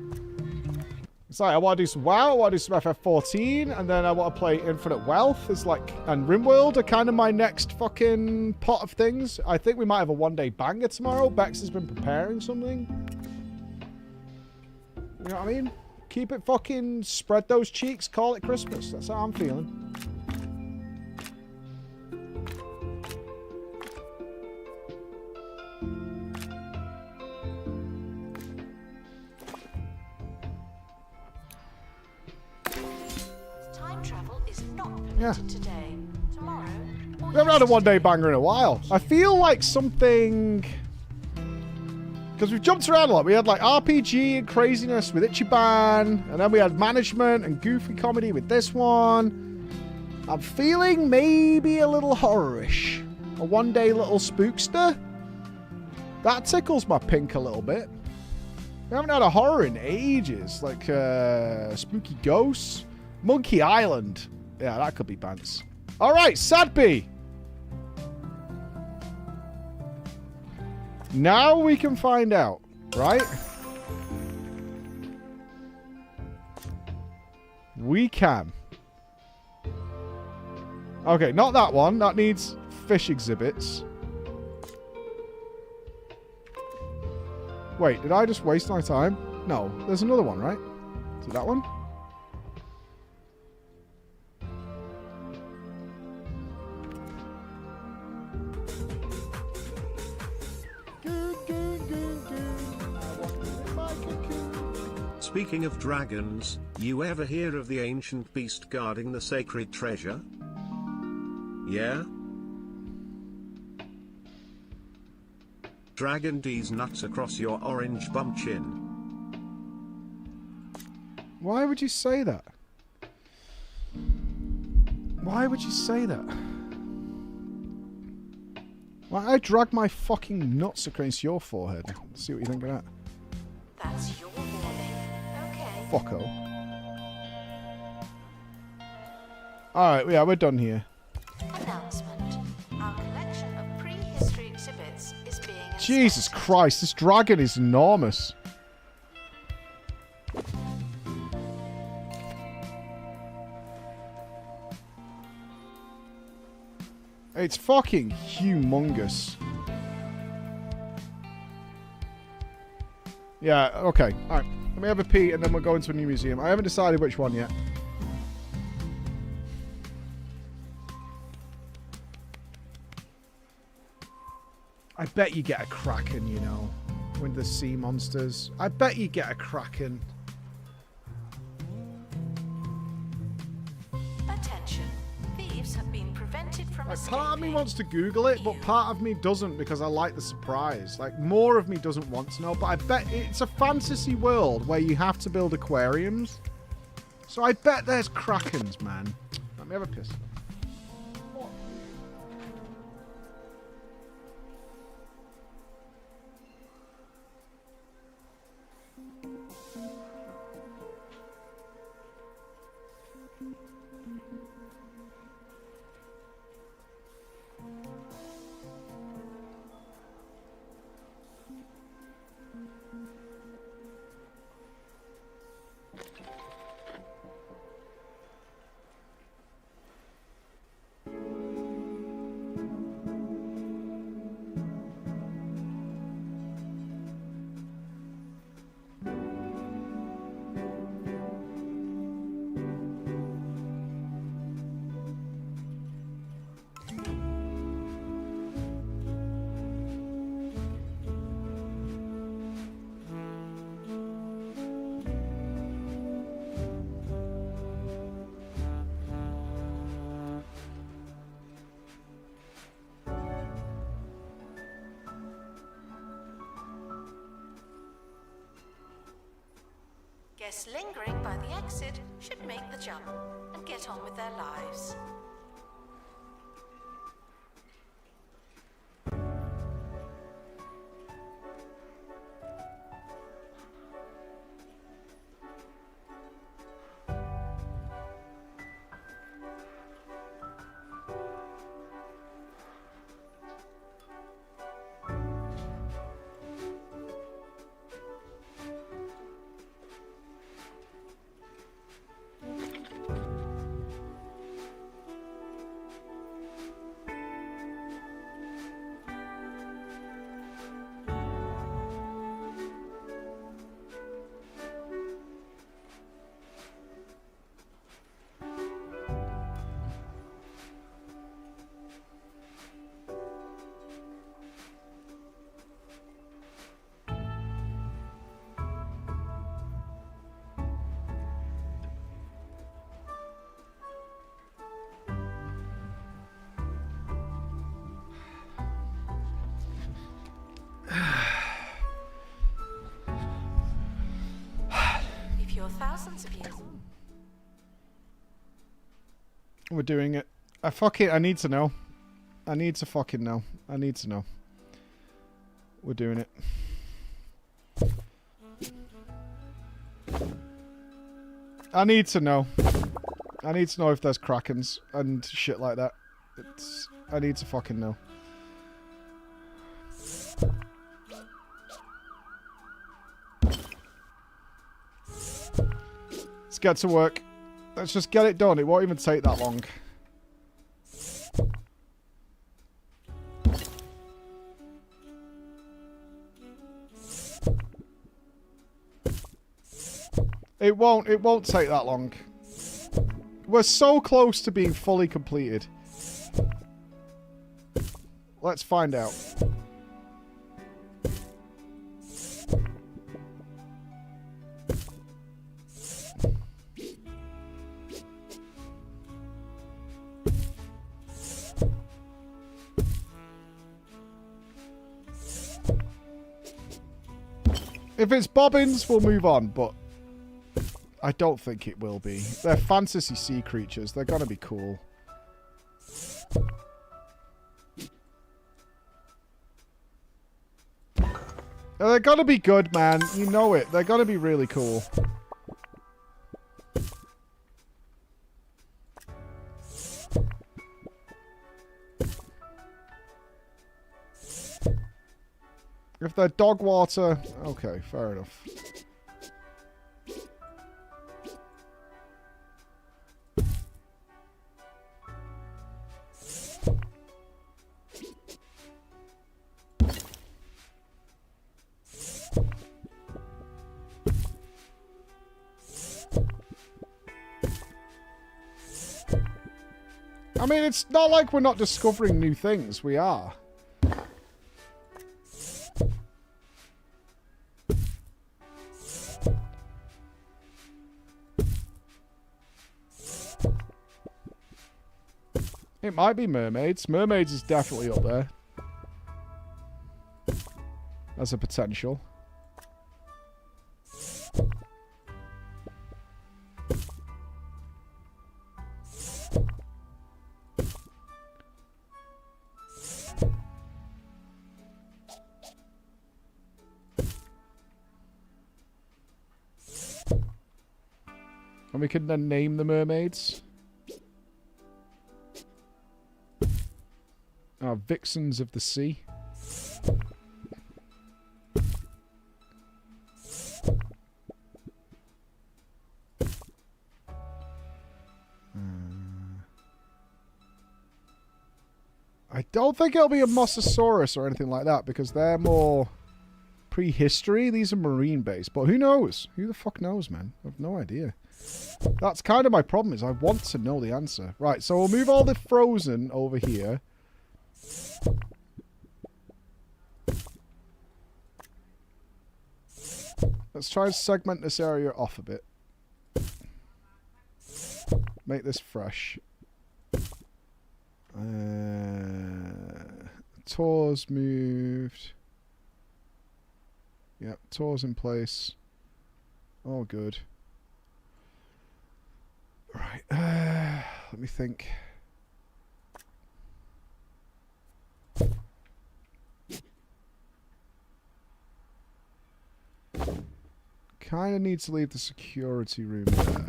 It's like, I want to do some WoW, I want to do some FF14, and then I want to play Infinite Wealth. It's like, and RimWorld are kind of my next fucking pot of things. I think we might have a one-day banger tomorrow. Bex has been preparing something. You know what I mean? Keep it fucking, spread those cheeks, call it Christmas. That's how I'm feeling. Yeah. We haven't had a one-day banger in a while. I feel like something... Because we've jumped around a lot. We had like RPG and craziness with Ichiban. And then we had management and goofy comedy with this one. I'm feeling maybe a little horror-ish. A one-day little spookster. That tickles my pink a little bit. We haven't had a horror in ages. Like, Spooky Ghosts. Monkey Island. Yeah, that could be pants. Alright, Sadby! Now we can find out, right? We can. Okay, not that one. That needs fish exhibits. Wait, did I just waste my time? No, there's another one, right? Is it that one? Speaking of dragons, you ever hear of the ancient beast guarding the sacred treasure? Yeah? Dragon D's nuts across your orange bum chin. Why would you say that? Why would you say that? Why I drag my fucking nuts across your forehead? Let's see what you think of that. That's your warning. Okay. Fucko. Alright, yeah, we're done here. Announcement. Our collection of prehistory exhibits is being Jesus Christ, this dragon is enormous. It's fucking humongous. Yeah, okay. Alright. Let me have a pee and then we'll go into a new museum. I haven't decided which one yet. I bet you get a kraken, you know. With the sea monsters. I bet you get a kraken. Attention. Thieves have been prevented from escaping. Part of me wants to Google it, but part of me doesn't because I like the surprise. Like, more of me doesn't want to know, but I bet it's a fantasy world where you have to build aquariums. So I bet there's krakens, man. Let me have a piss. Guests lingering by the exit should make the jump and get on with their lives. If you're thousands of years. We're doing it. I need to know. I need to fucking know. I need to know. We're doing it. I need to know. I need to know if there's krakens and shit like that. I need to fucking know. Let's get to work. Let's just get it done. It won't even take that long. It won't take that long. We're so close to being fully completed. Let's find out. If it's bobbins, we'll move on, but I don't think it will be. They're fantasy sea creatures. They're gonna be cool. They're gonna be good, man. You know it. They're gonna be really cool. If they're dog water, okay, fair enough. I mean, it's not like we're not discovering new things. We are. It might be mermaids. Mermaids is definitely up there. As a potential. And we can then name the mermaids. Our vixens of the sea. I don't think it'll be a Mosasaurus or anything like that because they're more prehistory. These are marine based, but who knows? Who the fuck knows, man? I have no idea. That's kind of my problem is I want to know the answer. Right, so we'll move all the frozen over here. Let's try and segment this area off a bit. Make this fresh. Tours moved. Yep, tours in place. All good. Right, let me think. Kind of need to leave the security room there.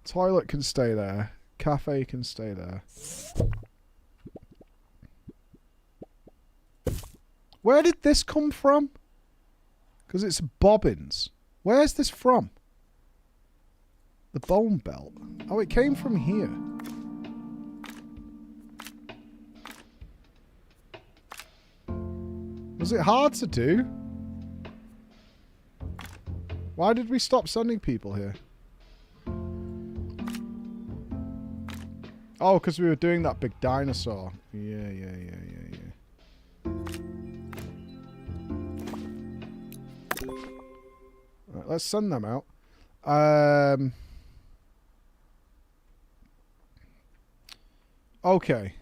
Toilet can stay there. Cafe can stay there. Where did this come from? Because it's bobbins. Where's this from? The bone belt. Oh, it came from here. Was it hard to do? Why did we stop sending people here? Oh, because we were doing that big dinosaur. Yeah. Right, let's send them out. Okay.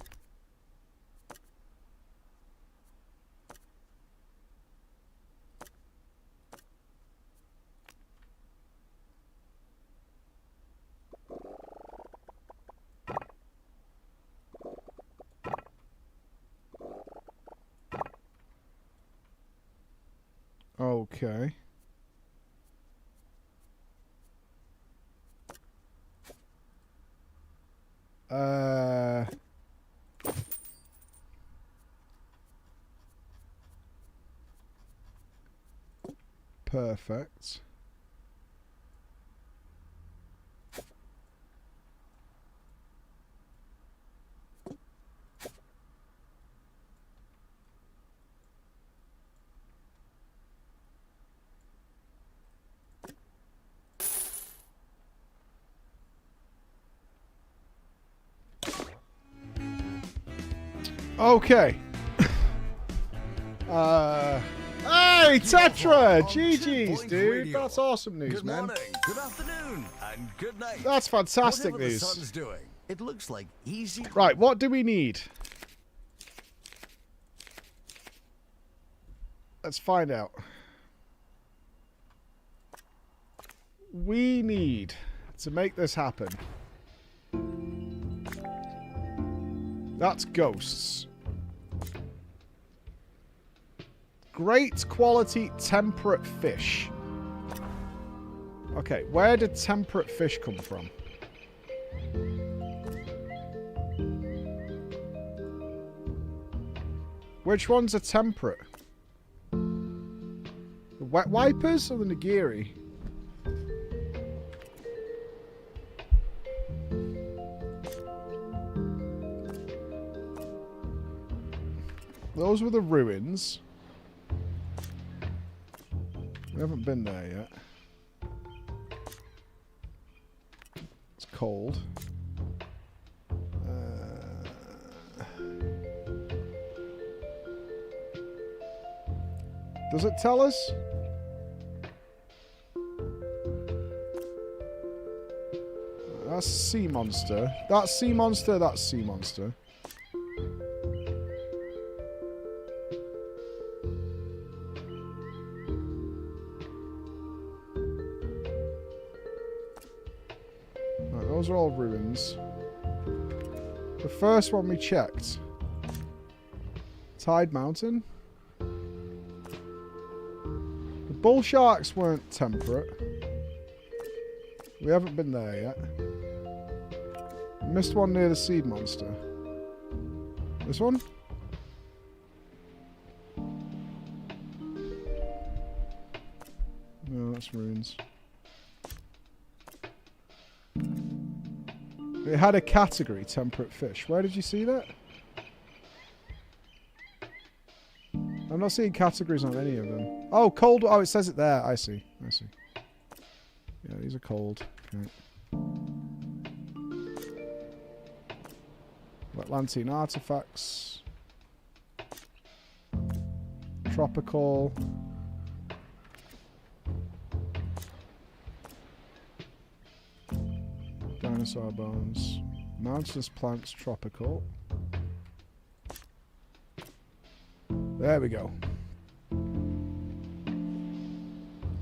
Okay. Perfect. Okay. Hey, Tetra! GG's, dude. That's awesome news, Good man. morning, good afternoon, and good night. That's fantastic Whatever news. the sun's doing, it looks like easy. Right, what do we need? Let's find out. We need to make this happen. That's ghosts. Great quality temperate fish. Okay, where did temperate fish come from? Which ones are temperate? The wet wipers or the nigiri? Those were the ruins. We haven't been there yet. It's cold. Does it tell us? That's sea monster. That's sea monster. That's sea monster. Right, those are all ruins. The first one we checked. Tide Mountain. The bull sharks weren't temperate. We haven't been there yet. Missed one near the seed monster. This one? No, that's ruins. It had a category, temperate fish. Where did you see that? I'm not seeing categories on any of them. Oh, cold. Oh, it says it there. I see. I see. Yeah, these are cold. Okay. Atlantean artifacts. Tropical. Dinosaur bones. Mountainous plants, tropical. There we go.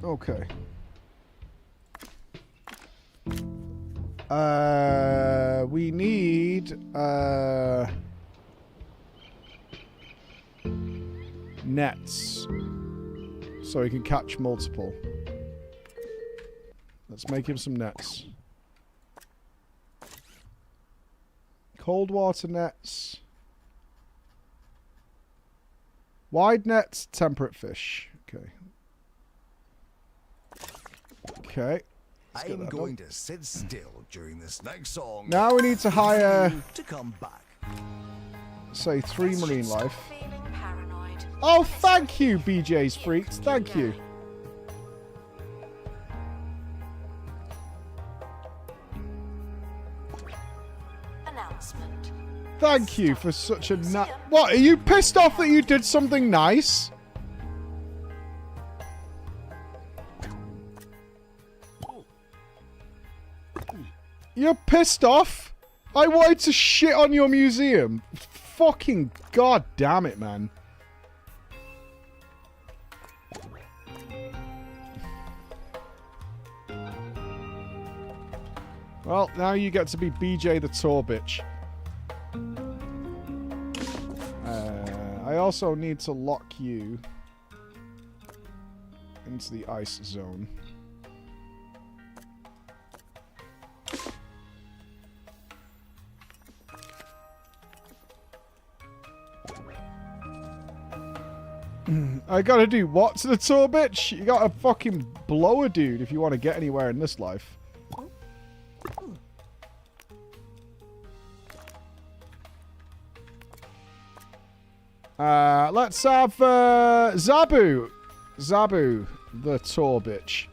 Okay. We need nets so he can catch multiple. Let's make him some nets. Cold water nets. Wide nets, temperate fish. Okay. Okay. I'm going to sit still during this next song. Now we need to hire, to come back. say, 3 marine life. Oh, thank you, BJ's Freaks. Thank you. Announcement. Thank you for such a What, are you pissed off that you did something nice? You're pissed off? I wanted to shit on your museum. Fucking god damn it, man. Well, now you get to be BJ the tour bitch. I also need to lock you. into the ice zone. I gotta do what to the tour, bitch? You gotta fucking blow a dude if you want to get anywhere in this life. Let's have Zabu. Zabu, the tour bitch.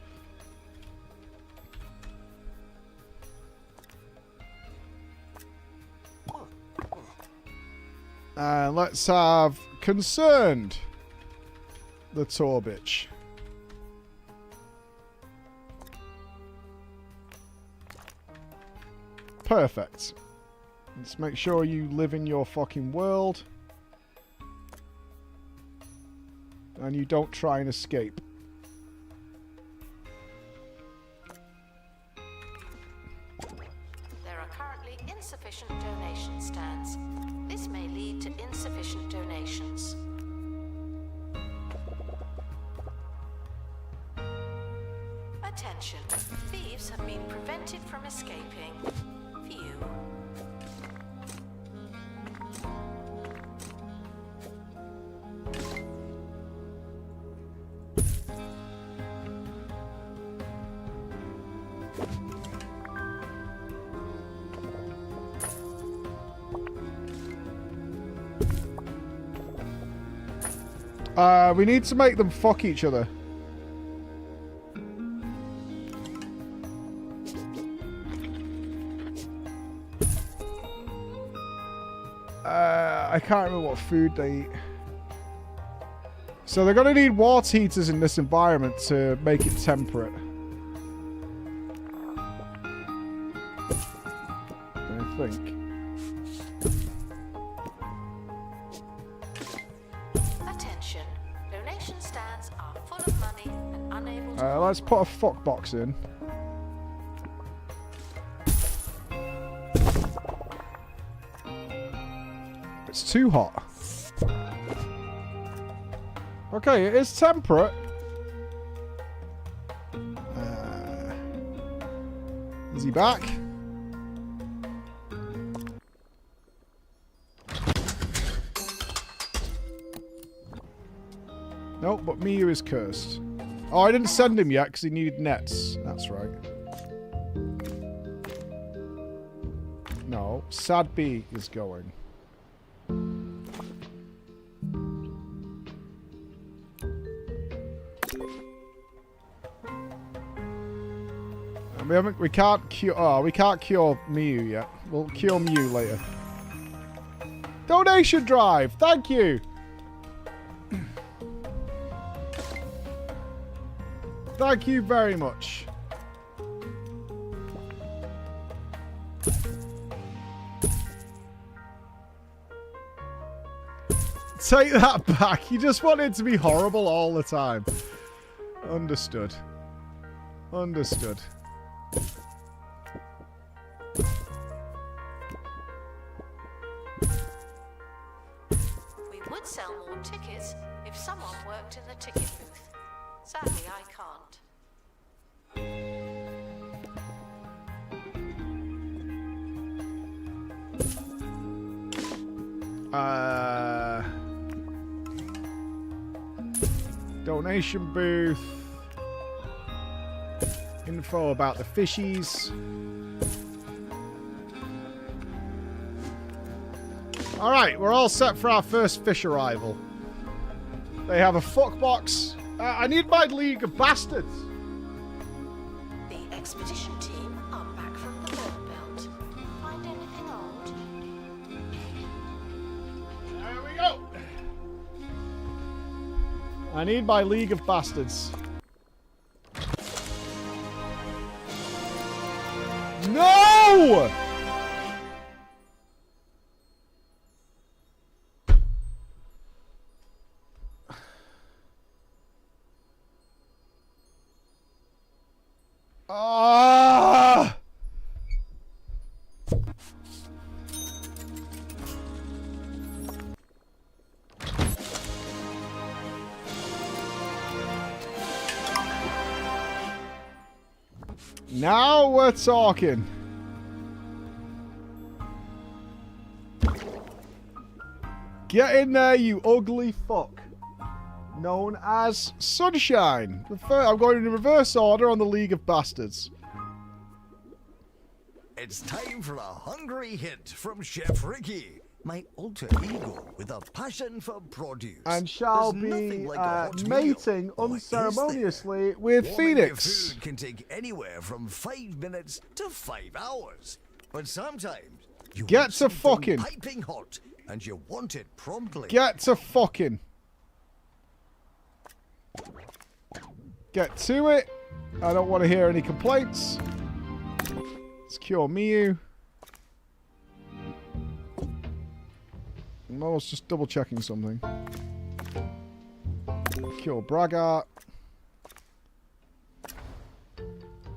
Let's have Concerned, the tour bitch. Perfect. Let's make sure you live in your fucking world. And you don't try and escape. There are currently insufficient donation stands. This may lead to insufficient donations. Attention. Thieves have been prevented from escaping. Phew. We need to make them fuck each other. I can't remember what food they eat. So they're going to need water heaters in this environment to make it temperate. I think. Attention. Donation stands are full of money and unable to... Let's put a fuck box in. It's too hot. Okay, it is temperate. Is he back? Nope, but Miyu is cursed. Oh, I didn't send him yet because he needed nets. That's right. No, Sad B is going. We can't cure. Oh, we can't cure Miyu yet. We'll cure Miyu later. Donation drive. Thank you. Thank you very much. Take that back. You just want it to be horrible all the time. Understood. Understood. We would sell more tickets if someone worked in the ticket booth. Sadly, I can't. Donation booth. Info about the fishies. Alright, we're all set for our first fish arrival. They have a fuck box. I need my League of Bastards. The expedition team are back from the Bloat Belt. Find anything old? There we go. I need my League of Bastards. No! Ah! Now we're talking. Get in there, you ugly fuck. Known as Sunshine. I'm going in reverse order on the League of Bastards. It's time for a hungry hit from Chef Ricky, my alter ego with a passion for produce. And shall There's be nothing like a hot mating meal, or is unceremoniously with Warming Phoenix. Your food can take anywhere from 5 minutes to 5 hours. But sometimes you Get want to something fucking. piping hot and you want it promptly. Get to fucking. Get to it. I don't want to hear any complaints. Let's cure Miyu. I was just double checking something. Cure Braggart.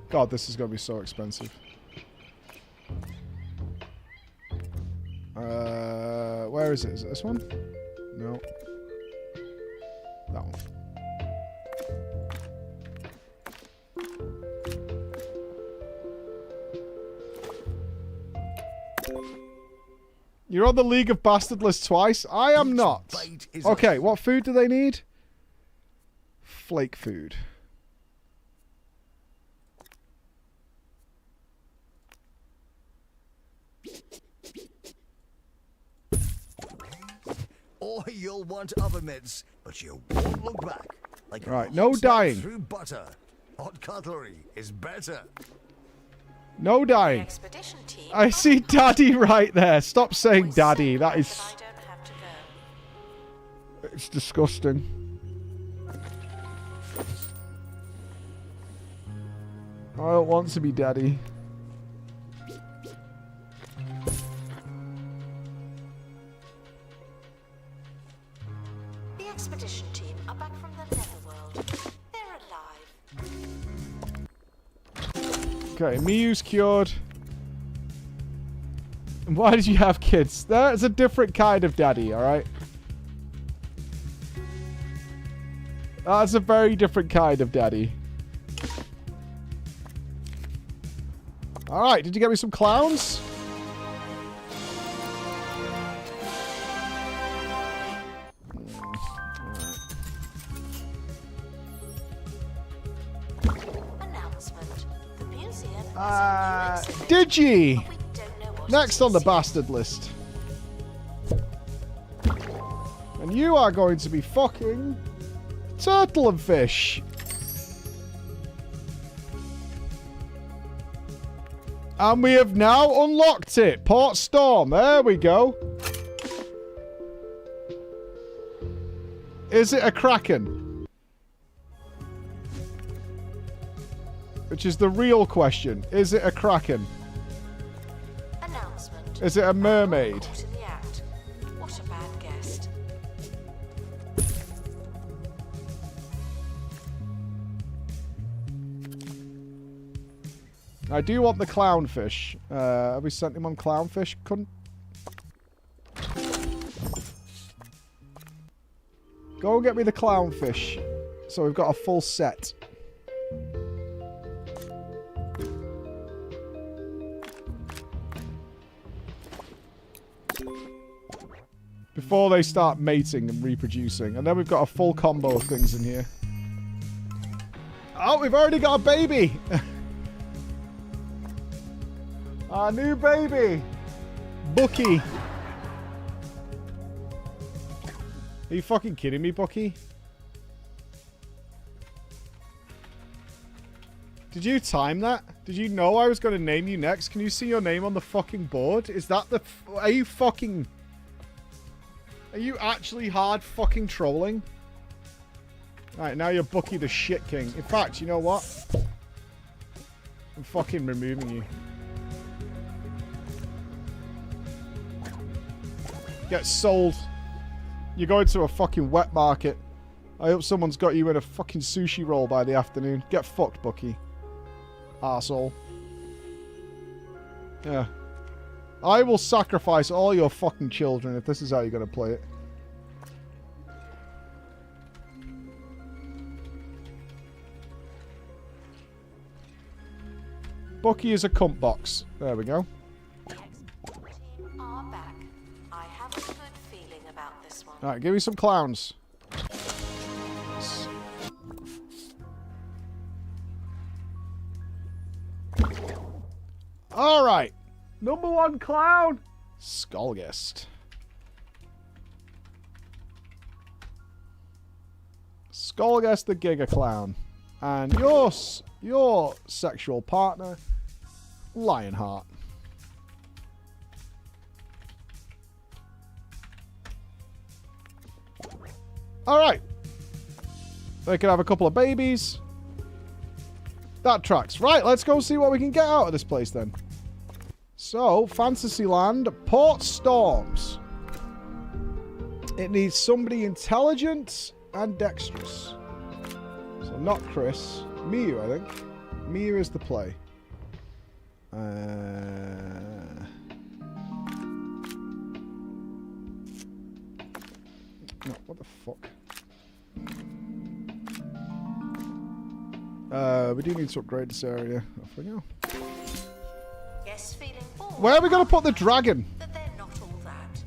God, this is going to be so expensive. Where is it? Is it this one? No. That one. You're on the League of Bastard list twice? I am not. Okay, what food do they need? Flake food. Or you'll want oven mitts, but you won't look back. Like Right, no dying. Through butter. Hot cutlery is better. No dying. I see Daddy right there. Stop saying Daddy. That is... It's disgusting. I don't want to be Daddy. The expedition team are back from the netherworld. They're alive. Okay, Miyu's cured. And why did you have kids? That's a different kind of daddy, alright? That's a very different kind of daddy. Alright, did you get me some clowns? Digi! Next on the bastard list. And you are going to be fucking turtle and fish. And we have now unlocked it. Port Storm. There we go. Is it a Kraken? Which is the real question. Is it a Kraken? Announcement. Is it a mermaid? Caught in the act. What a bad guest. I do want the clownfish. Have we sent him on clownfish? Couldn't. Go and get me the clownfish. So we've got a full set. Before they start mating and reproducing. And then we've got a full combo of things in here. Oh, we've already got a baby! Our new baby! Bucky! Are you fucking kidding me, Bucky? Did you time that? Did you know I was going to name you next? Can you see your name on the fucking board? Is that the... Are you fucking... Are you actually hard fucking trolling? Alright, now you're Bucky the Shit King. In fact, you know what? I'm fucking removing you. Get sold. You're going to a fucking wet market. I hope someone's got you in a fucking sushi roll by the afternoon. Get fucked, Bucky. Arsehole. Yeah. I will sacrifice all your fucking children if this is how you're going to play it. Bucky is a cunt box. There we go. Are back. I have a good feeling about this one. Alright, give me some clowns. Alright. Number 1 clown. Skullgest. Skullgest the Giga Clown. And your sexual partner, Lionheart. Alright. They can have a couple of babies. That tracks. Right, let's go see what we can get out of this place then. So, Fantasyland, Port Storms. It needs somebody intelligent and dexterous. So not Chris. Miyu, I think. Miyu is the play. No, what the fuck? We do need to upgrade this area. Off we go. Yes, feeling bored. Where are we going to put the dragon? But they're not all that.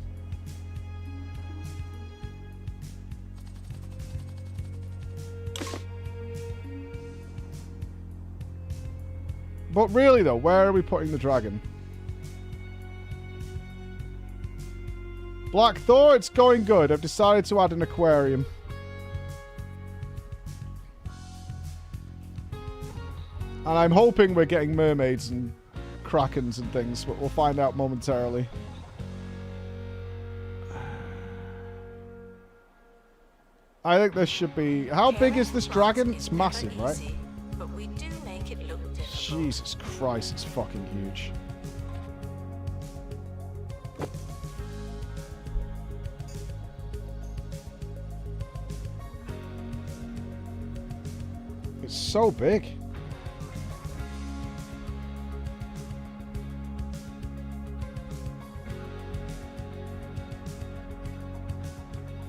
But really though, where are we putting the dragon? Black Thor, it's going good. I've decided to add an aquarium. And I'm hoping we're getting mermaids and krakens and things, but we'll find out momentarily. I think this should be... How big is this dragon? It's massive, right? But we do make it look difficult. Jesus Christ, it's fucking huge. It's so big.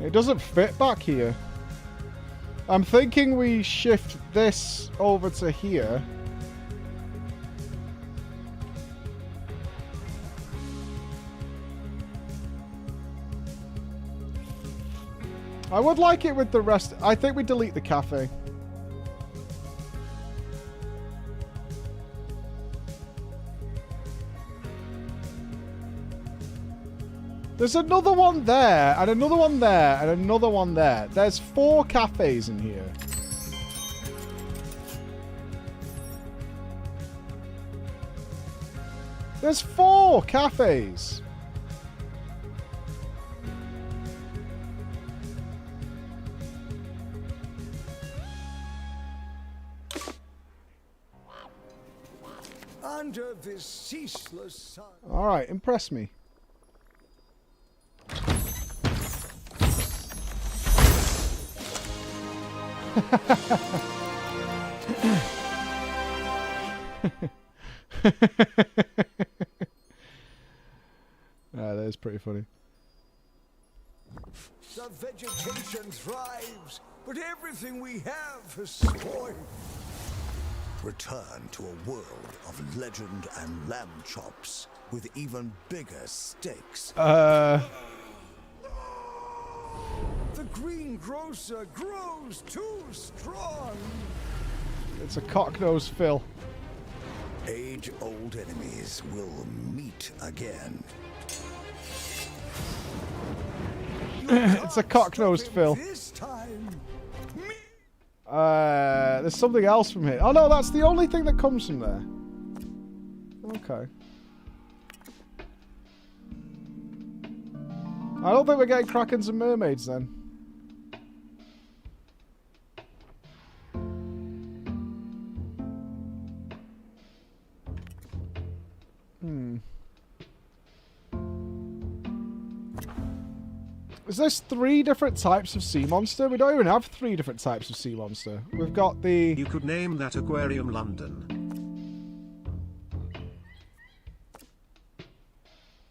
It doesn't fit back here. I'm thinking we shift this over to here. I would like it with the rest. I think we delete the cafe. There's another one there, and another one there, and another one there. There's 4 cafes in here. There's 4 cafes. Under this ceaseless sun. All right, impress me. That is pretty funny. The vegetation thrives, but everything we have is spoiled. Return to a world of legend and lamb chops with even bigger stakes. The greengrocer grows too strong. It's a cocknose Phil. Age-old enemies will meet again. It's a cocknosed Phil. There's something else from here. Oh no, that's the only thing that comes from there. Okay. I don't think we're getting krakens and mermaids then. Is this 3 different types of sea monster? We don't even have 3 different types of sea monster. We've got the... You could name that aquarium London.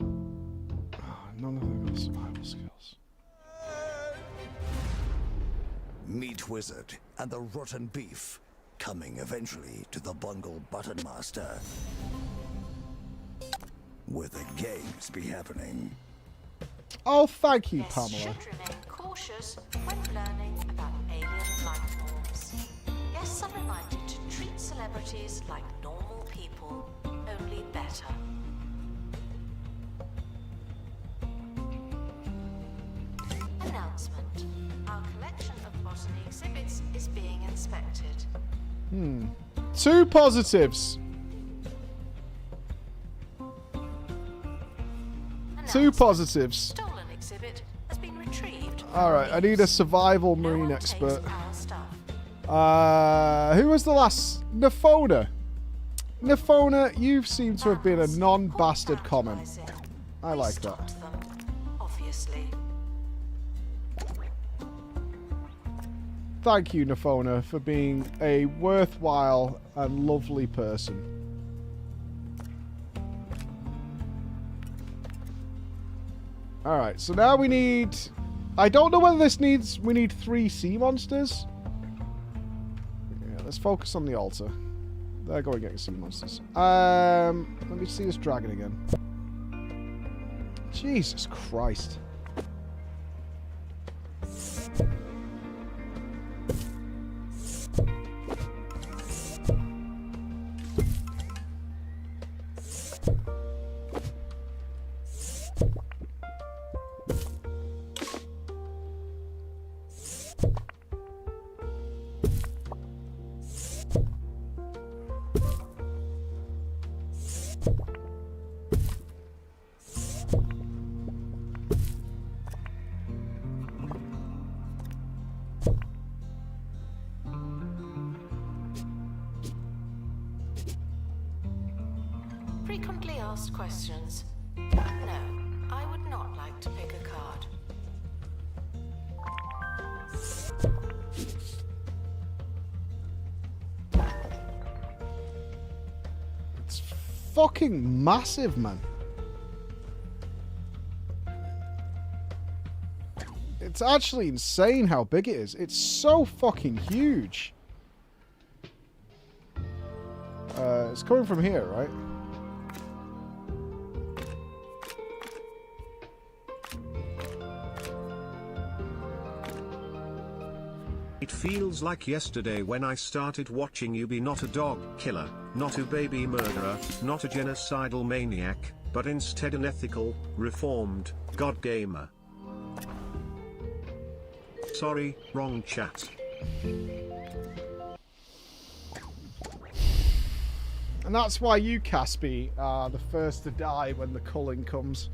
Oh, none of them have survival skills. Meat wizard and the rotten beef. coming eventually to the Bungle Button Master. Where the games be happening. Oh, thank you, Guests Pamela. should remain cautious when learning about alien life forms. Guests are reminded to treat celebrities like normal people, only better. Announcement. Our collection of botany exhibits is being inspected. 2 positives. 2 positives. Stolen exhibit has been retrieved. Alright, I need a survival marine expert. Who was the last? Nifona. Nifona, you seem to have been a non-bastard comment. I like that. Obviously. Thank you, Nifona, for being a worthwhile and lovely person. Alright, so now we need... I don't know whether this needs... We need 3 sea monsters. Yeah, let's focus on the altar. There, go and get your sea monsters. Let me see this dragon again. Jesus Christ. Frequently asked questions. No, I would not like to pick a card. It's fucking massive, man. It's actually insane how big it is. It's so fucking huge. It's coming from here, right? It feels like yesterday when I started watching you be not a dog killer, not a baby murderer, not a genocidal maniac, but instead an ethical, reformed, god gamer. Sorry, wrong chat. And that's why you, Caspi, are the first to die when the culling comes.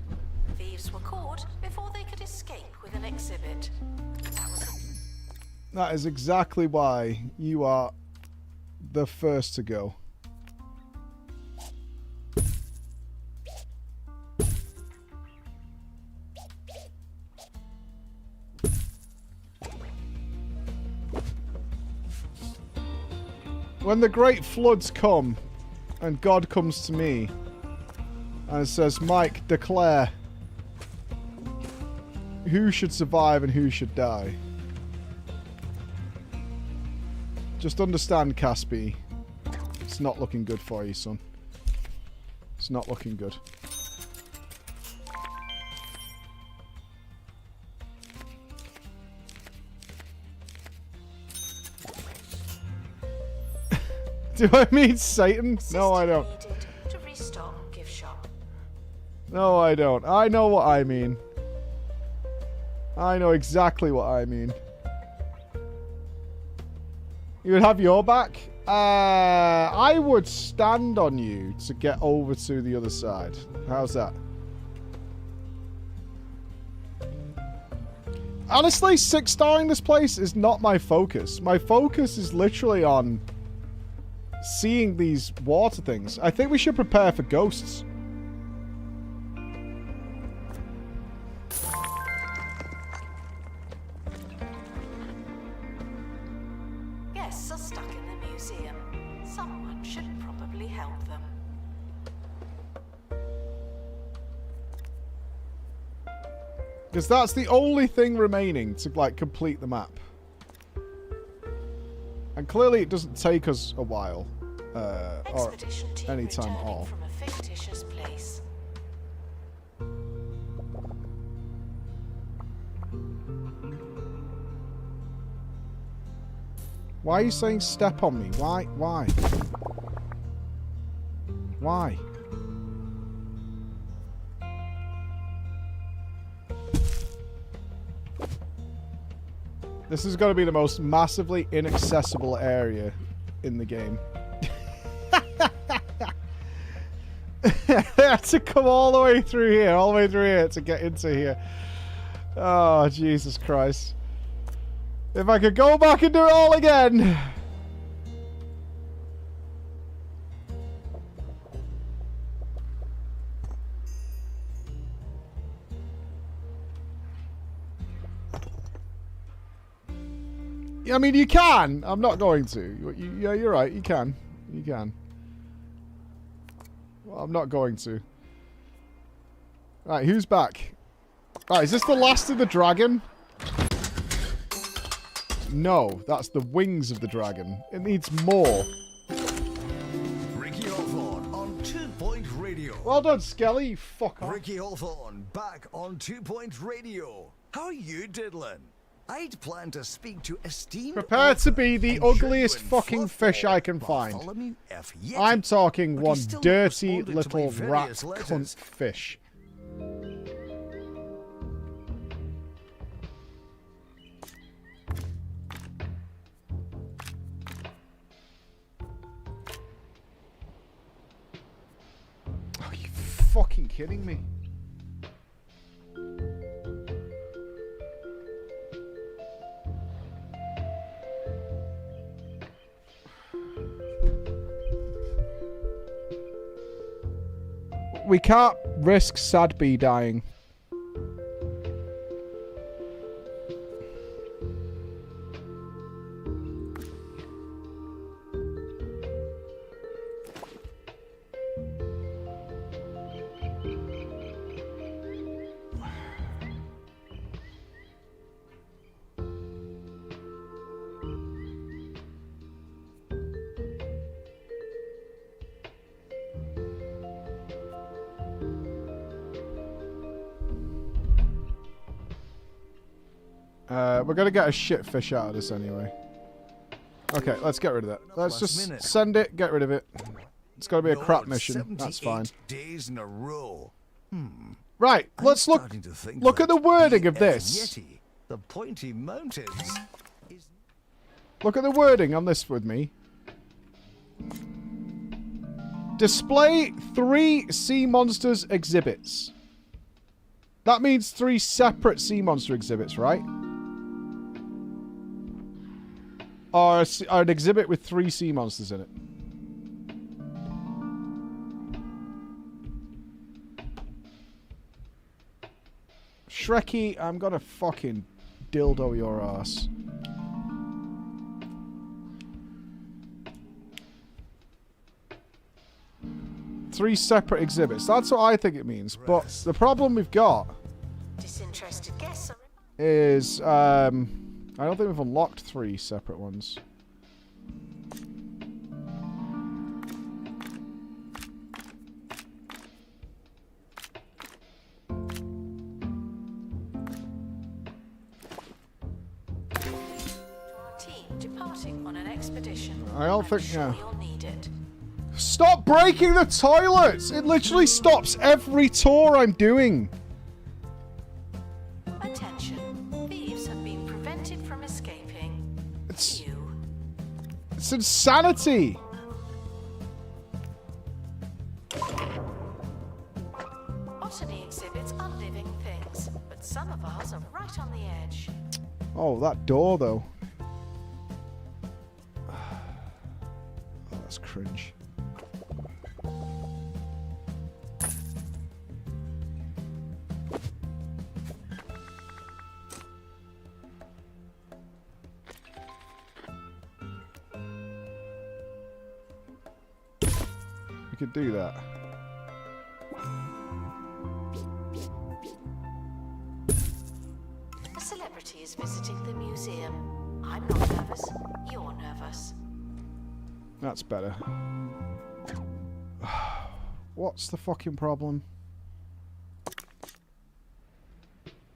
Thieves were caught before they could escape with an exhibit. That is exactly why you are the first to go. When the great floods come, and God comes to me, and says, Mike, declare who should survive and who should die. Just understand, Caspi, it's not looking good for you, son. It's not looking good. Do I mean Satan? No, I don't. To restock gift shop. No, I don't. I know what I mean. I know exactly what I mean. You would have your back? I would stand on you to get over to the other side. How's that? Honestly, 6-starring this place is not my focus. My focus is literally on seeing these water things. I think we should prepare for ghosts. Guests are stuck in the museum. Someone should probably help them. Because that's the only thing remaining to, like, complete the map. And clearly it doesn't take us a while. Or Expedition team any time at returning all. from a fictitious place. Why are you saying step on me? Why? Why? Why? This is going to be the most massively inaccessible area in the game. I had to come all the way through here, to get into here. Oh, Jesus Christ. If I could go back and do it all again. I mean, you can. I'm not going to. Yeah, you're right. You can. You can. Well, I'm not going to. Right, who's back? Right, is this the last of the dragon? No, that's the wings of the dragon. It needs more. Ricky Hawthorne on 2 Point Radio. Well done, Skelly, you fuck off. Ricky Hawthorne back on 2 Point Radio. How are you diddling? I'd planned to speak to esteemed... Prepare to be the ugliest fucking fish I can find. I'm talking one dirty little rat cunt fish. Are you fucking kidding me? We can't risk Sadby dying. We're gonna get a shit fish out of this anyway. Okay, let's get rid of that. Let's just send it, get rid of it. It's gotta be a crap mission. That's fine. Days in a row. Right, let's look at the wording of this. The Pointy Mountains. Look at the wording on this with me. Display 3 sea monsters exhibits. That means 3 separate sea monster exhibits, right? Or an exhibit with 3 sea monsters in it. Shrekky, I'm gonna fucking dildo your ass. Three separate exhibits. That's what I think it means. But the problem we've got Disinterested guess. is I don't think we've unlocked 3 separate ones. Team departing on an expedition. I don't think. Sure you'll need it. Stop breaking the toilets! It literally stops every tour I'm doing. Attention. Thieves have been prevented from escaping. It's insanity. Botany exhibits are living things, but some of ours are right on the edge. Oh, that door though. Oh, that's cringe. We could do that. A celebrity is visiting the museum. I'm not nervous. You're nervous. That's better. What's the fucking problem?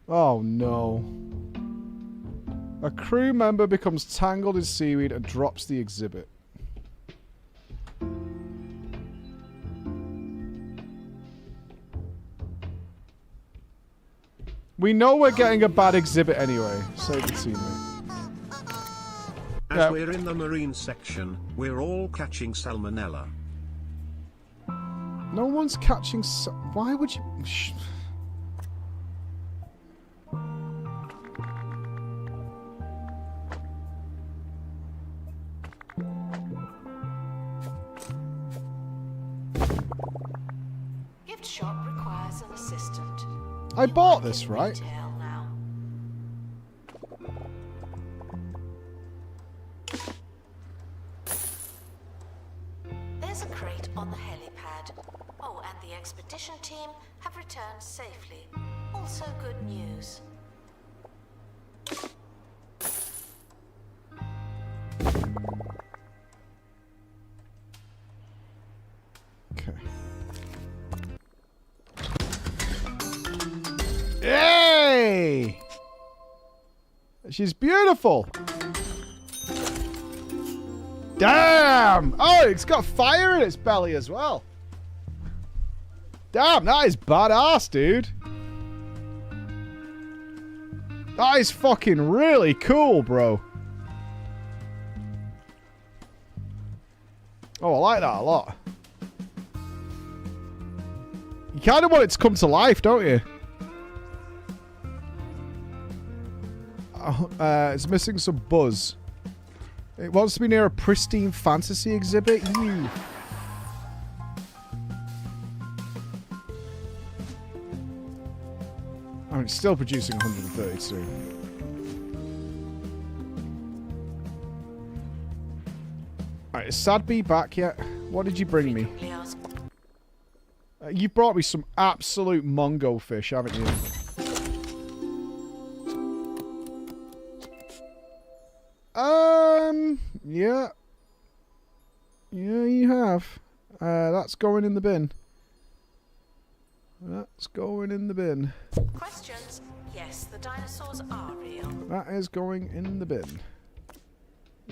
Oh no. A crew member becomes tangled in seaweed and drops the exhibit. We know we're getting a bad exhibit anyway. Save the teammate. As we're in the marine section, we're all catching salmonella. No one's catching. Why would you? Gift shop requires an assistant. I bought this, right? Now. There's a crate on the helipad. Oh, and the expedition team have returned safely. Also good news. Okay. Yay! She's beautiful. Damn! Oh, it's got fire in its belly as well. Damn, that is badass, dude. That is fucking really cool, bro. Oh, I like that a lot. You kind of want it to come to life, don't you? It's missing some buzz. It wants to be near a pristine fantasy exhibit. You. I mean, it's still producing 132. Alright, is Sad Bee back yet? What did you bring me? You brought me some absolute mongo fish, haven't you? Yeah. Yeah, you have. That's going in the bin. That's going in the bin. Questions? Yes, the dinosaurs are real. That is going in the bin.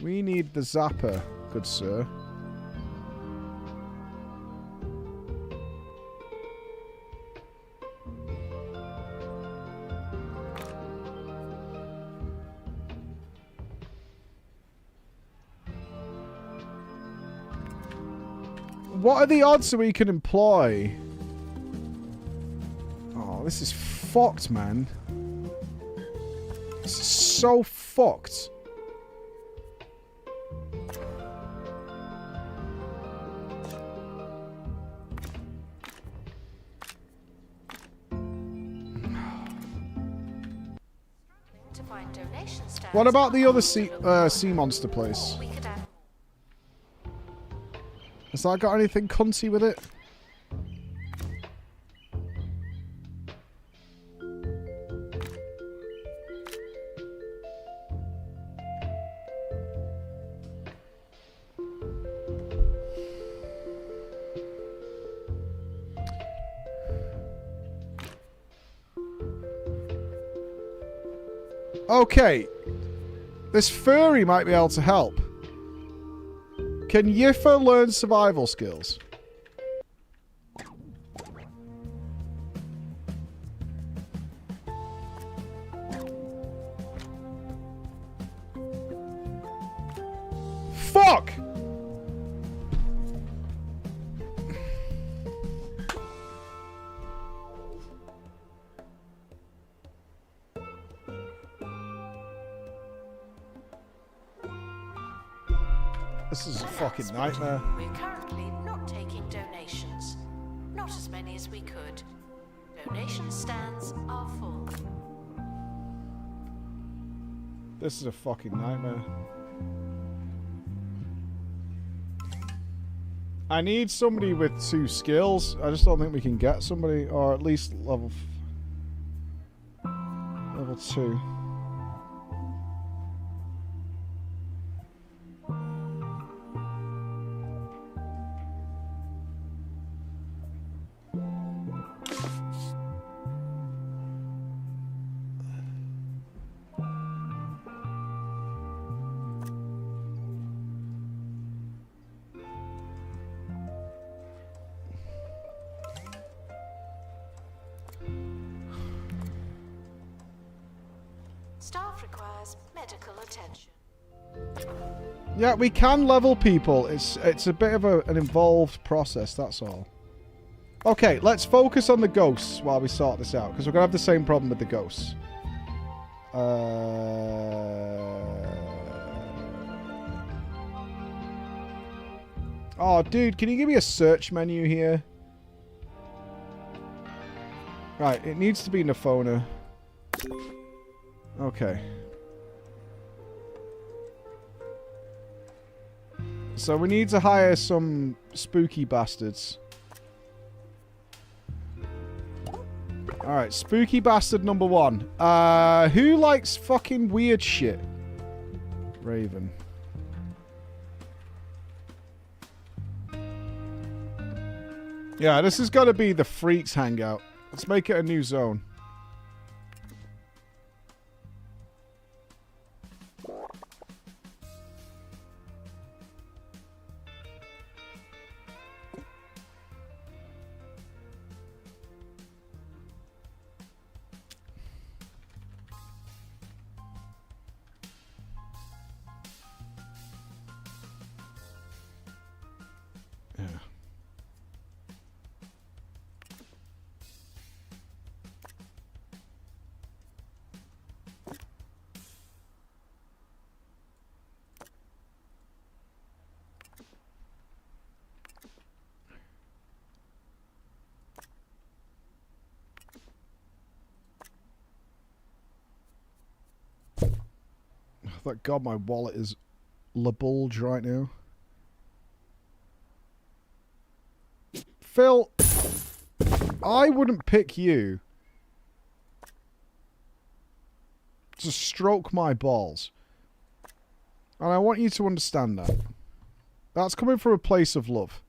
We need the zapper, good sir. What are the odds that we can employ? Oh, this is fucked, man. This is so fucked. What about the other sea monster place? Has that got anything cunty with it? Okay. This furry might be able to help. Can Yiffa learn survival skills? Fuck! This is a fucking nightmare. We're currently not taking donations. Not as many as we could. Donation stands are full. This is a fucking nightmare. I need somebody with 2 skills. I just don't think we can get somebody, or at least level 2. Staff requires medical attention. Yeah, we can level people. It's a bit of an involved process, that's all. Okay, let's focus on the ghosts while we sort this out, because we're going to have the same problem with the ghosts. Oh, dude, can you give me a search menu here? Right, it needs to be Nafona. Okay. So we need to hire some spooky bastards. Alright, spooky bastard number 1. Who likes fucking weird shit? Raven. Yeah, this is gotta be the freaks hangout. Let's make it a new zone. Thank God my wallet is bulge right now. Phil, I wouldn't pick you to stroke my balls. And I want you to understand that. That's coming from a place of love.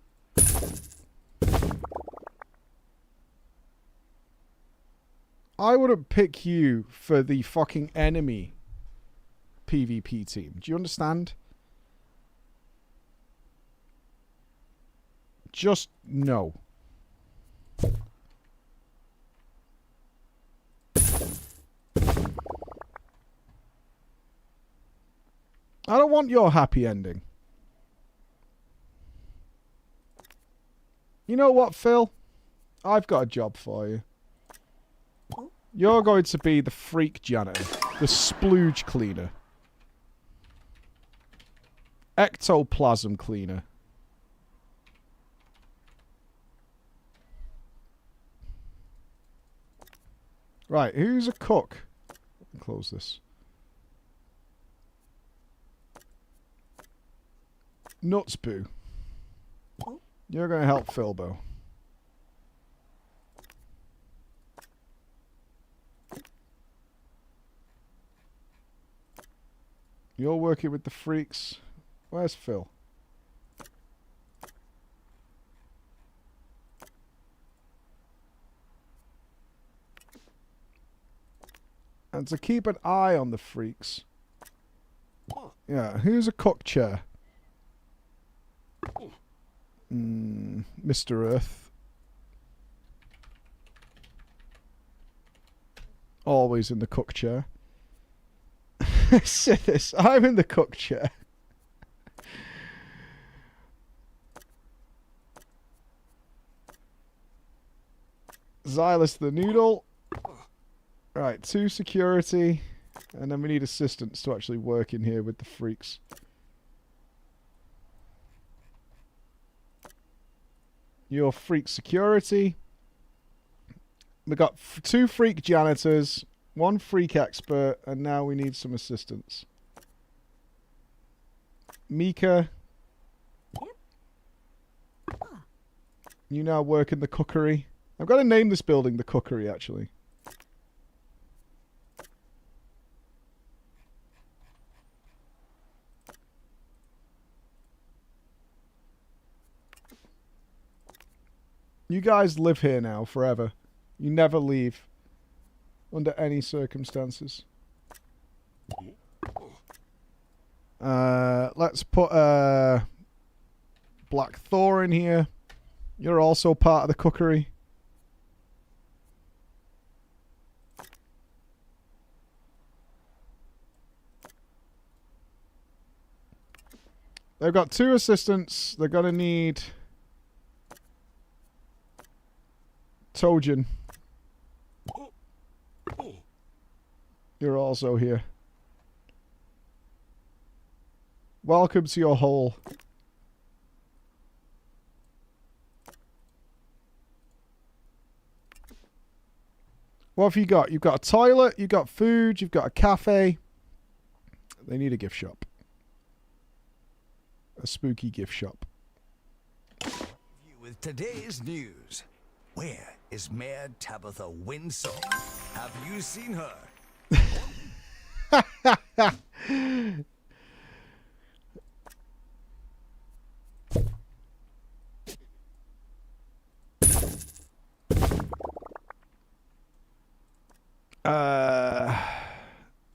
I wouldn't pick you for the fucking enemy PvP team. Do you understand? Just no. I don't want your happy ending. You know what, Phil? I've got a job for you. You're going to be the freak janitor. The splooge cleaner. Ectoplasm cleaner. Right, who's a cook? Close this. Nutsboo. You're going to help Philbo. You're working with the freaks. Where's Phil? And to keep an eye on the freaks. Yeah, who's a cook chair? Mr. Earth. Always in the cook chair. Say this, I'm in the cook chair. Xylus the noodle. Right, 2 security. And then we need assistants to actually work in here with the freaks. Your freak security. We got 2 freak janitors, 1 freak expert, and now we need some assistants. Mika. You now work in the cookery. I've got to name this building the cookery, actually. You guys live here now forever. You never leave. Under any circumstances. Let's put Black Thor in here. You're also part of the cookery. They've got 2 assistants. They're going to need Tojin. You're also here. Welcome to your hole. What have you got? You've got a toilet, you've got food, you've got a cafe. They need a gift shop. A spooky gift shop. With today's news, where is Mayor Tabitha Winslow? Have you seen her?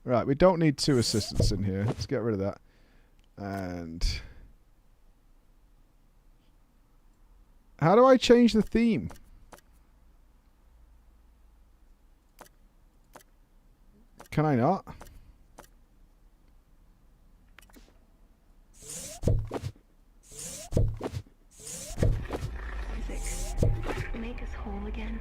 Right, we don't need 2 assistants in here. Let's get rid of that. And how do I change the theme? Can I not? Make us whole again.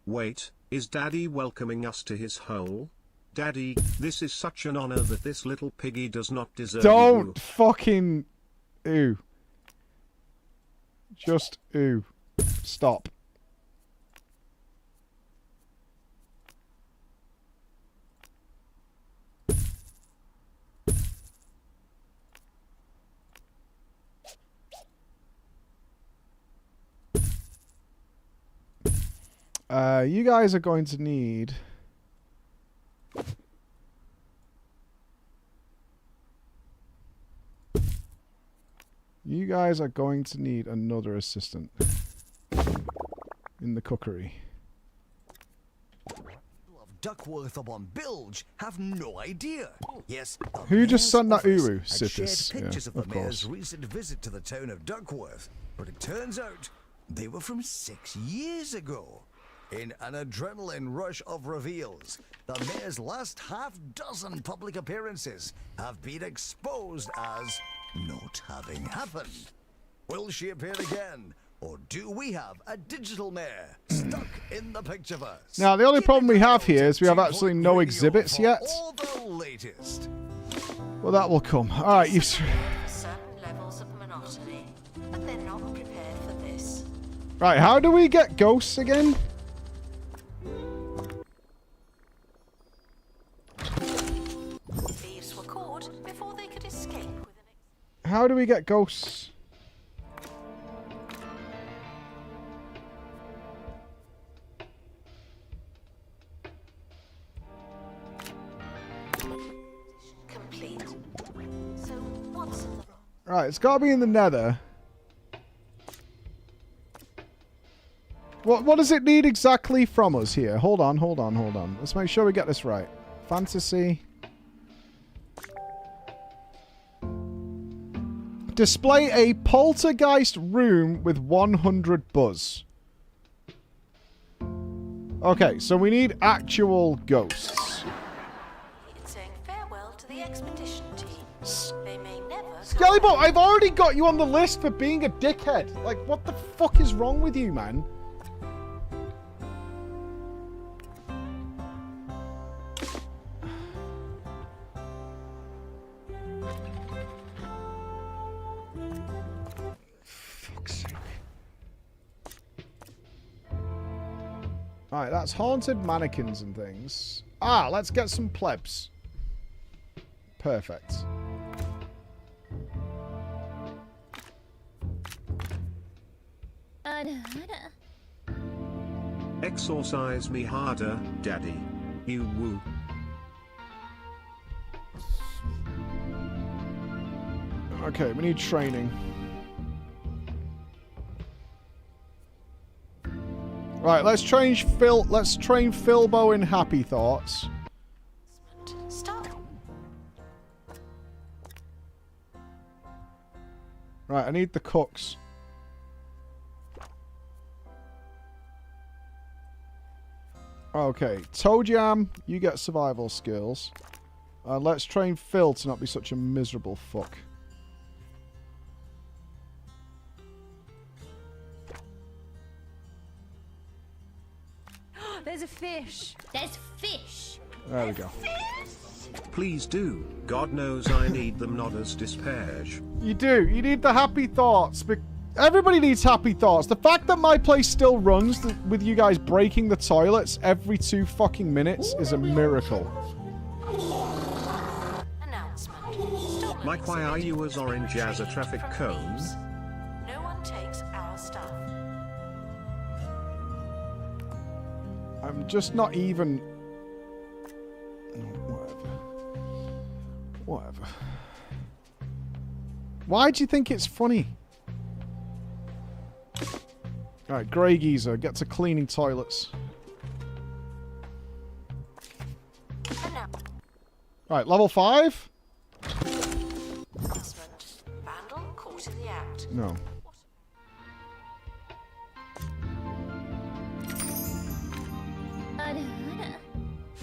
Wait, is Daddy welcoming us to his hole? Daddy, this is such an honor that this little piggy does not deserve you. Don't fucking... Ooh. Just ooh. Stop. You guys are going to need... You guys are going to need another assistant in the cookery. Duckworth upon Bilge have no idea. Yes, Who just sent that Uru? had shared Sitis. pictures Yeah, of of the mayor's course. recent visit to the town of Duckworth, but it turns out they were from 6 years ago. In an adrenaline rush of reveals, the mayor's last half-dozen public appearances have been exposed as not having happened. Will she appear again, or do we have a digital mayor stuck in the pictureverse? Now, the only problem we have here is we have absolutely no exhibits yet. All the latest. Well, that will come. Alright, you've... Certain levels of monotony, but they're not prepared for this. Right, how do we get ghosts again? Thieves were caught before they could escape with an How do we get ghosts? complete. So what's in the Right, it's got to be in the nether. What does it need exactly from us here? Hold on. Let's make sure we get this right. Fantasy. Display a poltergeist room with 100 buzz. Okay, so we need actual ghosts. It's saying farewell to the expedition team. They may never. Skellybot, I've already got you on the list for being a dickhead. Like, what the fuck is wrong with you, man? Alright, that's haunted mannequins and things. Ah, let's get some plebs. Perfect. Exorcise me harder, Daddy. You woo. Okay, we need training. Right, let's train Philbo in Happy Thoughts. Stop. Right, I need the cooks. Okay, Toe Jam, you get survival skills. Let's train Phil to not be such a miserable fuck. There's a fish. There's fish. There we go. Please do. God knows I need them, not as disparage. You do. You need the happy thoughts. Everybody needs happy thoughts. The fact that my place still runs with you guys breaking the toilets every 2 fucking minutes is a miracle. Mike, why are you as orange as a traffic cone? No one takes our stuff. I'm just not even... Whatever. Why do you think it's funny? Alright, Grey Geezer, get to cleaning toilets. Alright, level 5? Vandal caught in the act. No.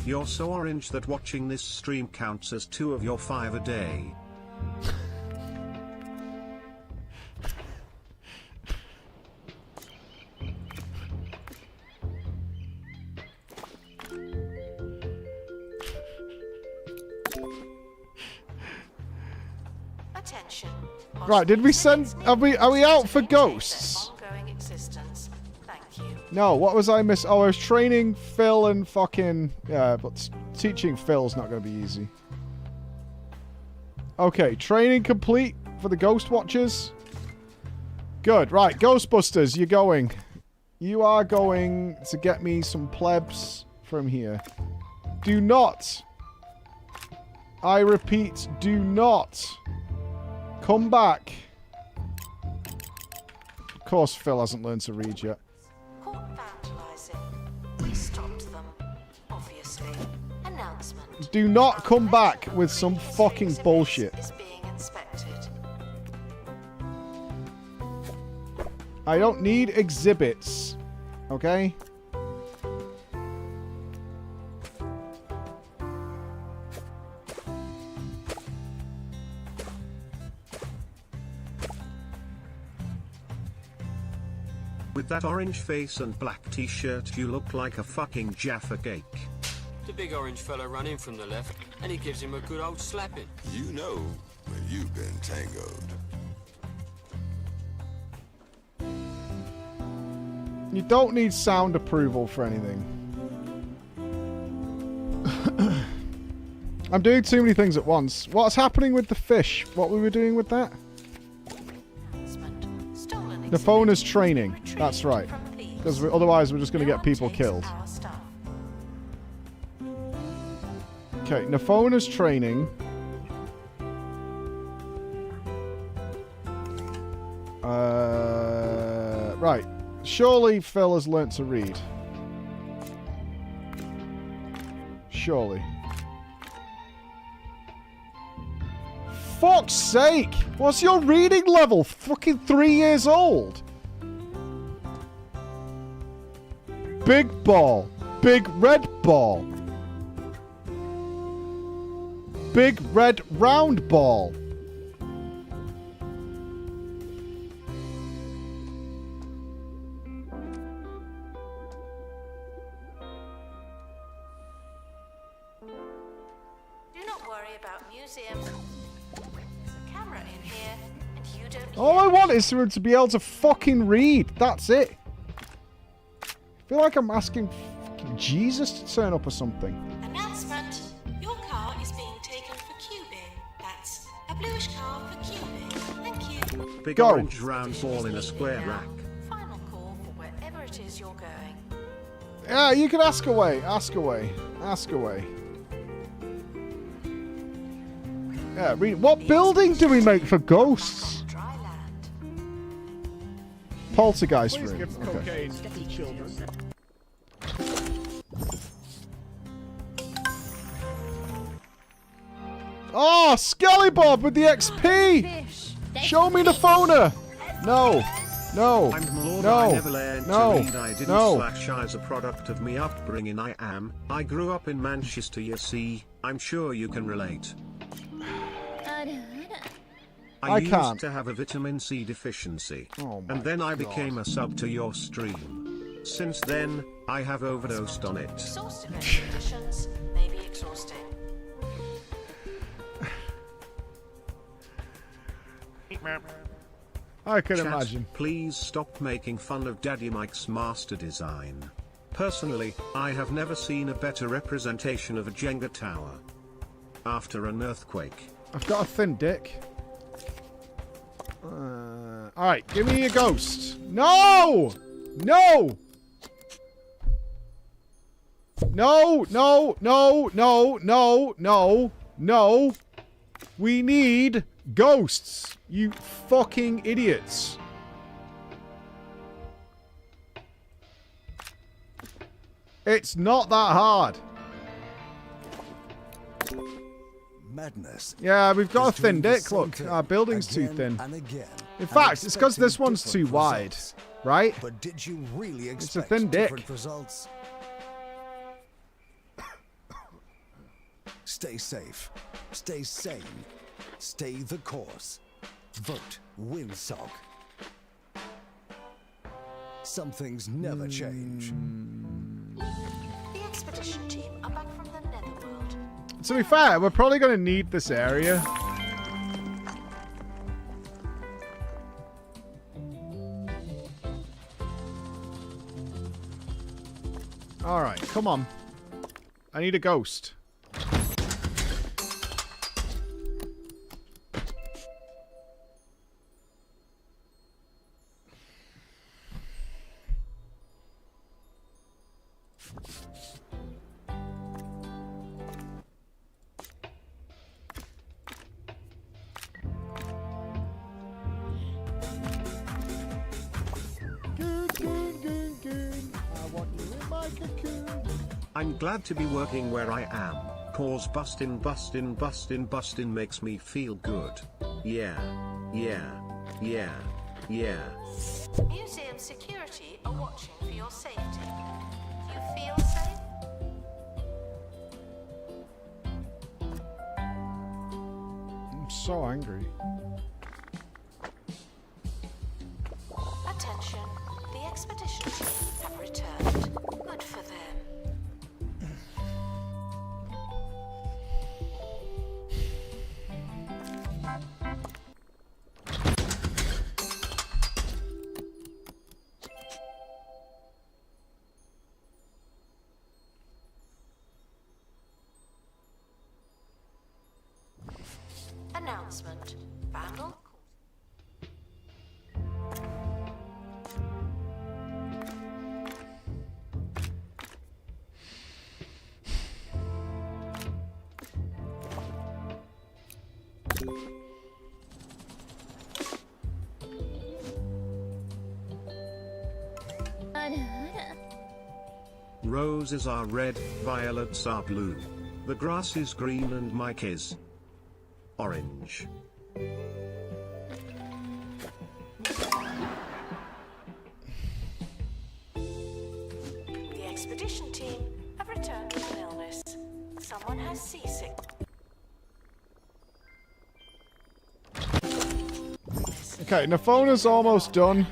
You're so orange that watching this stream counts as 2 of your 5 a day. Attention. Right, did we send... Are we out for ghosts? Ongoing existence. Thank you. No, what was I miss? Oh, I was training Phil and fucking... Yeah, but teaching Phil's not going to be easy. Okay, training complete for the Ghost Watchers. Good, right, Ghostbusters, you're going. You are going to get me some plebs from here. Do not... I repeat, do not... Come back. Of course Phil hasn't learned to read yet. Caught vandalizing. We stopped them. Obviously. Announcement. Do not come back with some fucking bullshit. Is being inspected. I don't need exhibits. Okay? With that orange face and black t-shirt, you look like a fucking Jaffa cake. The big orange fella run in from the left, and he gives him a good old slapping. You know when you've been tangoed. You don't need sound approval for anything. I'm doing too many things at once. What's happening with the fish? What we were doing with that? Nafona's training. That's right. Because otherwise we're just going to get people killed. Okay, Nafona's training. Right. Surely Phil has learnt to read. Surely. Fuck's sake! What's your reading level? Fucking 3 years old. Big ball. Big red ball. Big red round ball. Do not worry about museums. There's a camera in here, and you don't. All I want is for him to be able to fucking read. That's it. I feel like I'm asking fucking Jesus to turn up or something. Announcement. Your car is being taken for cubing. That's a bluish car for cubing. Thank you. Big Go. orange round ball in a square rack. Final call for wherever it is you're going. Yeah, you can ask away. Ask away. Ask away. Yeah, read. What building do we make for ghosts? Poltergeist room. Okay. Oh, Skelly Bob with the XP! Show me the phoner! No. No. I'm Lord, No. I never learned No. to read. I didn't No. / as a product of me upbringing. I grew up in Manchester, you see. I'm sure you can relate. I used can't. to have a vitamin C deficiency. Oh my and then I God. became a sub to your stream. Since then, I have overdosed on it. Exhaustive expeditions may be exhausting. I can Chat, imagine. Please stop making fun of Daddy Mike's master design. Personally, I have never seen a better representation of a Jenga tower. After an earthquake. I've got a thin dick. Alright, give me a ghost. No! No! No, no, no, no, no, no, no. We need ghosts, you fucking idiots. It's not that hard. Madness. Yeah, we've got a is thin doing the dick. same Look, thing our building's too again thin. and again, In and fact, it's because this expecting one's too different wide, results. right? But did you really It's expect a thin dick. different results? Stay safe. Stay sane. Stay the course. Vote Windsock. Some things never change. The expedition team are back from the netherworld. To be fair, we're probably going to need this area. Alright, come on. I need a ghost. I'm glad to be working where I am, cause bustin' makes me feel good. Yeah. Museum security are watching for your safety. You feel safe? I'm so angry. Attention, the expedition team have returned. Good for them. Announcement. Vandal. Roses are red, violets are blue. The grass is green and Mike is orange. The expedition team have returned with an illness. Someone has seasick. Okay, Nafona's almost done.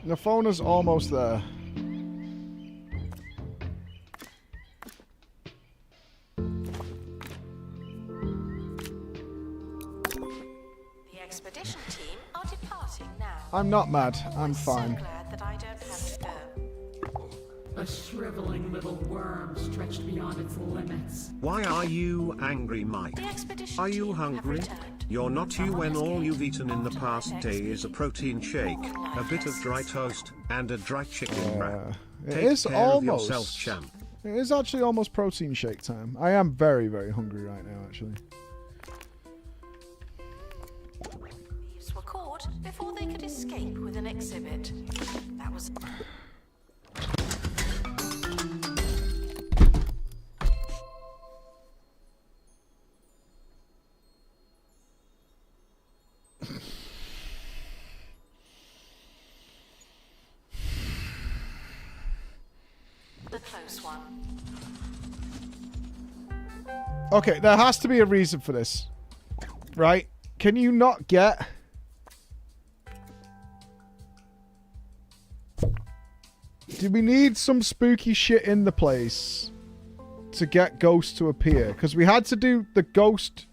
Nafona's almost there. The expedition team are departing now. I'm not mad. I'm So fine. glad that I don't have to go. A shriveling little worm stretched beyond its limits. Why are you angry, Mike? Are you hungry? You're not you when all you've eaten in the past day is a protein shake, a bit of dry toast, and a dry chicken wrap. It Take is care almost. of yourself, champ. It is actually almost protein shake time. I am very, very hungry right now, actually. Thieves were caught before they could escape with an exhibit. That was... close one. Okay, there has to be a reason for this. Right? Can you not get... Do we need some spooky shit in the place to get ghosts to appear? Because we had to do the ghost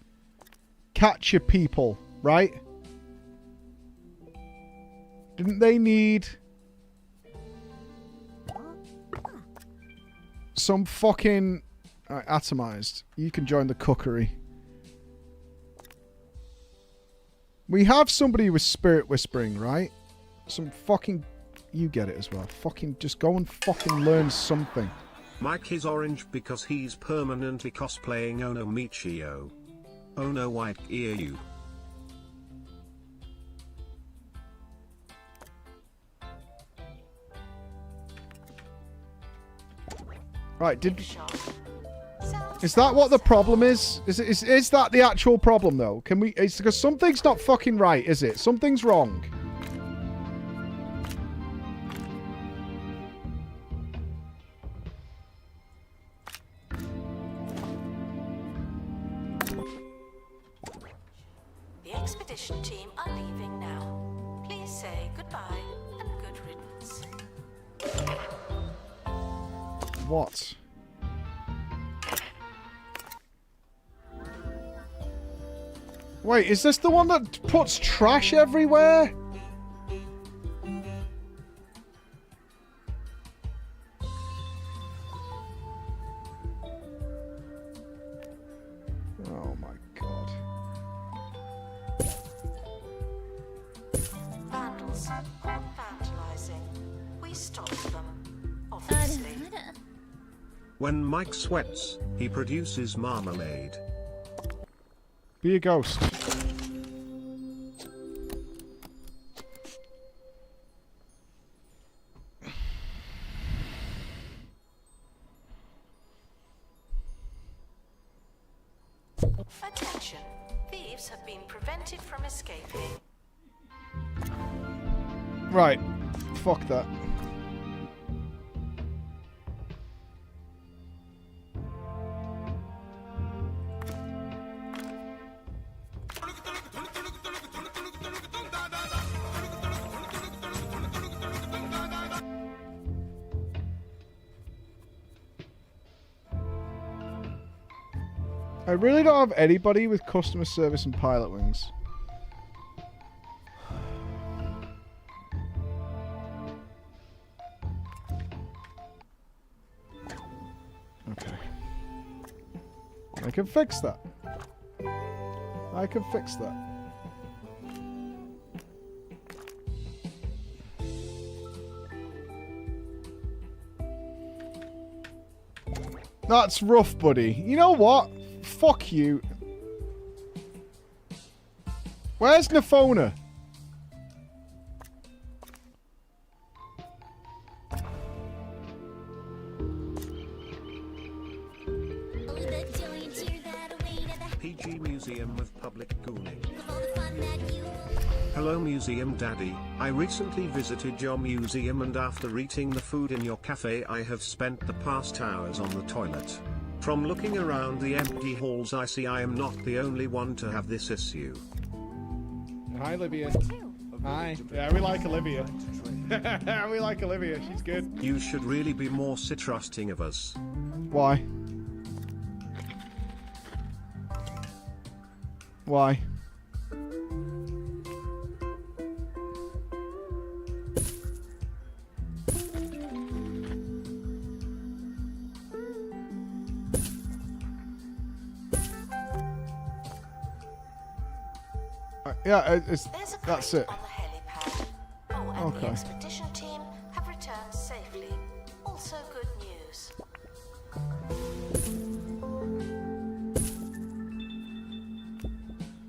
catcher people, right? Didn't they need some fucking... Alright, atomized. You can join the cookery. We have somebody with spirit whispering, right? Some fucking... You get it as well. Fucking just go and fucking learn something. Mike is orange because he's permanently cosplaying Ono Michio. Ono white ear you. Right, did... Is that what the problem is? Is that the actual problem, though? Can we... It's because something's not fucking right, is it? Something's wrong. The expedition team are leaving now. Please say goodbye and good riddance. What? Wait, is this the one that puts trash everywhere? Oh my god. Vandals caught vandalizing. We stopped them, obviously. When Mike sweats, he produces marmalade. Be a ghost. Attention. Thieves have been prevented from escaping. Right. Fuck that. I really don't have anybody with customer service and pilot wings. Okay. I can fix that. I can fix that. That's rough, buddy. You know what? Fuck you. Where's Nafona? PG Museum of Public Gooning. Hello Museum Daddy, I recently visited your museum and after eating the food in your cafe I have spent the past hours on the toilet. From looking around the empty halls I see I am not the only one to have this issue. Hi Olivia. Hi. Yeah, we like Olivia. We like Olivia, she's good. You should really be more trusting of us. Why? Why? Yeah, that's it. And the expedition team have returned safely. Also good news.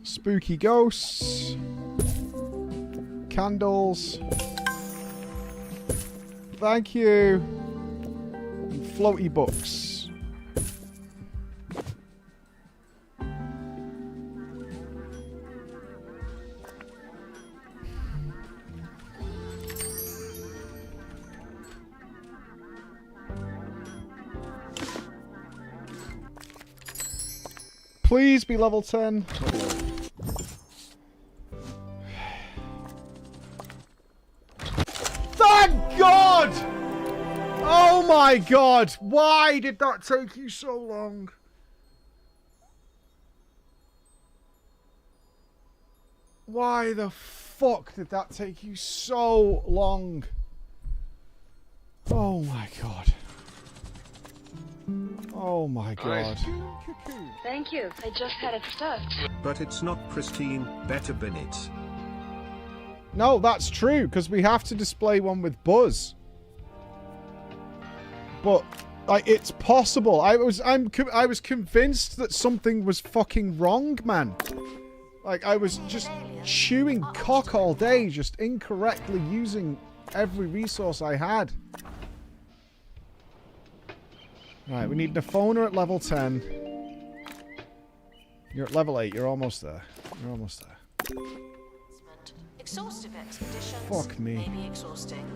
Spooky ghosts. Candles. Thank you. And floaty books. please be level 10? Thank God! Oh my God! Why did that take you so long? Why the fuck did that take you so long? Oh my God. Oh my God. Thank you. I just had it stuffed. But it's not pristine, better bin it. No, that's true, because we have to display one with Buzz. But, like, it's possible. I was convinced that something was fucking wrong, man. Like, I was just chewing cock all day, just incorrectly using every resource I had. Right, we need Nifona at level 10. You're at level 8, you're almost there. You're almost there. Exhaustive expeditions Fuck me. may be exhausting.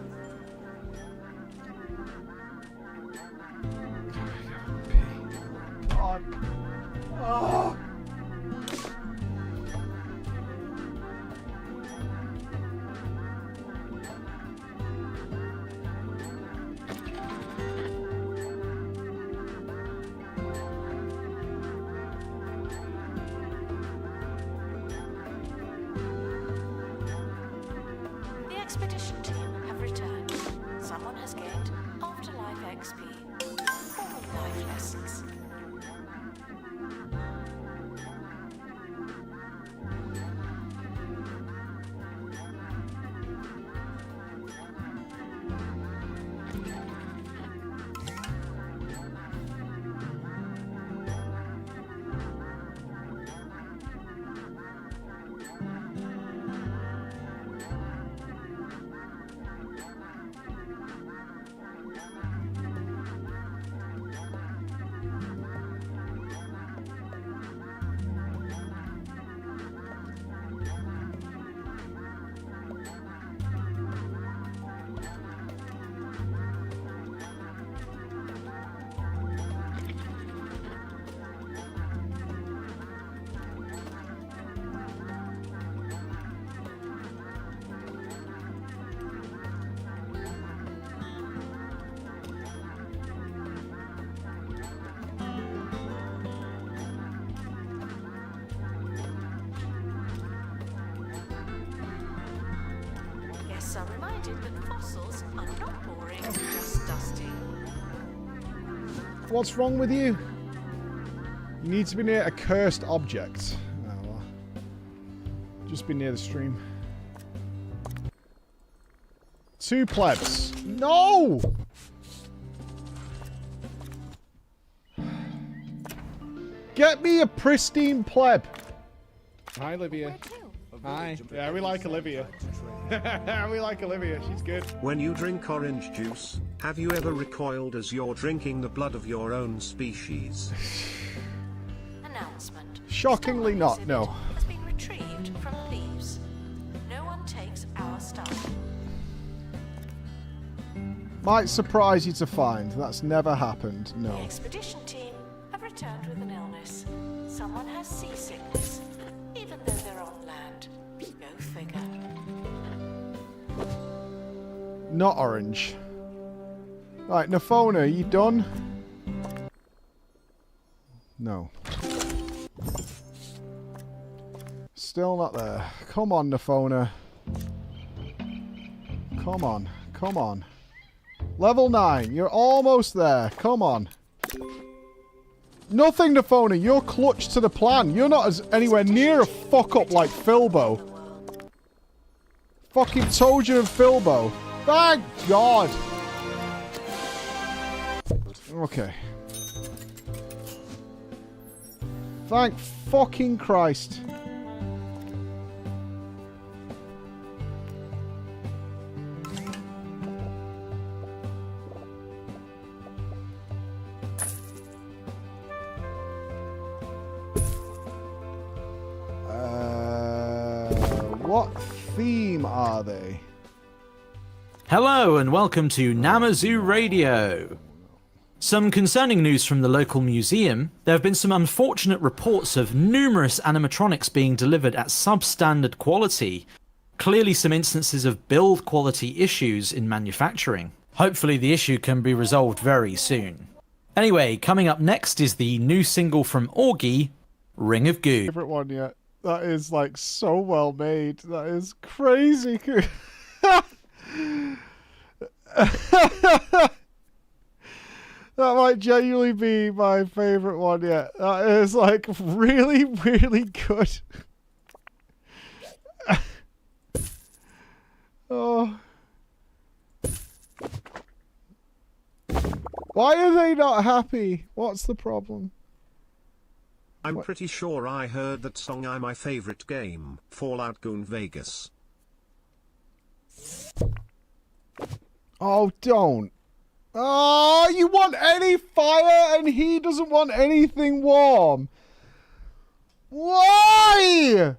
God. Oh. The expedition team have returned. Someone has gained afterlife XP. Formal life lessons. Guests are reminded that fossils are not boring, just dusty. What's wrong with you? You need to be near a cursed object. Oh, well. Just be near the stream. 2 plebs. No! Get me a pristine pleb. Hi, Olivia. Hi. Yeah, we like Olivia. We like Olivia. She's good. When you drink orange juice, have you ever recoiled as you're drinking the blood of your own species? Announcement. Shockingly not, no. Has been retrieved from the leaves. No one takes our stuff. Might surprise you to find. That's never happened, The no. expedition team have returned with an illness. Someone has seasickness, even though they're on land. Go figure. Not orange. Right, Nifona, are you done? No. Still not there. Come on, Nifona. Come on. Come on. Level 9. You're almost there. Come on. Nothing, Nifona. You're clutch to the plan. You're not as anywhere near a fuck-up like Filbo. Fucking told you and Filbo. Thank God. Okay. Thank fucking Christ. What theme are they? Hello and welcome to Namazu Radio. Some concerning news from the local museum. There have been some unfortunate reports of numerous animatronics being delivered at substandard quality. Clearly some instances of build quality issues in manufacturing. Hopefully the issue can be resolved very soon. Anyway, coming up next is the new single from Augie, Ring of Goo. Favorite one yet. That is like so well made. That is crazy. That might genuinely be my favorite one yet. That is like really, really good. Oh. Why are they not happy? What's the problem? I'm pretty sure I heard that song in my favorite game, Fallout Goon Vegas. Oh, don't. Oh, you want any fire and he doesn't want anything warm. Why?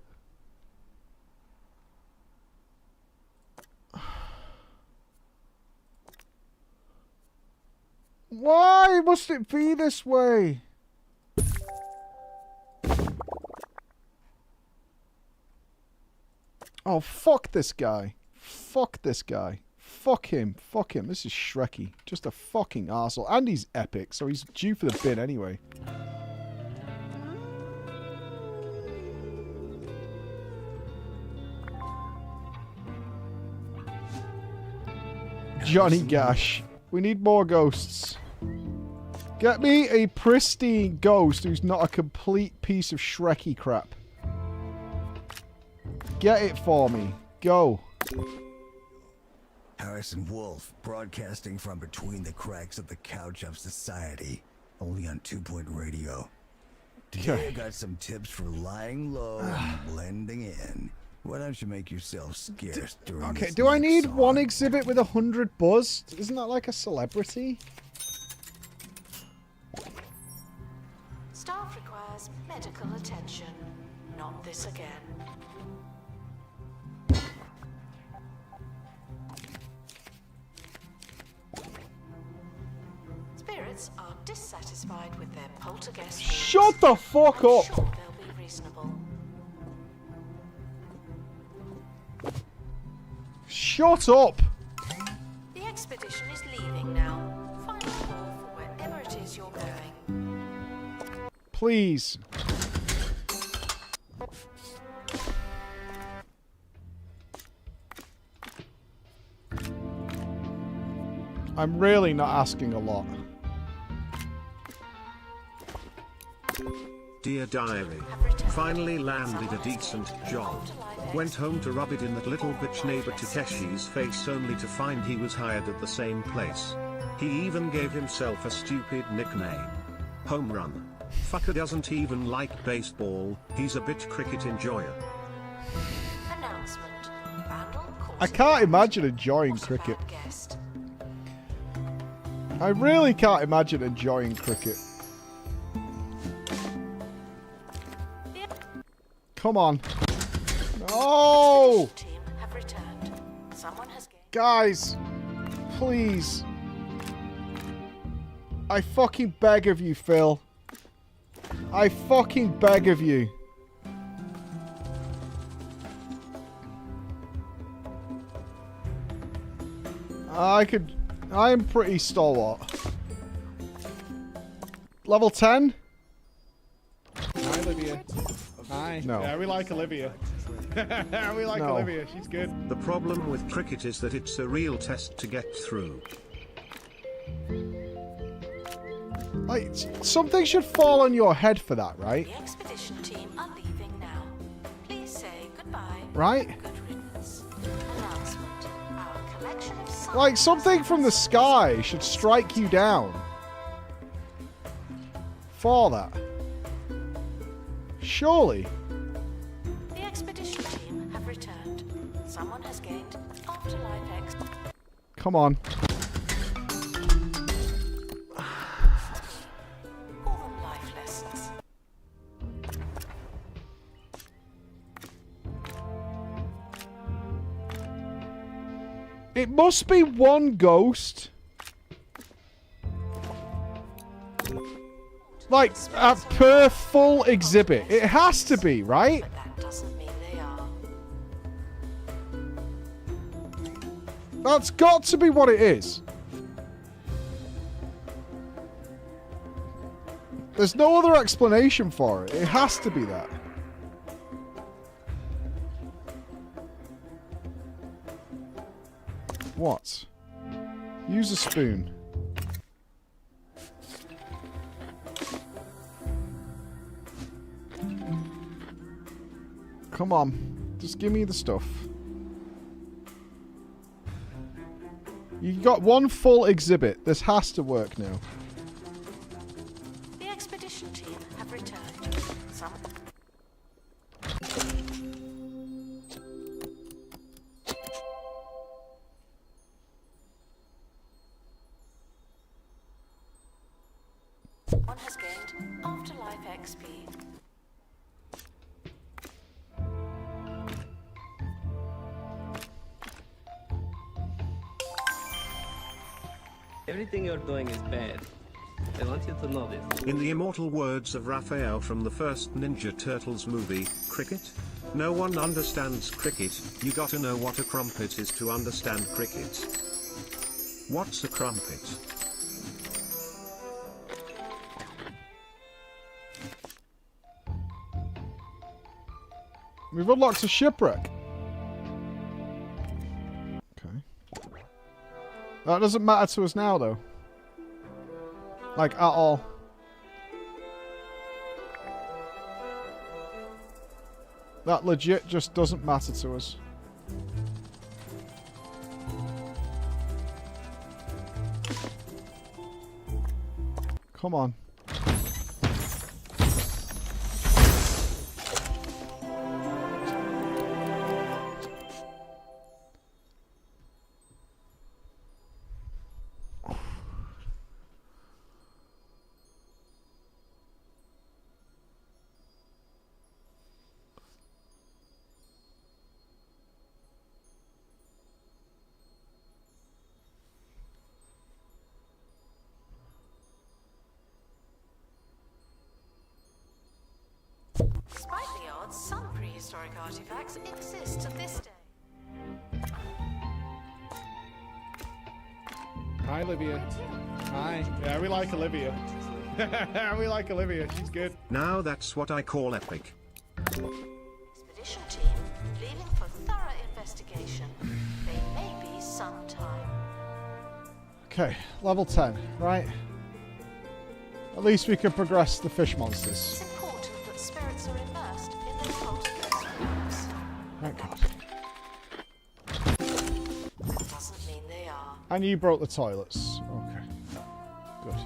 Why must it be this way? Oh, fuck this guy. Fuck this guy. Fuck him. Fuck him. This is Shrekky. Just a fucking arsehole. And he's epic, so he's due for the bin anyway. Johnny Gash. We need more ghosts. Get me a pristine ghost who's not a complete piece of Shrekky crap. Get it for me. Go. Harrison Wolf, broadcasting from between the cracks of the couch of society, only on 2-Point Radio. Today I got some tips for lying low and blending in. Why don't you make yourself scarce during Okay, this do I next need song? one exhibit with 100 buzz? Isn't that like a celebrity? Staff requires medical attention. Not this again. Spirits are dissatisfied with their poltergeist. Shut the fuck up! Sure, they'll be reasonable. Shut up! The expedition is leaving now. Find a call for wherever it is you're going. Please. I'm really not asking a lot. Dear Diary, finally landed a decent job. Went home to rub it in that little bitch neighbor Takeshi's face only to find he was hired at the same place. He even gave himself a stupid nickname. Home run. Fucker doesn't even like baseball, he's a bitch cricket enjoyer. Announcement. I can't imagine enjoying cricket. I really can't imagine enjoying cricket. Come on. No! Guys, please. I fucking beg of you, Phil. I fucking beg of you. I am pretty stalwart. Level 10? Hi, Olivia. Hi. No. Yeah, we like Olivia. We like No. Olivia. She's good. The problem with cricket is that it's a real test to get through. Like, something should fall on your head for that, right? The expedition team are leaving now. Please say goodbye. Right? Good riddance. Announcement. Our collection of signs Like, something from the sky should strike you down. For that. Surely. The expedition team have returned. Someone has gained afterlife X. Come on. Call them life lessons. It must be one ghost. Like, per full exhibit. It has to be, right? That doesn't mean they are. That's got to be what it is. There's no other explanation for it. It has to be that. What? Use a spoon. Come on. Just give me the stuff. You got one full exhibit. This has to work now. The expedition team have returned. Some one has gained afterlife XP. Everything you're doing is bad. I want you to know this. In the immortal words of Raphael from the first Ninja Turtles movie, cricket? No one understands cricket, you gotta know what a crumpet is to understand cricket. What's a crumpet? We've unlocked a shipwreck. Okay. That doesn't matter to us now, though. Like, at all. That legit just doesn't matter to us. Come on. Despite the odds, some prehistoric artifacts exist to this day. Hi, Olivia. Hi. Yeah, we like Olivia. We like Olivia. She's good. Now that's what I call epic. Expedition team leaving for thorough investigation. They may be some time. Okay, level 10, right? At least we can progress the fish monsters. It's important that spirits are immersed in their poltergeist works. Thank God. That doesn't mean they are. And you broke the toilets. Okay. Good.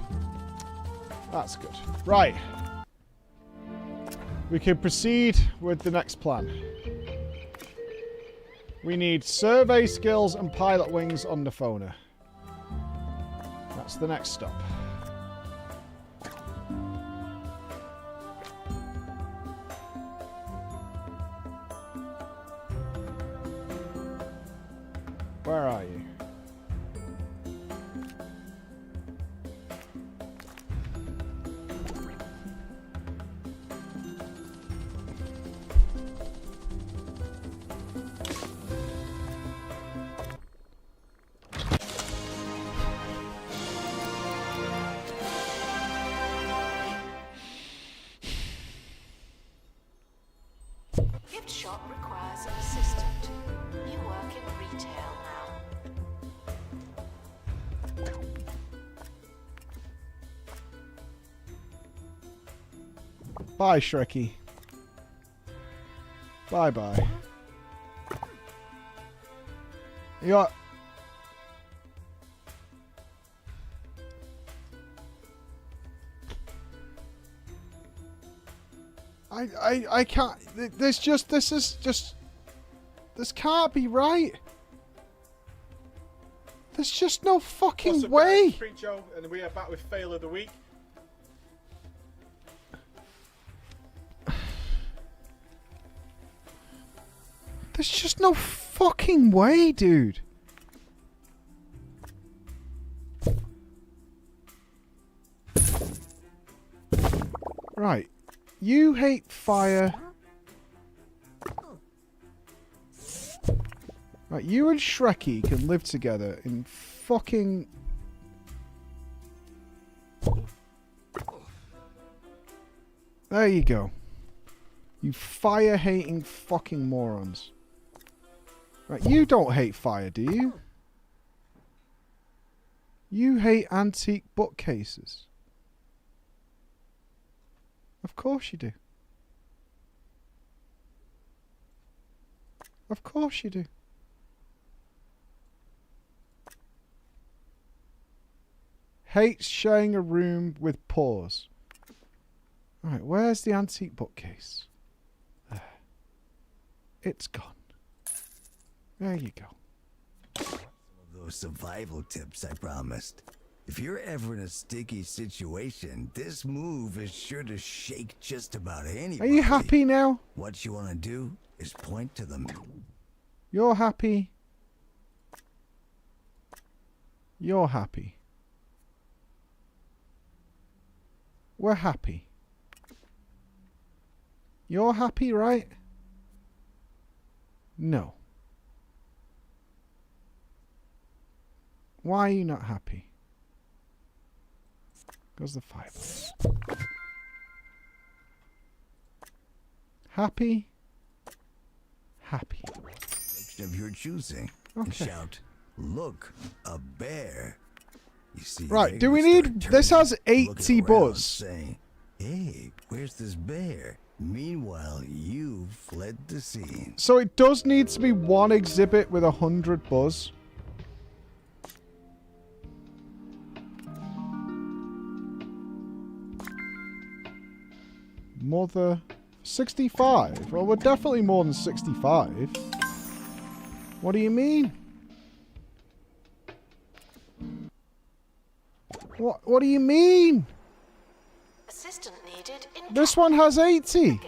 That's good. Right. We can proceed with the next plan. We need survey skills and pilot wings on the Nifona. That's the next stop. Where are you? Gift shop requires an assistant. You work in retail now. Bye, Shrekky. Bye-bye. You're... I can't... This can't be right. There's just no fucking What's up, way. guys? Pre-Joe, and we are back with Fail of the Week. There's just no fucking way, dude. Right. You hate fire. Right, you and Shrekky can live together in fucking... There you go. You fire-hating fucking morons. Right, you don't hate fire, do you? You hate antique bookcases. Of course you do. Of course you do. Hates sharing a room with paws. Alright, where's the antique bookcase? There. It's gone. There you go. Some of those survival tips I promised. If you're ever in a sticky situation, this move is sure to shake just about anybody. Are you happy now? What you want to do is point to them. You're happy. You're happy. We're happy. You're happy, right? No. Why are you not happy? Goes the fireballs. Happy? Happy. Of your choosing. And shout, look, a bear. You see, right, do we need... This has 80 buzz. Saying, hey, where's this bear? Meanwhile, you've fled the scene. So it does need to be one exhibit with 100 buzz. Mother... 65? Well, we're definitely more than 65. What do you mean? What do you mean? Assistant needed in This one has 80.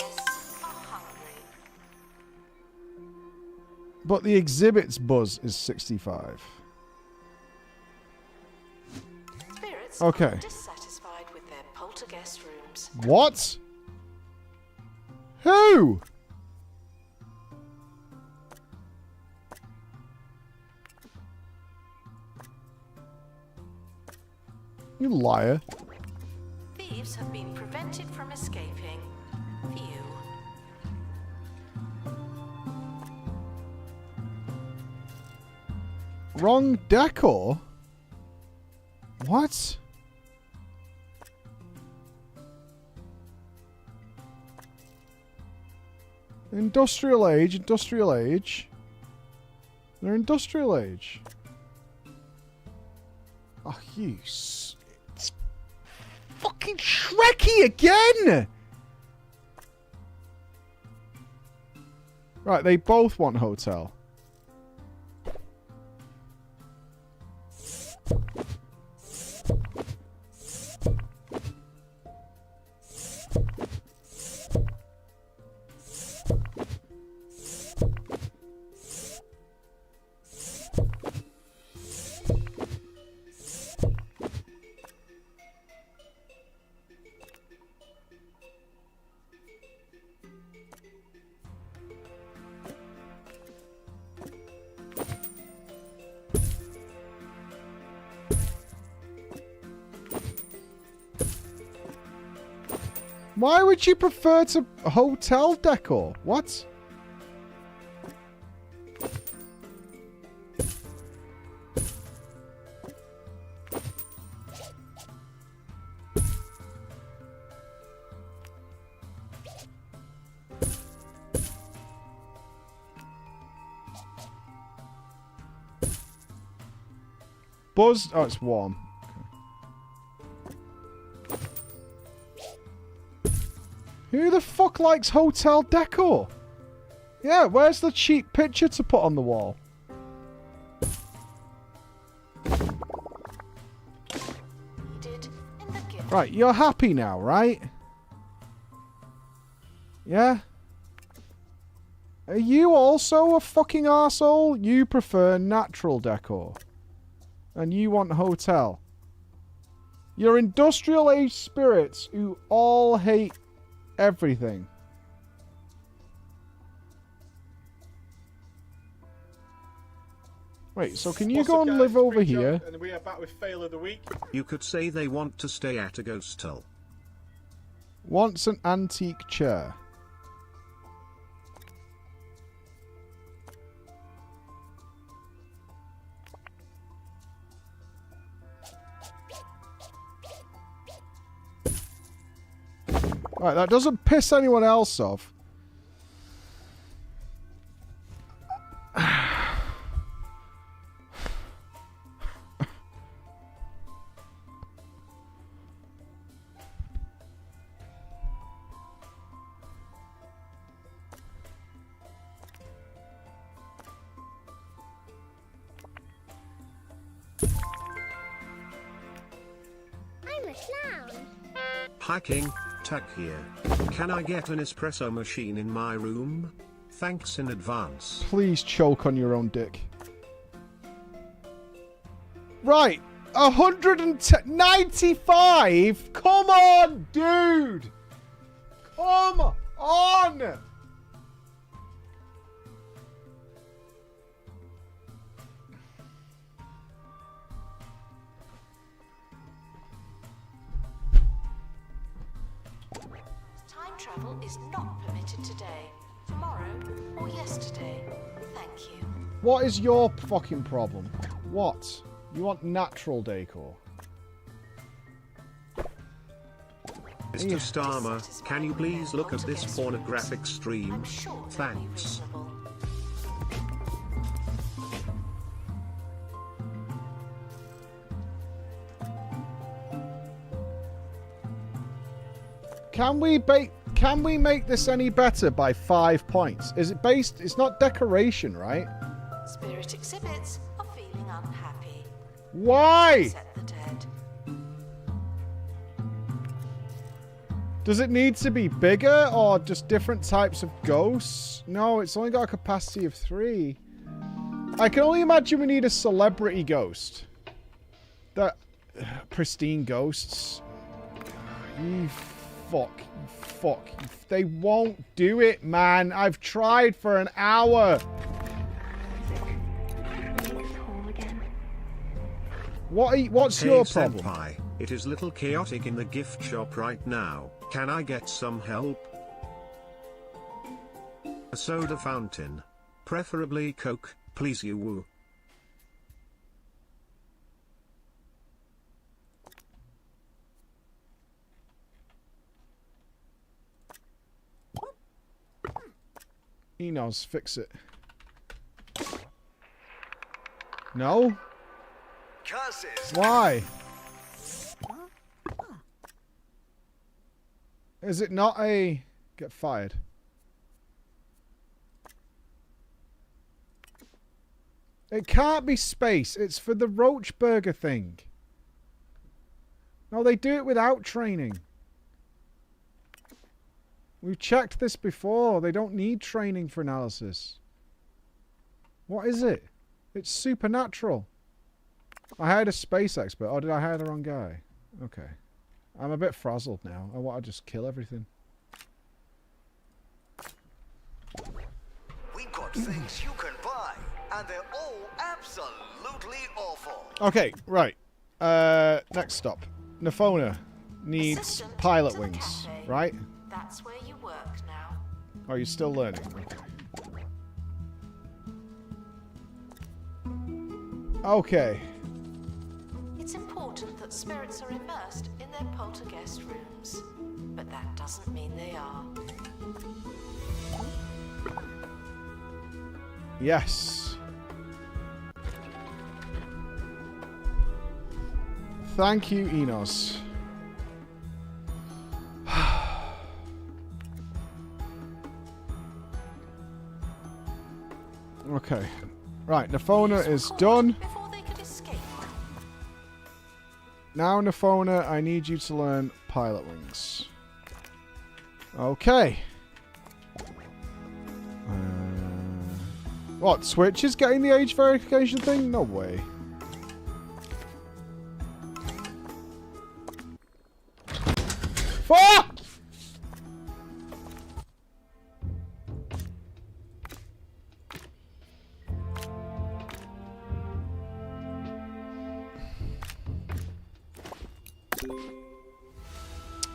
But the exhibit's buzz is 65. Spirits okay. are dissatisfied with their poltergeist rooms. What? Who? You liar. Thieves have been prevented from escaping. Phew. Wrong decor? What? Industrial age, industrial age. They're industrial age. Oh, you... It's fucking Shrekky again! Right, they both want hotel. Why would you prefer to hotel decor? What? Buzz. Oh, it's warm. Who the fuck likes hotel decor? Yeah, where's the cheap picture to put on the wall? Right, you're happy now, right? Yeah? Are you also a fucking arsehole? You prefer natural decor. And you want hotel. You're industrial age spirits who all hate everything. Wait, so can you go and live over here? And we are back with fail of the week. You could say they want to stay at a ghost hole. Wants an antique chair. Right, that doesn't piss anyone else off. I'm a clown. Hacking, Tuck here. Can I get an espresso machine in my room? Thanks in advance. Please choke on your own dick. Right. 195? Come on, dude. Come on. Time travel is not permitted today, tomorrow, or yesterday. Thank you. What is your fucking problem? What? You want natural decor? Mr. Starmer, can you please look at this pornographic stream? Thanks. Can we make this any better by 5 points? Is it based? It's not decoration, right? Spirit exhibits are feeling unhappy. Why? Set the dead. Does it need to be bigger or just different types of ghosts? No, it's only got a capacity of 3. I can only imagine we need a celebrity ghost. That pristine ghosts. You fuck. They won't do it, man. I've tried for an hour. What's your problem? Senpai, it is little chaotic in the gift shop right now. Can I get some help? A soda fountain. Preferably Coke, please you woo. Enos, fix it. No? Why? Is it not a... Get fired. It can't be space. It's for the roach burger thing. No, they do it without training. We've checked this before. They don't need training for analysis. What is it? It's supernatural. I hired a space expert. Oh, did I hire the wrong guy? Okay. I'm a bit frazzled now. I want to just kill everything. We've got things you can buy, and they're all absolutely awful. Okay, right. Next stop. Nafona needs pilot wings, right? That's where you work now. Oh, you're still learning. Okay. It's important that spirits are immersed in their poltergeist rooms, but that doesn't mean they are. Yes. Thank you, Enos. Okay. Right, Nafona is done. Now, Nafona, I need you to learn pilot wings. Okay. What, Switch is getting the age verification thing? No way.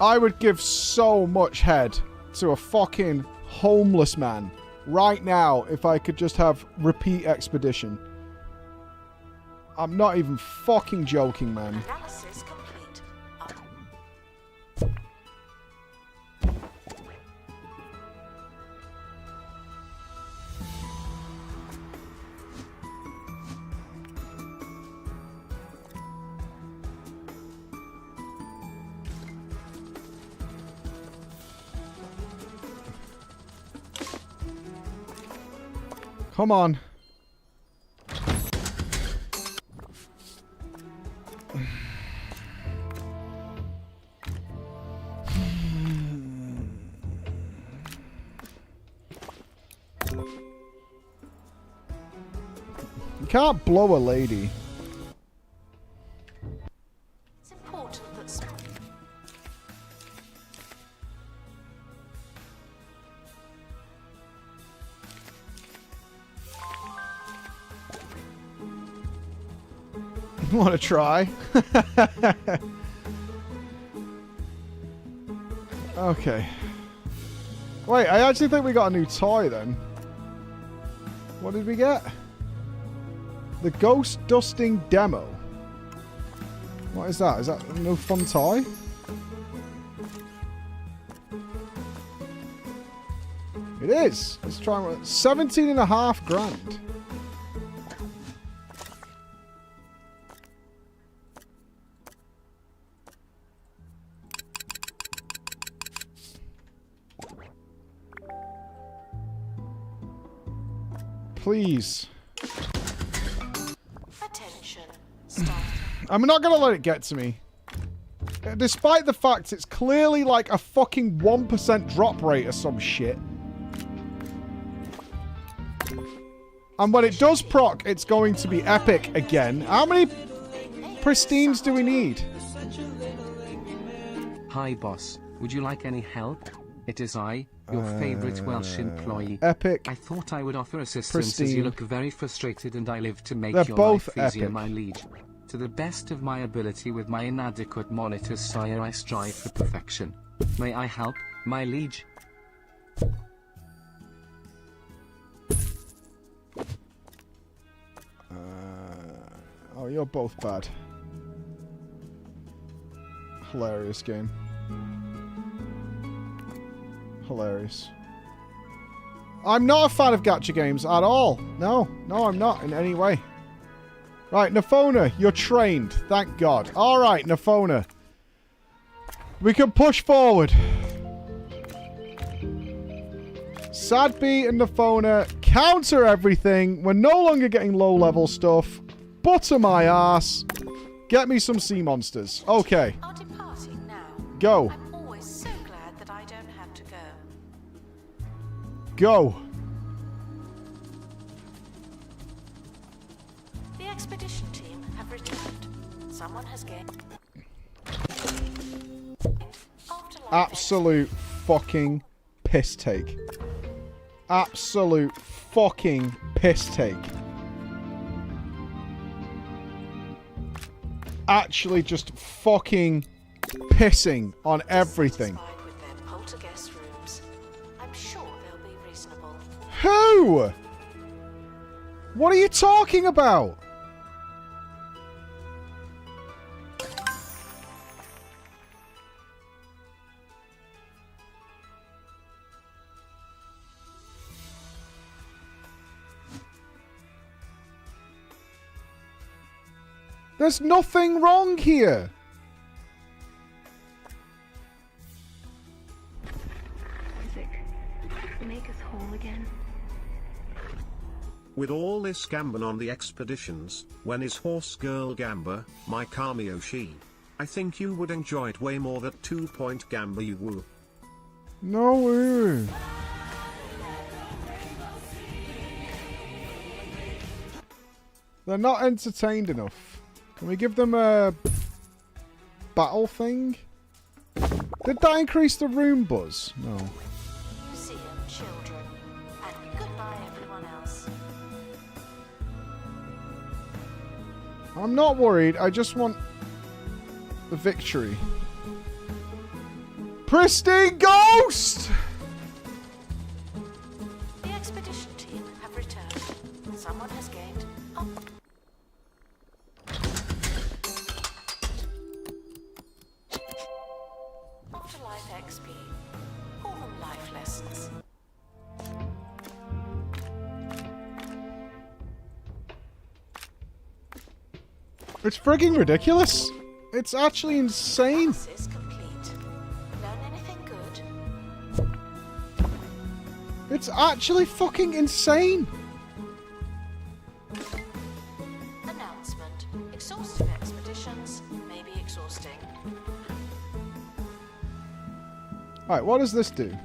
I would give so much head to a fucking homeless man right now if I could just have repeat expedition. I'm not even fucking joking, man. Analysis complete. Come on. You can't blow a lady. It's important that You want to try? Okay. Wait, I actually think we got a new toy then. What did we get? The Ghost Dusting Demo. What is that? Is that a no fun toy? It is. Let's try one. 17.5 grand. Please. attention. Start. I'm not gonna let it get to me. Despite the fact it's clearly like a fucking 1% drop rate or some shit. And when it does proc, it's going to be epic again. How many pristines do we need? Hi boss, would you like any help? It is I, your favorite Welsh employee. Epic. I thought I would offer assistance Pristine. as you look very frustrated and I live to make They're your both life easier, epic. my liege. To the best of my ability with my inadequate monitors, sire, I strive for perfection. May I help, my liege? Oh, you're both bad. Hilarious game. Hilarious. I'm not a fan of gacha games at all. No, I'm not in any way. Right, Nafona, you're trained. Thank God. Alright, Nafona. We can push forward. Sadby and Nafona counter everything. We're no longer getting low-level stuff. Butter my ass. Get me some sea monsters. Okay. Are departing now. Go. I'm always so glad that I don't have to go. Go. The expedition team have returned. Someone has gained. Absolute fucking piss take. Absolute fucking piss take. Actually just fucking pissing on everything. With their poltergeist rooms. I'm sure they'll be reasonable. Who? What are you talking about? There's nothing wrong here. Music. Make us whole again. With all this gambling on the expeditions, when is Horse Girl Gamba, my Kamiyoshi? I think you would enjoy it way more than 2-point Gamba you woo. No way. They're not entertained enough. Can we give them a battle thing? Did that increase the room buzz? No. Museum children. And goodbye everyone else. I'm not worried. I just want the victory. Pristine ghost! The expedition team have returned. Someone has gained. Oh. Afterlife XP. Call them life lessons. It's frigging ridiculous. It's actually insane. Analysis complete. Learn anything good? It's actually fucking insane. Announcement. Exhaustive expeditions may be exhausting. Alright, what does this do?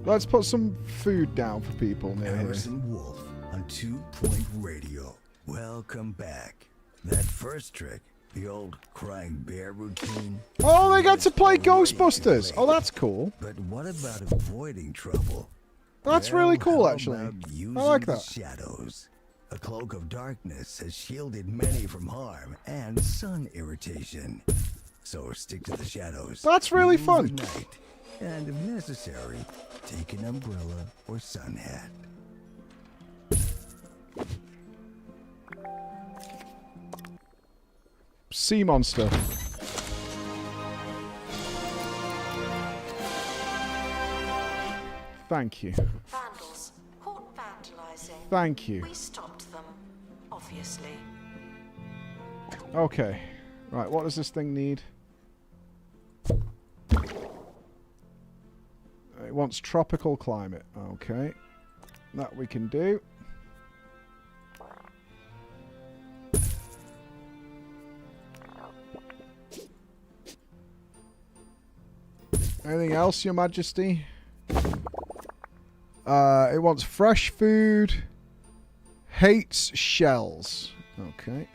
Let's put some food down for people near here. Harrison Wolf on 2 Point Radio. Welcome back. That first trick, the old crying bear routine. Oh, they got to play Ghostbusters. Oh, that's cool. But what about avoiding trouble? That's Well, really cool, how actually. about I using like the that. shadows. A cloak of darkness has shielded many from harm and sun irritation. So stick to the shadows. That's really Use fun. at night. And if necessary, take an umbrella or sun hat. Sea monster. Thank you. Vandals. Caught vandalizing. Thank you. We stopped them. Obviously. Okay. Right, what does this thing need? It wants tropical climate. Okay. That we can do. Anything else, Your Majesty? It wants fresh food. Hates shells. Okay.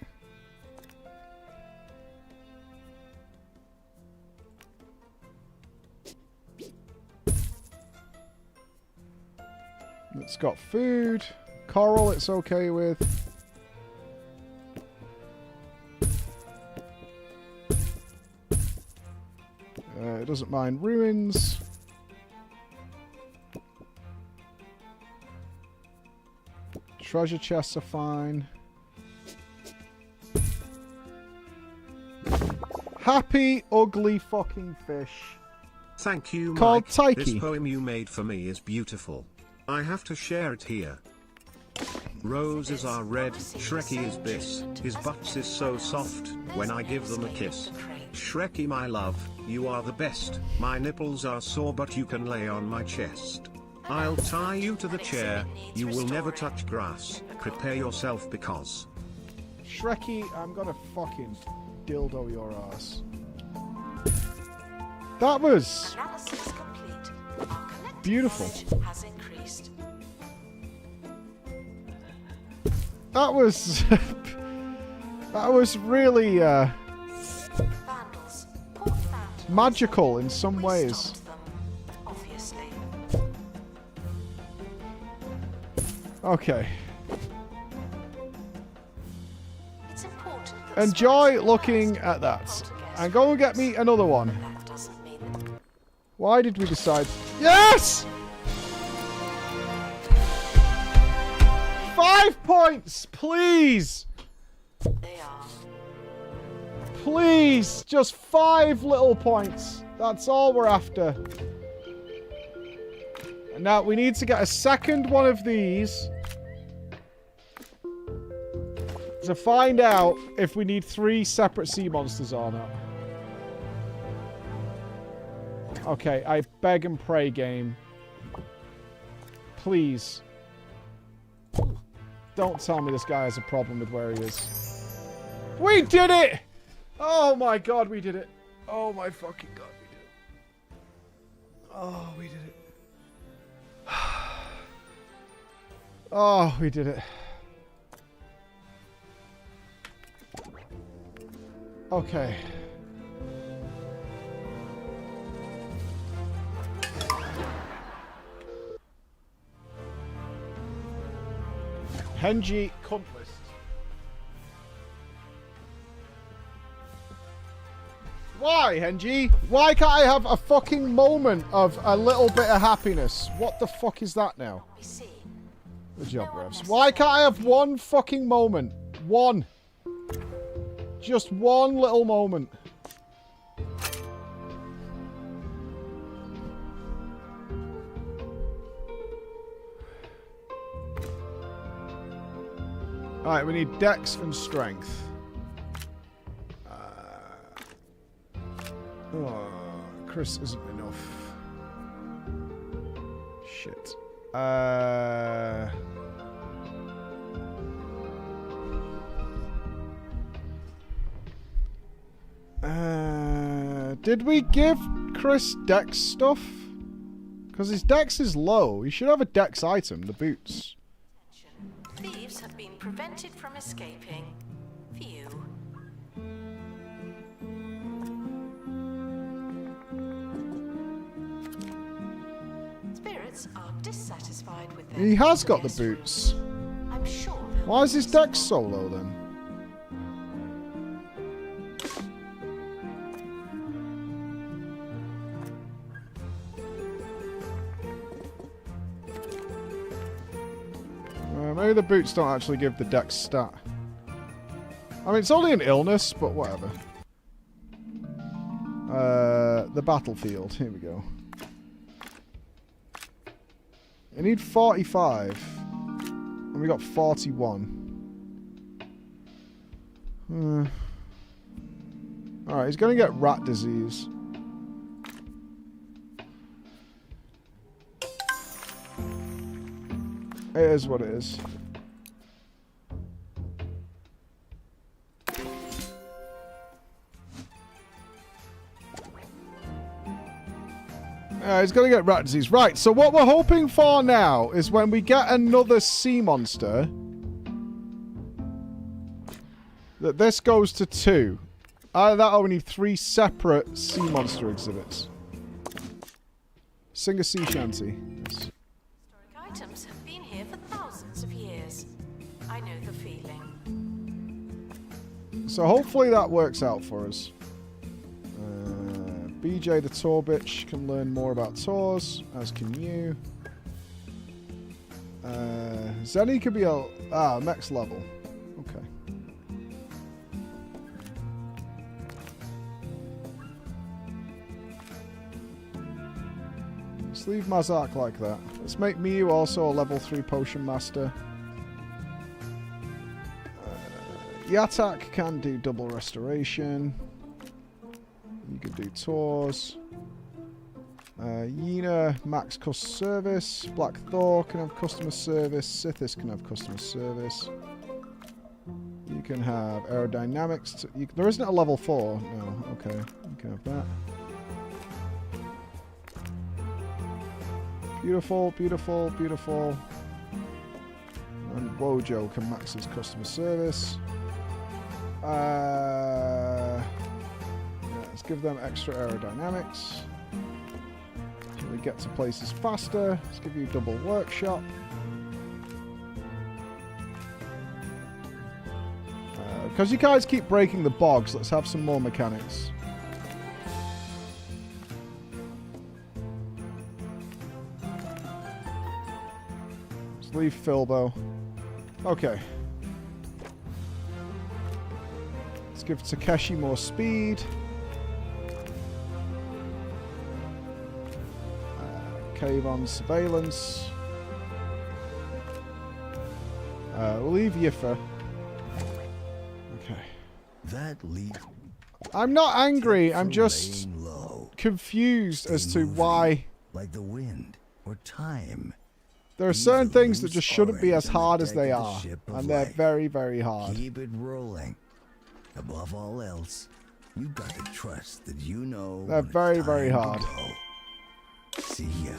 It's got food. Coral it's okay with. It doesn't mind ruins. Treasure chests are fine. Happy, ugly fucking fish. Thank you, Called Mike. Taiki. This poem you made for me is beautiful. I have to share it here. Roses are red, Shrekky is bliss, his butts is so soft, when I give them a kiss. Shrekky my love, you are the best, my nipples are sore but you can lay on my chest. I'll tie you to the chair, you will never touch grass, prepare yourself because... Shrekky, I'm gonna fucking dildo your ass. That was Analysis complete. Our collective beautiful. knowledge has increased. That was that was really Vandals. Caught vandals. magical in some We ways. stopped them. Obviously. Okay. It's important that Enjoy spirits looking rise at that. poltergeist And go and get me another one. That doesn't mean that Why did we decide? Yes! 5 points, please! they are. Please! Just 5 little points. That's all we're after. And now we need to get a second one of these to find out if we need 3 separate sea monsters or not. Okay, I beg and pray, game. Please. Don't tell me this guy has a problem with where he is. We did it! Oh my god, we did it. Oh my fucking god, we did it. Oh, we did it. Oh, we did it. Okay. Henji cunt list. Why, Henji? Why can't I have a fucking moment of a little bit of happiness? What the fuck is that now? Good job, Revs. Why can't I have one fucking moment? One. Just one little moment. Alright, we need dex and strength. Oh, Chris isn't enough. Shit. Did we give Chris dex stuff? Because his dex is low. He should have a dex item, the boots. Thieves have been prevented from escaping. Phew. Spirits are dissatisfied with their He has got the boots. I'm sure Why is his dex so low then? Maybe the boots don't actually give the dex stat. I mean, it's only an illness, but whatever. The battlefield. Here we go. I need 45. And we got 41. Alright, he's going to get rat disease. It is what it is. He's going to get rat disease. Right, so what we're hoping for now is when we get another sea monster, that this goes to 2. Either that or we need 3 separate sea monster exhibits. Sing a sea shanty. Yes. items have been here for thousands of years. I know the feeling. So hopefully that works out for us. BJ the tour bitch can learn more about tours, as can you. Zenny could be next level. Okay. Let's leave Mazak like that. Let's make Miyu also a level 3 potion master. Yatak can do double restoration. You can do tours. Yina, max customer service. Black Thor can have customer service. Sithis can have customer service. You can have aerodynamics. There isn't a level 4. No, okay. You can have that. Beautiful, beautiful, beautiful. And Wojo can max his customer service. Let's give them extra aerodynamics. So we get to places faster. Let's give you double workshop. Because you guys keep breaking the bogs, let's have some more mechanics. Let's leave Filbo. Okay. Let's give Takeshi more speed. Cave on surveillance. We'll leave Yifa. Okay. That lead. I'm not angry. I'm just confused as to why. Like the wind or time. There are certain things that just shouldn't be as hard as they are, and they're very, very hard. Keep it rolling. Above all else, you got to trust that you know. They're very, very hard. See ya.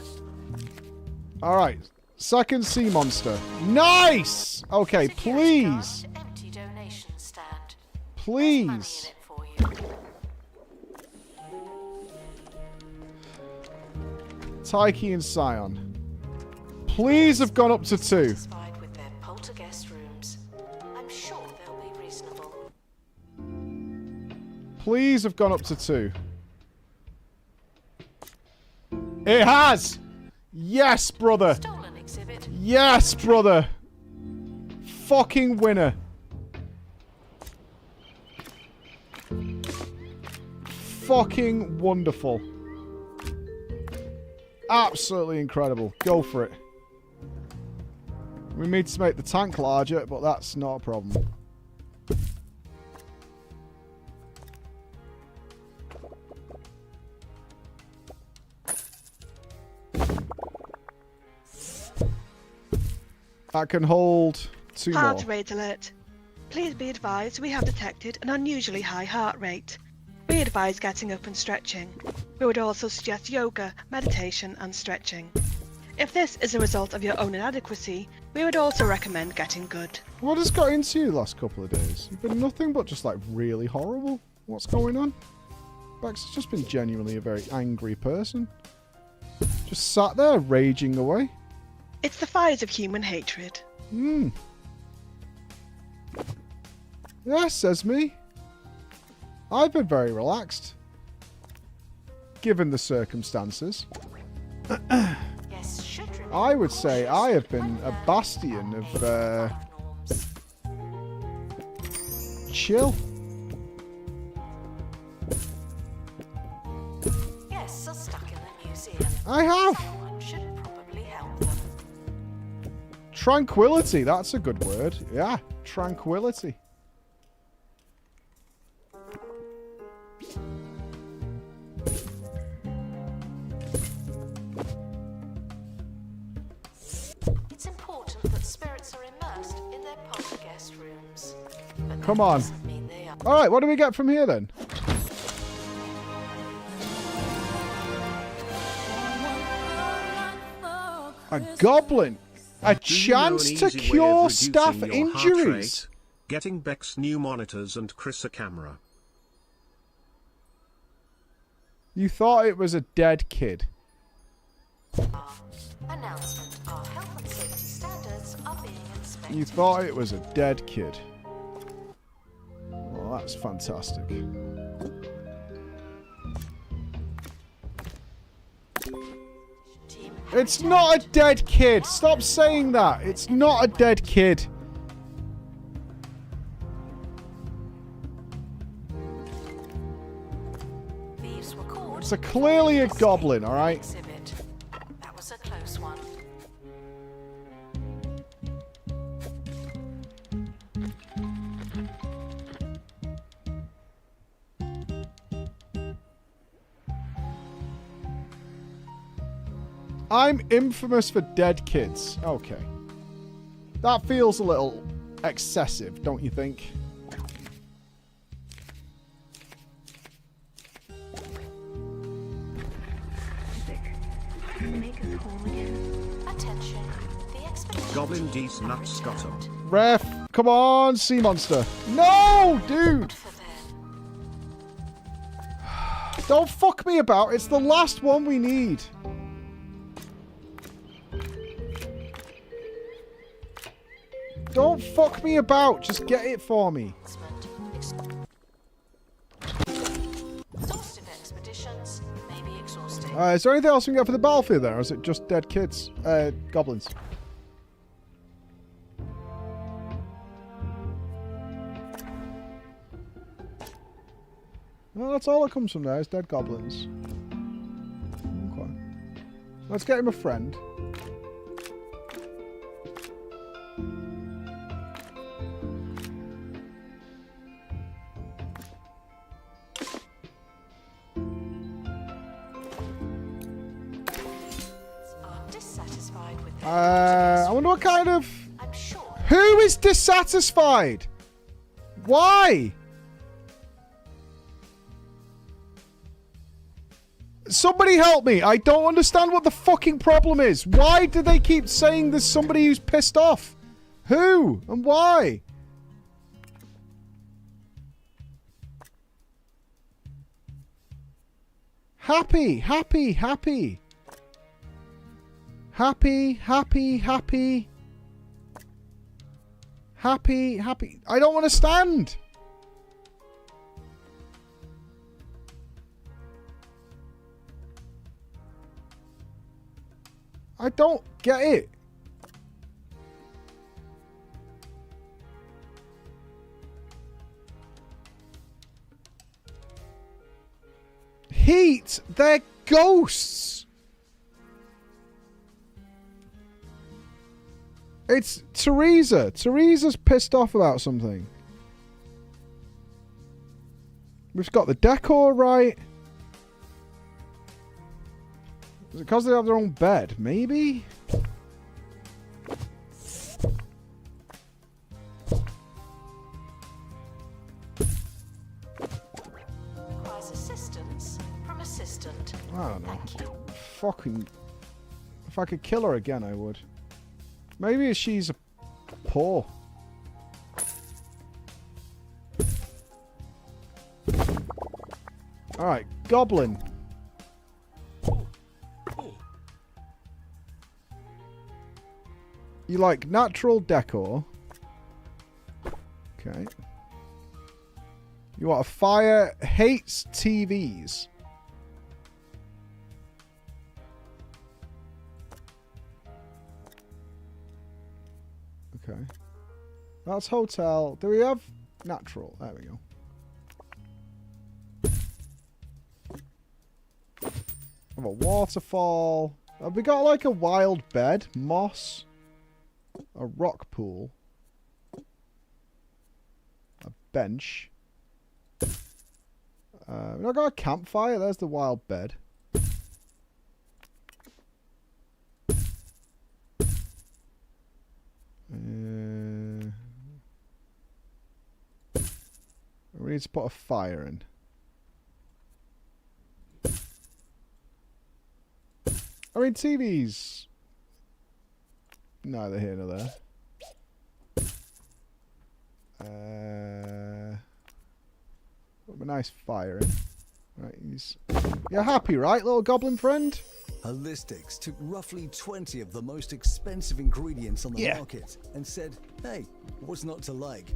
Alright. Second sea monster. Nice! Okay, please. Empty donation stand. Please. Taiki and Scion. Please have gone up to 2. With their poltergeist rooms. I'm sure they'll be reasonable. please have gone up to 2. It has! Yes, brother! Stolen exhibit. Yes, brother! Fucking winner. Fucking wonderful. Absolutely incredible. Go for it. We need to make the tank larger, but that's not a problem. That can hold 2 more. Heart rate alert. Please be advised we have detected an unusually high heart rate. We advise getting up and stretching. We would also suggest yoga, meditation and stretching. If this is a result of your own inadequacy, we would also recommend getting good. What has got into you the last couple of days? You've been nothing but just like really horrible. What's going on? Bex has just been genuinely a very angry person. Just sat there raging away. It's the fires of human hatred. Yeah, says me. I've been very relaxed. Given the circumstances. Yes, should remain I would say cautious I have been when a learning bastion about of alien life norms. chill. Guests are stuck in the museum. I have. Someone should probably help them. Tranquility, that's a good word. Yeah, tranquility. It's important that spirits are immersed in their public guest rooms. But Come that on. doesn't mean they are. Alright, what do we get from here then? A goblin. A Do you know an chance to easy way of cure reducing staff your heart injuries. rate? Getting Beck's new monitors and Chris a camera. You thought it was a dead kid. Announcement. Our health and safety standards are being inspected. You thought it was a dead kid. Well, that's fantastic. It's not a dead kid. Stop saying that. It's not a dead kid. Thieves were caught. It's clearly a goblin, alright? Exhibit. That was a close one. I'm infamous for dead kids. Okay. That feels a little excessive, don't you think? Attention. The expedition. Goblin D's nuts Scotto. Ref, come on, sea monster. No, dude. Don't fuck me about. It's the last one we need. Don't fuck me about. Just get it for me. Exhaustive expeditions may be exhausting. Is there anything else we can get for the battlefield there, or is it just dead kids? Goblins. Well, that's all that comes from there, is dead goblins. Okay. Let's get him a friend. I wonder what kind of... Who is dissatisfied? Why? Somebody help me. I don't understand what the fucking problem is. Why do they keep saying there's somebody who's pissed off? Who? And why? Happy, happy, happy. Happy, happy, happy. Happy, happy. I don't understand. don't get it. Heat, they're ghosts. It's Teresa. Teresa's pissed off about something. We've got the decor right. Is it because they have their own bed? Maybe? Requires assistance from assistant. I don't know. Thank you. Fucking... If I could kill her again, I would. Maybe she's poor. Alright, goblin. You like natural decor. Okay. You want a fire, hates TVs. Okay. That's hotel. Do we have natural? There we go. Have a waterfall. Have we got like a wild bed? Moss. A rock pool. A bench. We've not got a campfire. There's the wild bed. We need to put a fire in. I mean, TVs. Neither here nor there. Put a nice fire in. Right, you're happy, right, little goblin friend? Holistics took roughly 20 of the most expensive ingredients on the market and said, hey, what's not to like?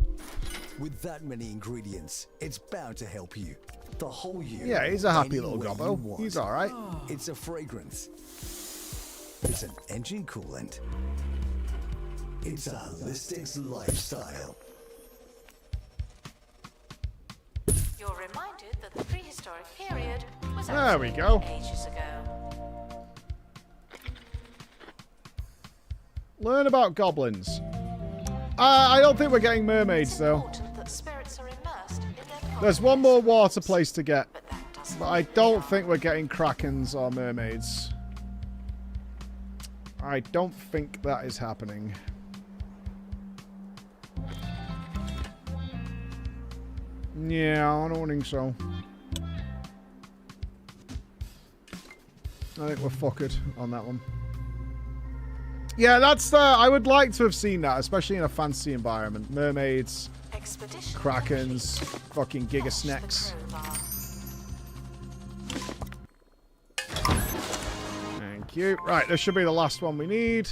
With that many ingredients, it's bound to help you. The whole year. Yeah, he's a happy little gobbo. He's alright. It's a fragrance. It's an engine coolant. It's a holistics lifestyle. You're reminded that the prehistoric period was There we go. ages ago. Learn about goblins. I don't think we're getting mermaids, though. That spirits are immersed in their There's one more water place to get. But I don't think we're getting krakens or mermaids. I don't think that is happening. Yeah, I don't think so. I think we're fucked on that one. Yeah, that's I would like to have seen that, especially in a fancy environment. Mermaids, krakens, fucking gigasnacks. Thank you. Right, this should be the last one we need.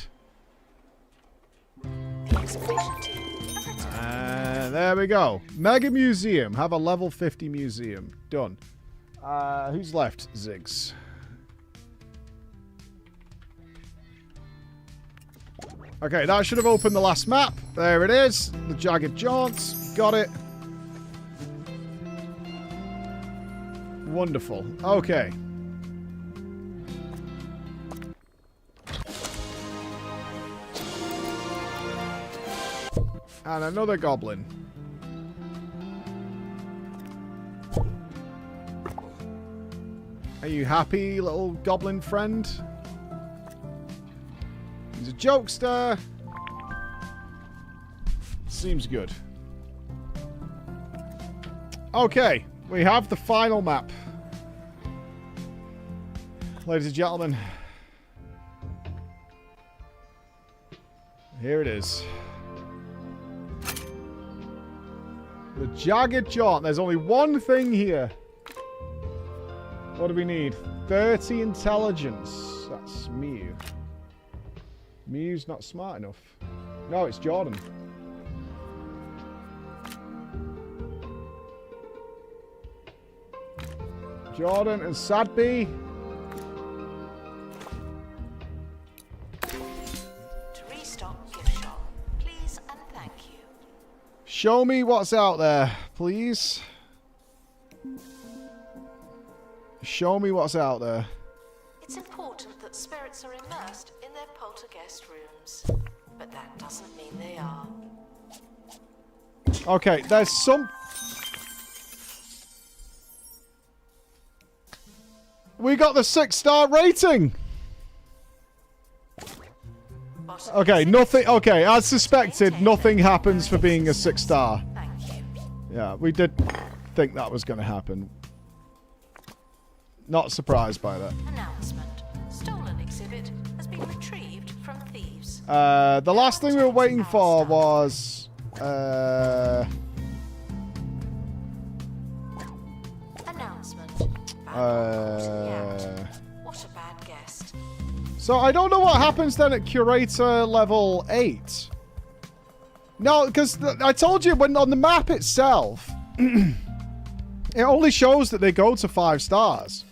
And there we go. Mega Museum. Have a level 50 museum. Done. Who's left? Ziggs. Okay, that should have opened the last map. There it is. The Jagged Jaunts. Got it. Wonderful. Okay. And another goblin. Are you happy, little goblin friend? He's a jokester. Seems good. Okay, we have the final map. Ladies and gentlemen. Here it is. The Jagged Jaunt. There's only one thing here. What do we need? 30 intelligence. That's Mew. Mew's not smart enough. No, it's Jordan. Jordan and Sadby. Show me what's out there, please. Show me what's out there. It's important that spirits are immersed in their poltergeist rooms, but that doesn't mean they are. Okay, there's some... We got the 6-star rating! Okay, nothing... Okay, as suspected, nothing happens for being a 6-star. Yeah, we did think that was going to happen. Not surprised by that. Announcement. Stolen exhibit has been retrieved from thieves. The last thing we were waiting for was... Announcement. What a bad guest. So I don't know what happens then at Curator level 8. No, because I told you when on the map itself, it only shows that they go to 5 stars.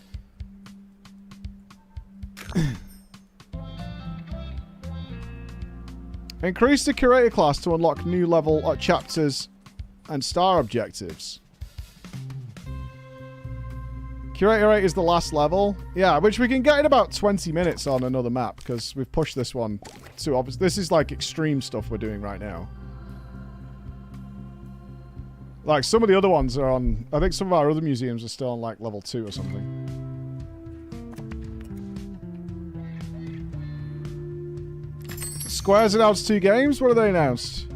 Increase the Curator class to unlock new level chapters and star objectives. Curator 8 is the last level. Yeah, which we can get in about 20 minutes on another map, because we've pushed this one too obvious. This is like extreme stuff we're doing right now. Like, some of the other ones are on... I think some of our other museums are still on, like, level 2 or something. Square's announced 2 games. What have they announced?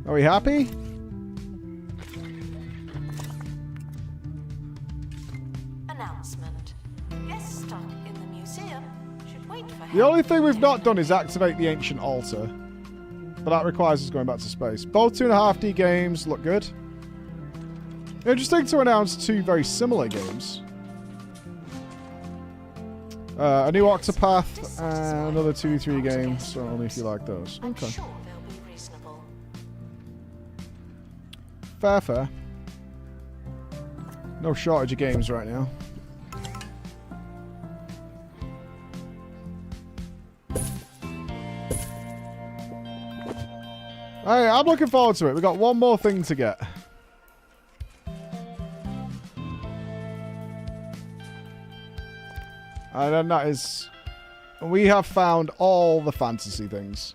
Are we happy? Announcement. Guests stuck in the museum should wait for The only thing we've not done is activate the ancient altar. But that requires us going back to space. Both 2.5D games look good. Interesting to announce 2 very similar games. A new Octopath and another 2D3 game, so only if you like those. Okay. Sure they'll be reasonable. Fair, fair. No shortage of games right now. Hey, I'm looking forward to it. We've got one more thing to get. And then that is... We have found all the fantasy things.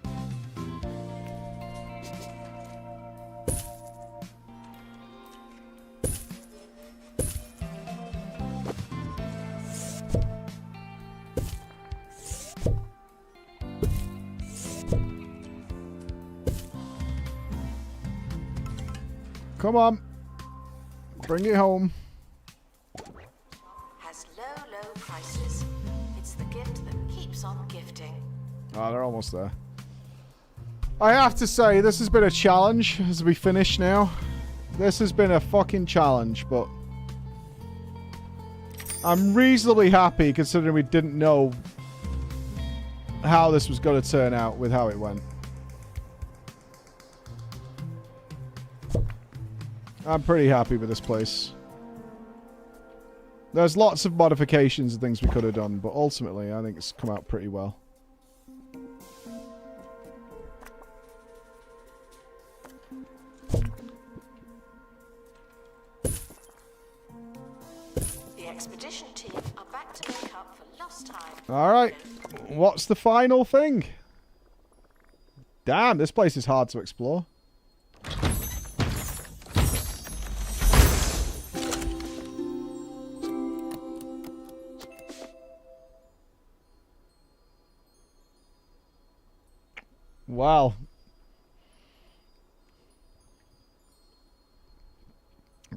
Come on. Bring it home. Has low prices. It's the gift that keeps on gifting. Oh, they're almost there. I have to say, this has been a challenge as we finish now. This has been a fucking challenge, but I'm reasonably happy considering we didn't know how this was going to turn out with how it went. I'm pretty happy with this place. There's lots of modifications and things we could have done, but ultimately I think it's come out pretty well. The expedition team are back to make up for lost time. Alright, what's the final thing? Damn, this place is hard to explore. Wow.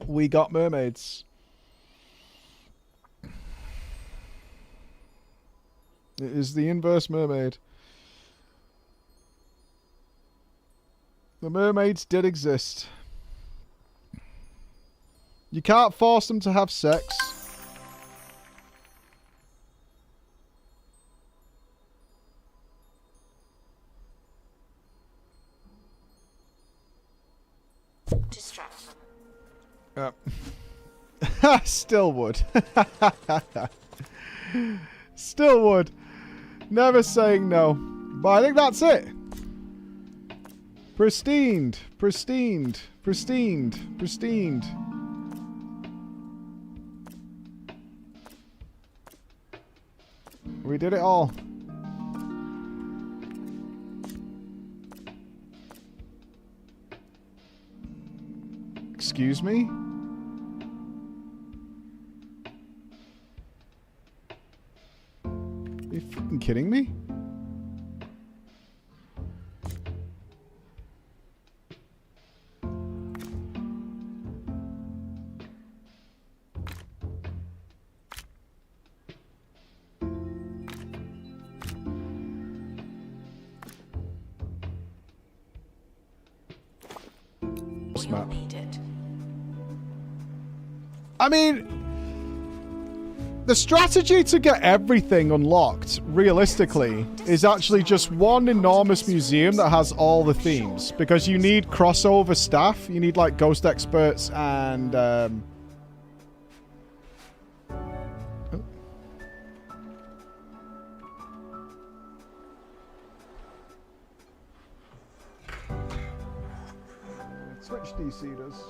We got mermaids. It is the inverse mermaid. The mermaids did exist. You can't force them to have sex. Distract them. Still would. Still would. Never saying no. But I think that's it. Pristined. Pristined. Pristined. Pristined. We did it all. Excuse me? Are you fucking kidding me? We'll need it. I mean, the strategy to get everything unlocked, realistically, is actually just one enormous museum that has all the themes. Because you need crossover staff. You need, like, ghost experts and... Switch DC does.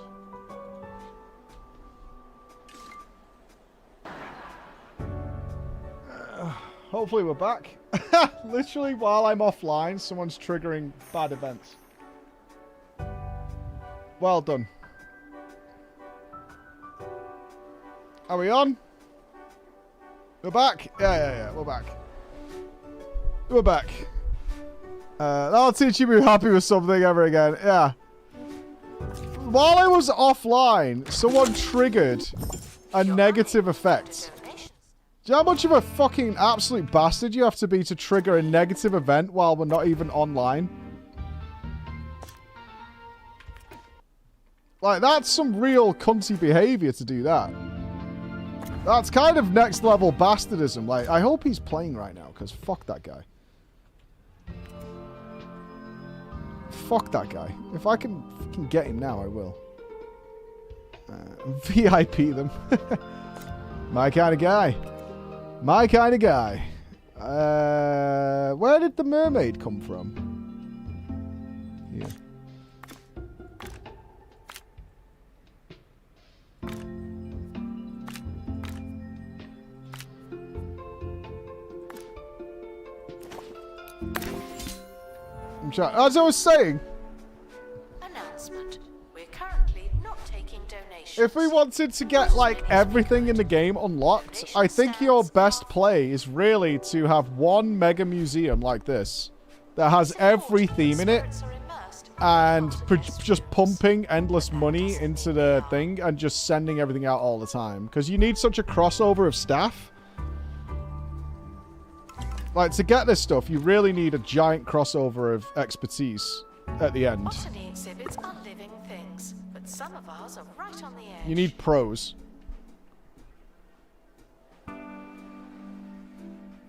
Hopefully we're back. Literally while I'm offline, someone's triggering bad events. Well done. Are we on? We're back? Yeah, we're back. We're back. That'll teach you to be happy with something ever again. Yeah. While I was offline, someone triggered a negative effect. Do you know how much of a fucking absolute bastard you have to be to trigger a negative event while we're not even online? Like, that's some real cunty behavior to do that. That's kind of next level bastardism. Like, I hope he's playing right now, because fuck that guy. Fuck that guy. If I can fucking get him now, I will. VIP them. My kind of guy. My kind of guy. Where did the mermaid come from? Here. As I was saying, Announcement. We're currently not taking donations. if we wanted to get, like, everything in the game unlocked, I think your best play is really to have one mega museum like this that has every theme in it and just pumping endless money into the thing and just sending everything out all the time. Because you need such a crossover of staff. Like, to get this stuff, you really need a giant crossover of expertise at the end. Botany exhibits are living things, but some of ours are right on the edge. You need pros.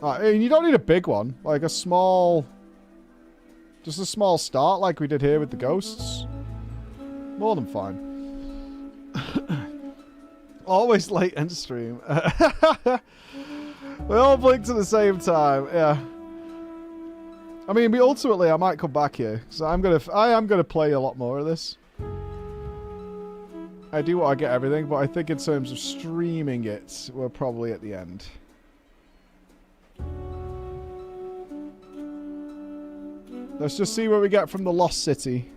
And you don't need a big one. Like a small... Just a small start like we did here with the ghosts. More than fine. Always late end stream. We all blinked at the same time, yeah. I mean, ultimately, I might come back here. So I am gonna play a lot more of this. I do want to get everything, but I think in terms of streaming it, we're probably at the end. Let's just see what we get from the Lost City.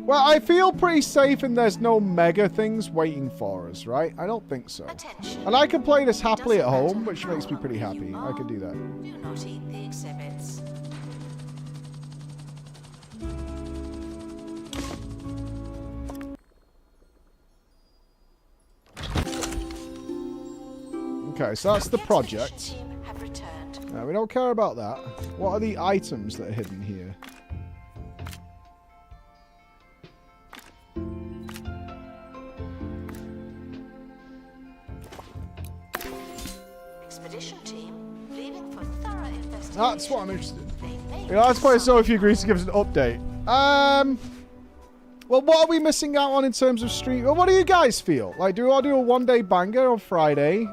Well, I feel pretty safe and there's no mega things waiting for us, right? I don't think so. And I can play this happily at home, which makes me pretty happy. I can do that. Do not eat the exhibits. Okay, so that's the project. No, we don't care about that. What are the items that are hidden here? Expedition team leaving for thorough investigation. That's what I'm interested in. You know, that's quite so if you agree to give us an update. Well, what are we missing out on in terms of stream? Well, what do you guys feel? Like, do we want to do a one-day banger on Friday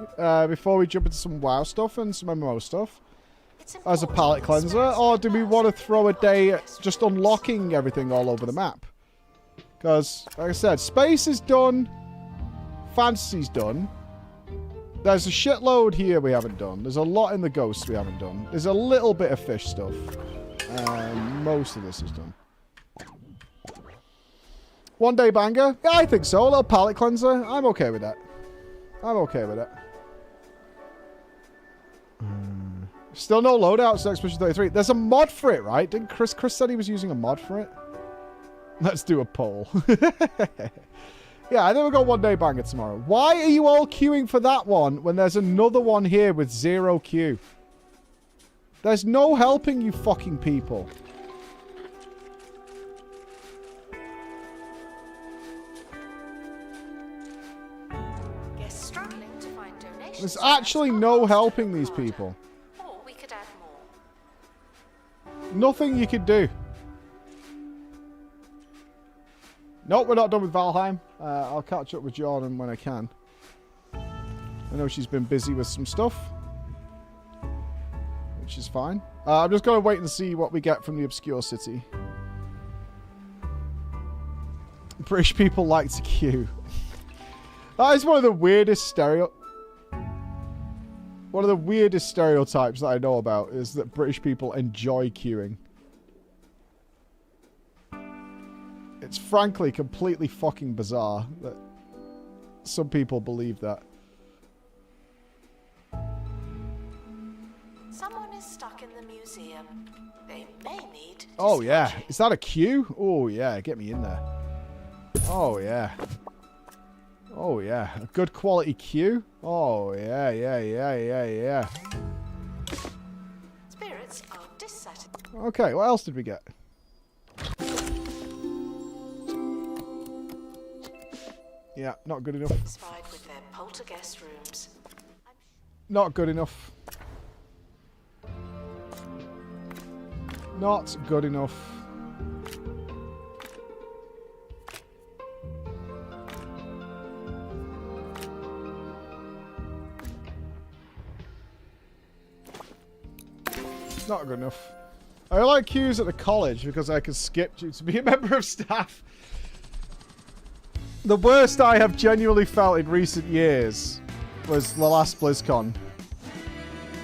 before we jump into some WoW stuff and some MMO stuff? as a palette cleanser, or do we want to throw a day at just unlocking everything all over the map? Because, like I said, space is done, fantasy's done. There's a shitload here we haven't done. There's a lot in the ghosts we haven't done. There's a little bit of fish stuff. Most of this is done. One day banger? Yeah, I think so. A little palette cleanser. I'm okay with that. I'm okay with it. Still no loadouts to Expedition 33. There's a mod for it, right? Didn't Chris said he was using a mod for it? Let's do a poll. Yeah, I think we'll go one day banger tomorrow. Why are you all queuing for that one when there's another one here with 0 queue? There's no helping you fucking people. There's actually no helping these people. Or we could add more. Nothing you could do. Nope, we're not done with Valheim. I'll catch up with Jordan when I can. I know she's been busy with some stuff, which is fine. I'm just going to wait and see what we get from the obscure city. British people like to queue. That is one of the weirdest stereotypes that I know about, is that British people enjoy queuing. It's frankly completely fucking bizarre that some people believe that. Someone is stuck in the museum. They may need to Oh yeah, is that a queue? Oh yeah, get me in there. Oh yeah. Oh yeah, a good quality queue. Oh yeah, yeah. Spirits are dissatisfied. Okay, what else did we get? Yeah, not good enough. With their poltergeist rooms. Not good enough. Not good enough. Not good enough. I like queues at the college because I can skip due to be a member of staff. The worst I have genuinely felt in recent years was the last BlizzCon,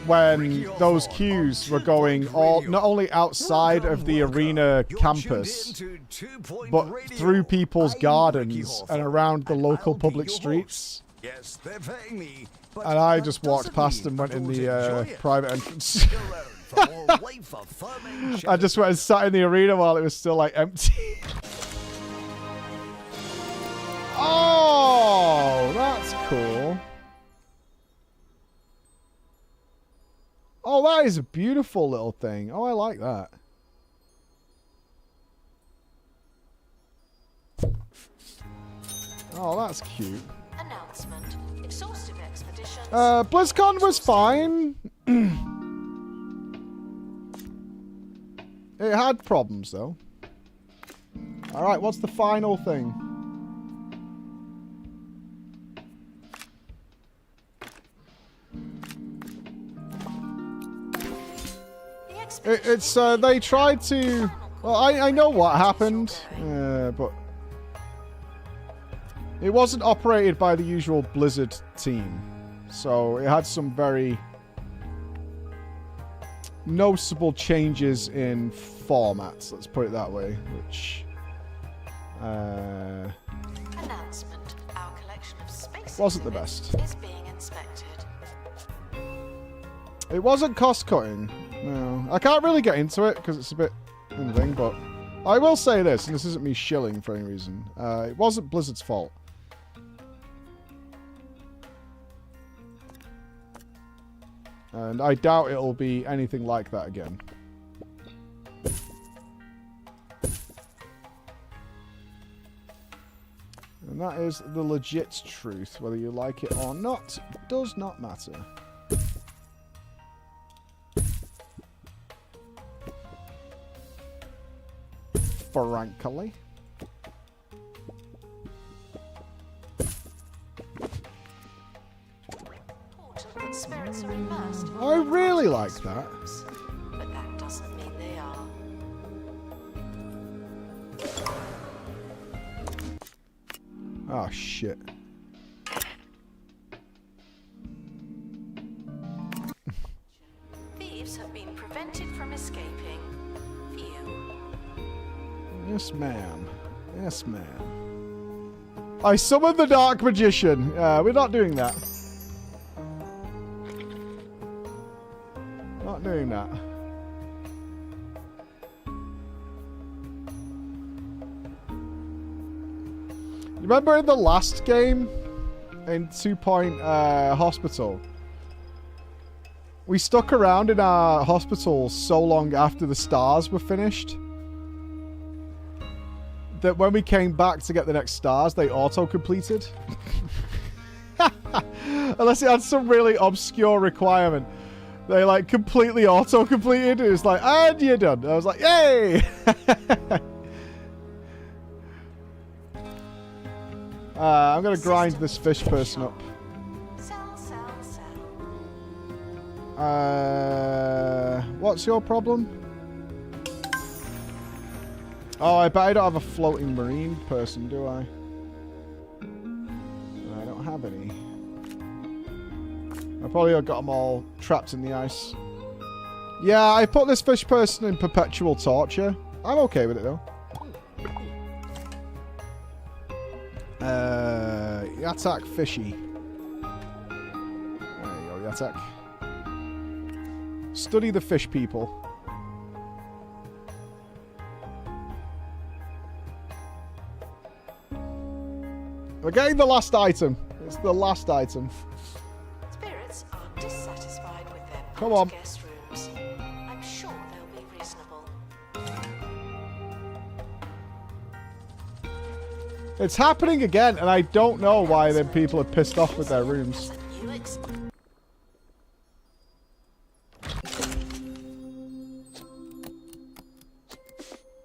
when those queues were going all not only outside of the arena campus, but through people's gardens and around the local public streets. Yes, they're paying me. And I just walked past and went in the private entrance. I just went and sat in the arena while it was still like empty. Oh, that's cool. Oh, that is a beautiful little thing. Oh, I like that. Oh, that's cute. Announcement. Exhaustive expeditions. BlizzCon was fine. It had problems, though. Alright, what's the final thing? It's they tried to... Well, I know what happened, but... It wasn't operated by the usual Blizzard team. So, it had some very... noticeable changes in formats, let's put it that way, which... Announcement. Our collection of space wasn't the best. is being inspected. It wasn't cost-cutting. No. I can't really get into it because it's a bit thing, but I will say this, and this isn't me shilling for any reason. It wasn't Blizzard's fault. And I doubt it'll be anything like that again. And that is the legit truth. Whether you like it or not does not matter. Frankly. Spirits are immersed. I really like that. Oh, shit. Thieves have been prevented from escaping. Phew. Yes, ma'am. Yes, ma'am. I summoned the Dark Magician. We're not doing that. Not doing that. You remember in the last game in 2 Point Hospital? We stuck around in our hospital so long after the stars were finished that when we came back to get the next stars, they auto-completed. Unless it had some really obscure requirement. They like completely auto-completed. It was like, and you're done. I was like, yay! I'm going to grind this fish person up. What's your problem? Oh, I bet I don't have a floating marine person, do I? I don't have any. I probably got them all trapped in the ice. Yeah, I put this fish person in perpetual torture. I'm okay with it, though. Yatak fishy. There you go, Yatak. Study the fish people. We're getting the last item. It's the last item. Spirits are dissatisfied with their Come on. guest rooms. I'm sure they'll be reasonable. It's happening again, and I don't know why then people are pissed off with their rooms.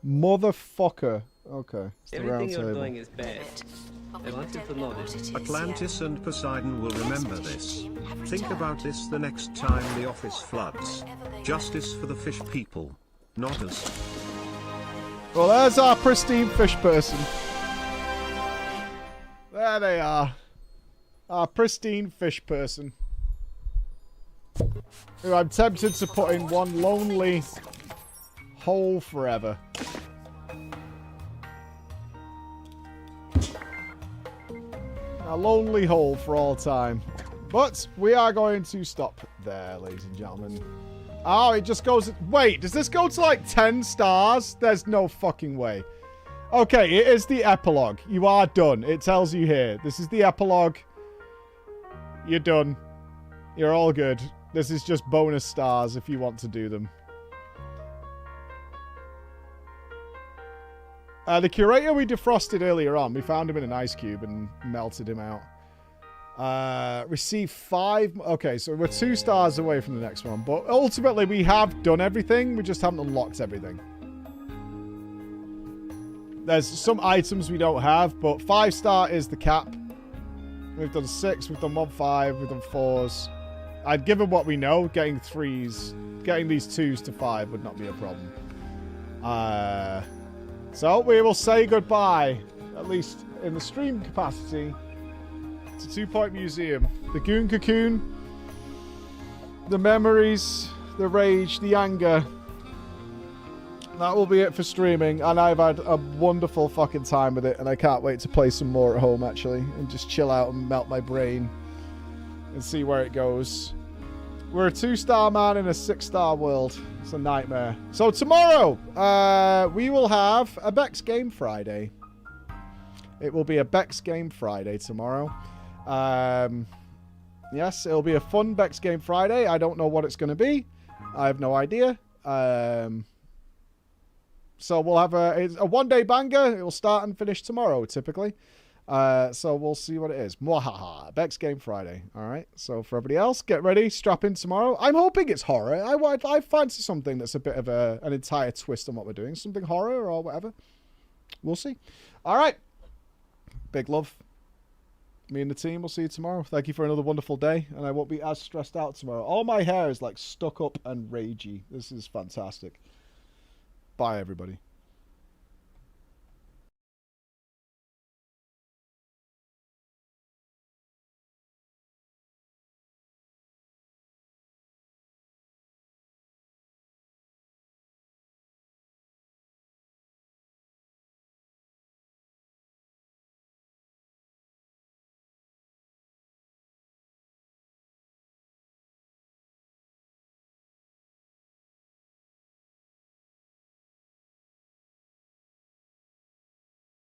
Motherfucker. Okay. It's the round Everything you're table. doing is bad. I want you to know this. Atlantis and Poseidon will remember this. Think about this the next time the office floods. Justice for the fish people, not us. Well, there's our pristine fish person. There they are. Our pristine fish person. Who I'm tempted to put in one lonely hole forever. A lonely hole for all time. But we are going to stop there, ladies and gentlemen. Oh, it just goes... Wait, does this go to like 10 stars? There's no fucking way. Okay, it is the epilogue. You are done. It tells you here. This is the epilogue. You're done. You're all good. This is just bonus stars if you want to do them. The curator we defrosted earlier on. We found him in an ice cube and melted him out. Receive 5... Okay, so we're 2 stars away from the next one. But ultimately, we have done everything. We just haven't unlocked everything. There's some items we don't have, but 5-star is the cap. We've done 6, we've done 1 5, we've done 4s. I'd given what we know, getting 3s, getting these 2s to 5 would not be a problem. So we will say goodbye, at least in the stream capacity, to 2 Point Museum. The Goon Cocoon, the memories, the rage, the anger. That will be it for streaming, and I've had a wonderful fucking time with it, and I can't wait to play some more at home, actually, and just chill out and melt my brain and see where it goes. We're a 2-star man in a 6-star world. It's a nightmare. So tomorrow, we will have a Bex Game Friday. It will be a Bex Game Friday tomorrow. Yes, it'll be a fun Bex Game Friday. I don't know what it's going to be. I have no idea. So we'll have a one-day banger. It will start and finish tomorrow, typically. So we'll see what it is. Mwahaha. Bex Game Friday. All right. So for everybody else, get ready. Strap in tomorrow. I'm hoping it's horror. I fancy something that's a bit of an entire twist on what we're doing. Something horror or whatever. We'll see. All right. Big love. Me and the team will see you tomorrow. Thank you for another wonderful day. And I won't be as stressed out tomorrow. All my hair is like stuck up and ragey. This is fantastic. Bye, everybody.